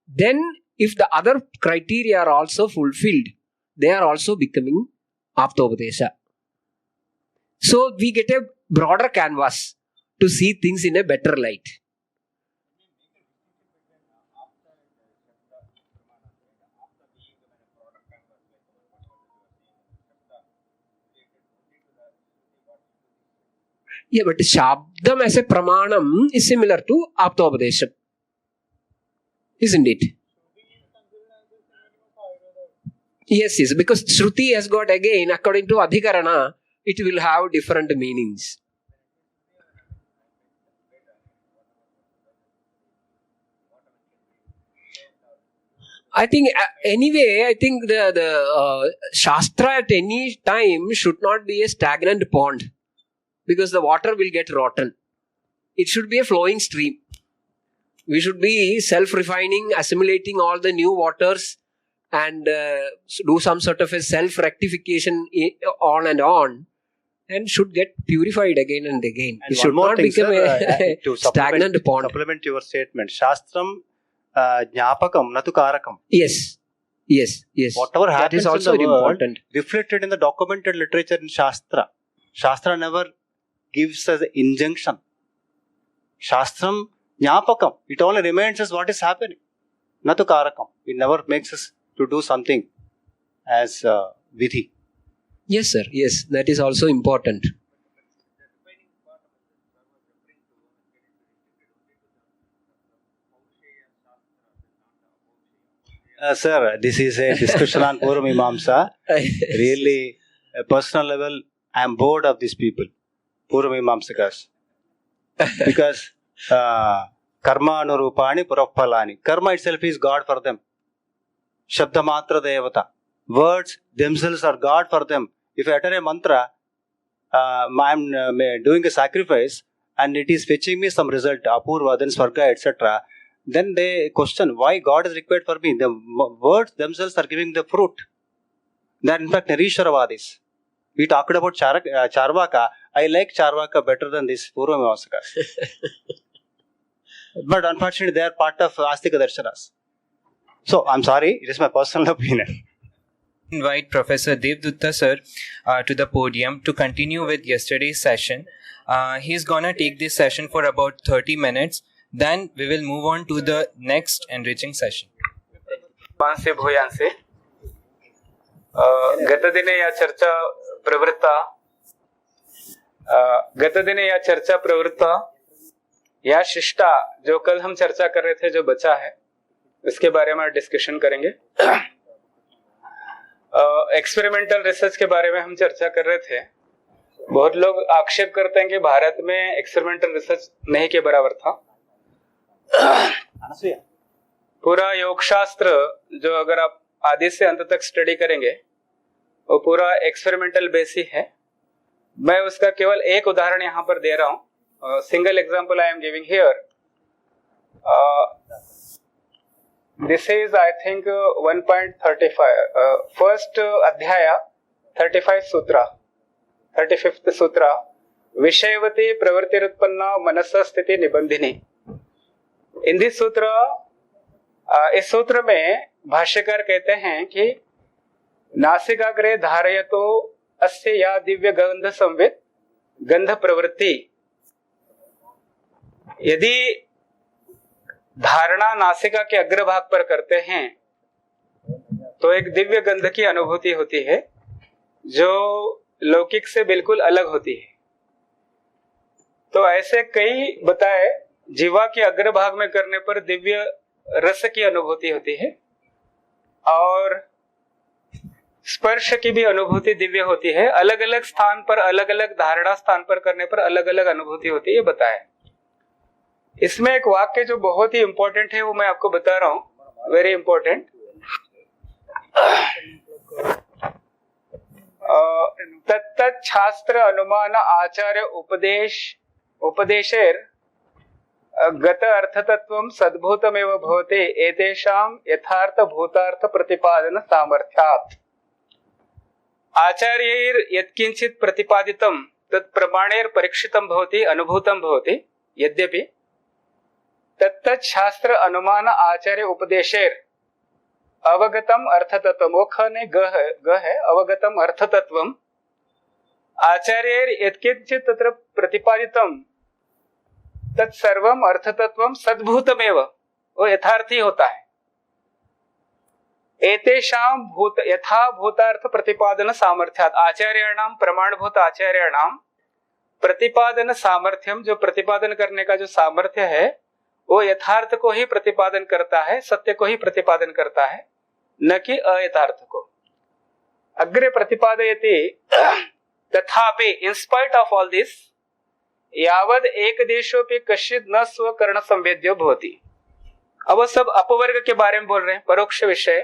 then if the other criteria are also fulfilled, they are also becoming Aptopadesha. So we get a broader canvas to see things in a better light. Yeah, but Shabdam as a Pramanam is similar to Aptopadesham. Isn't it? Yes, because Shruti has got again, according to Adhikarana, it will have different meanings. I think the Shastra at any time should not be a stagnant pond, because the water will get rotten. It should be a flowing stream. We should be self-refining, assimilating all the new waters and do some sort of a self-rectification on, and should get purified again and again. And it should not become a stagnant pond. Supplement your statement. Shastram Jnapakam, natu Karakam. Yes. Whatever happens that is also in the world, important. reflected in the documented literature in Shastra. Shastra never gives us an injunction. Shastram Jnapakam. It only reminds us what is happening. Natu Karakam. It never makes us to do something as vidhi. Yes, sir. Yes, that is also important. Sir, this is a discussion on Purvamimamsa. Really, a personal level, I am bored of these people, Purvamimamsakas. Because karma anurupani puraphalani. Karma itself is God for them. Shabdamatra devata. Words themselves are God for them. If I utter a mantra, I am doing a sacrifice and it is fetching me some result, apurva, then svarga, etc. Then they question why God is required for me. The words themselves are giving the fruit. That in fact Narishwaravadis. We talked about Charvaka. I like Charvaka better than this Purvamimamsakas. But unfortunately they are part of Astika Darshanas. So I'm sorry, it is my personal opinion. Invite Professor Devdutta sir to the podium to continue with yesterday's session. He's gonna take this session for about 30 minutes. Then we will move on to the next enriching session. Panse भूयांसे गतदिने या चर्चा प्रवृत्ता या शिष्टा जो कल हम चर्चा कर रहे थे जो बचा है उसके बारे में डिस्कशन करेंगे. एक्सपेरिमेंटल रिसर्च के बारे में हम चर्चा कर रहे थे. बहुत लोग आक्षेप करते हैं कि भारत में एक्सपेरिमेंटल रिसर्च नहीं के बराबर था. पूरा योग शास्त्र जो अगर आप आदि से अंत तक स्टडी करेंगे वो पूरा एक्सपेरिमेंटल बेस ही है. मैं उसका केवल एक उदाहरण यहाँ पर दे रहा हूँ. Single example I am giving here. This is I think 1.35 first अध्याय 35 सूत्र 35th सूत्र विषयवती प्रवृत्तिरुत्पन्ना मनस स्थिति निबंधिनी. इन दिस सूत्र इस सूत्र में भाष्यकार कहते हैं कि नासिकाग्रे धारयतो अस्य या दिव्य गंध संवित गंध प्रवृत्ति. यदि धारणा नासिका के अग्रभाग पर करते हैं तो एक दिव्य गंध की अनुभूति होती है जो लौकिक से बिल्कुल अलग होती है। तो ऐसे कई बताए, जीवा के अग्रभाग में करने पर दिव्य रस की अनुभूति होती है और स्पर्श की भी अनुभूति दिव्य होती है। अलग अलग स्थान पर, अलग अलग धारणा स्थान पर करने पर अलग अलग अनुभूति होती है, ये बताया। इसमें एक वाक्य जो बहुत ही इंपॉर्टेंट है वो मैं आपको बता रहा हूं, वेरी इंपॉर्टेंट। तत्तत् शास्त्र अनुमान आचार्य उपदेशेर गत अर्थतत्वं सद्भूतमेव भवति एतेषां यथार्थ भूतार्थ प्रतिपादन सामर्थ्यात्। आचार्यैर् यत्किंचित् प्रतिपादितं तत् प्रमाणैर् परीक्षितं भवति, अनुभूतं भवति। यद्यपि तत्तत् शास्त्र अनुमान आचार्य उपदेशेर अवगतम अर्थतत्वम, वो ख ने ग है, अवगतम अर्थतत्वम आचार्यैर् यत्किंचित् तत्र प्रतिपादितं तत्सर्वम अर्थतत्वम सद्भूतमेव, वो यथार्थी होता है। एतेषां यथा भूतार्थ प्रतिपादन सामर्थ्यात्, आचार्याणाम प्रमाणभूत आचार्याणाम प्रतिपादन सामर्थ्यम, जो प्रतिपादन करने का जो सामर्थ्य है वो यथार्थ को ही प्रतिपादन करता है, सत्य को ही प्रतिपादन करता है, न कि अयथार्थ को। अग्रे प्रतिपादयति तथापि in spite of all this यावद एक देशोपि कश्चित् न स्वकर्ण संवेद्यो भवति। अब वो सब अपवर्ग के बारे में बोल रहे हैं, परोक्ष विषय,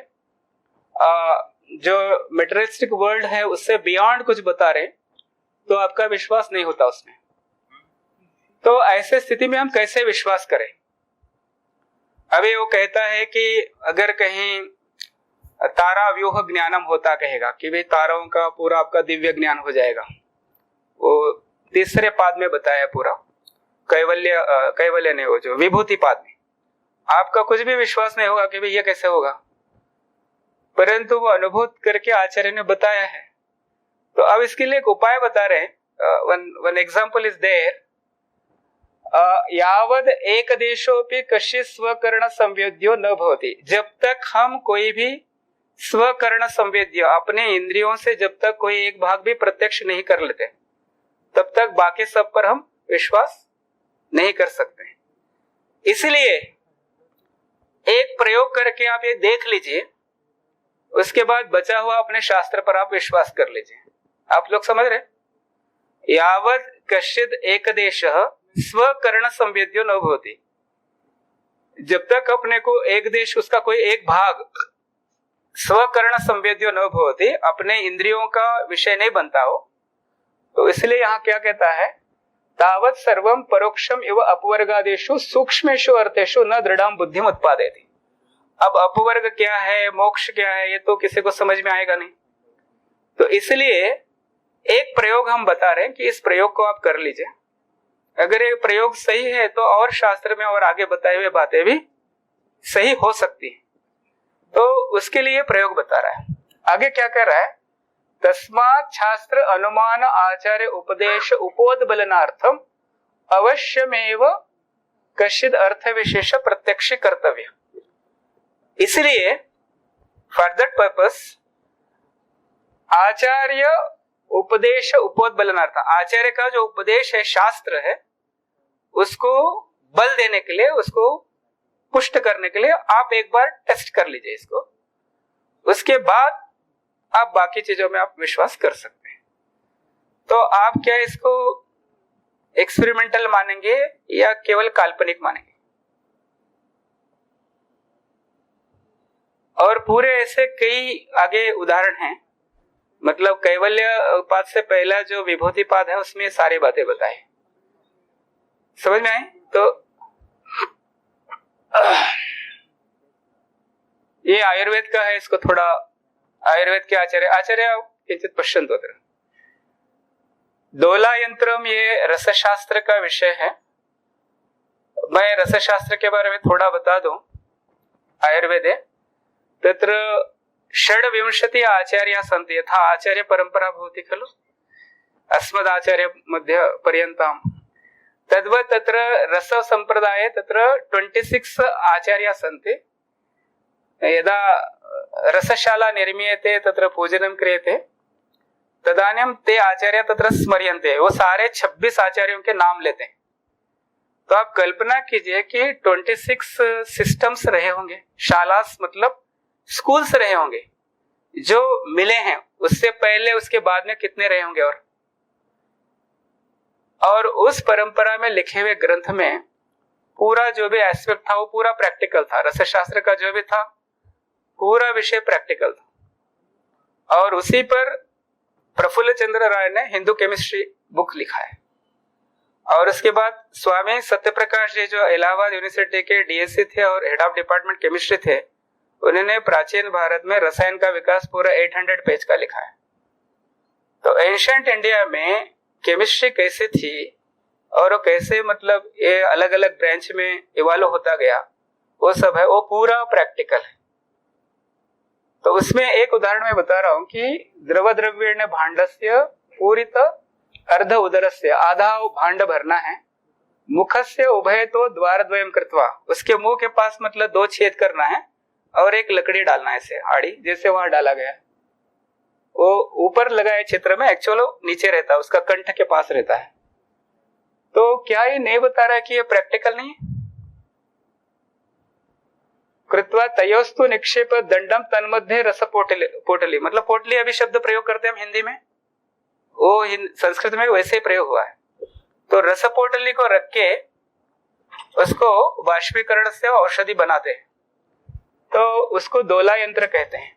जो मेटेरियलिस्टिक वर्ल्ड है उससे बियॉन्ड कुछ बता रहे हैं, तो आपका विश्वास नहीं होता उसमें। तो ऐसे स्थिति में हम कैसे विश्वास करें? अभी वो कहता है कि अगर कहीं तारा व्यूह ज्ञानम होता, कहेगा कि भाई तारों का पूरा आपका दिव्य ज्ञान हो जाएगा। वो तीसरे पाद में बताया पूरा, कैवल्य ने, वो जो विभूति पाद में आपका कुछ भी विश्वास नहीं होगा कि भाई ये कैसे होगा, परंतु वो अनुभूत करके आचार्य ने बताया है। तो अब इसके लिए एक उपाय बता रहे हैं। वन एग्जाम्पल इज देयर, यावद एक देशोपि कश्चित् स्वकर्ण संवेद्यो न भवति। जब तक हम कोई भी स्वकर्ण संवेद्य, अपने इंद्रियों से जब तक कोई एक भाग भी प्रत्यक्ष नहीं कर लेते, तब तक बाकी सब पर हम विश्वास नहीं कर सकते। इसलिए एक प्रयोग करके आप ये देख लीजिए, उसके बाद बचा हुआ अपने शास्त्र पर आप विश्वास कर लीजिए। आप लोग समझ रहे? यावद कश्चित् एकदेशः स्वकर्ण संवेद्यो न भवति। जब तक अपने को एक देश, उसका कोई एक भाग स्वकर्ण संवेद्यो न भवति, अपने इंद्रियों का विषय नहीं बनता हो, तो इसलिए यहाँ क्या कहता है, तावत् सर्वम परोक्षम इव अपवर्गादेषु सूक्ष्मेषु अर्थेषु न दृढ़ां बुद्धिम उत्पादयति। अब अपवर्ग क्या है, मोक्ष क्या है, ये तो किसी को समझ में आएगा नहीं। तो इसलिए एक प्रयोग हम बता रहे हैं कि इस प्रयोग को आप कर लीजिए। अगर ये प्रयोग सही है तो और शास्त्र में और आगे बताए हुए बातें भी सही हो सकती है। तो उसके लिए प्रयोग बता रहा है। आगे क्या कर रहा है, तस्मात् शास्त्र अनुमान आचार्य उपदेश उपोदबलनार्थम अवश्यमेव कश्चित् अर्थ विशेष प्रत्यक्ष कर्तव्य। इसलिए फॉर दैट पर्पस आचार्य उपदेश उपोदबलनार्थ, आचार्य का जो उपदेश है, शास्त्र है, उसको बल देने के लिए, उसको पुष्ट करने के लिए आप एक बार टेस्ट कर लीजिए इसको। उसके बाद आप बाकी चीजों में आप विश्वास कर सकते हैं। तो आप क्या इसको एक्सपेरिमेंटल मानेंगे या केवल काल्पनिक मानेंगे? और पूरे ऐसे कई आगे उदाहरण हैं, मतलब कैवल्य पाद से पहला जो विभूति पाद है उसमें सारी बातें बताई। समझ में आई? तो ये आयुर्वेद का है, इसको थोड़ा आयुर्वेद के आचार्य किंचित पश्यन्तु अत्र। दोला यंत्रम, ये रसशास्त्र का विषय है। मैं रसशास्त्र के बारे में थोड़ा बता दूं। आयुर्वेदे तत्र षड्विंशति आचार्याः सन्ति, यथा आचार्य परंपरा भवति खलु अस्मदाचार्य मध्य पर्यन्तां, तद्वत् तत्र रस संप्रदाये तत्र 26 आचार्याः सन्ति। यदा रसशाला निर्मीयते तत्र पूजनं क्रियते तदानीं ते आचार्य तत्र स्मर्यन्ते, वो सारे 26 आचार्यों के नाम लेते हैं। तो आप कल्पना कीजिए कि 26 सिस्टम्स रहे होंगे, शालास मतलब स्कूल्स रहे होंगे जो मिले हैं, उससे पहले उसके बाद में कितने रहे होंगे। और उस परंपरा में लिखे हुए ग्रंथ में पूरा जो भी एस्पेक्ट था वो पूरा प्रैक्टिकल था। रसशास्त्र का जो भी था पूरा विषय प्रैक्टिकल था। और उसी पर प्रफुल्ल चंद्र राय ने हिंदू केमिस्ट्री बुक लिखा है। और उसके बाद स्वामी सत्यप्रकाश जी जो इलाहाबाद यूनिवर्सिटी के डीएससी थे और हेड ऑफ डिपार्टमेंट केमिस्ट्री थे, उन्होंने प्राचीन भारत में रसायन का विकास पूरा 800 पेज का लिखा है। तो एंशिएंट इंडिया में केमिस्ट्री कैसे थी और वो कैसे मतलब ये अलग अलग ब्रांच में इवॉल्व होता गया, वो सब है, वो पूरा प्रैक्टिकल है। तो उसमें एक उदाहरण मैं बता रहा हूं कि द्रव द्रव्येण भांडस्य पूरित अर्ध उदरस्य, आधा भांड भरना है, मुखस्य उभयतो द्वारद्वयं कृत्वा, उसके मुंह के पास मतलब 2 छेद करना है और एक लकड़ी डालना है, ऐसे आड़ी जैसे वहां डाला गया है। वो ऊपर लगाए क्षेत्र में एक्चुअली नीचे रहता है, उसका कंठ के पास रहता है। तो क्या ये नहीं बता रहा है कि ये प्रैक्टिकल नहीं है? कृत्वा तयोस्तु निक्षेप दंडम तन्मध्ये रस पोटली, मतलब पोटली अभी शब्द प्रयोग करते हैं हम हिंदी में, वो संस्कृत में वैसे ही प्रयोग हुआ है। तो रस पोटली को रख के उसको बाष्पीकरण से औषधि बनाते हैं, तो उसको दोला यंत्र कहते हैं।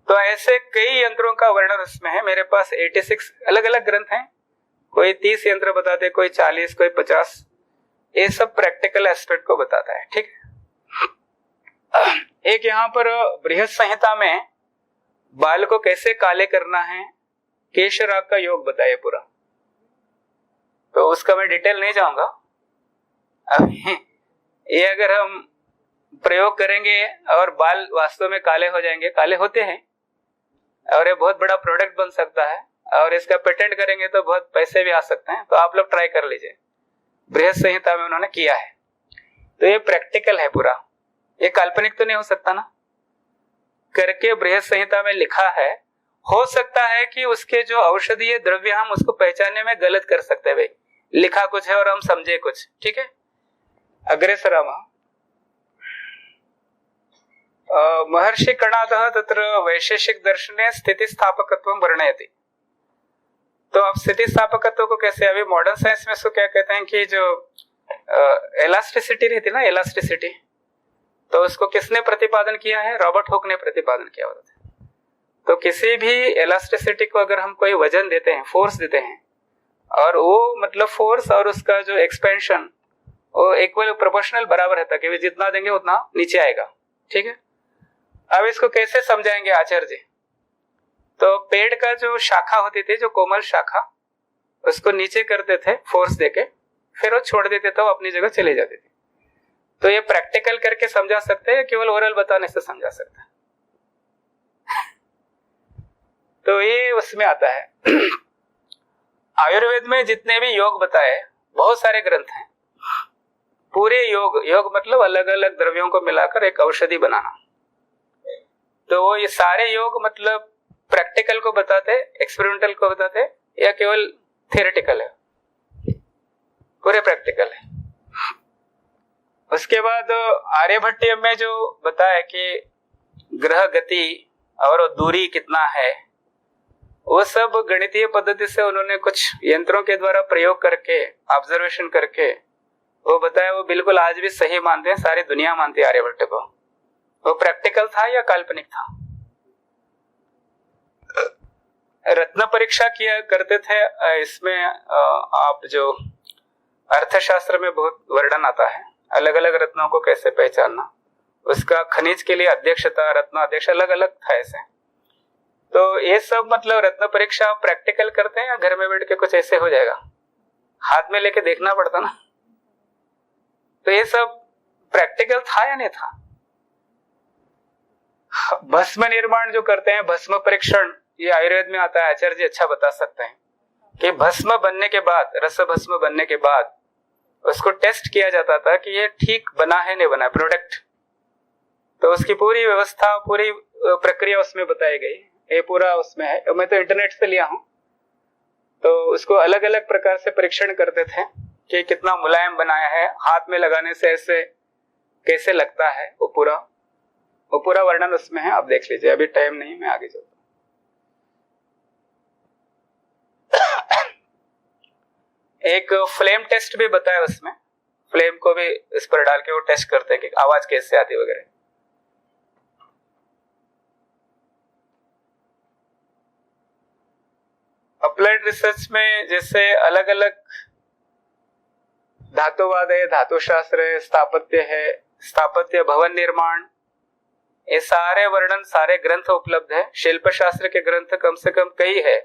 तो ऐसे कई यंत्रों का वर्णन उसमें है। मेरे पास 86 अलग अलग ग्रंथ हैं, कोई 30 यंत्र बताते, कोई 40, कोई 50, ये सब प्रैक्टिकल एस्पेक्ट को बताता है। ठीक है। एक यहाँ पर बृहद संहिता में बाल को कैसे काले करना है, केशराग का योग बताया पूरा, तो उसका मैं डिटेल नहीं जाऊंगा। अब ये अगर हम प्रयोग करेंगे और बाल वास्तव में काले हो जाएंगे, काले होते हैं, और ये बहुत बड़ा प्रोडक्ट बन सकता है, और इसका पेटेंट करेंगे तो बहुत पैसे भी आ सकते हैं। तो आप लोग ट्राई कर लीजिए, बृहद संहिता में उन्होंने किया है। तो ये प्रैक्टिकल है पूरा, ये काल्पनिक तो नहीं हो सकता ना, करके बृहद संहिता में लिखा है। हो सकता है कि उसके जो औषधीय द्रव्य हम उसको पहचानने में गलत कर सकते हैं, भाई लिखा कुछ है और हम समझे कुछ। ठीक है। अग्रेसरामः महर्षि कणादः तत्र वैशेषिक दर्शने स्थिति स्थापकत्वं वर्णयति। तो आप स्थिति स्थापकत्व को कैसे, अभी मॉडर्न साइंस में इसको क्या कहते हैं कि जो एलास्टिसिटी रहती है ना, एलास्टिसिटी, तो उसको किसने प्रतिपादन किया है? रॉबर्ट हुक ने प्रतिपादन किया होता है। तो किसी भी एलास्टिसिटी को अगर हम कोई वजन देते हैं, फोर्स देते हैं, और वो मतलब फोर्स और उसका जो एक्सपेंशन वो इक्वल प्रोपोर्शनल बराबर रहता है कि जितना देंगे उतना नीचे आएगा। ठीक है। अब इसको कैसे समझाएंगे आचार्य जी? तो पेड़ का जो शाखा होती थी, जो कोमल शाखा, उसको नीचे करते थे फोर्स देके, फिर वो छोड़ देते थे, वो अपनी जगह चले जाते थे। तो ये प्रैक्टिकल करके समझा सकते हैं, केवल ओरल बताने से समझा सकते हैं? तो ये उसमें आता है। आयुर्वेद में जितने भी योग बताए, बहुत सारे ग्रंथ हैं, पूरे योग मतलब अलग अलग द्रव्यों को मिलाकर एक औषधि बनाना। तो वो ये सारे योग मतलब प्रैक्टिकल को बताते, एक्सपेरिमेंटल को बताते, या केवल थियोरेटिकल है? पूरे प्रैक्टिकल है। उसके बाद आर्यभट्टीय में जो बताया कि ग्रह गति और दूरी कितना है, वो सब गणितीय पद्धति से उन्होंने कुछ यंत्रों के द्वारा प्रयोग करके, ऑब्जर्वेशन करके वो बताया। वो बिल्कुल आज भी सही मानते हैं, सारी दुनिया मानती है आर्यभट्ट को। वो प्रैक्टिकल था या काल्पनिक था? रत्न परीक्षा किया करते थे इसमें। आप जो अर्थशास्त्र में बहुत वर्णन आता है, अलग अलग रत्नों को कैसे पहचानना, उसका खनिज के लिए अध्यक्षता, रत्न अध्यक्ष अलग अलग था ऐसे। तो ये सब मतलब रत्न परीक्षा आप प्रैक्टिकल करते हैं या घर में बैठ के कुछ ऐसे हो जाएगा? हाथ में लेके देखना पड़ता ना। तो ये सब प्रैक्टिकल था या नहीं था? भस्म निर्माण जो करते हैं, भस्म परीक्षण, ये आयुर्वेद में आता है। आचार्य जी अच्छा बता सकते हैं कि भस्म बनने के बाद, रस भस्म बनने के बाद उसको टेस्ट किया जाता था कि ये ठीक बना है नहीं बना, प्रोडक्ट तो उसकी पूरी व्यवस्था, पूरी प्रक्रिया उसमें बताई गई। ये पूरा उसमें है, मैं तो इंटरनेट से लिया हूँ। तो उसको अलग अलग प्रकार से परीक्षण करते थे कि कितना मुलायम बनाया है, हाथ में लगाने से ऐसे कैसे लगता है, वो पूरा वर्णन उसमें है, आप देख लीजिए। अभी टाइम नहीं, मैं आगे चलता हूं। एक फ्लेम टेस्ट भी बताया उसमें, फ्लेम को भी इस पर डाल के वो टेस्ट करते हैं कि आवाज कैसे आती वगैरह। अप्लाइड रिसर्च में जैसे अलग अलग धातुवाद है, धातुशास्त्र है, स्थापत्य है, स्थापत्य भवन निर्माण, ये सारे वर्णन, सारे ग्रंथ उपलब्ध है। शिल्प शास्त्र के ग्रंथ कम से कम कई है।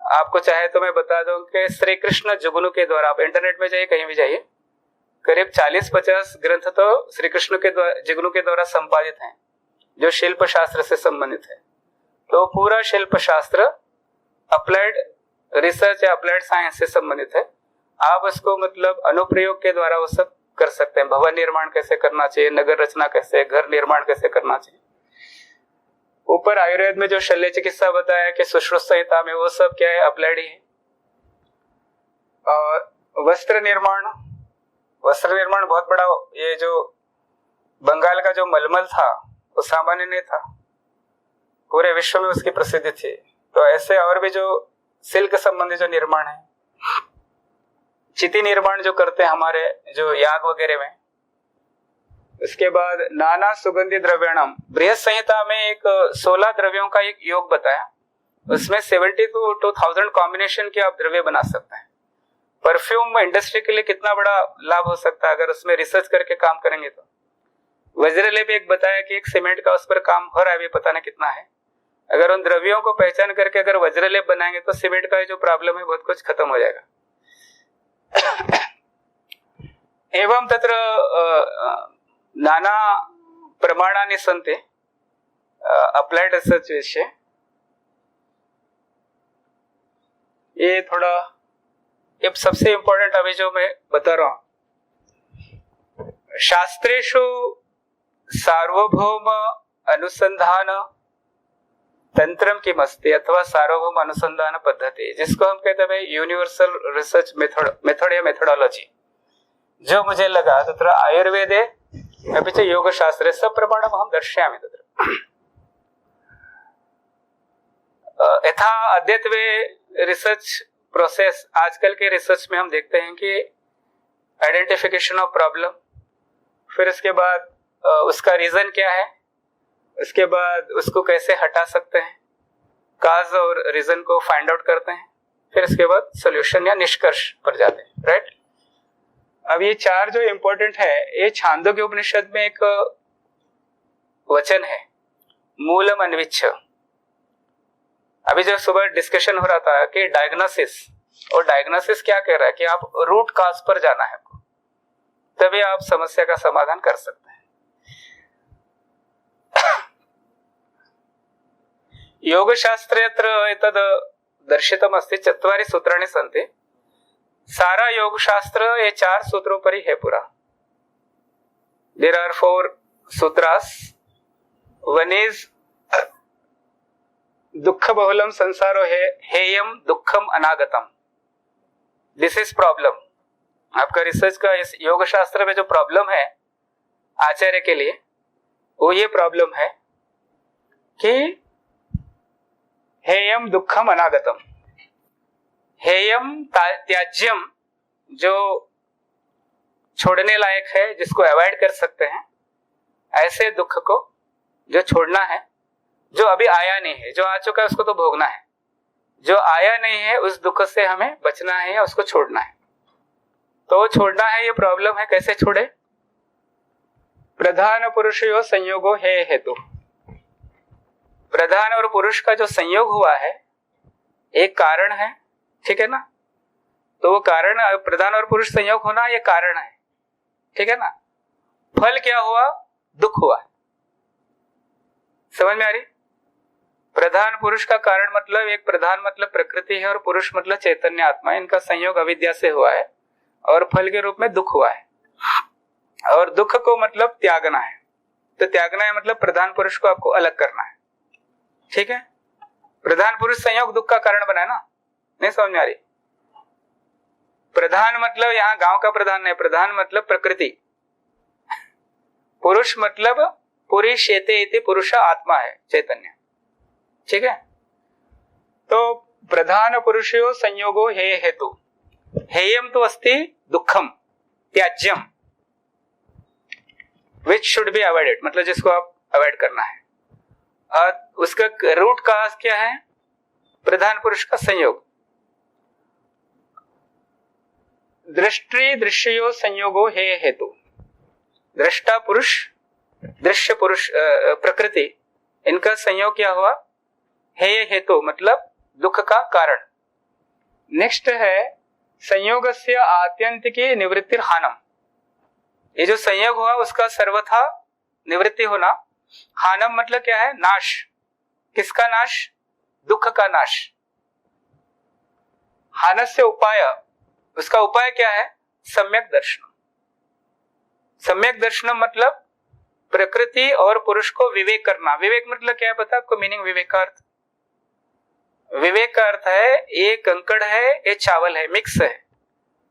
आपको चाहे तो मैं बता दूं कि श्री कृष्ण जुगनू के द्वारा, आप इंटरनेट में जाइए, कहीं भी जाइए, करीब 40-50 ग्रंथ तो श्री कृष्ण के जुगनू के द्वारा संपादित हैं, जो शिल्प शास्त्र से संबंधित है। तो पूरा शिल्प शास्त्र अप्लाइड रिसर्च या अप्लाइड साइंस से संबंधित है। आप उसको मतलब अनुप्रयोग के द्वारा वो सब कर सकते हैं। भवन निर्माण कैसे करना चाहिए, नगर रचना कैसे, घर निर्माण कैसे करना चाहिए। ऊपर आयुर्वेद में जो शल्य चिकित्सा बताया कि सुश्रुत संहिता में, वो सब क्या है, अप्लाइड ही है। और वस्त्र निर्माण बहुत बड़ा, ये जो बंगाल का जो मलमल था वो सामान्य नहीं था, पूरे विश्व में उसकी प्रसिद्धि थी। तो ऐसे और भी जो सिल्क संबंधी जो निर्माण है, चिति निर्माण जो करते हैं हमारे जो याग वगैरह में। उसके बाद नाना सुगंधि द्रव्याणम, बृहत संहिता में एक 16 द्रव्यों का एक योग बताया। उसमें 70 to 1000 कॉम्बिनेशन के आप द्रव्य बना सकते हैं। परफ्यूम इंडस्ट्री के लिए कितना बड़ा लाभ हो सकता है अगर उसमें रिसर्च करके काम करेंगे तो। वज्रलेप एक बताया कि एक सीमेंट का उस पर काम हो रहा है, अभी पता नहीं कितना है। अगर उन द्रव्यों को पहचान करके अगर वज्रलेप बनाएंगे तो सीमेंट का जो प्रॉब्लम है बहुत कुछ खत्म हो जाएगा। एवं तत्र नाना प्रमाणानि सन्ति अप्लाइड रिसर्च विषय। ये थोड़ा, ये सबसे इंपॉर्टेंट अभी जो मैं बता रहा हूं, शास्त्रेषु सार्वभौम अनुसंधान तंत्रम की मस्ती अथवा सार्वभौम अनुसंधान पद्धति, जिसको हम कहते हैं यूनिवर्सल रिसर्च मेथड या मेथोडोलॉजी, जो मुझे लगा तत्र आयुर्वेदे अपि च योग शास्त्रे सब प्रमाणम हम दर्शयामि तत्र। यथा अद्यत्वे रिसर्च प्रोसेस, आजकल के रिसर्च में हम देखते हैं कि आइडेंटिफिकेशन ऑफ प्रॉब्लम, फिर उसके बाद उसका रीजन क्या है, उसके बाद उसको कैसे हटा सकते हैं, काज और रीजन को फाइंड आउट करते हैं, फिर उसके बाद सॉल्यूशन या निष्कर्ष पर जाते हैं, राइट। अब ये चार जो इम्पोर्टेंट है, ये छांदोग्य उपनिषद में एक वचन है, मूलम अन्विच्छ। अभी जो सुबह डिस्कशन हो रहा था कि डायग्नोसिस, और डायग्नोसिस क्या कह रहा है कि आप रूट काज पर जाना है, तभी आप समस्या का समाधान कर सकते हैं। योगशास्त्रेऽत्र एतद् दर्शितम् अस्ति, 4 सूत्राणि सन्ति। सारा योग शास्त्र ये 4 सूत्रों पर ही है पूरा। There are 4 sutras. One is दुख बहुलम संसारो है, हेयम दुखम अनागतम। This is problem. आपका रिसर्च का इस योग शास्त्र में जो प्रॉब्लम है आचार्य के लिए, वो ये प्रॉब्लम है कि हेयम दुखम अनागतम। हेयम त्याज्यम, जो छोड़ने लायक है, जिसको अवॉइड कर सकते हैं, ऐसे दुख को जो छोड़ना है, जो अभी आया नहीं है, जो आ चुका है उसको तो भोगना है, जो आया नहीं है उस दुख से हमें बचना है या उसको छोड़ना है। तो छोड़ना है, ये प्रॉब्लम है, कैसे छोड़े। प्रधान पुरुषयो संयोगो हे हेतु। प्रधान और पुरुष का जो संयोग हुआ है एक कारण है, ठीक है ना। तो वो कारण, प्रधान और पुरुष संयोग होना ये कारण है, ठीक है ना। फल क्या हुआ, दुख हुआ। समझ में आ रही। प्रधान पुरुष का कारण मतलब, एक प्रधान मतलब प्रकृति है और पुरुष मतलब चैतन्य आत्मा, इनका संयोग अविद्या से हुआ है और फल के रूप में दुख हुआ है। और दुख को मतलब त्यागना है, तो त्यागना है मतलब प्रधान पुरुष को आपको अलग करना है, ठीक है। प्रधान पुरुष संयोग दुख का कारण बना है ना, नहीं समझ में आ रही? प्रधान मतलब यहाँ गांव का प्रधान नहीं, प्रधान मतलब प्रकृति, पुरुष मतलब पुरी शेते इति पुरुष आत्मा है, चैतन्य, ठीक है। तो प्रधान पुरुषयो संयोगो हेय हेतु, हेयम तो अस्ति दुखम त्याज्यम विच शुड बी अवॉइडेड, मतलब जिसको आप अवॉइड करना है। और उसका रूट काज क्या है? प्रधान पुरुष का संयोग। दृष्टि दृश्यो संयोगो हेय हेतु, दृष्टा पुरुष दृश्य पुरुष प्रकृति, इनका संयोग क्या हुआ? हेय हेतु मतलब दुख का कारण। नेक्स्ट है संयोगस्य आत्यंतिकी निवृत्तिर हानम, ये जो संयोग हुआ उसका सर्वथा निवृत्ति होना। हानम मतलब क्या है? नाश। किसका नाश? दुख का नाश। हानस्य उपाय, उसका उपाय क्या है? सम्यक दर्शन। सम्यक दर्शन मतलब प्रकृति और पुरुष को विवेक करना। विवेक मतलब क्या है पता आपको? मीनिंग विवेक का अर्थ, विवेक का अर्थ है ये कंकड़ है ये चावल है, मिक्स है,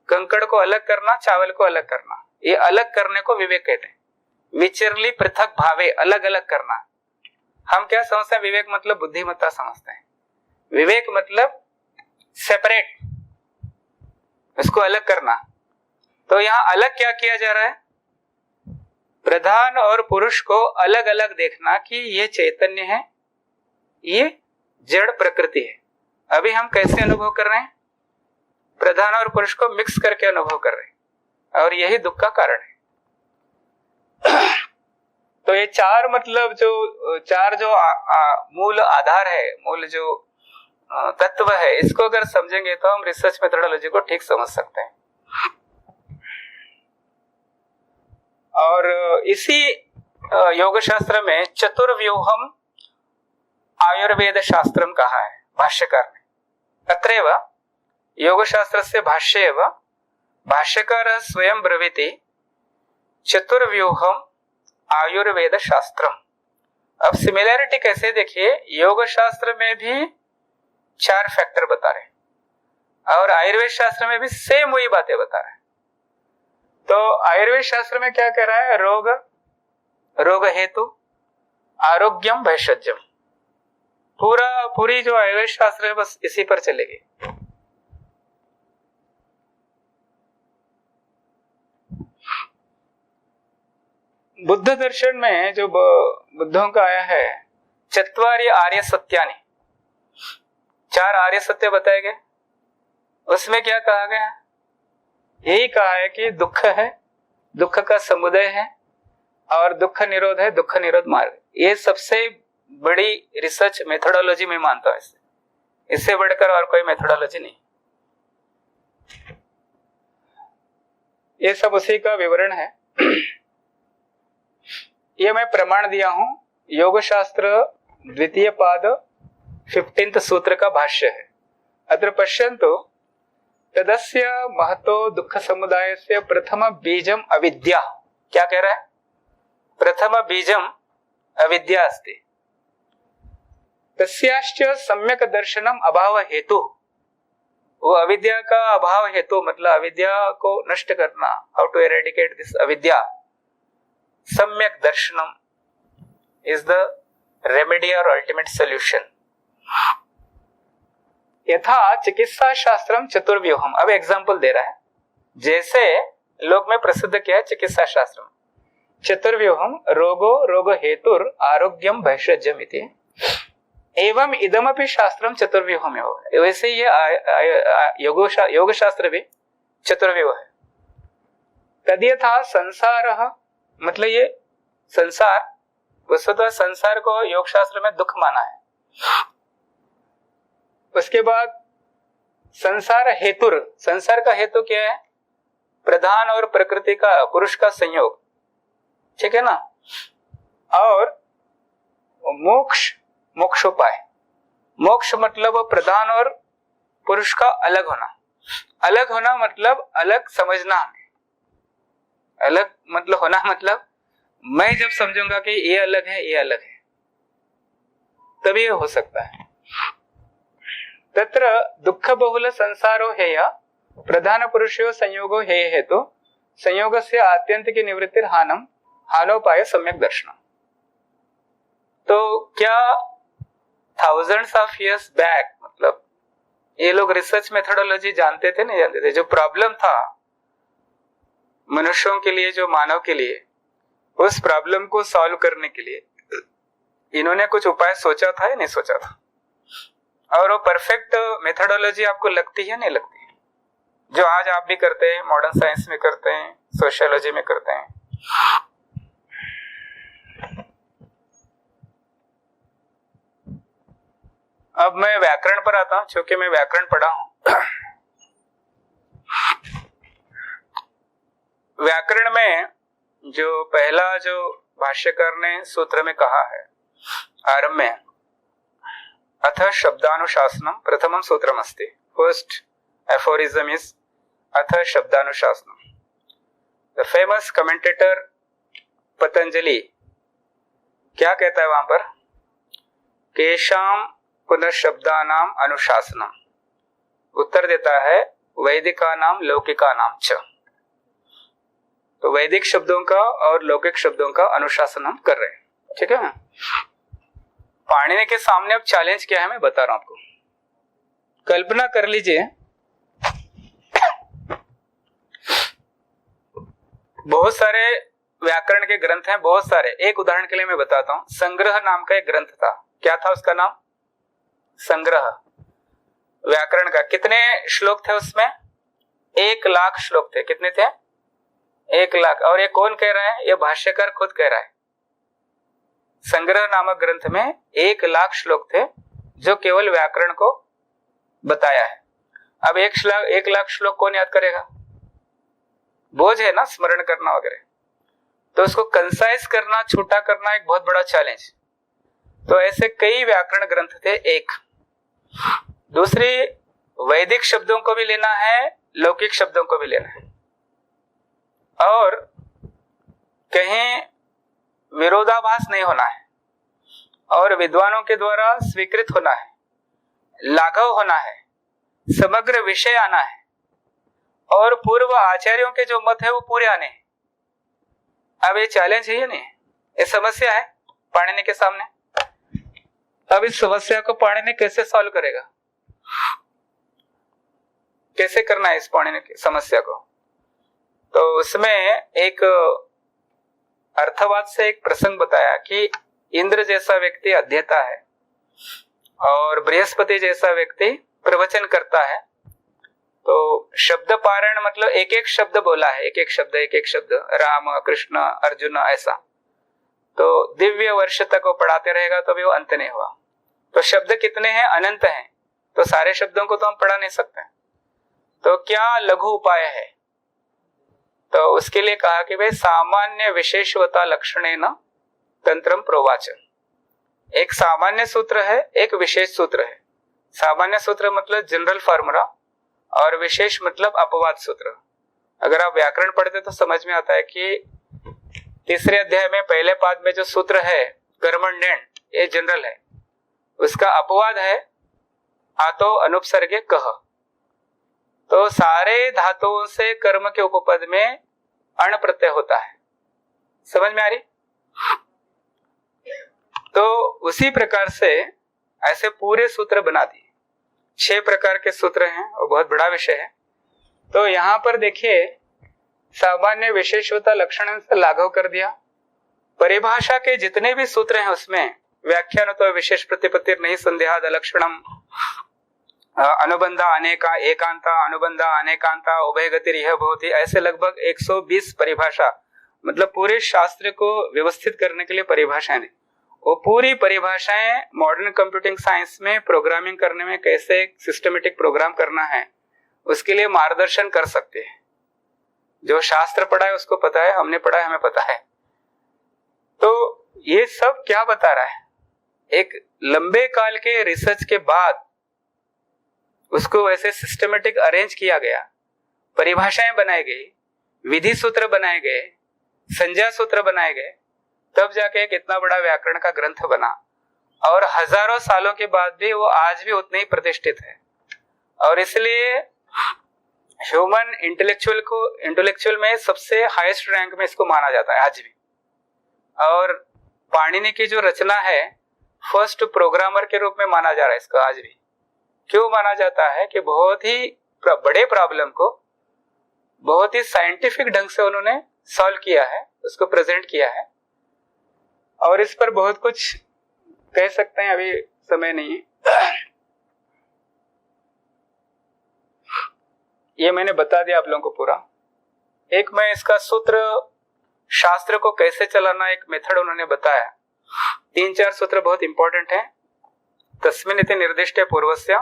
कंकड़ को अलग करना चावल को अलग करना, ये अलग करने को विवेक कहते हैं। विचरली पृथक भावे, अलग अलग करना। हम क्या समझते हैं? विवेक मतलब बुद्धिमत्ता समझते हैं। विवेक मतलब सेपरेट, इसको अलग करना। तो यहाँ अलग क्या किया जा रहा है? प्रधान और पुरुष को अलग अलग देखना कि ये चैतन्य है, ये जड़ प्रकृति है। अभी हम कैसे अनुभव कर रहे हैं? प्रधान और पुरुष को मिक्स करके अनुभव कर रहे हैं, और यही दुख का कारण है। तो ये चार मतलब जो चार जो मूल आधार है, मूल जो तत्व है, इसको अगर समझेंगे तो हम रिसर्च मेथोडोलॉजी को ठीक समझ सकते हैं। और इसी योग शास्त्र में चतुर्व्यूहम आयुर्वेद शास्त्रम कहा है भाष्यकार ने। अत्रैव योग शास्त्र से भाष्य एवं भाष्यकार स्वयं ब्रवीति चतुर्व्यूहम आयुर्वेद शास्त्रम। अब सिमिलैरिटी कैसे देखिए, योग शास्त्र में भी 4 फैक्टर बता रहे और आयुर्वेद शास्त्र में भी सेम वही बातें बता रहे हैं। तो आयुर्वेद शास्त्र में क्या कह रहा है? रोग रोग हेतु आरोग्यम भैषज्यम। पूरी जो आयुर्वेद शास्त्र है बस इसी पर चलेगी। बुद्ध दर्शन में जो बुद्धों का आया है चत्वारि आर्य सत्यानि, 4 आर्य सत्य बताए गए। उसमें क्या कहा गया? यही कहा है कि दुख है, दुख का समुदय है, और दुख निरोध है, दुख निरोध मार्ग। ये सबसे बड़ी रिसर्च मेथोडोलॉजी में मानता हूं। इससे बढ़कर और कोई मेथोडोलॉजी नहीं। ये सब उसी का विवरण है। ये मैं प्रमाण दिया हूं, योग शास्त्र द्वितीय पाद 15th सूत्र का भाष्य है। अत्र पश्यन्तु तदस्य महतो दुख समुदायस्य प्रथम बीजम अविद्या। क्या कह रहा है? प्रथम बीजम अविद्या अस्ति, तस्याश्च सम्यक दर्शनम अभाव हेतु। वो अविद्या का अभाव हेतु मतलब अविद्या को नष्ट करना, हाउ टू एरेडिकेट दिस अविद्या। सम्यक दर्शनम इज द रेमेडी और अल्टीमेट सॉल्यूशन। यथा चिकित्सा शास्त्रम चतुर्व्यूहम। अब एग्जांपल दे रहा है, जैसे लोक में प्रसिद्ध किया है चिकित्सा शास्त्र में चतुर्व्यूहम रोगो रोग हेतुर आरोग्यम भैषज्यम इति एवं इदमपि शास्त्रम चतुर्व्यूहम है। वैसे ये योग शास्त्र भी चतुर्व्यूह है। तद्यथा संसार मतलब ये संसार, वस्तुतः संसार को योग शास्त्र में दुख माना है। उसके बाद संसार हेतुर, संसार का हेतु क्या है? प्रधान और प्रकृति का, पुरुष का संयोग, ठीक है ना। और मोक्ष, मोक्षोपाय। मोक्ष मतलब प्रधान और पुरुष का अलग होना। अलग होना मतलब अलग समझना हमें। अलग मतलब होना मतलब मैं जब समझूंगा कि ये अलग है ये अलग है, तभी ये हो सकता है। तत्र दुःख बहुल संसारो हेय प्रधान पुरुषयो संयोगो हेय हेतु संयोगस्य आत्यंतिक निवृत्तिर हानम हानोपाय सम्यक दर्शनम। तो क्या थाउजेंड्स ऑफ इयर्स बैक, मतलब ये लोग रिसर्च मेथोडोलॉजी जानते थे नहीं जानते थे, जो प्रॉब्लम था मनुष्यों के लिए, जो मानव के लिए, उस प्रॉब्लम को सॉल्व करने के लिए इन्होंने कुछ उपाय सोचा था या नहीं सोचा था? और वो परफेक्ट मेथोडोलॉजी आपको लगती है नहीं लगती है? जो आज आप भी करते हैं, मॉडर्न साइंस में करते हैं, सोशियोलॉजी में करते हैं। अब मैं व्याकरण पर आता हूं, क्योंकि मैं व्याकरण पढ़ा हूं। व्याकरण में जो पहला जो भाष्यकार ने सूत्र में कहा है आरंभ में, अथ शब्दानुशासनम प्रथमम सूत्रम अस्ति। फर्स्ट एफोरिज्म इज अथ शब्दानुशासनम। द फेमस कमेंटेटर पतंजलि क्या कहता है वहां पर? केशाम पुनः शब्दानाम अनुशासनम। उत्तर देता है वैदिका नाम लौकिका नाम च। तो वैदिक शब्दों का और लौकिक शब्दों का अनुशासन हम कर रहे हैं, ठीक है। पाणिनि के सामने अब चैलेंज क्या है मैं बता रहा हूं आपको। कल्पना कर लीजिए बहुत सारे व्याकरण के ग्रंथ हैं, बहुत सारे। एक उदाहरण के लिए मैं बताता हूं। संग्रह नाम का एक ग्रंथ था। क्या था उसका नाम? संग्रह। व्याकरण का कितने श्लोक थे उसमें? 1,00,000 श्लोक थे। कितने थे? 1,00,000। और ये कौन कह रहा है? ये भाष्यकार खुद कह रहा है। संग्रह नामक ग्रंथ में 1,00,000 श्लोक थे जो केवल व्याकरण को बताया है। अब 1,00,000 श्लोक कौन याद करेगा? बोझ है ना स्मरण करना वगैरह। तो उसको कंसाइज करना, छोटा करना एक बहुत बड़ा चैलेंज। तो ऐसे कई व्याकरण ग्रंथ थे। एक दूसरी, वैदिक शब्दों को भी लेना है, लौकिक शब्दों को भी लेना है, और कहीं विरोधाभास नहीं होना है, और विद्वानों के द्वारा स्वीकृत होना है, लाघव होना है, समग्र विषय आना है, और पूर्व आचार्यों के जो मत है वो पूरे आने हैं। अब ये चैलेंज है या नहीं? ये समस्या है पाणिनि के सामने। अब इस समस्या को पाणिनि कैसे सॉल्व करेगा? कैसे करना है इस पाणिनि की समस्या को? तो उसमें एक अर्थवाद से एक प्रसंग बताया कि इंद्र जैसा व्यक्ति अध्येता है और बृहस्पति जैसा व्यक्ति प्रवचन करता है। तो शब्द पारायण मतलब एक एक शब्द बोला है, एक एक शब्द, राम कृष्ण अर्जुन ऐसा। तो दिव्य वर्ष तक वो पढ़ाते रहेगा तो भी वो अंत नहीं हुआ। तो शब्द कितने हैं? अनंत हैं। तो सारे शब्दों को तो हम पढ़ा नहीं सकते। तो क्या लघु उपाय है? तो उसके लिए कहा कि भाई सामान्य विशेषवता लक्षणेन तंत्रम प्रोवाच। एक सामान्य सूत्र है, एक विशेष सूत्र है। सामान्य सूत्र मतलब जनरल फार्मूला, और विशेष मतलब अपवाद सूत्र। अगर आप व्याकरण पढ़ते तो समझ में आता है कि तीसरे अध्याय में पहले पाद में जो सूत्र है कर्मण्यन, ये जनरल है। उसका अपवाद है आतो अनुपसर्गे कह। तो सारे धातुओं से कर्म के उपपद में अण प्रत्यय होता है। समझ में आ रही? तो उसी प्रकार से ऐसे पूरे सूत्र बना दिए। 6 प्रकार के सूत्र हैं और बहुत बड़ा विषय है। तो यहां पर देखिए सामान्य विशेषता लक्षण से लाघव कर दिया। परिभाषा के जितने भी सूत्र हैं उसमें व्याख्यान तो विशेष प्रतिपत्ति नहीं संदेहाद लक्षणम, अनुबंधा अनेका एकांता, अनुबंधा अनेकांता, उभयगति रिह भवति, ऐसे लगभग 120 परिभाषा, मतलब पूरे शास्त्र को व्यवस्थित करने के लिए परिभाषाएं दी। वो पूरी परिभाषाएं मॉडर्न कंप्यूटिंग साइंस में प्रोग्रामिंग करने में कैसे सिस्टमेटिक प्रोग्राम करना है उसके लिए मार्गदर्शन कर सकते हैं। जो शास्त्र पढ़ा है उसको पता है, हमने पढ़ा है हमें पता है। तो ये सब क्या बता रहा है? एक लंबे काल के रिसर्च के बाद उसको वैसे सिस्टमेटिक अरेंज किया गया, परिभाषाएं बनाई गई, विधि सूत्र बनाए गए, संज्ञा सूत्र बनाए गए, तब जाके एक इतना बड़ा व्याकरण का ग्रंथ बना, और हजारों सालों के बाद भी वो आज भी उतने ही प्रतिष्ठित है। और इसलिए ह्यूमन इंटेलेक्चुअल में सबसे हाईएस्ट रैंक में इसको माना जाता है आज भी। और पाणिनि की जो रचना है फर्स्ट प्रोग्रामर के रूप में माना जा रहा है इसको आज भी। क्यों माना जाता है कि बहुत ही बड़े प्रॉब्लम को बहुत ही साइंटिफिक ढंग से उन्होंने सॉल्व किया है, उसको प्रेजेंट किया है। और इस पर बहुत कुछ कह सकते हैं, अभी समय नहीं है। ये मैंने बता दिया आप लोगों को पूरा। एक मैं इसका सूत्र, शास्त्र को कैसे चलाना, एक मेथड उन्होंने बताया। 3-4 सूत्र बहुत इंपॉर्टेंट है। तस्मिन् इति निर्दिष्टे पूर्वस्य,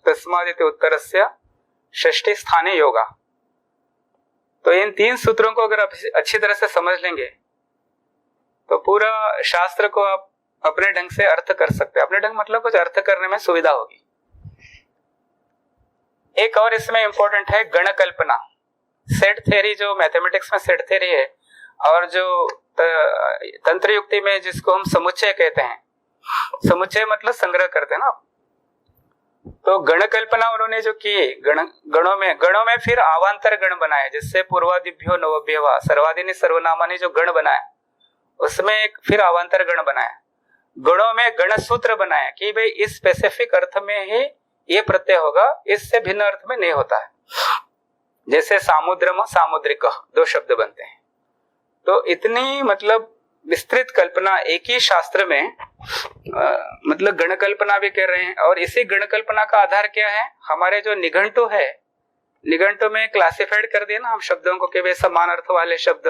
तस्मादिति उत्तरस्य, षष्ठी स्थाने योगा। तो इन 3 सूत्रों को अगर आप अच्छी तरह से समझ लेंगे तो पूरा शास्त्र को आप अपने ढंग से अर्थ कर सकते हैं। अपने ढंग मतलब कुछ अर्थ करने में सुविधा होगी। एक और इसमें इंपॉर्टेंट है गण कल्पना। सेट थ्योरी, जो मैथमेटिक्स में सेट थ्योरी है, और जो तंत्र युक्ति में जिसको हम समुच्चय कहते हैं, समुच्चय मतलब संग्रह करते हैं ना। तो गण कल्पना उन्होंने जो की, गणों में फिर आवांतर गण बनाए, जिससे पूर्वादिभ्यो नवभ्यवा सर्वादिनी सर्वनामानी जो गण बनाए, उसमें एक फिर आवांतर गण बनाया। गणों में गण सूत्र बनाया कि भाई इस स्पेसिफिक अर्थ में ही ये प्रत्यय होगा, इससे भिन्न अर्थ में नहीं होता है। जैसे सामुद्रम सामुद्रिक 2 शब्द बनते हैं। तो इतनी मतलब विस्तृत कल्पना एक ही शास्त्र में, मतलब गण कल्पना भी कर रहे हैं। और इसी गण कल्पना का आधार क्या है? हमारे जो निघंटु है, निघंटु में क्लासिफाइड कर दिया ना हम शब्दों को कि वे समान अर्थ वाले शब्द,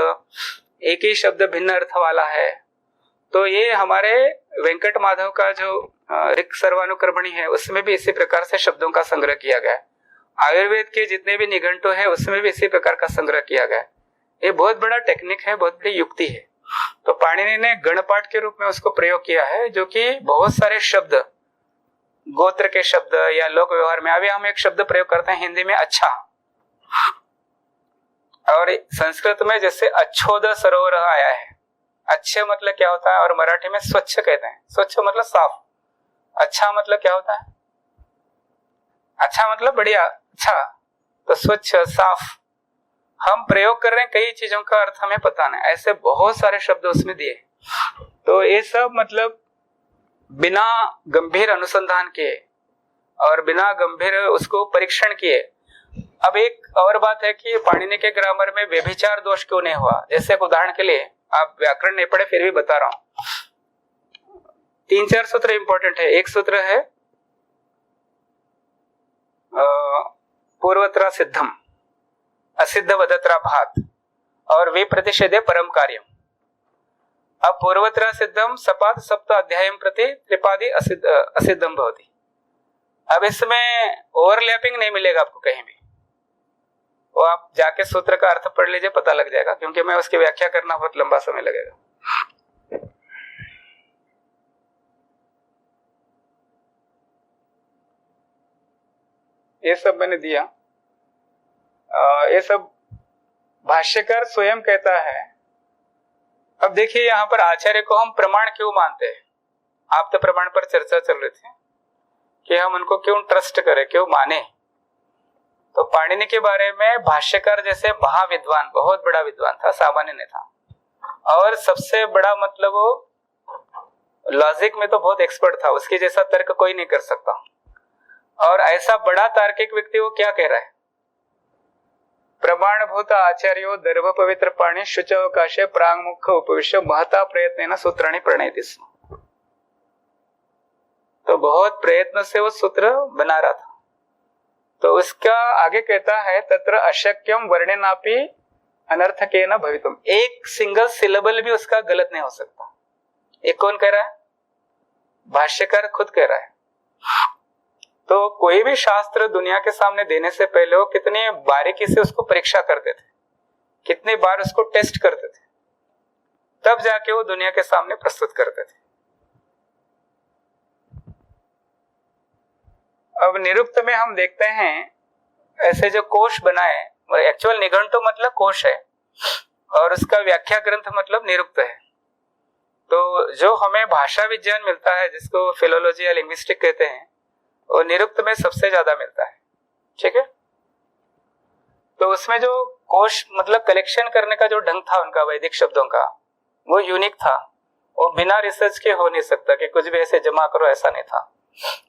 एक ही शब्द भिन्न अर्थ वाला है। तो ये हमारे वेंकट माधव का जो ऋक् सर्वानुक्रमणी है, उसमें भी इसी प्रकार से शब्दों का संग्रह किया गया है। आयुर्वेद के जितने भी निघंटु है उसमें भी इसी प्रकार का संग्रह किया गया है। ये बहुत बड़ा टेक्निक है, बहुत बड़ी युक्ति है। तो पाणिनि ने गणपाठ के रूप में उसको प्रयोग किया है, जो कि बहुत सारे शब्द, गोत्र के शब्द या लोक व्यवहार में, अभी हम एक शब्द प्रयोग करते हैं हिंदी में अच्छा, और संस्कृत में जैसे अच्छोद सरोवर आया है। अच्छे मतलब क्या होता है, और मराठी में स्वच्छ कहते हैं। स्वच्छ मतलब साफ। अच्छा मतलब क्या होता है? अच्छा मतलब बढ़िया, अच्छा। तो स्वच्छ, साफ। हम प्रयोग कर रहे हैं, कई चीजों का अर्थ हमें पता नहीं, ऐसे बहुत सारे शब्द उसमें दिए। तो ये सब मतलब बिना गंभीर अनुसंधान किए और बिना गंभीर उसको परीक्षण किए। अब एक और बात है कि पाणिनि के ग्रामर में व्यभिचार दोष क्यों नहीं हुआ। जैसे एक उदाहरण के लिए, आप व्याकरण नहीं पढ़े फिर भी बता रहा हूं। 3-4 सूत्र इंपॉर्टेंट है। एक सूत्र है पूर्वत्र सिद्धम असिद्ध वदत्रा भात और वे प्रतिषेधे परम कार्यम। अब पूर्वत्र सिद्धम सपाद सप्त अध्यायम प्रति त्रिपादी असिद्धम भवति। अब इसमें ओवरलैपिंग नहीं मिलेगा आपको कहीं भी, वो आप जाके सूत्र का अर्थ पढ़ लीजिए, पता लग जाएगा, क्योंकि मैं उसकी व्याख्या करना बहुत लंबा समय लगेगा। ये सब मैंने दिया। ये सब भाष्यकार स्वयं कहता है। अब देखिए यहाँ पर आचार्य को हम प्रमाण क्यों मानते हैं। आप तो प्रमाण पर चर्चा चल रही थी कि हम उनको क्यों ट्रस्ट करें, क्यों माने। तो पाणिनि के बारे में भाष्यकार जैसे महाविद्वान, बहुत बड़ा विद्वान था, सामान्य नहीं था। और सबसे बड़ा मतलब वो लॉजिक में तो बहुत एक्सपर्ट था, उसके जैसा तर्क कोई नहीं कर सकता। और ऐसा बड़ा तार्किक व्यक्ति वो क्या कह रहा है, प्रमाणभूत आचार्यो दर्भ पवित्र पाणि शुचवकाशे प्रांगमुख उपविश्य महता प्रयत्न सूत्राणि प्रणयति स्म। तो बहुत प्रयत्न से वो सूत्र बना रहा था। तो उसका आगे कहता है तत्र अशक्यम वर्णनापि अनर्थकेन भवितुम। एक सिंगल सिलेबल भी उसका गलत नहीं हो सकता। ये कौन कह रहा है? भाष्यकार खुद कह रहा है। तो कोई भी शास्त्र दुनिया के सामने देने से पहले वो कितनी बारीकी से उसको परीक्षा करते थे, कितनी बार उसको टेस्ट करते थे, तब जाके वो दुनिया के सामने प्रस्तुत करते थे। अब निरुक्त में हम देखते हैं ऐसे जो कोश बनाए, एक्चुअल निघंटु मतलब कोश है और उसका व्याख्या ग्रंथ मतलब निरुक्त है। तो जो हमें भाषा विज्ञान मिलता है, जिसको फिलोलॉजी या लिंग्विस्टिक कहते हैं, वो निरुक्त में सबसे ज्यादा मिलता है। ठीक है, तो उसमें जो कोश मतलब कलेक्शन करने का जो ढंग था उनका वैदिक शब्दों का, वो यूनिक था। वो बिना रिसर्च के हो नहीं सकता कि कुछ भी ऐसे जमा करो, ऐसा नहीं था।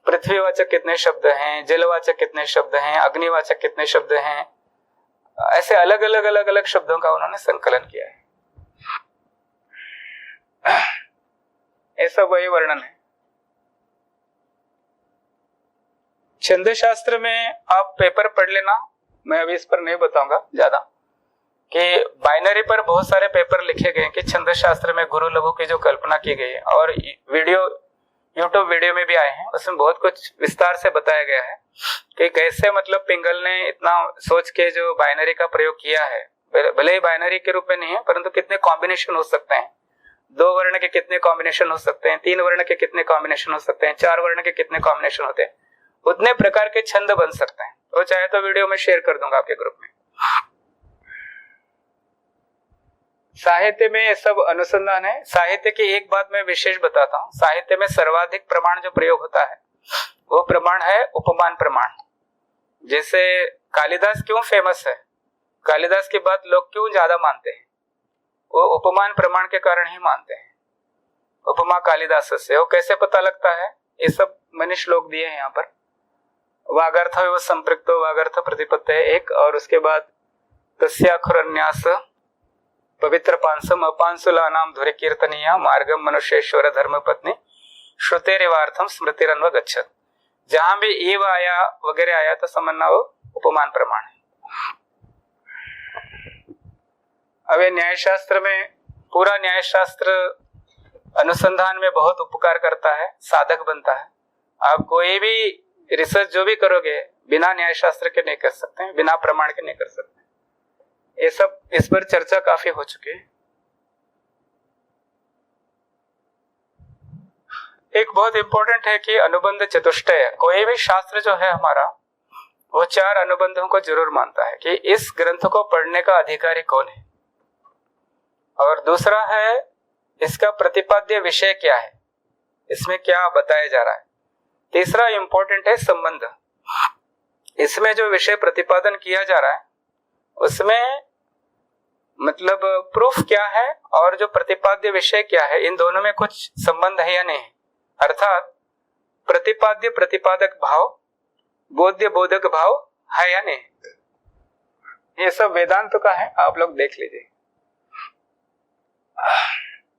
पृथ्वीवाचक कितने शब्द हैं, जलवाचक कितने शब्द हैं, अग्निवाचक कितने शब्द हैं, ऐसे अलग अलग शब्दों का उन्होंने संकलन किया है। ऐसा वही वर्णन है। छंद शास्त्र में आप पेपर पढ़ लेना, मैं अभी इस पर नहीं बताऊंगा ज्यादा, कि बाइनरी पर बहुत सारे पेपर लिखे गए कि छंद शास्त्र में गुरु लघु की जो कल्पना की गई है, और वीडियो यूट्यूब वीडियो में भी आए हैं, उसमें बहुत कुछ विस्तार से बताया गया है कि कैसे मतलब पिंगल ने इतना सोच के जो बाइनरी का प्रयोग किया है, भले ही बाइनरी के रूप में नहीं है, परंतु कितने कॉम्बिनेशन हो सकते हैं, 2 वर्ण के कितने कॉम्बिनेशन हो सकते हैं, 3 वर्ण के कितने कॉम्बिनेशन हो सकते हैं, 4 वर्ण के कितने कॉम्बिनेशन होते हैं, उतने प्रकार के छंद बन सकते हैं। वो चाहे तो वीडियो में शेयर कर दूंगा आपके ग्रुप में। साहित्य में ये सब अनुसंधान है। साहित्य की एक बात मैं विशेष बताता हूँ, साहित्य में सर्वाधिक प्रमाण जो प्रयोग होता है वो प्रमाण है उपमान प्रमाण। जैसे कालिदास क्यों फेमस है, कालिदास की बात लोग क्यों ज्यादा मानते हैं, वो उपमान प्रमाण के कारण ही मानते हैं। उपमा कालिदास से, वो कैसे पता लगता है, ये सब मैंने श्लोक दिए हैं यहाँ पर। वागर्थ व संपृक्तो वागर्थ प्रतिपत्ति एक, और उसके बाद तस्याखुरन्यास पवित्र पांसम अपांसुला नाम धुरि कीर्तनीय मार्गम मनुष्येश्वर धर्म पत्नी श्रुतेरिवार्थम स्मृतिरन्व गच्छत। जहां भी एव आया वगैरह आया तो समझना वो उपमान प्रमाण है। अब ये न्यायशास्त्र में, पूरा न्यायशास्त्र अनुसंधान में बहुत उपकार करता है, साधक बनता है। आप कोई भी रिसर्च जो भी करोगे बिना न्यायशास्त्र के नहीं कर सकते हैं, बिना प्रमाण के नहीं कर सकते। ये सब इस पर चर्चा काफी हो चुकी है। एक बहुत इंपॉर्टेंट है कि अनुबंध चतुष्टय, कोई भी शास्त्र जो है हमारा वो 4 अनुबंधों को जरूर मानता है कि इस ग्रंथ को पढ़ने का अधिकारी कौन है, और दूसरा है इसका प्रतिपाद्य विषय क्या है, इसमें क्या बताया जा रहा है। तीसरा इंपॉर्टेंट है संबंध, इसमें जो विषय प्रतिपादन किया जा रहा है उसमें मतलब प्रूफ क्या है और जो प्रतिपाद्य विषय क्या है, इन दोनों में कुछ संबंध है या नहीं, अर्थात प्रतिपाद्य प्रतिपादक भाव, बोध्य बोधक भाव है या नहीं। ये सब वेदांत का है, आप लोग देख लीजिए।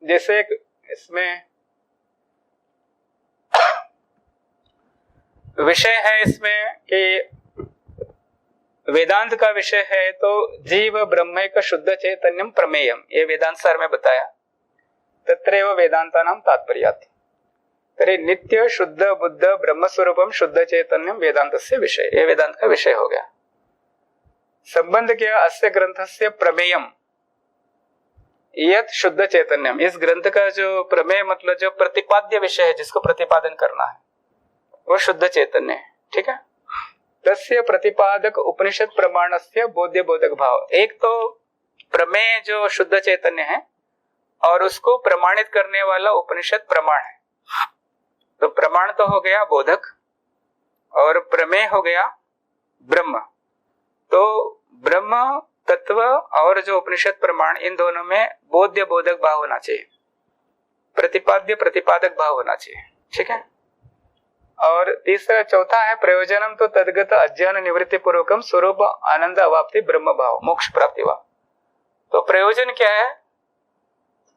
जैसे इसमें विषय है इसमें कि वेदांत का विषय है तो जीव ब्रह्मैक शुद्ध चैतन्यम प्रमेयम, ये वेदांत सार में बताया। तत्रैव वेदांतानां तात्पर्यात्, तर्हि नित्य शुद्ध बुद्ध ब्रह्म स्वरूपम शुद्ध चैतन्यम वेदांतस्य विषय, ये वेदांत का विषय हो गया। संबंध क्या, अस्य ग्रंथस्य प्रमेयम यत् शुद्ध चैतन्यम, इस ग्रंथ का जो प्रमेय मतलब जो प्रतिपाद्य विषय है जिसको प्रतिपादन करना है वो शुद्ध चैतन्य है। ठीक है, तस्य प्रतिपादक उपनिषद प्रमाणस्य बोध्य बोधक भाव। एक तो प्रमेय जो शुद्ध चैतन्य है और उसको प्रमाणित करने वाला उपनिषद प्रमाण है। तो प्रमाण तो हो गया बोधक और प्रमेय हो गया ब्रह्म। तो ब्रह्म तत्व और जो उपनिषद प्रमाण, इन दोनों में बोध्य बोधक भाव होना चाहिए, प्रतिपाद्य प्रतिपादक भाव होना चाहिए। ठीक है, और तीसरा चौथा है प्रयोजनम तो तद्गत अध्ययन निवृत्ति पूर्वकम स्वरूप आनंद अवाप्ति ब्रह्म भाव मोक्ष प्राप्ति वा। तो प्रयोजन क्या है,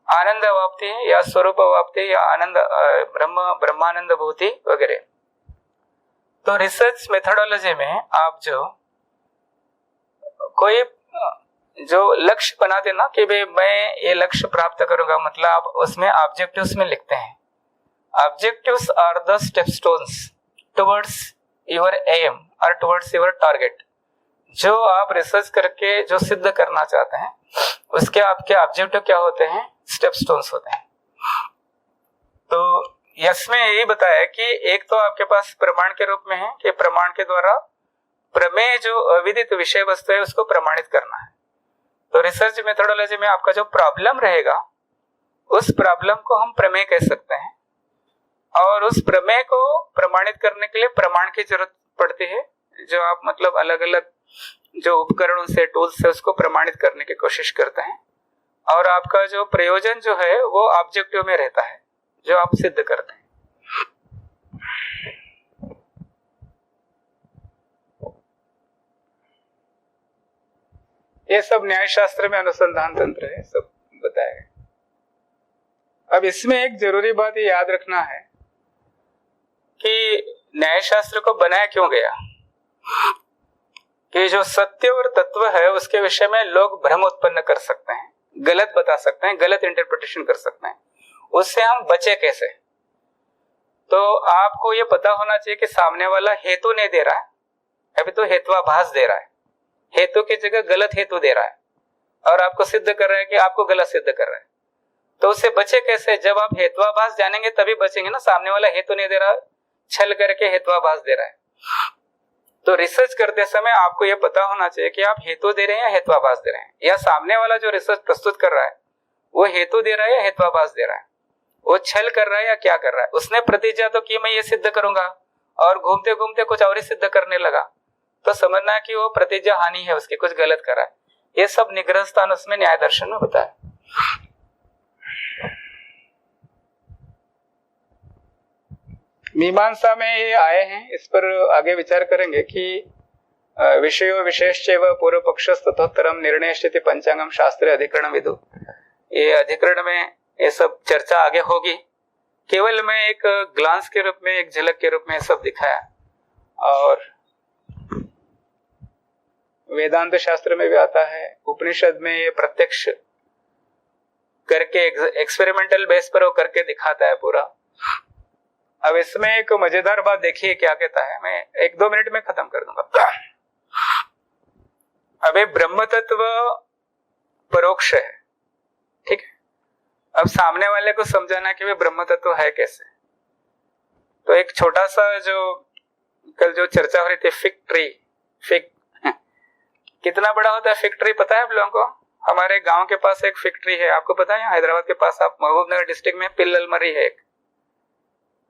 आनंद अवाप्ति या स्वरूप अवाप्ति या आनंद ब्रह्मानंद भूति वगैरह। तो रिसर्च मेथोडोलॉजी में आप जो कोई जो लक्ष्य बनाते ना कि भाई मैं ये लक्ष्य प्राप्त करूंगा, मतलब आप उसमें ऑब्जेक्टिव्स में लिखते हैं, objectives are the stepstones towards your aim or towards your target। जो आप रिसर्च करके जो सिद्ध करना चाहते हैं उसके आपके ऑब्जेक्टिव क्या होते हैं, स्टेपस्टोन्स होते हैं। तो इसमें यही बताया कि एक तो आपके पास प्रमाण के रूप में है कि प्रमाण के द्वारा प्रमेय जो अविदित विषय वस्तु है उसको प्रमाणित करना है। तो रिसर्च मेथोडोलॉजी में आपका जो प्रॉब्लम रहेगा उस प्रॉब्लम को हम प्रमेय कह सकते हैं, और उस प्रमेय को प्रमाणित करने के लिए प्रमाण की जरूरत पड़ती है, जो आप मतलब अलग अलग जो उपकरणों से, टूल्स से उसको प्रमाणित करने की कोशिश करते हैं, और आपका जो प्रयोजन जो है वो ऑब्जेक्टिव में रहता है जो आप सिद्ध करते हैं। ये सब न्याय शास्त्र में अनुसंधान तंत्र है, सब बताया गया। अब इसमें एक जरूरी बात ये याद रखना है कि न्याय शास्त्र को बनाया क्यों गया, कि जो सत्य और तत्व है उसके विषय में लोग भ्रम उत्पन्न कर सकते हैं, गलत बता सकते हैं, गलत इंटरप्रिटेशन कर सकते हैं, उससे हम बचे कैसे। तो आपको ये पता होना चाहिए कि सामने वाला हेतु नहीं दे रहा है, अभी तो हेत्वाभास दे रहा है, हेतु की जगह गलत हेतु दे रहा है, और आपको सिद्ध कर रहा है कि आपको गलत सिद्ध कर रहा है। तो उससे बचे कैसे, जब आप हेत्वाभास जानेंगे तभी बचेंगे ना। सामने वाला हेतु नहीं दे रहा, छल करके हेत्वाभास दे रहा है। तो रिसर्च करते समय आपको यह पता होना चाहिए कि आप हेतु दे रहे हैं या हेत्वाभास दे रहे हैं, या सामने वाला जो रिसर्च प्रस्तुत कर रहा है वो हेतु दे रहा है या हेत्वाभास दे रहा है, वो छल कर रहा है या क्या कर रहा है। उसने प्रतिज्ञा तो की मैं ये सिद्ध करूंगा, और घूमते घूमते कुछ और ही सिद्ध करने लगा, तो समझना है कि वो प्रतिज्ञा हानि है, उसकी कुछ गलत कर रहा है। ये सब निग्रह स्थान उसमें न्याय दर्शन में बताया। मीमांसा में ये आए हैं, इस पर आगे विचार करेंगे कि विषयो विशेषैव पूर्व पक्षस् तथोत्तरम निर्णय स्थिति पंचांगम शास्त्रे अधिकरण विदु। ये अधिकरण में ये सब चर्चा आगे होगी। केवल मैं एक ग्लांस के रूप में, एक झलक के रूप में सब दिखाया, और वेदांत शास्त्र में भी आता है, उपनिषद में ये प्रत्यक्ष करके एक्सपेरिमेंटल बेस पर वो करके दिखाता है पूरा। अब इसमें एक मजेदार बात देखिए क्या कहता है, मैं 1-2 मिनट में खत्म कर दूंगा। अबे ब्रह्म तत्व परोक्ष है, ठीक है। अब सामने वाले को समझाना कि वे ब्रह्म तत्व है कैसे। तो एक छोटा सा जो कल जो चर्चा हो रही थी, फिग ट्री, फिग कितना बड़ा होता है फिग ट्री पता है आप लोगों को? हमारे गांव के पास एक फिग ट्री है, आपको पता है? हैदराबाद के पास, आप महबूबनगर डिस्ट्रिक्ट में पिल्ललमरी है एक,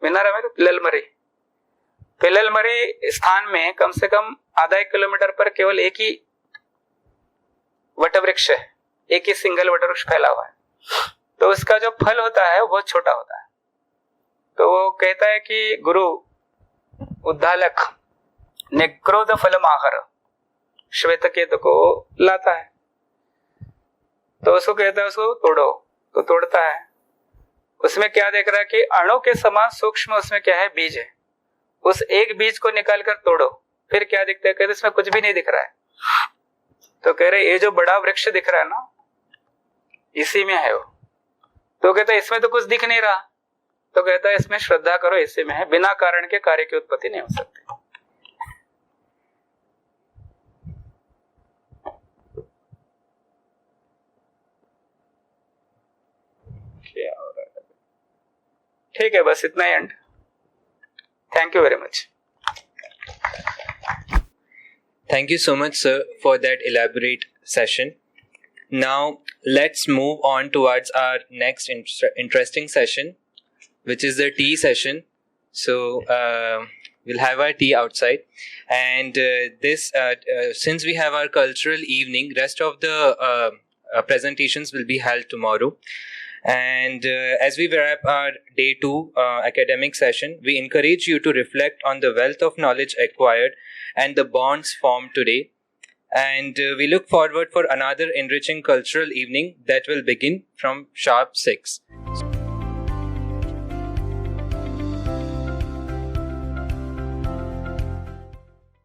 मिनारा में, तो पिल्ललमरी स्थान में कम से कम आधा 1 किलोमीटर पर केवल एक ही वट वृक्ष है, एक ही सिंगल वट वृक्ष फैला हुआ है। तो उसका जो फल होता है वो बहुत छोटा होता है। तो वो कहता है कि गुरु उद्दालक ने क्रोध फलम आहार श्वेत केतु को लाता है, तो उसको कहता है उसको तोड़ो, तो तोड़ता है। उसमें क्या देख रहा है कि अणु के समान सूक्ष्म उसमें क्या है, बीज है। उस एक बीज को निकाल कर तोड़ो, फिर क्या दिखता है, कहते इसमें कुछ भी नहीं दिख रहा है। तो कह रहे ये जो बड़ा वृक्ष दिख रहा है ना, इसी में है वो। तो कहता है इसमें तो कुछ दिख नहीं रहा। तो कहता है इसमें श्रद्धा करो, इसी में है, बिना कारण के कार्य की उत्पत्ति नहीं हो सकती। ठीक है, बस इतना ही end. Thank you very much. Thank you so much, sir, for that elaborate session. Now, let's move on towards our next interesting session, which is the tea session. So, we'll have our tea outside. And since we have our cultural evening, rest of the presentations will be held tomorrow. And as we wrap our day 2 academic session, we encourage you to reflect on the wealth of knowledge acquired and the bonds formed today. And we look forward for another enriching cultural evening that will begin from sharp 6.